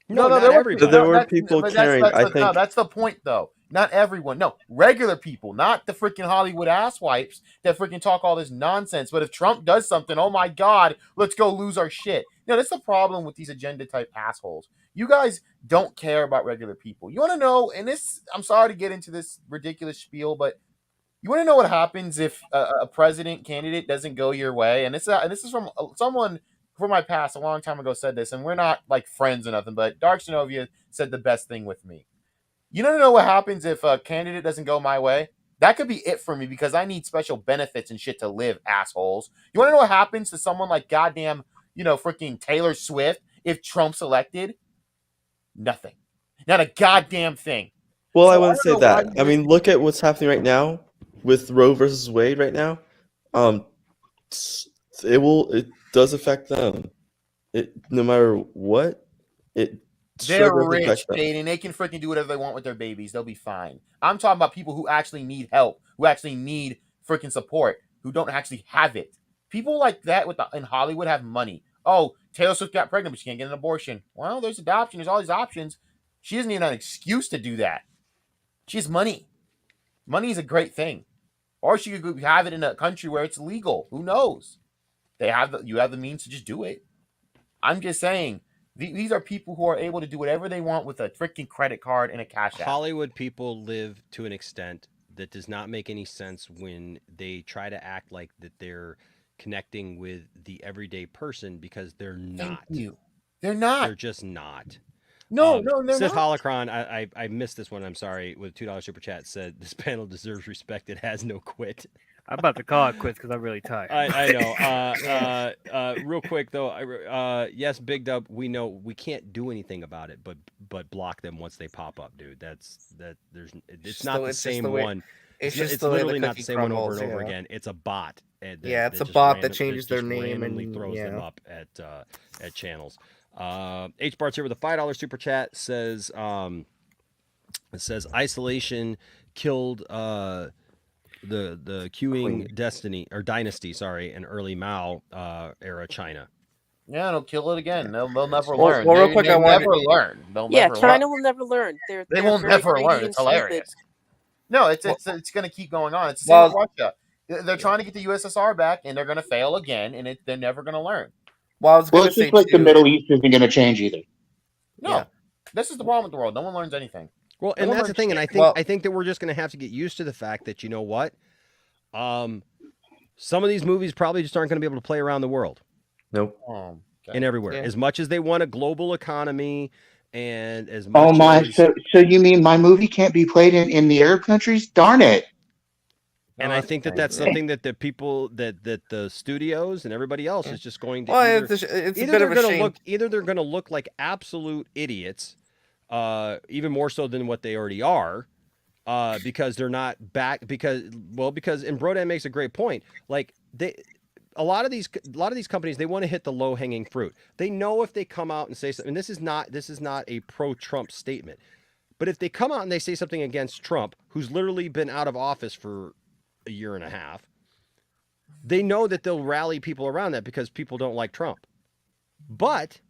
No, there were people caring. I think no, that's the point, though. Not everyone. No, regular people, not the freaking Hollywood asswipes that freaking talk all this nonsense. But if Trump does something, oh my God, let's go lose our shit. That's the problem with these agenda type assholes. You guys don't care about regular people. You want to know, and this, I'm sorry to get into this ridiculous spiel, but you want to know what happens if a president candidate doesn't go your way? And this is from someone from my past a long time ago said this, and we're not like friends or nothing, but Dark Genovia said the best thing with me. You don't know what happens if a candidate doesn't go my way? That could be it for me because I need special benefits and shit to live, assholes. You want to know what happens to someone like goddamn, freaking Taylor Swift if Trump's elected? Nothing. Not a goddamn thing. Well, I wouldn't say that. I mean, look at what's happening right now with Roe versus Wade right now. It does affect them. No matter what, they're rich, and they can freaking do whatever they want with their babies. They'll be fine. I'm talking about people who actually need help, who actually need freaking support, who don't actually have it. People like that in Hollywood have money. Oh, Taylor Swift got pregnant, but she can't get an abortion. Well, there's adoption. There's all these options. She doesn't even have an excuse to do that. She has money. Money is a great thing. Or she could have it in a country where it's legal. Who knows? You have the means to just do it. I'm just saying, these are people who are able to do whatever they want with a freaking credit card and a cash app. Hollywood people live to an extent that does not make any sense when they try to act like that they're connecting with the everyday person, because they're not. Thank you. They're not. They're just not. No, they're Sith not. Holocron, I missed this one. I'm sorry. With $2 super chat, said this panel deserves respect. It has no quit. I'm about to call it quits because I'm really tired. I know. Real quick though, yes, Big Dub, we know we can't do anything about it, but block them once they pop up, dude. It's not the same one. It's It's, just it's the way the literally not the cookie same one over crumbles, and over yeah. again. It's a bot. Yeah, it's a just bot that changes their just name randomly and throws them yeah. up at channels. H Bart's here with a $5 super chat. Says it says isolation killed the queuing dynasty, sorry, in early Mao era China. Yeah, they'll kill it again. They'll never Well, learn. well, real They, quick, they I wanted- never learn. They'll Yeah, never China learn. will never learn. They They're will very never greedy learn. and It's hilarious. stupid. No, it's going to keep going on. It's the same with Russia. They're trying to get the USSR back, and they're going to fail again, and they're never going to learn. Well, I was Well, gonna it's say just like the too. Middle East isn't going to change either. No, Yeah. this is the problem with the world. No one learns anything. Well, No and one that's the learns thing, and shit. I think that we're just going to have to get used to the fact that, you know what, some of these movies probably just aren't going to be able to play around the world. Nope. And everywhere, Yeah. as much as they want a global economy, and as much Oh my! as, So you mean my movie can't be played in the Arab countries? Darn it! and I think that that's something that the people that the studios and everybody else is just going to Well, either, it's a either bit they're of a going to shame. look either they're going to look like absolute idiots, even more so than what they already are, because they're not back because and Brodan makes a great point. Like a lot of these companies, they want to hit the low hanging fruit. They know if they come out and say something, and this is not a pro-Trump statement, but if they come out and they say something against Trump, who's literally been out of office for a year and a half, they know that they'll rally people around that because people don't like Trump. But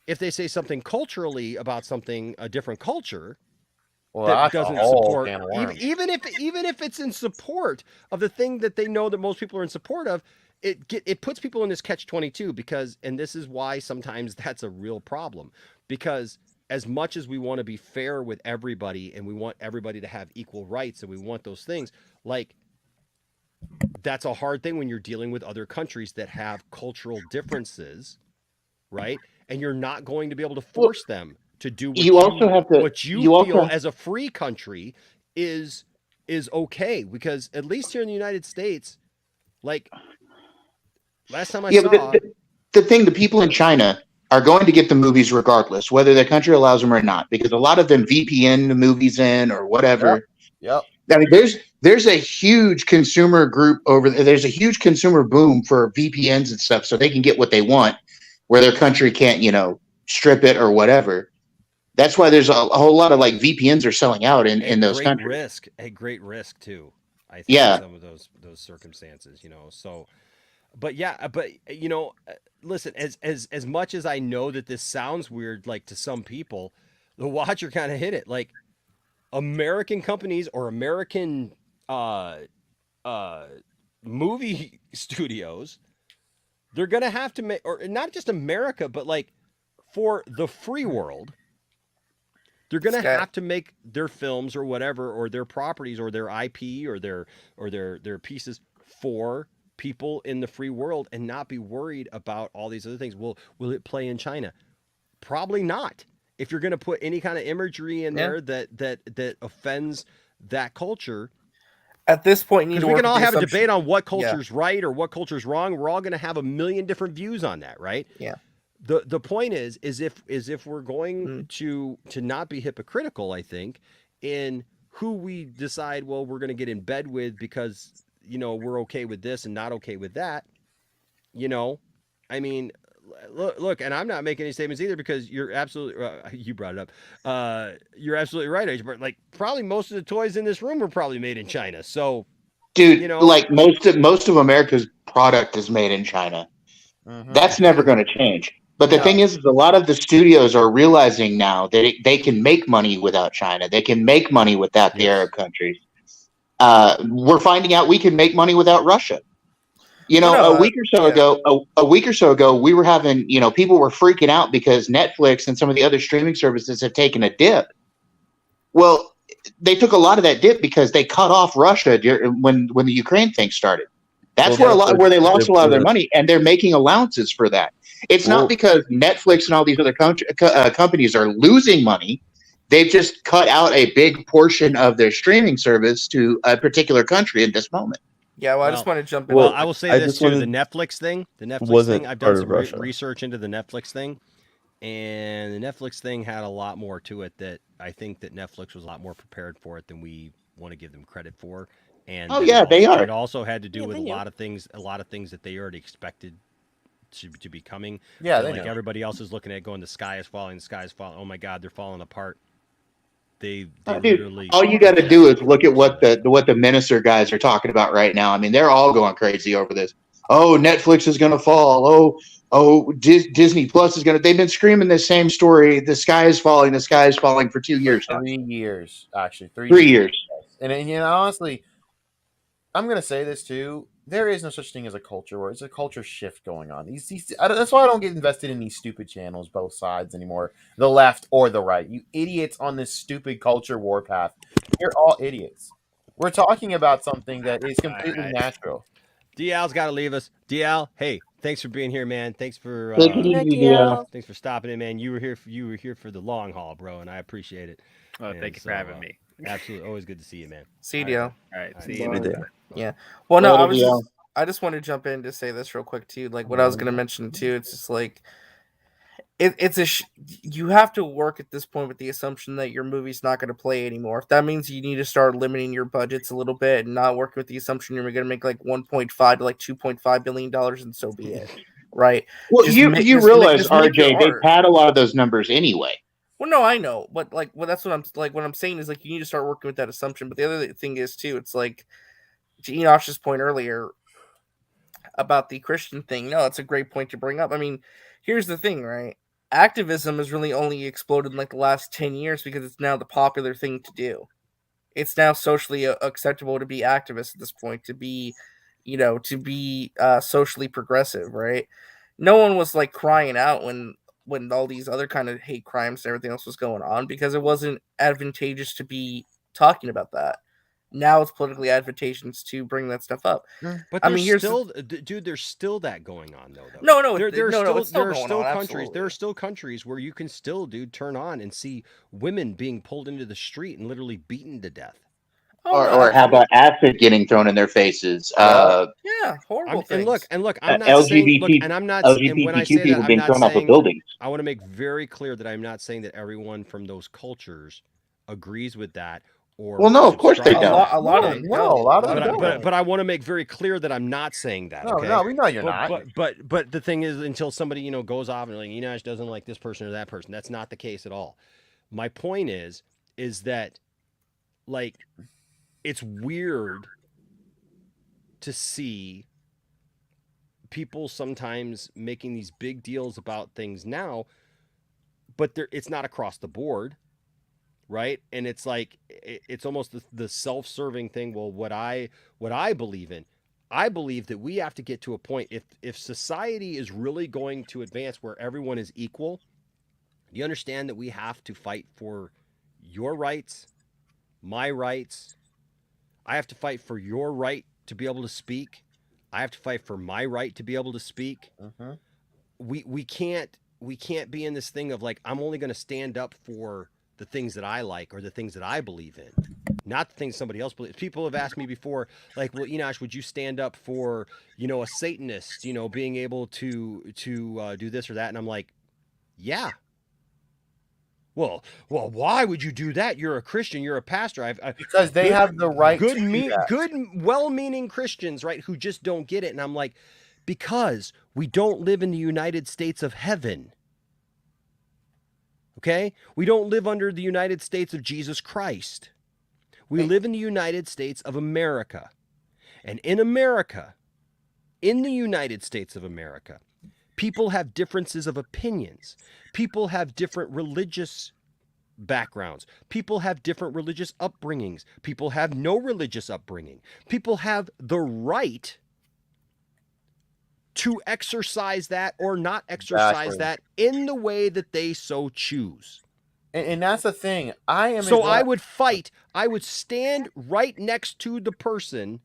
if they say something culturally about something, a different culture, Well, that that's a doesn't whole support, can of worms. even if it's in support of the thing that they know that most people are in support of, it puts people in this catch-22 because, and this is why sometimes that's a real problem, because as much as we want to be fair with everybody and we want everybody to have equal rights and we want those things, like, that's a hard thing when you're dealing with other countries that have cultural differences, right? And you're not going to be able to force them to do what you feel as a free country is okay, because at least here in the United States, like last time I saw, but the thing, the people in China are going to get the movies regardless, whether their country allows them or not, because a lot of them VPN the movies in or whatever. Yep. I mean, there's a huge consumer group over there. There's a huge consumer boom for VPNs and stuff, so they can get what they want, where their country can't, strip it or whatever. That's why there's a whole lot of like VPNs are selling out in those countries. A great risk too. I think Yeah. some of those circumstances, so, but listen, as much as I know that this sounds weird, like to some people, the Watcher kind of hit it. Like American companies or American movie studios, they're gonna have to make, or not just America, but like for the free world, they're gonna have to make their films or whatever, or their properties or their IP or their pieces for people in the free world and not be worried about all these other things. Will it play in China? Probably not. If you're going to put any kind of imagery in there that offends that culture, at this point, because we can all have a debate on what culture's right or what culture's wrong. We're all going to have a million different views on that, right? Yeah. The point is if we're going to not be hypocritical, I think, in who we decide, well, we're going to get in bed with because, we're okay with this and not okay with that. I mean, look, and I'm not making any statements either because you're absolutely, you brought it up. You're absolutely right, but like probably most of the toys in this room were probably made in China. So, dude, like most of America's product is made in China. Mm-hmm. That's never going to change. But the thing is a lot of the studios are realizing now that they can make money without China. They can make money without the Arab countries. We're finding out we can make money without Russia. A week or so ago, we were having, people were freaking out because Netflix and some of the other streaming services have taken a dip. Well, they took a lot of that dip because they cut off Russia when the Ukraine thing started. That's where they lost a lot of their money, and they're making allowances for that. It's not because Netflix and all these other companies are losing money. They've just cut out a big portion of their streaming service to a particular country at this moment. Yeah, well, I just want to jump in. Well, I will say this too: the Netflix thing. I've done some research into the Netflix thing, and the Netflix thing had a lot more to it that I think that Netflix was a lot more prepared for it than we want to give them credit for. And Oh yeah, they are. It also had to do with a lot of things that they already expected to be coming. Yeah, like everybody else is looking at going, the sky is falling, the sky is falling. Oh my God, they're falling apart. They Dude, literally. all you got to do is look at what the Minister guys are talking about right now. I mean, they're all going crazy over this. Oh, Netflix is going to fall. Oh, Disney Plus is going to. They've been screaming the same story. The sky is falling. The sky is falling for 2 years now. 3 years, actually. 3 years. And honestly, I'm going to say this too. There is no such thing as a culture war. It's a culture shift going on. That's why I don't get invested in these stupid channels, both sides anymore, the left or the right. You idiots on this stupid culture war path. You're all idiots. We're talking about something that is completely natural. DL's got to leave us. DL, hey, thanks for being here, man. Thanks for Take it easy, DL. Thanks for stopping in, man. You were here for the long haul, bro, and I appreciate it. Oh, thank you for having me. Absolutely, always good to see you, man. See you, DL. All right, see you. Yeah. Well, no, Later, I just want to jump in to say this real quick too. Like what I was going to mention too. It's just like you have to work at this point with the assumption that your movie's not going to play anymore. If that means you need to start limiting your budgets a little bit and not working with the assumption you're going to make like 1.5 to like 2.5 billion dollars, and so be it. Right. Well, you realize, RJ, they've had a lot of those numbers anyway. Well, no, I know, but that's what I'm saying is like you need to start working with that assumption. But the other thing is too, it's like to Enosh's point earlier about the Christian thing. No, it's a great point to bring up. I mean, here's the thing, right? Activism has really only exploded in like the last 10 years because it's now the popular thing to do. It's now socially acceptable to be activist at this point, to be socially progressive, right? No one was like crying out when all these other kind of hate crimes and everything else was going on because it wasn't advantageous to be talking about that. Now it's politically advantageous to bring that stuff up. But there's there's still that going on though. There are still countries where you can still, turn on and see women being pulled into the street and literally beaten to death. Or how about acid getting thrown in their faces? Yeah, horrible things. And look, I'm not saying, LGBT when I say people that, being thrown off of buildings. I want to make very clear that I'm not saying that everyone from those cultures agrees with that. Well, no, of course they don't. A lot of them don't. But I want to make very clear that I'm not saying that. Okay? No, we know you're not. But the thing is, until somebody goes off and like Enosh doesn't like this person or that person, that's not the case at all. My point is that like it's weird to see people sometimes making these big deals about things now, but it's not across the board. Right. And it's like, it's almost the self-serving thing. Well, what I believe in, I believe that we have to get to a point, if society is really going to advance where everyone is equal, you understand that we have to fight for your rights, my rights. I have to fight for your right to be able to speak. I have to fight for my right to be able to speak. We can't be in this thing of like, I'm only going to stand up for the things that I like or the things that I believe in, not the things somebody else believes. People have asked me before, like, well, Enosh, would you stand up for, a Satanist, being able to do this or that? And I'm like, yeah. Well, why would you do that? You're a Christian. You're a pastor. Because they have the right to do that. Good, well-meaning Christians, right, who just don't get it. And I'm like, because we don't live in the United States of heaven. Okay? We don't live under the United States of Jesus Christ. We live in the United States of America. And in America, in the United States of America, people have differences of opinions. People have different religious backgrounds. People have different religious upbringings. People have no religious upbringing. People have the right to exercise that or not exercise that in the way that they so choose. And that's the thing. I would fight. I would stand right next to the person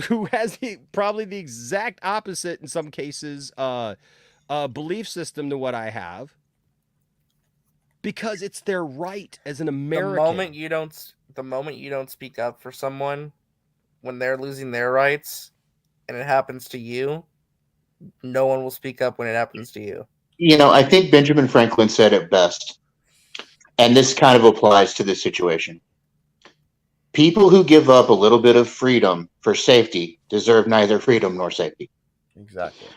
who has probably the exact opposite, in some cases, belief system to what I have, because it's their right as an American. The moment you don't speak up for someone when they're losing their rights, and it happens to you, no one will speak up when it happens to you. I think Benjamin Franklin said it best, and this kind of applies to this situation. People who give up a little bit of freedom for safety deserve neither freedom nor safety. Exactly.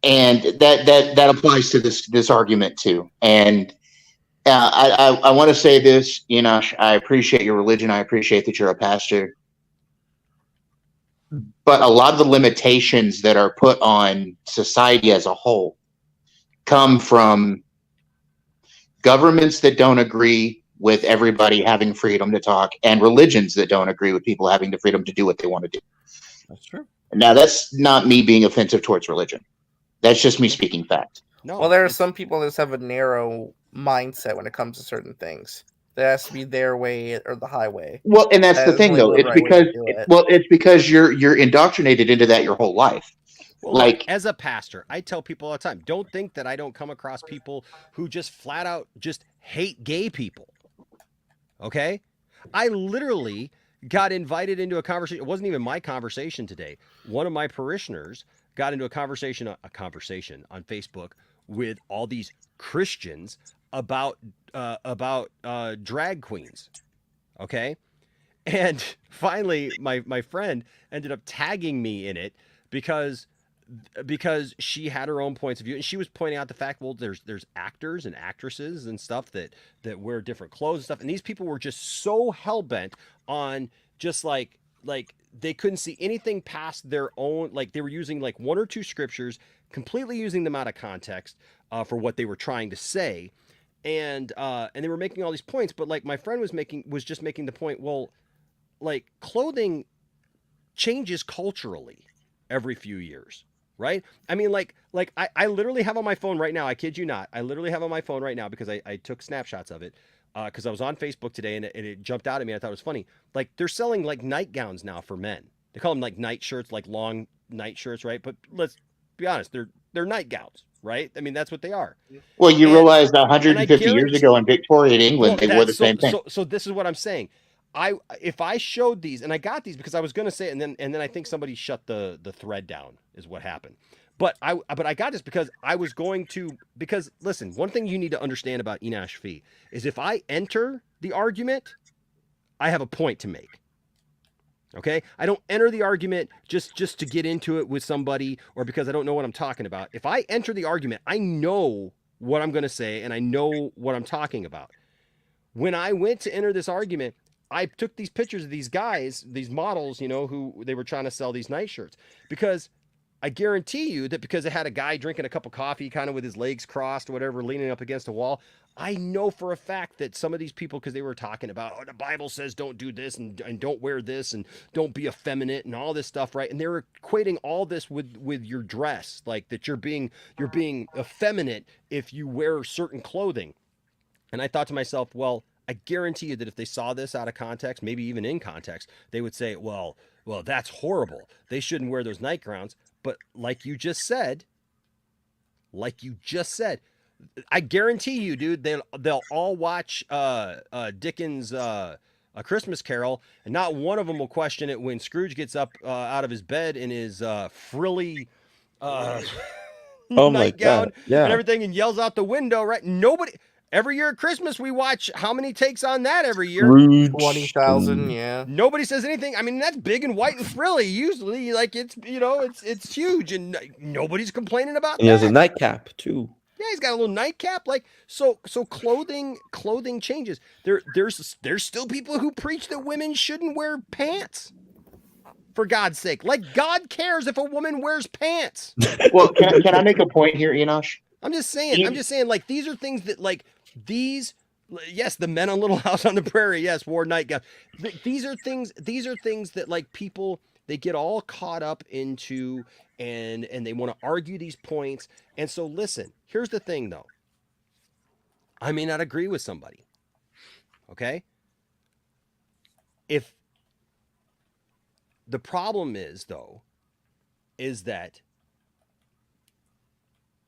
And that applies to this argument too. And I want to say this, Enosh, I appreciate your religion. I appreciate that you're a pastor. But a lot of the limitations that are put on society as a whole come from governments that don't agree with everybody having freedom to talk, and religions that don't agree with people having the freedom to do what they want to do. That's true. Now, that's not me being offensive towards religion. That's just me speaking fact. No, well, there are some people that just have a narrow mindset when it comes to certain things. There has to be their way or the highway. Well, and that's That the is thing, only though. the It's right way because to do it. it's because you're indoctrinated into that your whole life. Well, like, look, as a pastor, I tell people all the time, don't think that I don't come across people who just flat out just hate gay people. Okay? I literally got invited into a conversation. It wasn't even my conversation today. One of my parishioners got into a conversation on Facebook with all these Christians about drag queens. Okay? And finally, my friend ended up tagging me in it because she had her own points of view, and she was pointing out the fact, well, there's actors and actresses and stuff that wear different clothes and stuff, and these people were just so hell-bent on just like they couldn't see anything past their own, like they were using like one or two scriptures, completely using them out of context for what they were trying to say, and they were making all these points, but like my friend was just making the point, well, like clothing changes culturally every few years. Right? I mean, like I literally have on my phone right now, I kid you not, I literally have on my phone right now because I took snapshots of it because I was on Facebook today and it jumped out at me. I thought it was funny. Like they're selling like nightgowns now for men. They call them like night shirts, like long night shirts, right? But let's be honest, they're nightgowns, right? I mean, that's what they are. Well, you realize 150 years ago in Victorian England, they wore the same thing. So this is what I'm saying. If I showed these, and I got these because I was going to say it, and then I think somebody shut the thread down is what happened. But I got this because I was going to, because listen, one thing you need to understand about Enosh Fee is if I enter the argument, I have a point to make. Okay? I don't enter the argument just to get into it with somebody or because I don't know what I'm talking about. If I enter the argument, I know what I'm going to say and I know what I'm talking about. When I went to enter this argument, I took these pictures of these guys, these models, who they were trying to sell these night shirts, because I guarantee you that because it had a guy drinking a cup of coffee, kind of with his legs crossed or whatever, leaning up against a wall, I know for a fact that some of these people, because they were talking about, the Bible says don't do this and don't wear this and don't be effeminate and all this stuff, right? And they're equating all this with your dress, like that you're being effeminate if you wear certain clothing. And I thought to myself, well, I guarantee you that if they saw this out of context, maybe even in context, they would say, well, that's horrible. They shouldn't wear those nightgowns. But like you just said, I guarantee you, dude, they'll all watch Dickens' A Christmas Carol, and not one of them will question it when Scrooge gets up out of his bed in his frilly nightgown and everything and yells out the window, right? Nobody... Every year at Christmas, we watch how many takes on that every year? 20,000, yeah. Nobody says anything. I mean, that's big and white and frilly. Usually, like it's huge, and nobody's complaining about And he has that. a nightcap too. Yeah, he's got a little nightcap. Like so clothing changes. There's still people who preach that women shouldn't wear pants. For God's sake, like God cares if a woman wears pants. Well, can I make a point here, Enosh? I'm just saying, like, these are things that, like, yes, the men on Little House on the Prairie, yes, wore nightgowns. These are things that, like, people, they get all caught up into, and they want to argue these points. And so, listen, here's the thing, though. I may not agree with somebody, okay? If the problem is, though, is that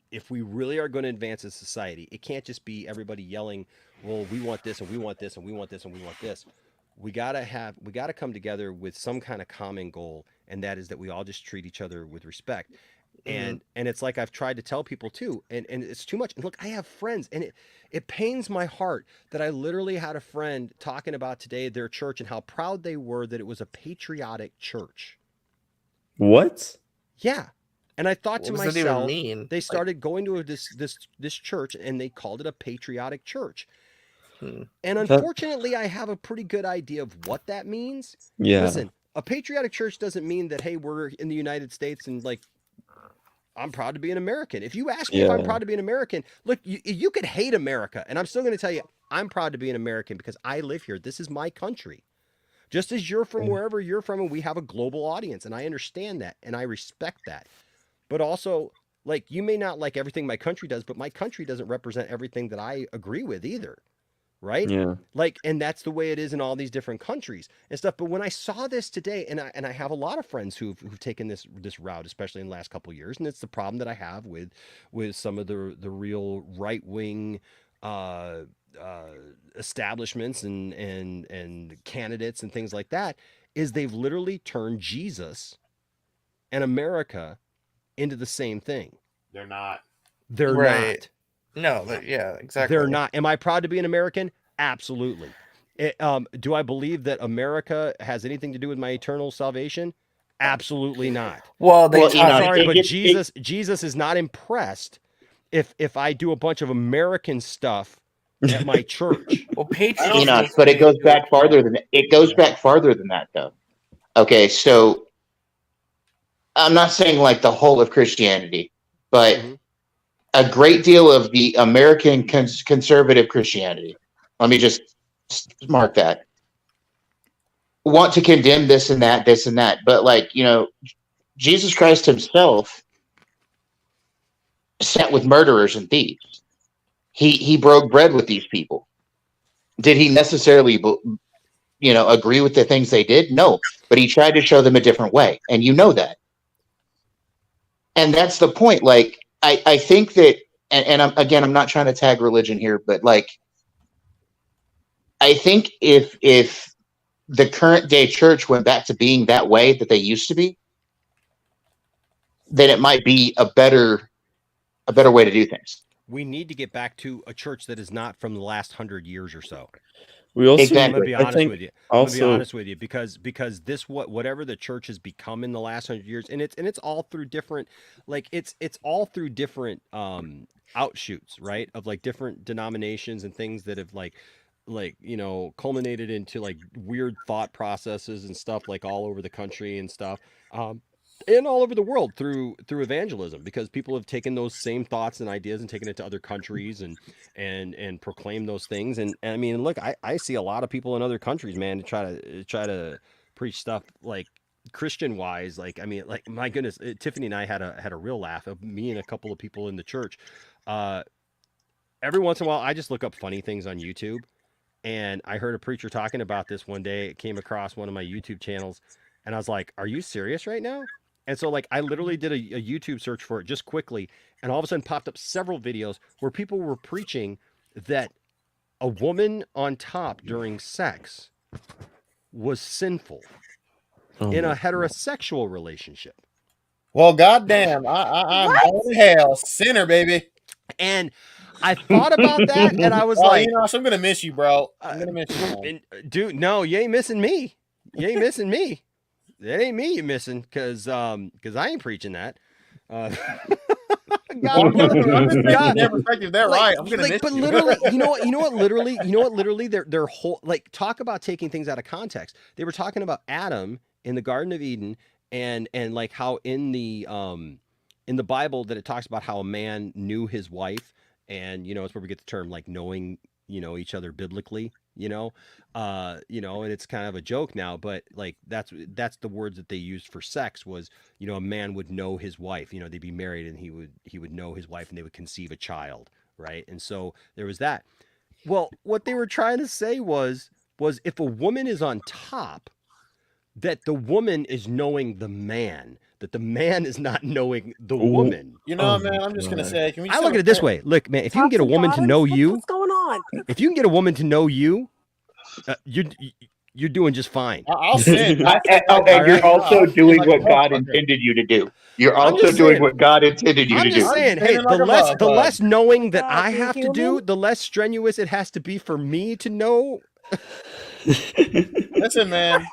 if we really are going to advance as society, it can't just be everybody yelling, well, we want this and we want this and we want this and we want this. We got to come together with some kind of common goal, and that is that we all just treat each other with respect. And it's like I've tried to tell people too, and it's too much. And look, I have friends, and it pains my heart that I literally had a friend talking about today their church and how proud they were that it was a patriotic church. What? Yeah. And I thought to What does that even myself, mean? they started going to this church, and they called it a patriotic church. And unfortunately, I have a pretty good idea of what that means. Yeah. Listen, a patriotic church doesn't mean that, hey, we're in the United States and like, I'm proud to be an American. If you ask me if I'm proud to be an American, look, you could hate America, and I'm still going to tell you I'm proud to be an American because I live here. This is my country. Just as you're from wherever you're from, and we have a global audience, and I understand that, and I respect that. But also, like, you may not like everything my country does, but my country doesn't represent everything that I agree with either. Right? Yeah. Like, and that's the way it is in all these different countries and stuff. But when I saw this today, and I have a lot of friends who've taken this route, especially in the last couple of years, and it's the problem that I have with some of the real right wing establishments and candidates and things like that, is they've literally turned Jesus and America into the same thing. They're not. They're Right. not. No, yeah, exactly. They're not. Am I proud to be an American? Absolutely. Do I believe that America has anything to do with my eternal salvation? Absolutely not. Well, I'm sorry, but Jesus is not impressed if I do a bunch of American stuff at my church. Well, Enoch, but it goes back farther than that, though. Okay, so I'm not saying like the whole of Christianity, but a great deal of the American conservative Christianity, let me just mark that, want to condemn this and that, but like, you know, Jesus Christ himself sat with murderers and thieves. He broke bread with these people. Did he necessarily, you know, agree with the things they did? No, but he tried to show them a different way, and you know that. And that's the point. Like, I think that, and I'm not trying to tag religion here, but like, I think if the current day church went back to being that way that they used to be, then it might be a better way to do things. We need to get back to a church that is not from the last 100 years or so. We also, I'm gonna be honest with you. I'm gonna be also- honest with you because this whatever the church has become in the last 100 years, and it's all through different, like it's all through different outshoots, right? Of like different denominations and things that have like you know, culminated into like weird thought processes and stuff like all over the country and stuff. And all over the world through evangelism, because people have taken those same thoughts and ideas and taken it to other countries and proclaim those things. And I mean, look, I see a lot of people in other countries, man, to try to preach stuff like Christian wise. Like, I mean, like, my goodness, Tiffany and I had a real laugh of me and a couple of people in the church. Every once in a while, I just look up funny things on YouTube, and I heard a preacher talking about this one day. It came across one of my YouTube channels, and I was like, "Are you serious right now?" And so, like, I literally did a YouTube search for it just quickly, and all of a sudden popped up several videos where people were preaching that a woman on top during sex was sinful in a heterosexual relationship. Well, goddamn, I'm going to hell, sinner, baby. And I thought about that, and I was like, you know, I'm gonna miss you, bro. I'm gonna miss you, man. Dude, no, you ain't missing me. You ain't missing me. It ain't me you missing, because I ain't preaching that. God, Their perspective, they're right. I'm gonna miss but you. literally, you know what? Literally, their whole, like, talk about taking things out of context. They were talking about Adam in the Garden of Eden, and like how in the Bible that it talks about how a man knew his wife, and you know, it's where we get the term like knowing, you know, each other biblically. You know, and it's kind of a joke now, but like that's the words that they used for sex was, you know, a man would know his wife, you know, they'd be married and he would know his wife and they would conceive a child, right? And so there was that. Well, what they were trying to say was if a woman is on top, that the woman is knowing the man, that the man is not knowing the woman. You know, man, I'm just gonna say, can we? I look at it this way. Look, man, if you can get a woman to know you, What's going on? if you can get a woman to know you, you're doing just fine. I'll sin. And you're also doing what God intended you to do. You're also doing what God intended you to I'm do. just saying, hey, the less knowing that I have to do, the less strenuous it has to be for me to know. Listen, man.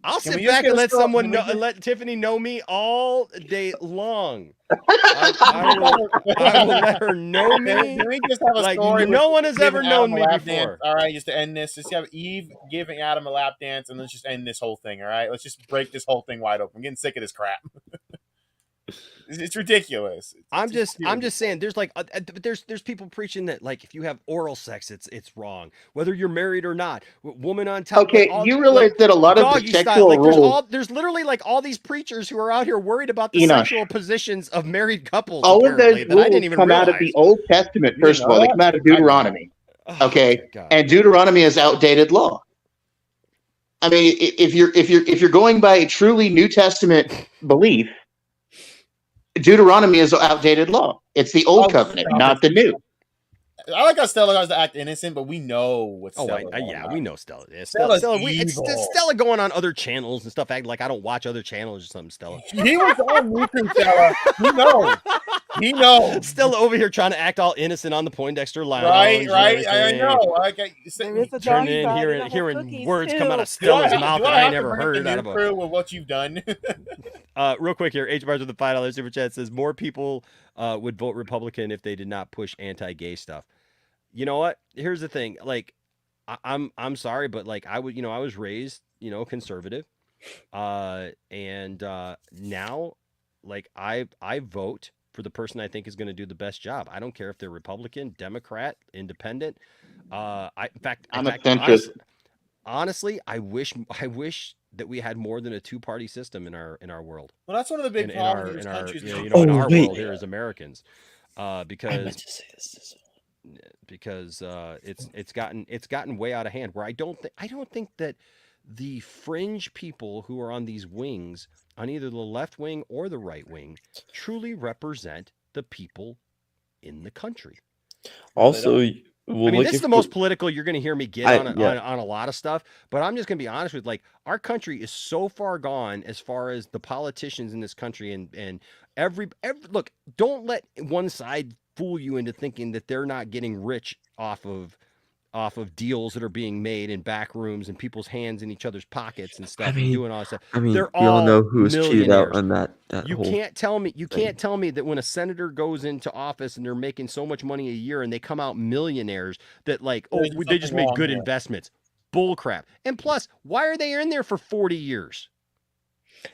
I'll Can we sit just back get and a let straw- someone can we know, just- let Tiffany know me all day long. I will let her know me. Can we just have a like story? no with one has giving ever known Adam a me lap before. Dance? All right, just to end this, just have Eve giving Adam a lap dance, and let's just end this whole thing. All right, let's just break this whole thing wide open. I'm getting sick of this crap. It's ridiculous. I'm just saying. There's like, there's people preaching that like if you have oral sex, it's wrong, whether you're married or not. Woman on top. Okay, like, all, you realize like, that a lot of the doggy sexual style, like rules, there's literally like all these preachers who are out here worried about the Enosh, sexual positions of married couples. all of Apparently, those that I didn't rules even come realize. out of the Old Testament. You First of know all, they that? come out of I know. Deuteronomy. Okay, and Deuteronomy is outdated law. I mean, if you're going by a truly New Testament belief, Deuteronomy is outdated law. It's the old covenant, not the new. I like how Stella tries to act innocent, but we know what Stella. We know Stella. Yeah, Stella's Stella, it's evil. Stella going on other channels and stuff, acting like I don't watch other channels or something. Stella. He was on YouTube, Stella. He knows. Stella over here trying to act all innocent on the Poindexter Lounge. Right. I know. Turn in hearing words come out of Stella's mouth that I never heard out of a. Crew with what you've done. Real quick here, H bars with the $5 super chat says more people would vote Republican if they did not push anti-gay stuff. You know what? Here's the thing. Like, I'm sorry, but like I was raised conservative, and now like I vote for the person I think is going to do the best job. I don't care if they're Republican, Democrat, Independent. I'm a centrist. Honestly, I wish that we had more than a two-party system in our world. Well, that's one of the big problems in countries. In our world here as Americans, because it's gotten way out of hand. Where I don't think that the fringe people who are on these wings, on either the left wing or the right wing, truly represent the people in the country. Also, this is the most political you're going to hear me get on a lot of stuff, but I'm just going to be honest with our country is so far gone as far as the politicians in this country and every look, don't let one side fool you into thinking that they're not getting rich off of deals that are being made in back rooms and people's hands in each other's pockets and stuff and doing all that stuff. They're all know who's cheated out on that you whole can't tell me thing. that when a senator goes into office and they're making so much money a year and they come out millionaires that they just made good investments. Bull crap. And plus, why are they in there for 40 years?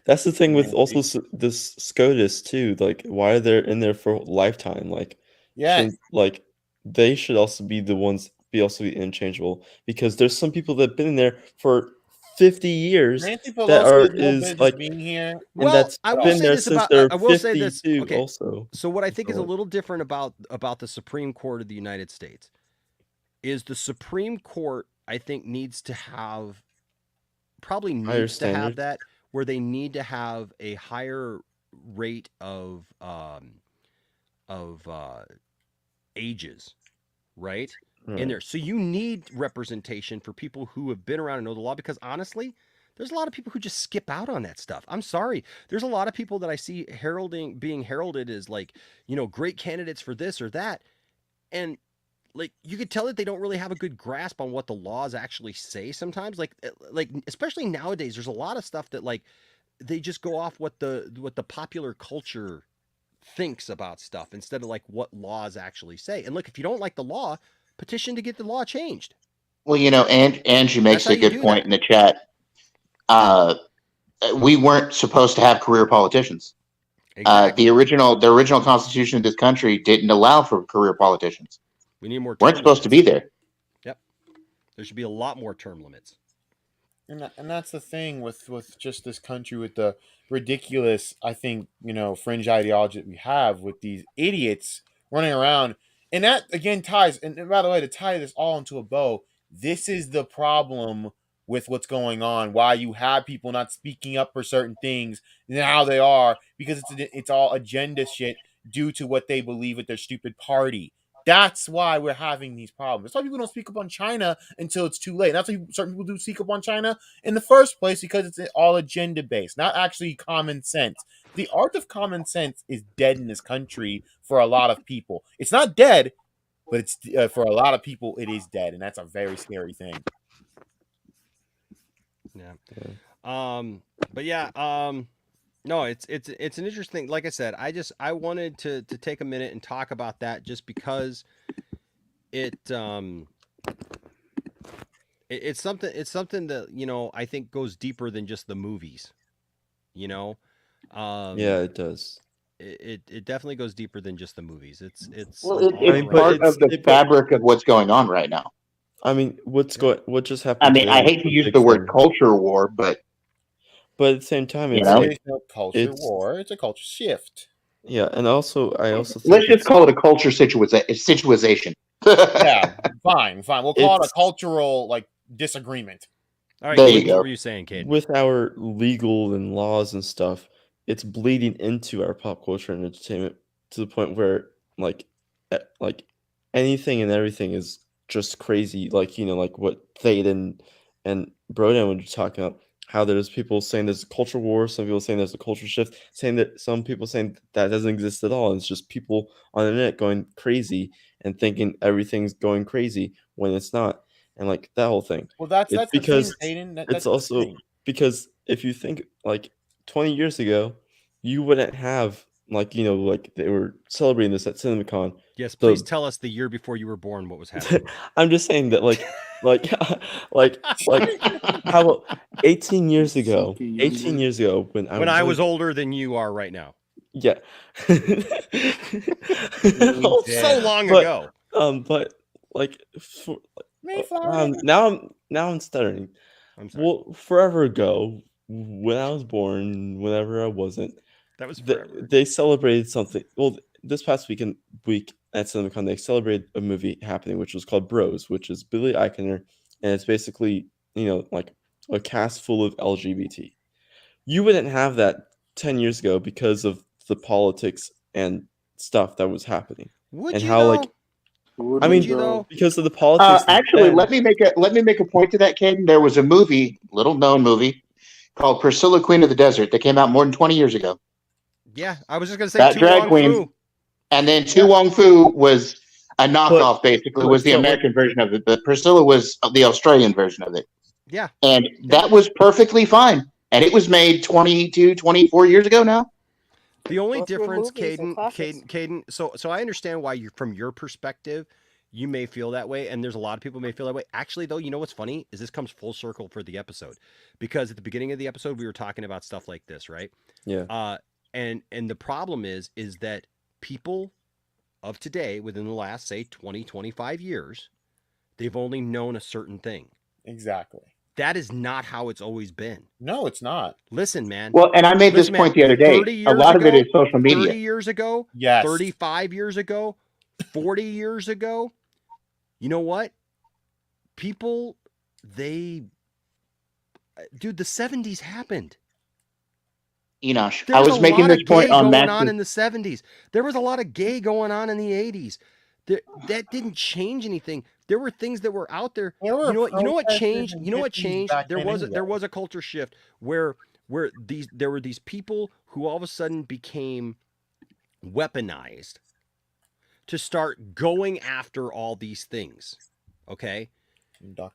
That's the thing with also this SCOTUS too. Like, why are they in there for a lifetime? Like, they should also be the ones be interchangeable, because there's some people that have been in there for 50 years that being here. And that's been there since they're 52 okay. also. So what I think is a little different about the Supreme Court of the United States is the Supreme Court, I think, needs to have that, where they need to have a higher rate of ages, right? In there. So you need representation for people who have been around and know the law, because honestly, there's a lot of people who just skip out on that stuff. I'm sorry. There's a lot of people that I see being heralded as great candidates for this or that. And like, you could tell that they don't really have a good grasp on what the laws actually say sometimes. Like especially nowadays, there's a lot of stuff that they just go off what the popular culture thinks about stuff instead of what laws actually say. And look, if you don't like the law, petition to get the law changed. Well, Angie makes a good point in the chat. We weren't supposed to have career politicians. Exactly. The original Constitution of this country didn't allow for career politicians. We need more. Weren't supposed to be there. Yep. There should be a lot more term limits. And that's the thing with just this country, with the ridiculous, I think, fringe ideology that we have with these idiots running around. And that, again, ties, and by the way, to tie this all into a bow, this is the problem with what's going on, why you have people not speaking up for certain things and how they are, because it's all agenda shit due to what they believe with their stupid party. That's why we're having these problems. That's why people don't speak up on China until it's too late. That's why certain people do speak up on China in the first place, because it's all agenda based, not actually common sense. The art of common sense is dead in this country for a lot of people. It's not dead, but it's for a lot of people it is dead, and that's a very scary thing. Yeah. But yeah, no, it's an interesting. Like I said, I wanted to take a minute and talk about that just because it's something that, you know, I think goes deeper than just the movies. You know, Yeah, it does. It definitely goes deeper than just the movies. It's it's part of the fabric of what's going on right now. I mean, what just happened? I mean, I today hate to was a use big the word thing. culture war, but at the same time, You it's know? like It's no culture war. It's a culture shift. yeah, and also I also think let's just it's- call it a culture situation. Yeah, fine. We'll call it a It's- cultural disagreement. All right, There Caden, you go. what were you saying, Caden? with our legal and laws and stuff, it's bleeding into our pop culture and entertainment to the point where like anything and everything is just crazy. Like, you know, like what Thaden and Brodan were talking about, how there's people saying there's a culture war, some people saying there's a culture shift, saying that some people saying that doesn't exist at all. And it's just people on the internet going crazy and thinking everything's going crazy when it's not. And like that whole thing. Well, that's It's the because thing, Hayden. That's it's the also thing. because if you think like 20 years ago, you wouldn't have like, you know, like they were celebrating this at Cinemacon. Yes, please tell us the year before you were born what was happening. I'm just saying that like how about 18 years ago? 18 years ago when I was older than you are right now. Yeah. So long ago. But like now I'm stuttering. I'm sorry. Well, forever ago, when I was born, whenever I wasn't, that was forever. They celebrated something. Well, this past week at Cinemacon, they celebrated a movie happening, which was called Bros, which is Billy Eichner, and it's basically, you know, like a cast full of LGBT. You wouldn't have that 10 years ago because of the politics and stuff that was happening. Would and you how though? like I mean, because of the politics. Actually, then- let me make a point to that, Caden. There was a movie, little known movie, called Priscilla, Queen of the Desert, that came out more than 20 years ago. Yeah, I was just gonna say That Tu drag Wong queen, Fu. and then Tu Wong Fu was a knockoff. Basically, but was the so- American version of it, but Priscilla was the Australian version of it. Yeah, and that was perfectly fine. And it was made 22, 24 years ago now. The only Both were difference, movies and classics. Caden. So I understand why you're from your perspective, you may feel that way, and there's a lot of people may feel that way. Actually, though, you know what's funny is this comes full circle for the episode, because at the beginning of the episode we were talking about stuff like this, right? Yeah. And the problem is that people of today, within the last say 20, 25 years, they've only known a certain thing. Exactly. That is not how it's always been. No, it's not. Listen, man. Well, and I made this point the other day. 30 A years lot of it ago, is social media. 30 years ago, Yes. 35 years ago, 40 years ago, you know what? People, dude, the 70s happened. Enosh, There I was was a making lot this of point gay on going on Max's. in the 70s. There was a lot of gay going on in the 80s. That didn't change anything. There were things that were out there. There were You know what protesters changed? and You know what hippies changed? back There then was anyway. a culture shift where there were these people who all of a sudden became weaponized to start going after all these things. Okay?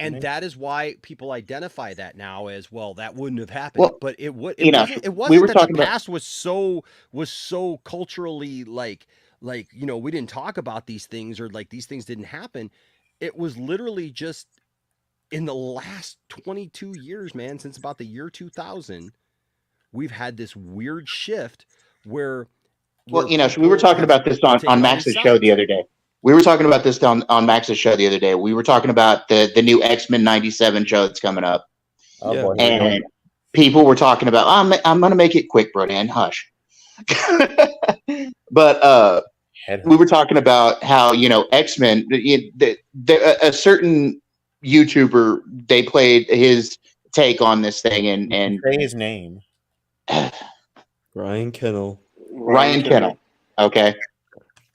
And that is why people identify that now as, well, that wouldn't have happened. Well, But it wasn't we were that talking the about- past was so culturally like, you know, we didn't talk about these things, or like these things didn't happen. It was literally just in the last 22 years, man, since about the year 2000, we've had this weird shift where Well, Enosh, we were talking about this on Max's show the other day. We were talking about this on Max's show the other day. We were talking about the new X-Men 97 show that's coming up. Oh, Yeah. boy. And people were talking about, I'm going to make it quick, Brodan, hush. But we were talking about how, you know, X-Men, a certain YouTuber, they played his take on this thing, and say his name. Ryan Kennel. Ryan Kennel. Okay.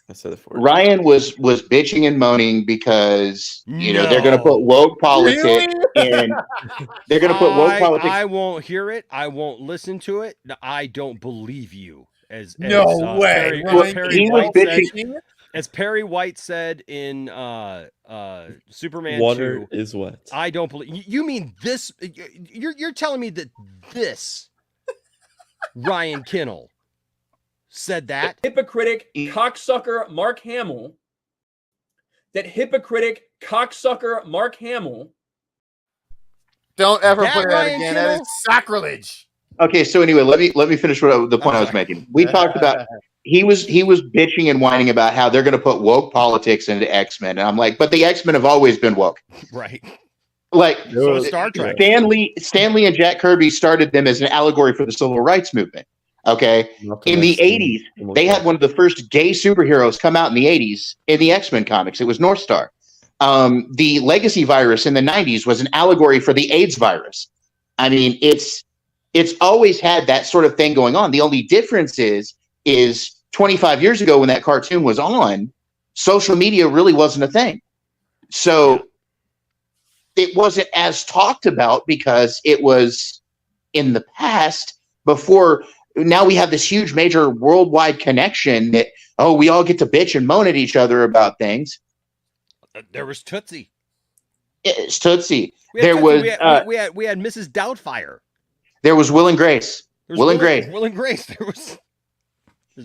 I said it for Ryan was bitching and moaning because they're going to put woke politics in. They're going to put woke politics. I won't hear it. I won't listen to it. I don't believe you. As No way, Ryan. He was bitching. As Perry White said in Superman Water 2, is wet. I don't believe you. Mean this? You're telling me that this Ryan Kinnell said that? Hypocritic cocksucker Mark Hamill. That hypocritic cocksucker Mark Hamill. Don't ever That put that Ryan again. That Kinnell? is sacrilege. Okay, so anyway, let me finish the point I was making. We talked about he was bitching and whining about how they're going to put woke politics into X-Men, and I'm like, but the X-Men have always been woke. Right. Like So Star Trek. Stanley and Jack Kirby started them as an allegory for the civil rights movement. Okay, in the 80s, they had one of the first gay superheroes come out in the 80s in the X-Men comics. It was North Star. The Legacy virus in the 90s was an allegory for the AIDS virus. I mean, it's always had that sort of thing going on. The only difference is 25 years ago when that cartoon was on, social media really wasn't a thing. So it wasn't as talked about because it was in the past before. Now we have this huge major worldwide connection that, we all get to bitch and moan at each other about things. There was Tootsie. It's Tootsie. We had Mrs. Doubtfire. There was Will and Grace. Will and Grace. Will and Grace.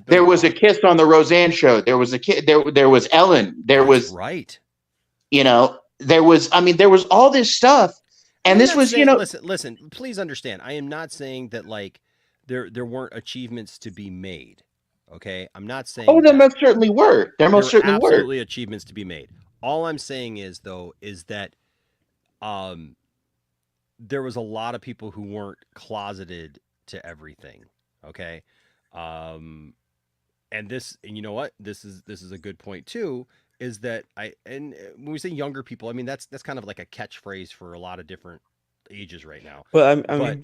There was a kiss on the Roseanne show. There was a kid. There was Ellen. There was right. There was. I mean, there was all this stuff, and this was. Listen. Please understand. I am not saying that like there weren't achievements to be made. Okay, I'm not saying. Oh, there most certainly were. There most certainly were. Absolutely achievements to be made. All I'm saying is that there was a lot of people who weren't closeted to everything. Okay. And you know what? This is a good point too, is that when we say younger people, I mean, that's kind of like a catchphrase for a lot of different ages right now. But I mean,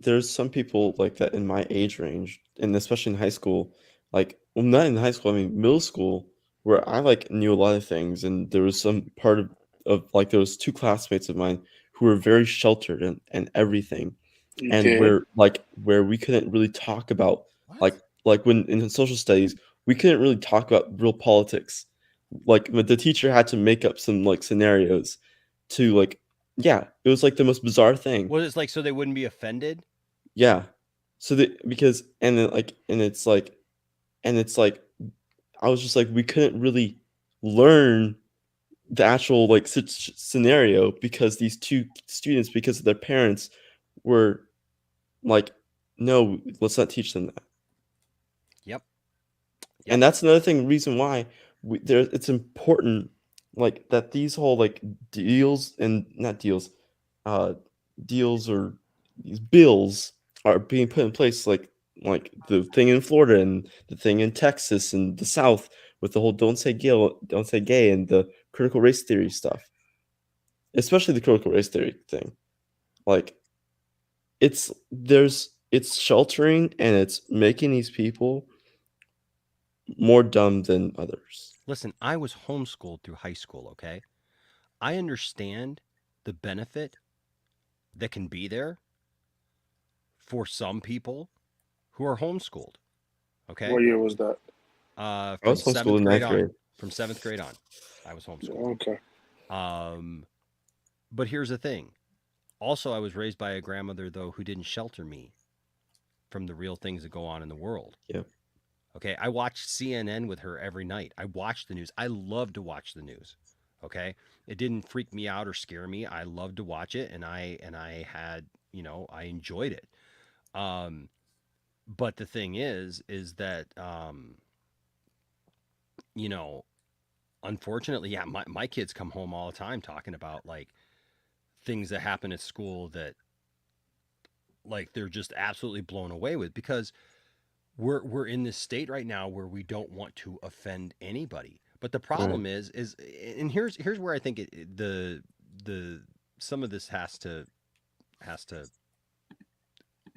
there's some people like that in my age range, and especially in high school, like, well, not in high school, I mean, middle school, where I like knew a lot of things. And there was some part of like, there was two classmates of mine who were very sheltered and everything. Okay. And where we couldn't really talk about like when in social studies, we couldn't really talk about real politics. Like the teacher had to make up some like scenarios to like, it was like the most bizarre thing. Was it like so they wouldn't be offended? Yeah. So it's like I was just like, we couldn't really learn the actual like scenario because these two students, because of their parents, were like, no, let's not teach them that. Yep. And that's another reason why it's important, like, that these whole like deals and not deals, deals or these bills are being put in place, like the thing in Florida and the thing in Texas and the South with the whole don't say gay and the critical race theory stuff, especially the critical race theory thing. Like, it's sheltering and it's making these people more dumb than others. Listen, I was homeschooled through high school, okay? I understand the benefit that can be there for some people who are homeschooled, okay? What year was that? I was homeschooled in ninth grade. From 7th grade on, I was homeschooled. Okay. But here's the thing. Also, I was raised by a grandmother, though, who didn't shelter me from the real things that go on in the world. Yeah. Okay, I watched CNN with her every night. I watched the news. I love to watch the news. Okay, it didn't freak me out or scare me. I loved to watch it, and I had, I enjoyed it. But the thing is that, unfortunately, my kids come home all the time talking about like things that happen at school that like they're just absolutely blown away with, because we're in this state right now where we don't want to offend anybody. But the problem is and here's where I think the some of this has to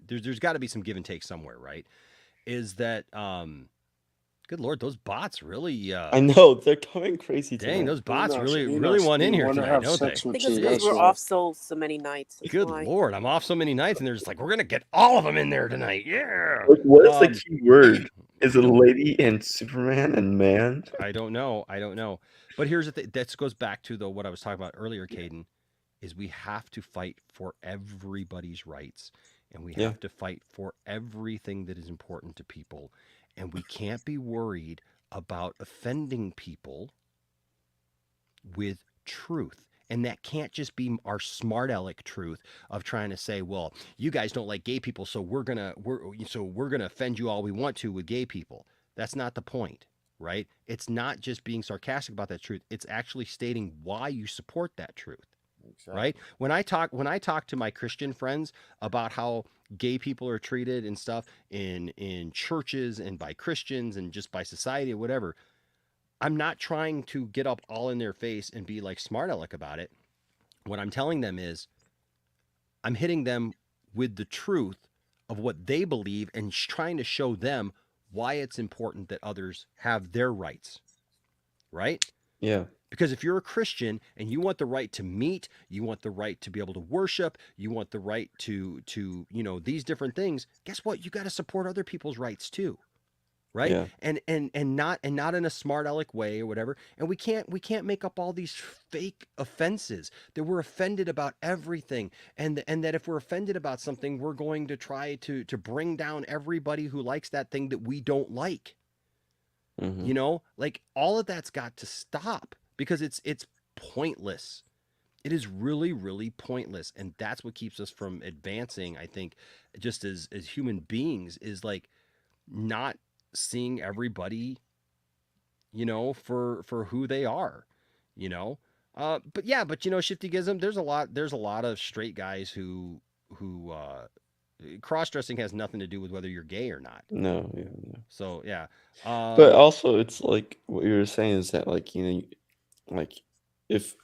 there's got to be some give and take somewhere, right? Is that Good Lord, those bots really. I know they're coming crazy Dang, tonight. those bots really Enosh, want in they here wanna tonight, have don't they? sex I with think it's you, because that's we're why. off so many nights. That's Good why. Lord, I'm off so many nights, and they're just like, we're gonna get all of them in there tonight. Yeah. What is the key word? Is it lady and Superman and man? I don't know. But here's the thing. That goes back to what I was talking about earlier, Caden, is we have to fight for everybody's rights, and we Yeah. have to fight for everything that is important to people, and we can't be worried about offending people with truth. And that can't just be our smart aleck truth of trying to say, well, you guys don't like gay people, so we're gonna offend you all we want to with gay people. That's not the point, right? It's not just being sarcastic about that truth. It's actually stating why you support that truth. Exactly. Right? When I talk to my Christian friends about how gay people are treated and stuff in churches and by Christians and just by society or whatever, I'm not trying to get up all in their face and be like smart aleck about it. What I'm telling them is I'm hitting them with the truth of what they believe and trying to show them why it's important that others have their rights. Right? Yeah. Because if you're a Christian and you want the right to meet, you want the right to be able to worship, you want the right to these different things, guess what? You got to support other people's rights too. Right? Yeah. And not in a smart aleck way or whatever. And we can't make up all these fake offenses that we're offended about everything. And that if we're offended about something, we're going to try to bring down everybody who likes that thing that we don't like. Mhm. Like all of that's got to stop because it's pointless. It is really, really pointless. And that's what keeps us from advancing, I think, just as human beings, is like not seeing everybody, for who they are, you know. But Shifty Gism, there's a lot of straight guys who cross dressing has nothing to do with whether you're gay or not. No, yeah, no. So yeah. But also, it's like what you were saying is that, like, like if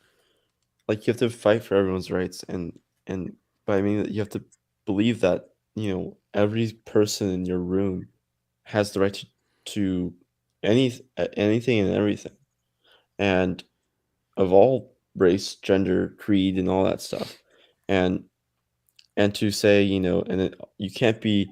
like you have to fight for everyone's rights, and but I mean that you have to believe that every person in your room has the right to anything and everything, and of all race, gender, creed, and all that stuff, and to say you can't be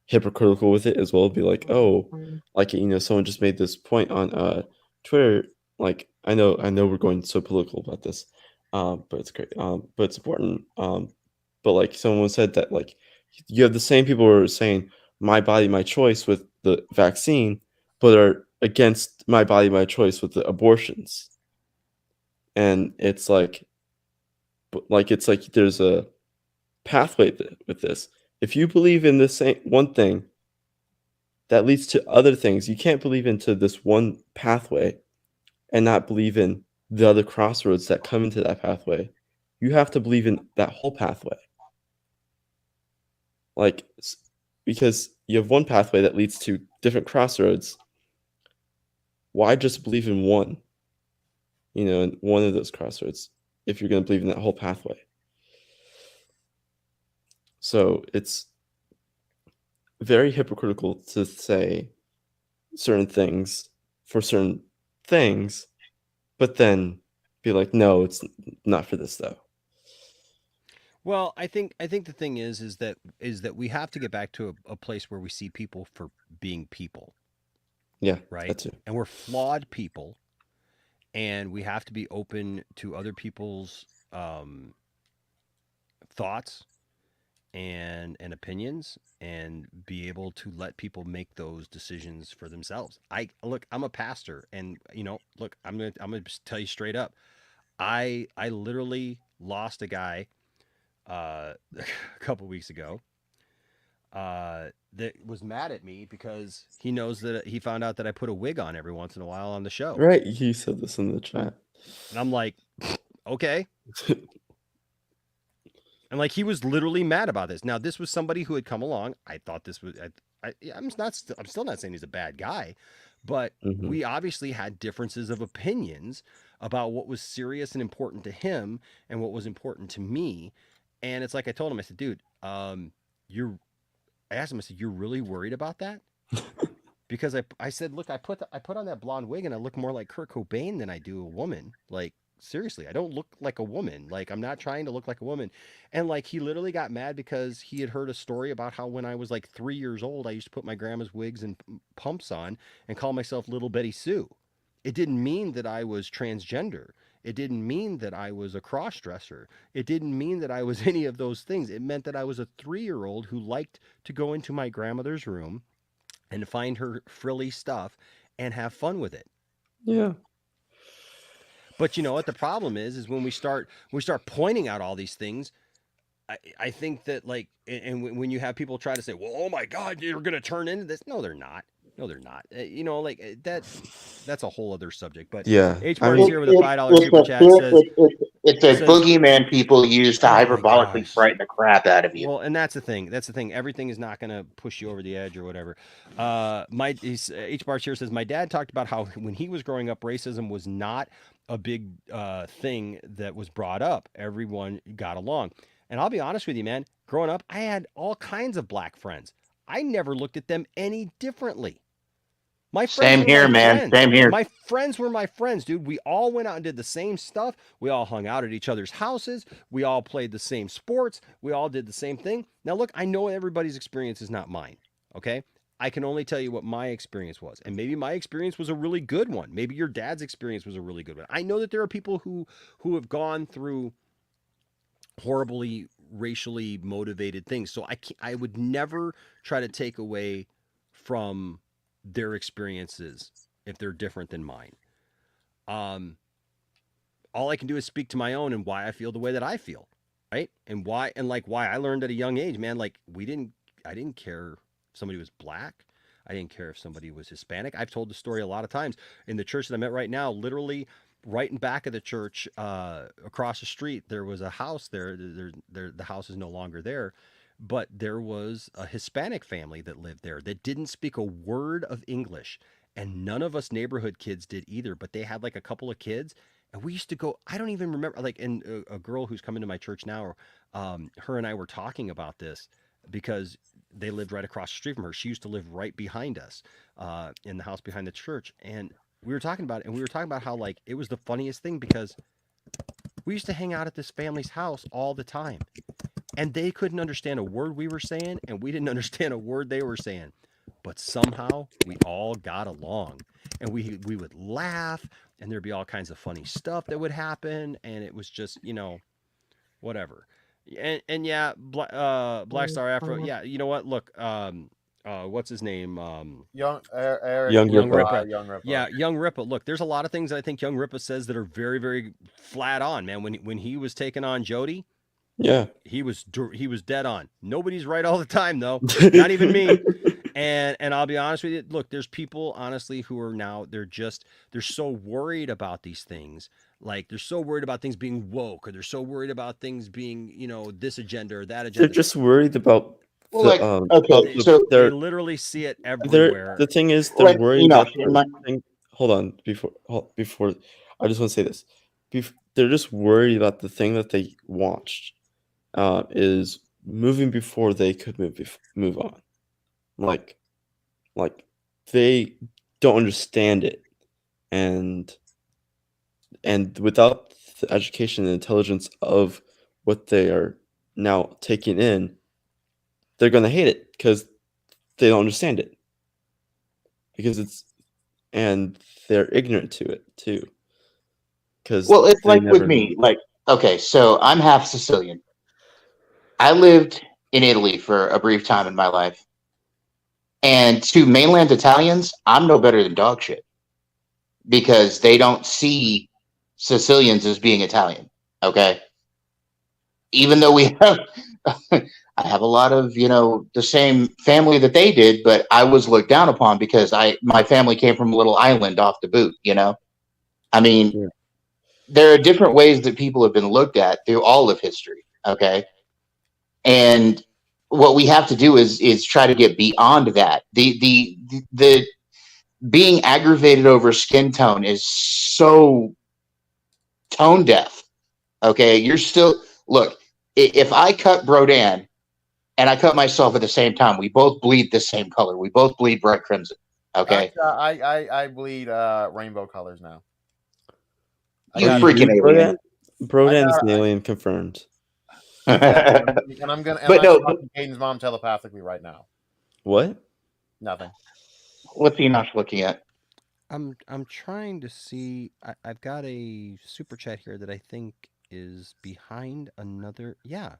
hypocritical with it as well. Be like, oh, like someone just made this point on Twitter. Like, I know we're going so political about this, but it's great. But it's important. But like someone said that, like, you have the same people who are saying my body, my choice with the vaccine, but are against my body, my choice with the abortions. And it's like there's a pathway with this. If you believe in the same one thing, that leads to other things. You can't believe into this one pathway and not believe in the other crossroads that come into that pathway. You have to believe in that whole pathway. Like, because you have one pathway that leads to different crossroads. Why just believe in one? In one of those crossroads, if you're going to believe in that whole pathway. So it's very hypocritical to say certain things for certain things, but then be like, no, it's not for this though. Well, I think the thing is that we have to get back to a place where we see people for being people. Yeah, right. That too. And we're flawed people, and we have to be open to other people's thoughts and opinions, and be able to let people make those decisions for themselves. I'm a pastor, and I'm gonna just tell you straight up, I literally lost a guy a couple weeks ago that was mad at me because he knows that he found out that I put a wig on every once in a while on the show. Right, he said this in the chat, and I'm like, okay. And like, he was literally mad about this. Now, this was somebody who had come along. I thought this was, I'm still not saying he's a bad guy, but we obviously had differences of opinions about what was serious and important to him and what was important to me. And it's like, I told him, I said, dude, I asked him, I said, you're really worried about that? because I said, look, I put on that blonde wig and I look more like Kurt Cobain than I do a woman. Like, seriously, I don't look like a woman. Like, I'm not trying to look like a woman. And like, he literally got mad because he had heard a story about how when I was like 3 years old, I used to put my grandma's wigs and pumps on and call myself Little Betty Sue. It didn't mean that I was transgender. It didn't mean that I was a cross-dresser. It didn't mean that I was any of those things. It meant that I was a 3-year-old who liked to go into my grandmother's room and find her frilly stuff and have fun with it. Yeah. But you know what the problem is when we start pointing out all these things, I think that like, and when you have people try to say, well, oh my God, you're going to turn into this. No, they're not. No, they're not. You know, like that's a whole other subject. But Yeah, H I Bar's mean, here with a $5 super chat. Says, It's a boogeyman people use to Oh my hyperbolically gosh. frighten the crap out of you. Well, and that's the thing. That's the thing. Everything is not going to push you over the edge or whatever. H Bar here says, my dad talked about how when he was growing up, racism was not a big thing that was brought up. Everyone got along. And I'll be honest with you, man. Growing up, I had all kinds of black friends. I never looked at them any differently. My friends Same were here, my man. friends. Same here. My friends were my friends, dude. We all went out and did the same stuff. We all hung out at each other's houses. We all played the same sports. We all did the same thing. Now, look, I know everybody's experience is not mine, okay? I can only tell you what my experience was. And maybe my experience was a really good one. Maybe your dad's experience was a really good one. I know that there are people who have gone through horribly racially motivated things. So I would never try to take away from their experiences if they're different than mine. All I can do is speak to my own and why I feel the way that I feel, right? And why I learned at a young age, man, like I didn't care if somebody was black. I didn't care if somebody was Hispanic. I've told the story a lot of times in the church that I'm at right now, literally right in back of the church, across the street, there was a house there. The house is no longer there. But there was a Hispanic family that lived there that didn't speak a word of English. And none of us neighborhood kids did either. But they had like a couple of kids. And we used to go, I don't even remember, like, and a girl who's coming to my church now, her and I were talking about this because they lived right across the street from her. She used to live right behind us in the house behind the church. And we were talking about it. And we were talking about how, like, it was the funniest thing because we used to hang out at this family's house all the time. And they couldn't understand a word we were saying, and we didn't understand a word they were saying. But somehow we all got along, and we would laugh, and there'd be all kinds of funny stuff that would happen, and it was just, you know, whatever. And yeah, Black Star Afro. Yeah, you know what? Look, what's his name? Young Ripa. Yeah, Young Ripa. Look, there's a lot of things that I think Young Ripa says that are very, very flat on, man. When he was taking on Jody. Yeah, he was dead on. Nobody's right all the time though, not even me. And I'll be honest with you. Look, there's people honestly who are now they're so worried about these things. Like they're so worried about things being woke, or they're so worried about things being, you know, this agenda or that agenda. They're just worried about. They literally see it everywhere. The thing is, they're worried that. Hold on, before I just want to say this. They're just worried about the thing that they watched. Is moving before they could move on, like they don't understand it, and without the education and intelligence of what they are now taking in, they're gonna hate it because they don't understand it, and they're ignorant to it too. Because it's like with me, like okay, so I'm half Sicilian. I lived in Italy for a brief time in my life. And to mainland Italians, I'm no better than dog shit because they don't see Sicilians as being Italian. Okay. Even though we have, I have a lot of, you know, the same family that they did, but I was looked down upon because my family came from a little island off the boot, you know? I mean, there are different ways that people have been looked at through all of history. Okay. And what we have to do is try to get beyond that. The being aggravated over skin tone is so tone deaf. Okay, you're still look. If I cut Brodan and I cut myself at the same time, we both bleed the same color. We both bleed bright crimson. Okay. I bleed rainbow colors now. You got freaking it. alien. Brodan's an alien confirmed. Yeah, and I'm But no, talking to Caden's mom telepathically right now. What? Nothing. What's Enoch looking at? I'm trying to see. I've got a super chat here that I think is behind another. Yeah,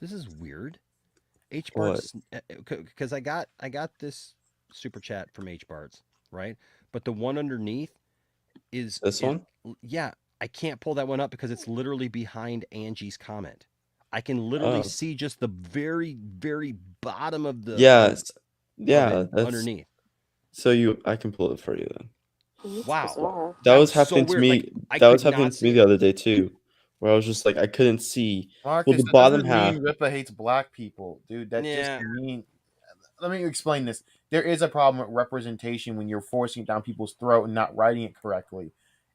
this is weird. H Barts, because I got this super chat from H Barts, right? But the one underneath is This one? Yeah, I can't pull that one up because it's literally behind Angie's comment. I can literally see just the very, very bottom of the that's underneath. So I can pull it for you then. Wow, That was was happening so to weird. me. Like, That was happening to me the other day too, where I was just like, I couldn't see. Marcus, The that bottom doesn't half. mean Ripa hates black people, dude. That just Yeah. mean. Let me explain this. There is a problem with representation when you're forcing it down people's throat and not writing it correctly,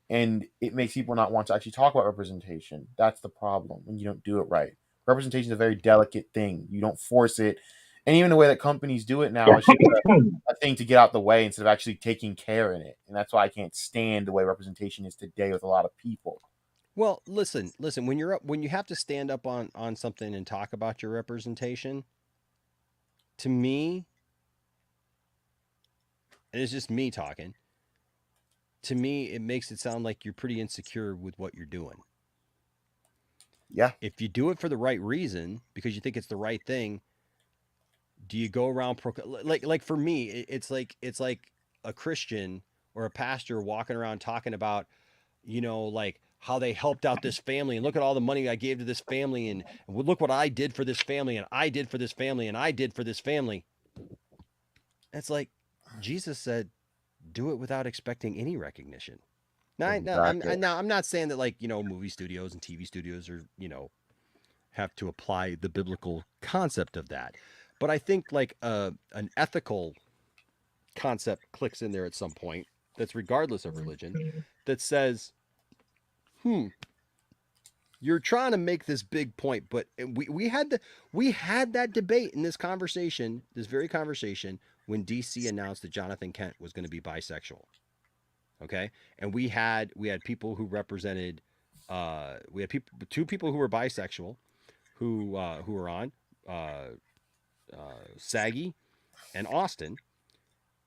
and it makes people not want to actually talk about representation. That's the problem when you don't do it right. Representation is a very delicate thing. You don't force it, and even the way that companies do it now is just a thing to get out the way instead of actually taking care in it. And that's why I can't stand the way representation is today with a lot of people. Well, listen. When you're up, when you have to stand up on something and talk about your representation, to me, and it's just me talking. To me, it makes it sound like you're pretty insecure with what you're doing. Yeah. If you do it for the right reason, because you think it's the right thing, do you go around like for me, it's like a Christian or a pastor walking around talking about, like how they helped out this family and look at all the money I gave to this family and look what I did for this family and I did for this family and I did for this family. It's like Jesus said, do it without expecting any recognition. Now, I'm not saying that movie studios and TV studios are, have to apply the biblical concept of that. But I think an ethical concept clicks in there at some point that's regardless of religion that says, you're trying to make this big point, but we had that debate in this very conversation when DC announced that Jonathan Kent was going to be bisexual. Okay, and we had people who represented, two people who were bisexual, who were on, Saggy and Austin,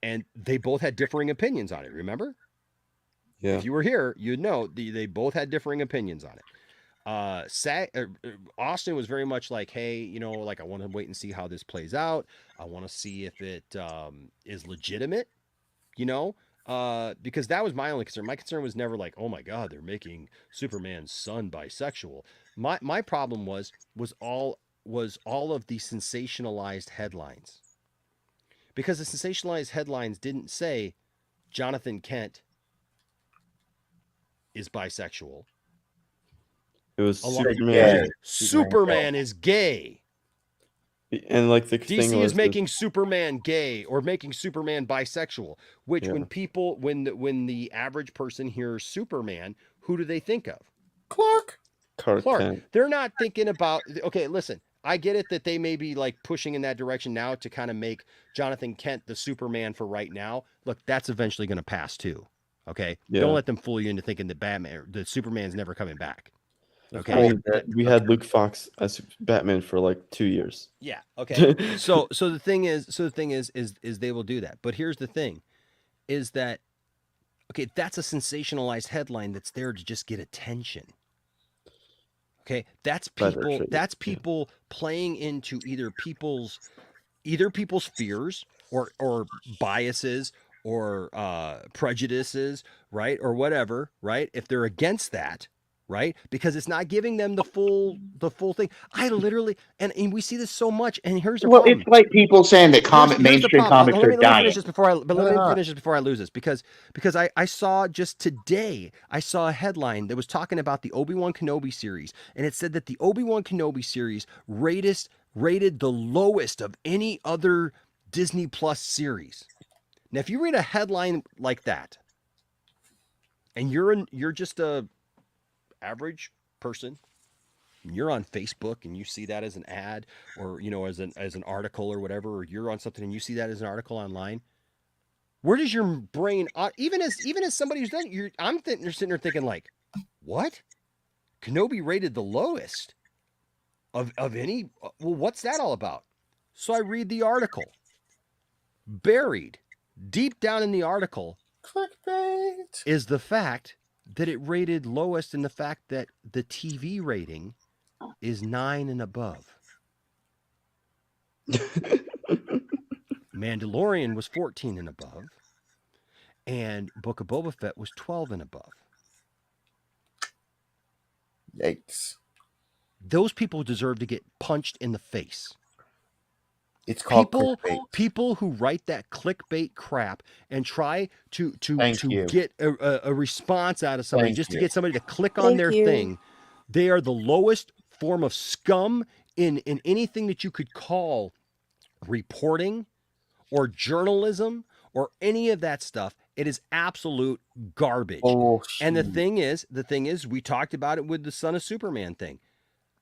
and they both had differing opinions on it. Remember? Yeah. If you were here, you'd know they both had differing opinions on it. Austin was very much like, hey, I want to wait and see how this plays out. I want to see if it is legitimate, because that was my only concern. My concern was never like, oh my God, they're making Superman's son bisexual. My problem was all of the sensationalized headlines, because the sensationalized headlines didn't say Jonathan Kent is bisexual. It was Superman is gay. And the thing DC was is making Superman gay or making Superman bisexual, which when the average person hears Superman, who do they think of? Clark. Kent. They're not thinking about, okay, listen, I get it that they may be pushing in that direction now to kind of make Jonathan Kent the Superman for right now. Look, that's eventually going to pass too. Okay. Yeah. Don't let them fool you into thinking that Superman's never coming back. Okay. We had Luke Fox as Batman for 2 years. Yeah. Okay. so the thing is they will do that. But here's the thing is that, okay, that's a sensationalized headline that's there to just get attention. Okay. That's people playing into either people's fears or biases or prejudices, right? Or whatever, right? If they're against that, right? Because it's not giving them the full thing. I literally, and we see this so much, and here's the problem. It's like people saying that mainstream comics are Let me dying. finish this before I lose this, because I saw just today, I saw a headline that was talking about the Obi-Wan Kenobi series, and it said that the Obi-Wan Kenobi series rated the lowest of any other Disney Plus series. Now, if you read a headline like that, and you're just a average person, you're on Facebook and you see that as an ad or as an article or whatever, or you're on something and you see that as an article online, Where does your brain, even as somebody who's done, you're sitting there thinking like, what? Kenobi rated the lowest of any. Well, what's that all about? So I read the article. Buried deep down in the article, clickbait, is the fact that it rated lowest in the fact that the TV rating is 9 and above. Mandalorian was 14 and above, and Book of Boba Fett was 12 and above. Yikes. Those people deserve to get punched in the face. It's called people who write that clickbait crap and try to you. get a response out of somebody, Thank to you. get somebody to click on Thank their you. thing. They are the lowest form of scum in anything that you could call reporting or journalism or any of that stuff. It is absolute garbage. And the thing is, we talked about it with the Son of Superman thing.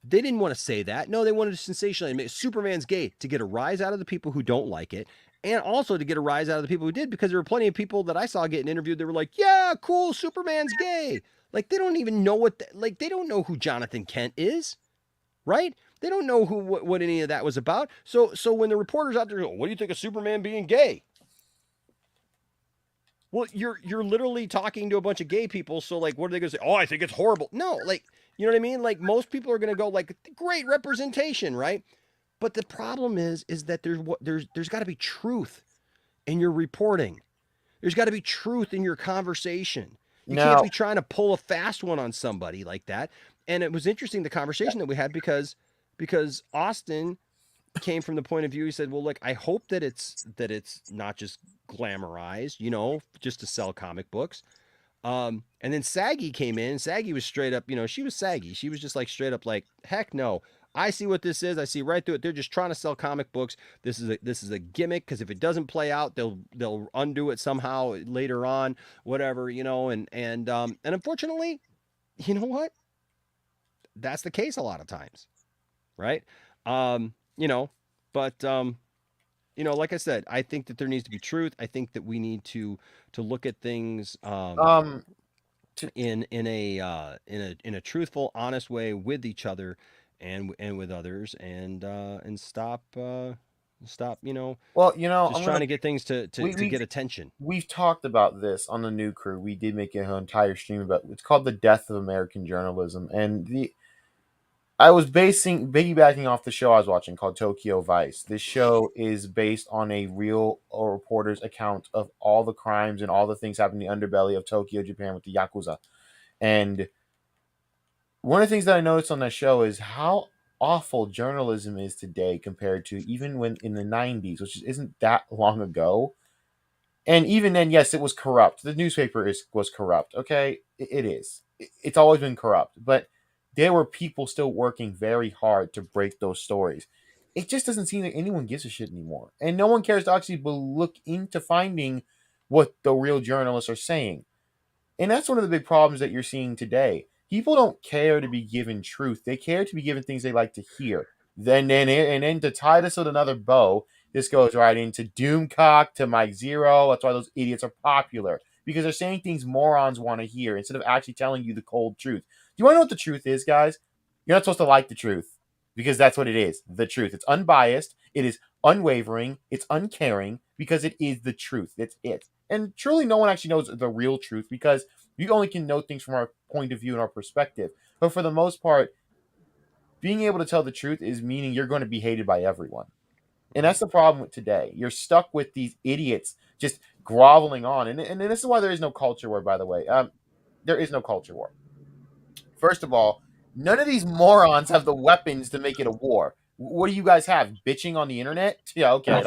They didn't want to say that. No, they wanted to sensationalize. Make Superman's gay to get a rise out of the people who don't like it, and also to get a rise out of the people who did, because there were plenty of people that I saw getting interviewed that were like, "Yeah, cool, Superman's gay." Like they don't even know they don't know who Jonathan Kent is, right? They don't know what any of that was about. So when the reporters out there go, "What do you think of Superman being gay?" Well, you're literally talking to a bunch of gay people. So like, what are they going to say? "Oh, I think it's horrible." No, like, you know what I mean? Like most people are going to go like, "Great representation," right? But the problem is that there's got to be truth in your reporting. There's got to be truth in your conversation. You can't be trying to pull a fast one on somebody like that. And it was interesting, the conversation that we had, because Austin came from the point of view, he said, well, look, I hope that it's not just glamorized, you know, just to sell comic books. And then Saggy came in. Saggy was straight up, you know, she was saggy. She was just like straight up like, heck no. I see what this is. I see right through it. They're just trying to sell comic books. This is a gimmick, because if it doesn't play out, they'll undo it somehow later on, whatever, you know. And unfortunately, you know what? That's the case a lot of times, right? You know, but you know, like I said, I think that there needs to be truth. I think that we need to look at things in a truthful, honest way with each other and with others, and stop, you know. Well, you know, just trying to get things to get attention. We've talked about this on the New Crew. We did make an entire stream about it's called The Death of American Journalism, and I was piggybacking off the show I was watching called Tokyo Vice. This show is based on a real reporter's account of all the crimes and all the things happening in the underbelly of Tokyo, Japan, with the Yakuza. And one of the things that I noticed on that show is how awful journalism is today compared to even when in the 90s, which isn't that long ago. And even then, yes, it was corrupt. The newspaper was corrupt. Okay, it is. It's always been corrupt. But there were people still working very hard to break those stories. It just doesn't seem that anyone gives a shit anymore. And no one cares to actually look into finding what the real journalists are saying. And that's one of the big problems that you're seeing today. People don't care to be given truth. They care to be given things they like to hear. Then to tie this with another bow, this goes right into Doomcock, to Mike Zero. That's why those idiots are popular. Because they're saying things morons want to hear instead of actually telling you the cold truth. Do you want to know what the truth is, guys? You're not supposed to like the truth, because that's what it is. The truth. It's unbiased. It is unwavering. It's uncaring, because it is the truth. It's it. And truly, no one actually knows the real truth, because you only can know things from our point of view and our perspective. But for the most part, being able to tell the truth is meaning you're going to be hated by everyone. And that's the problem with today. You're stuck with these idiots just groveling on. And this is why there is no culture war, by the way. There is no culture war. First of all, none of these morons have the weapons to make it a war. What do you guys have? Bitching on the internet? Yeah, okay.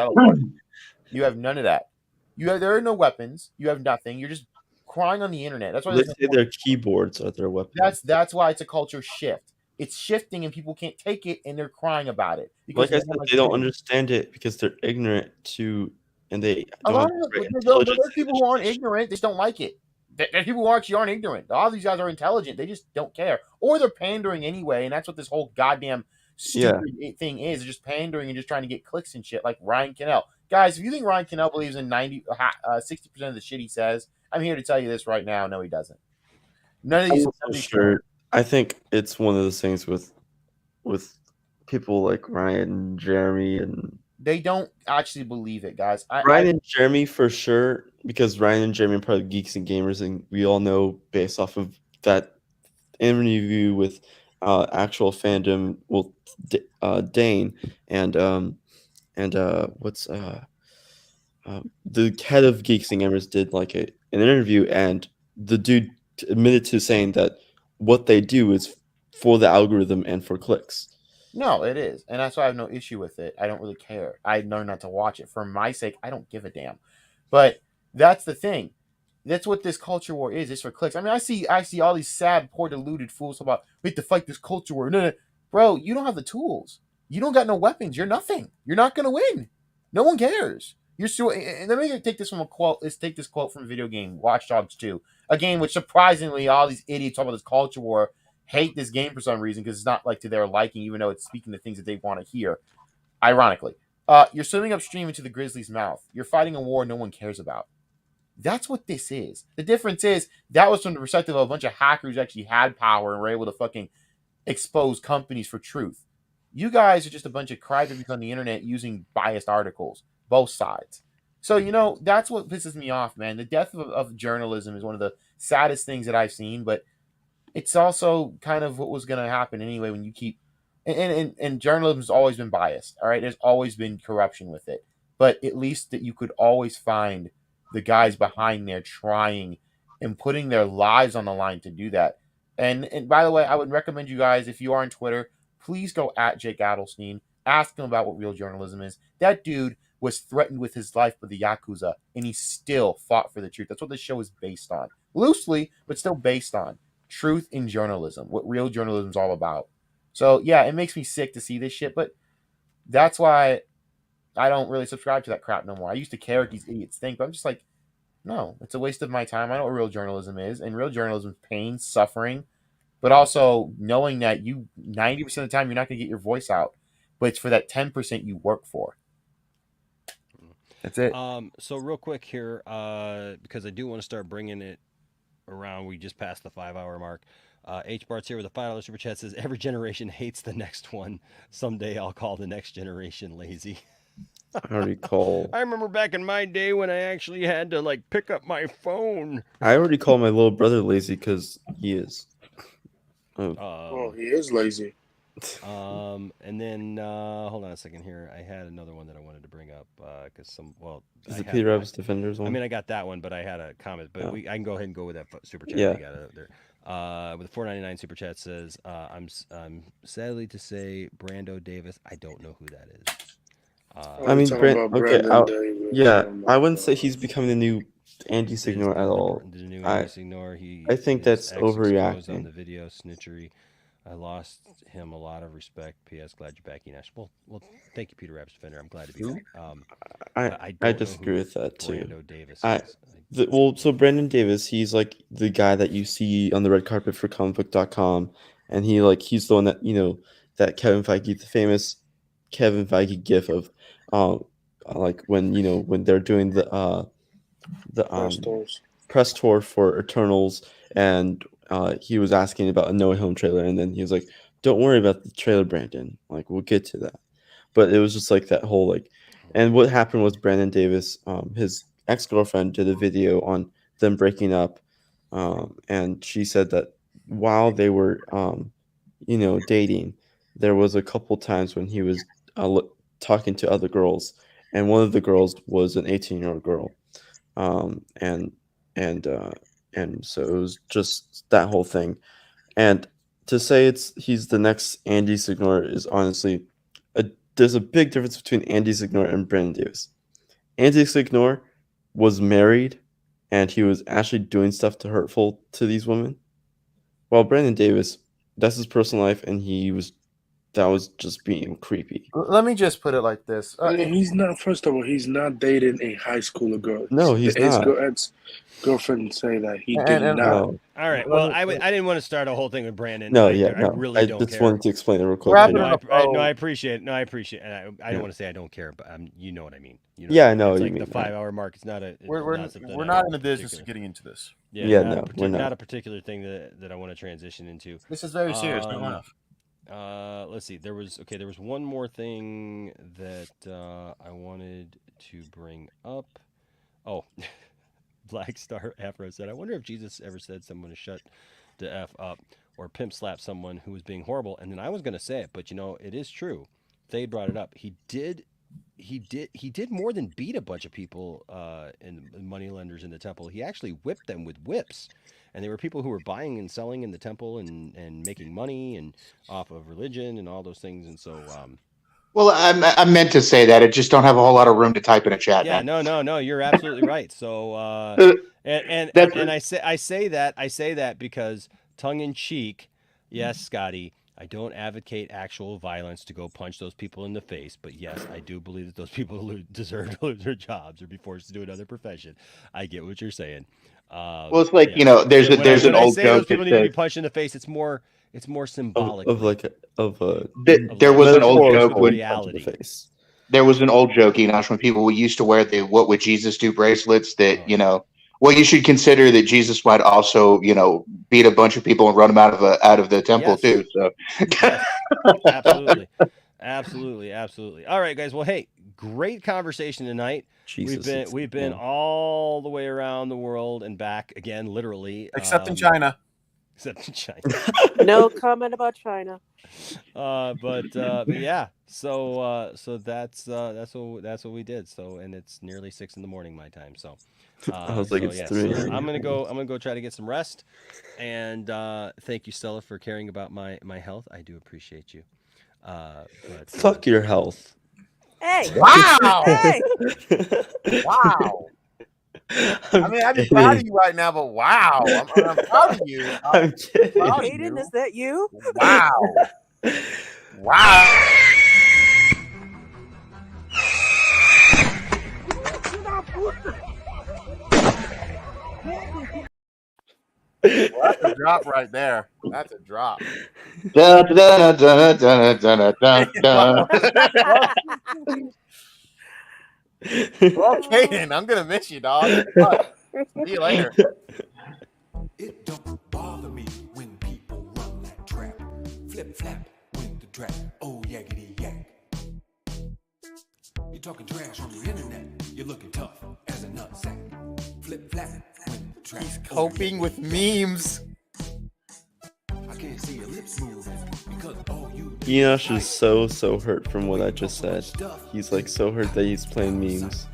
You have none of that. There are no weapons. You have nothing. You're just crying on the internet. That's why They say their keyboards are their weapons. That's why it's a culture shift. It's shifting, and people can't take it, and they're crying about it. Like I said, they don't understand it because they're ignorant to, and they A don't lot have of great there's people who aren't ignorant, they just don't like it. There's people who actually aren't ignorant. A lot of these guys are intelligent. They just don't care, or they're pandering anyway, and that's what this whole goddamn stupid thing is. They're just pandering and just trying to get clicks and shit, like Ryan Cannell. Guys, if you think Ryan Cannell believes in 60% of the shit he says, I'm here to tell you this right now. No, he doesn't. None of I'm these. not so sure. I think it's one of those things with people like Ryan and Jeremy and They don't actually believe it, guys. Ryan and Jeremy for sure, because Ryan and Jeremy are part of Geeks and Gamers, and we all know based off of that interview with actual fandom with Dane and what's the head of Geeks and Gamers did like an interview, and the dude admitted to saying that what they do is for the algorithm and for clicks. No, it is. And that's why I have no issue with it. I don't really care. I know not to watch it. For my sake, I don't give a damn. But that's the thing. That's what this culture war is. It's for clicks. I mean, I see all these sad, poor, deluded fools about we have to fight this culture war. No. Bro, you don't have the tools. You don't got no weapons. You're nothing. You're not gonna win. No one cares. You're so. And let me take this from a quote. Let's take this quote from a video game, Watch Dogs 2. A game which surprisingly all these idiots talk about this culture war hate this game for some reason because it's not like to their liking, even though it's speaking the things that they want to hear. Ironically, you're swimming upstream into the grizzly's mouth. You're fighting a war no one cares about. That's what this is. The difference is that was from the perspective of a bunch of hackers who actually had power and were able to fucking expose companies for truth. You guys are just a bunch of crybabies on the internet using biased articles, both sides. So, that's what pisses me off, man. The death of journalism is one of the saddest things that I've seen, but it's also kind of what was going to happen anyway when you keep and journalism's always been biased. All right, there's always been corruption with it, but at least that you could always find the guys behind there trying and putting their lives on the line to do that. And by the way, I would recommend you guys, if you are on Twitter, please go at Jake Adelstein, ask him about what real journalism is. That dude was threatened with his life by the Yakuza, and he still fought for the truth. That's what this show is based on, loosely, but still based on truth in journalism, what real journalism is all about. So yeah, it makes me sick to see this shit, but that's why I don't really subscribe to that crap no more. I used to care what these idiots think, but I'm just like, no, it's a waste of my time. I know what real journalism is, and real journalism is pain, suffering, but also knowing that 90% of the time you're not going to get your voice out, but it's for that 10% you work for. That's it. So real quick here, because I do want to start bringing it around. We just passed the 5-hour mark. H Bart's here with a $5 super chat. Says every generation hates the next one. Someday I'll call the next generation lazy. I already call. I remember back in my day when I actually had to pick up my phone. I already call my little brother lazy because he is. Oh, he is lazy. And then hold on a second here. I had another one that I wanted to bring up because is it Peter Rabbit's Defenders one? I mean, I got that one, but I had a comment. But I can go ahead and go with that super chat. Yeah. We got it there. With a $4.99 super chat says, I'm sadly to say Brando Davis. I don't know who that is. I mean, I wouldn't say he's becoming the new Andy Signor at all. The new Andy Signor. I think that's overreacting. On the video snitchery. I lost him a lot of respect. P.S. Glad you're back, Enash. Well, thank you, Peter Rabbit's Defender. I'm glad to be back. I disagree with that too. Brando Davis so Brandon Davis, he's like the guy that you see on the red carpet for comicbook.com, and he's the one that that Kevin Feige, the famous Kevin Feige gif of when they're doing the press tour for Eternals, and he was asking about a No Way Home trailer, and then he was like, "Don't worry about the trailer, Brandon. We'll get to that." But it was just that whole and what happened was Brandon Davis, his ex-girlfriend, did a video on them breaking up, and she said that while they were dating, there was a couple times when he was talking to other girls, and one of the girls was an 18-year-old girl, and so it was just that whole thing. And to say he's the next Andy Signor is honestly there's a big difference between Andy Signor and Brandon Davis. Andy Signor was married, and he was actually doing stuff hurtful to these women, while Brandon Davis, that's his personal life, and he was that was just being creepy. Let me just put it like this. He's not. First of all, he's not dating a high schooler girl. No, he's his not. His girlfriend say that he And- did and- not. No. All right. Well, I didn't want to start a whole thing with Brandon. No, I no. really don't just care. wanted to explain it real quick. Wrap it No, up. I appreciate it. No, I appreciate it. And I don't Yeah. want to say I don't care, but you know what I mean. You know Yeah, what I know It's what you like mean, the 5-hour mark. It's not a. It's We're something we're I not want in the business of particular- getting into this. Yeah, not no, a we're not. not a particular thing that I want to transition into. This is very serious. No laugh. Let's see. There was one more thing that I wanted to bring up. Oh, Black Star Afro said, "I wonder if Jesus ever said someone to shut the F up or pimp slap someone who was being horrible." And then I was going to say it, but it is true. Thade brought it up. He did more than beat a bunch of people and moneylenders in the temple. He actually whipped them with whips. And there were people who were buying and selling in the temple and making money and off of religion and all those things. And so, Well, I meant to say that. I just don't have a whole lot of room to type in a chat. yeah, man. no, you're absolutely right. So, and I say that because tongue in cheek, yes, Scotty, I don't advocate actual violence to go punch those people in the face, but yes, I do believe that those people deserve to lose their jobs or be forced to do another profession. I get what you're saying. Well, it's like there's an old say joke those people that need to be says punched in the face. It's more symbolic. there was an old joke when reality. there was an old joke, Enosh, when people used to wear the "What would Jesus do" bracelets. That well, you should consider that Jesus might also beat a bunch of people and run them out of the temple too. So Absolutely. All right, guys. Well, hey, great conversation tonight. We've been all the way around the world and back again, literally. Except in China. Except in China. No comment about China. But yeah. So that's what we did. So, and it's nearly 6 a.m. my time. So. I was like, it's 3. So I'm gonna go try to get some rest, and thank you, Stella, for caring about my health. I do appreciate you. Fuck your health. Hey! Wow! Hey! Wow! I mean, I'd be proud of you right now, but wow! I'm proud of you. I'm kidding. Proud of Hayden, you. is that you? Wow! Wow! Well, that's a drop right there. That's a drop. Da, da, da, da, da, da, da. Well, Kaden, I'm gonna miss you, dog. See you later. It don't bother me when people run that trap. Flip flap with the trap. Oh yaggity yak. You're talking trash on the internet. You're looking tough as a nutsack. Flip flap with the trap. He's coping with memes. I can't see your lips moving because all you Enosh is so hurt from what I just said. He's like so hurt that he's playing memes.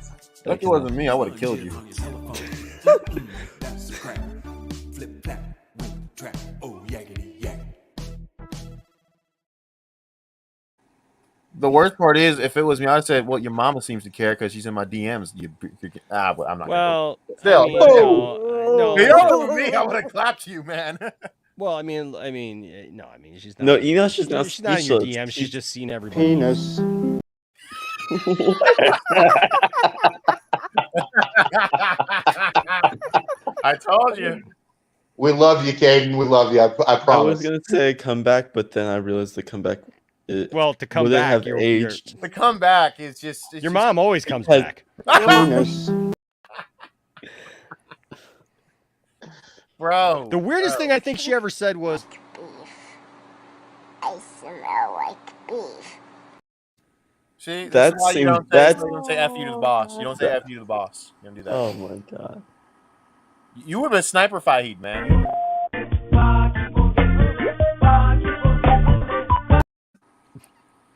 If it wasn't me, I would have killed you. That's the crap. Flip flap with the trap. Oh yaggity yak. The worst part is, if it was me, I'd say, "Well, your mama seems to care because she's in my DMs." But I'm not. Well, still, I mean, no, if it was me, I would have clapped you, man. Well, I mean, she's not. No, Enosh is not She's not in your speechless. DM. She's just seen everybody. Penis. I told you. We love you, Caden. We love you. I I promise. was gonna say comeback, but then I realized the comeback. To come wouldn't back, have you're- aged. The comeback is just. Your mom always comes Has- back. Penis. Bro. The weirdest thing I think she ever said was, I smell like beef. See, That this is why you seems- don't say, that's- you don't say "f you" to the boss. You don't say "f you" to the boss. You don't do that. Oh my god. You would have been sniper Fahid, man.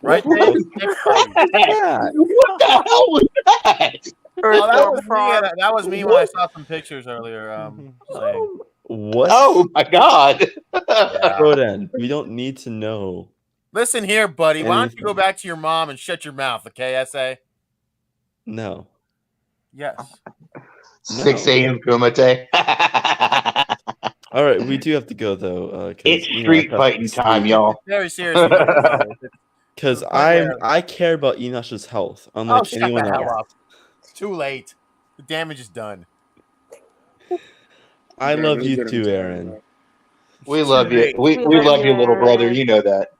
Right there. What the hell was that? Oh, that was me. That was me when I saw some pictures earlier. Saying. What? Oh my god. Rodan, we don't need to know. Listen here, buddy. Why don't you Anything. go back to your mom and shut your mouth, okay, SA? No. Yes. 6 a.m. Kumite. All right, we do have to go though. It's street fighting time, y'all. Very seriously, though. Because To the point where- I care about Enosh's health, Oh, unlike shut anyone the hell else. up. It's too late. The damage is done. I Yeah, love that's you what I'm too, talking Aaron. about. We love you. We love you, little brother. You know that.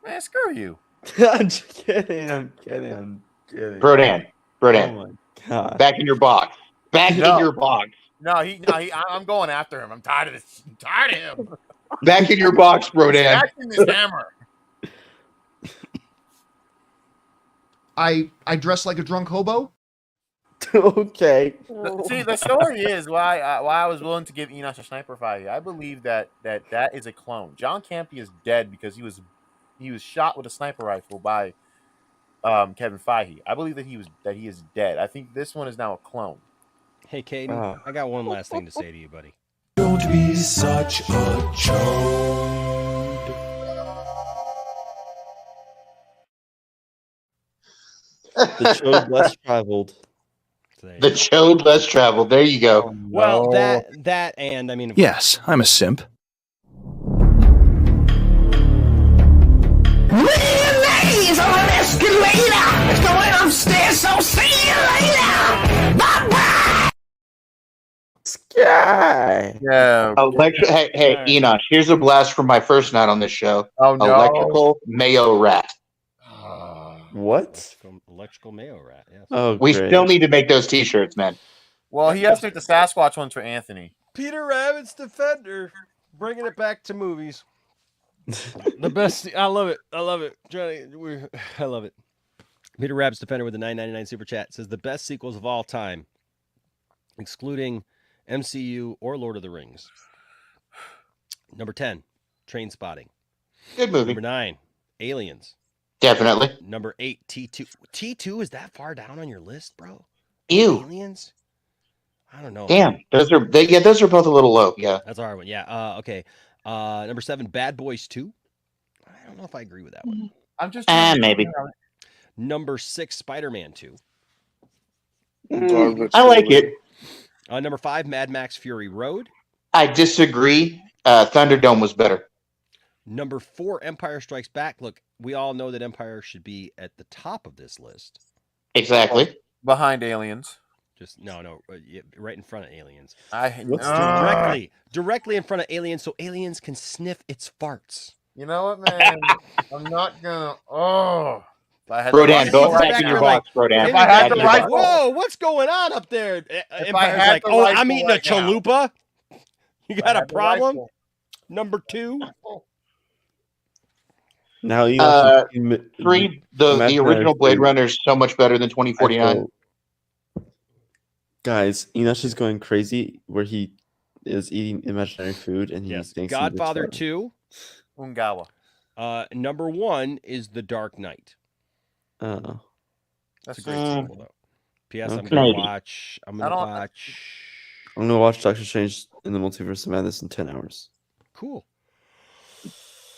Man, screw you. I'm just kidding. I'm kidding. Brodan. Oh my god. Back in your box. Back in No. your box. No, I'm going after him. I'm tired of this. I'm tired of him. Back in your box, Brodan. Stacking this hammer. I dress like a drunk hobo. Okay. See, the story is why I was willing to give Enosh a sniper fight. I believe that is a clone. John Campy is dead because he was shot with a sniper rifle by Kevin Feige. I believe that he is dead. I think this one is now a clone. Hey, Caden, I got one last thing to say to you, buddy. Don't be such a chode. The chode less traveled. The chode less traveled. There you go. Well, that and I mean, Yes, I'm a simp. Ladies on an escalator. It's going upstairs, so see you later. Bye-bye. Sky. Yeah. Hey, Enosh, here's a blast from my first night on this show. Oh, no. Electrical Mayo Rat. What? Electrical Mayo Rat. Yes. Oh, We great. still need to make those T-shirts, man. Well, he has to make the Sasquatch ones for Anthony. Peter Rabbit's Defender, bringing it back to movies. The best. I love it. I love it, Johnny. I love it. Peter Rabbit's Defender with the $9.99 super chat says the best sequels of all time, excluding MCU or Lord of the Rings. Number 10, Train Spotting. Good movie. Number 9, Aliens. Definitely. Number 8, T2. T2 is that far down on your list, bro? Ew. Aliens? I don't know. Damn, those are both a little low. Yeah. That's a hard one. Yeah. Okay. Number 7, Bad Boys 2. I don't know if I agree with that one. I'm just maybe. Number 6, Spider-Man 2. I like it. Number 5, Mad Max Fury Road. I disagree. Thunderdome was better. Number 4, Empire Strikes Back. Look, we all know that Empire should be at the top of this list. Exactly. Behind Aliens. Just no, right in front of Aliens. Directly in front of Aliens, so Aliens can sniff its farts. You know what, man? I'm not gonna. Oh, Brodan, go back in your box, Brodan. If I had the rifle, whoa, what's going on up there? If Empire's I had like, the oh, rifle I'm eating right a chalupa. You If I got a had the problem? rifle. Number 2. Now you 3. The original Blade Runner is so much better than 2049. Guys, Enosh is going crazy where he is eating imaginary food and he's dancing. Godfather 2. Ungawa. Number 1 is The Dark Knight. Oh. That's a great sequel, though. P.S. I'm Okay. gonna watch. I'm gonna watch Doctor Strange in the Multiverse of Madness in 10 hours. Cool.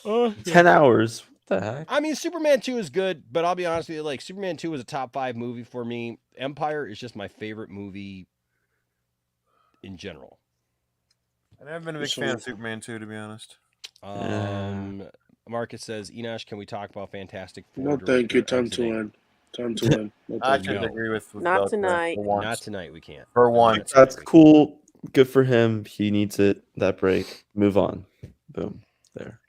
10 hours? What the heck? I mean, Superman 2 is good, but I'll be honest with you, like Superman 2 was a top 5 movie for me. Empire is just my favorite movie in general. I've never been a big fan of Superman 2, to be honest. Marcus says, Enosh, can we talk about Fantastic Four? No, thank you. Time to end. Time to end. No, I thank couldn't you. agree with Not both tonight. for once. Not tonight, we can't. For once. That's cool. Good for him. He needs it. That break. Move on. Boom. There.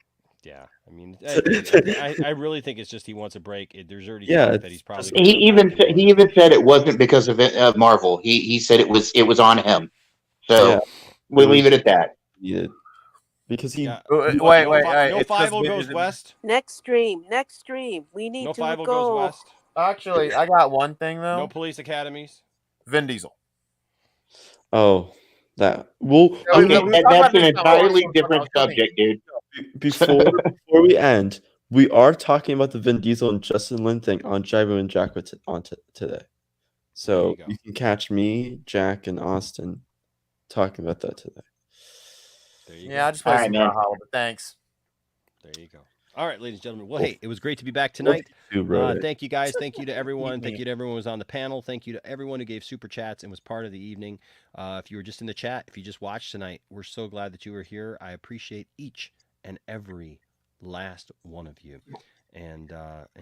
Yeah, I mean, I really think it's just he wants a break. There's already talk that he's probably. He even said it wasn't because of Marvel. He said it was on him. So we'll leave it at that. Yeah. Because he. Wait. No 5 goes west. Next stream. We need No to 5 go. goes west. Actually, I got one thing though. No police academies. Vin Diesel. Oh, that. Well, Okay, that's an entirely different subject, dude. Before we end, we are talking about the Vin Diesel and Justin Lin thing on Jaivo and Jacko today. So you can catch me, Jack, and Austin talking about that today. Yeah, I just played some Valhalla, but thanks. There you go. All right, ladies and gentlemen. Well, hey, it was great to be back tonight. You, brother. Thank you, guys. Thank you to everyone. Thank you to everyone who was on the panel. Thank you to everyone who gave super chats and was part of the evening. If you were just in the chat, if you just watched tonight, we're so glad that you were here. I appreciate each and every last one of you. And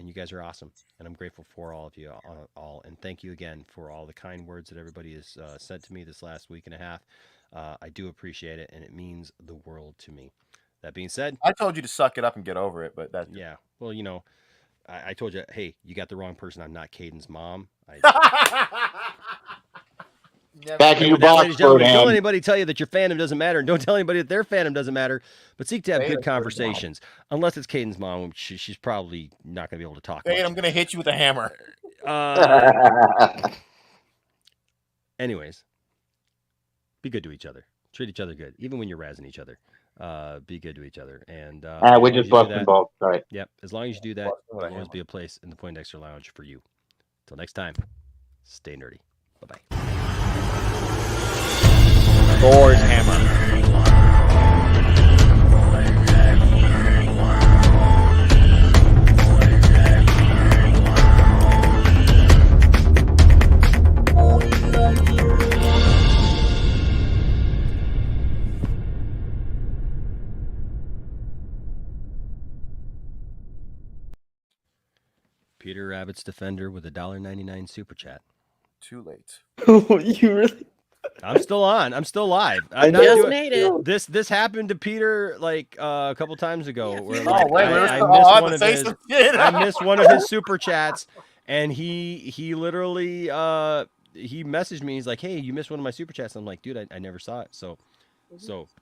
you guys are awesome. And I'm grateful for all of you all. And thank you again for all the kind words that everybody has sent to me this last week and a half. I do appreciate it, and it means the world to me. That being said, I told you to suck it up and get over it, but that's yeah. Well, you know, I told you, hey, you got the wrong person. I'm not Caden's mom. Back in your box, Don't anybody tell you that your fandom doesn't matter, and don't tell anybody that their fandom doesn't matter. But seek to have good conversations. Unless it's Caden's mom, she's probably not going to be able to talk. Caden, I'm going to hit you with a hammer. Anyways, be good to each other. Treat each other good, even when you're razzing each other. Be good to each other, and we're just busting balls. Right. Yep. As long as you do that, there'll always be a place in the Poindexter Lounge for you. Till next time, stay nerdy. Bye bye. Thor's hammer. Peter Rabbit's Defender with a $1.99 super chat. Too late. You really? I'm still on. I'm still live. I just made it. This happened to Peter like a couple times ago. Where, Oh, like, wait, I missed one of his super chats, and he literally he messaged me. He's like, "Hey, you missed one of my super chats." I'm like, "Dude, I never saw it." So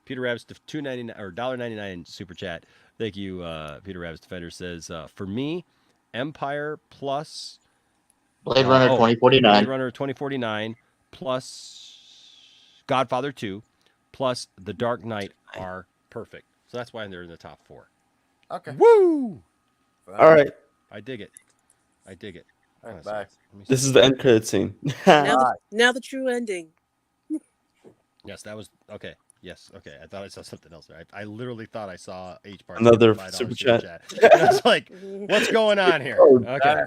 Peter Rabbit's $2.99 or $1.99 super chat. Thank you, Peter Rabbit's Defender says for me, Empire plus Blade Runner 2049. Blade Runner 2049 plus Godfather 2 plus The Dark Knight are perfect. So that's why they're in the top 4. Okay. Woo! All right. I dig it. I dig it. All right, bye. This is the end credit scene. Now the true ending. Yes, that was okay. Yes, okay. I thought I saw something else. I literally thought I saw H part Another $5 super chat. I was like, what's going on here? Okay.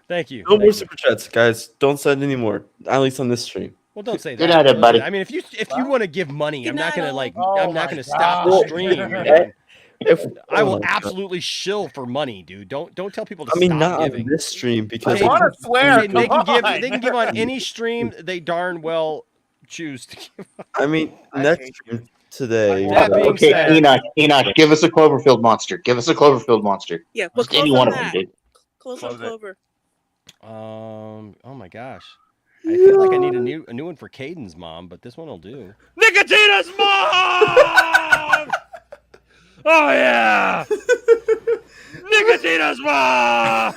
Thank you. No more super chats, guys. Don't send any more. At least on this stream. Well, don't say that. Good night, everybody. I mean, if you want to give money, I'm not gonna like. Oh I'm not my gonna stop the God. stream. Well, I will absolutely shill for money, dude. Don't tell people to I mean, stop not giving. on this stream because I wanna swear. They can Come give. on. They can give on any stream they darn well choose to give. I mean, next stream today. That being Okay, said, Enoch, give us a Cloverfield monster. Give us a Cloverfield monster. Yeah, we'll Just any one of them, dude. Close on Clover. Oh my gosh. I feel like I need a new one for Caden's mom, but this one will do. Nicotina's mom! Oh yeah! Nicotina's mom!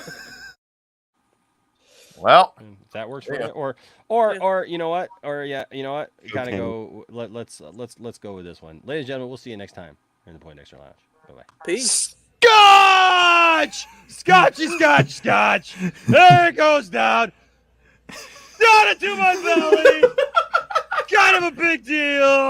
Well, if that works for you. Or you know what? Or yeah, you know what? Kind of go. Let's go with this one, ladies and gentlemen. We'll see you next time in the Poindexter Lounge. Bye bye. Peace. Scotch! Scotchy, scotch, scotch. There it goes down. Down into my belly. Kind of a big deal.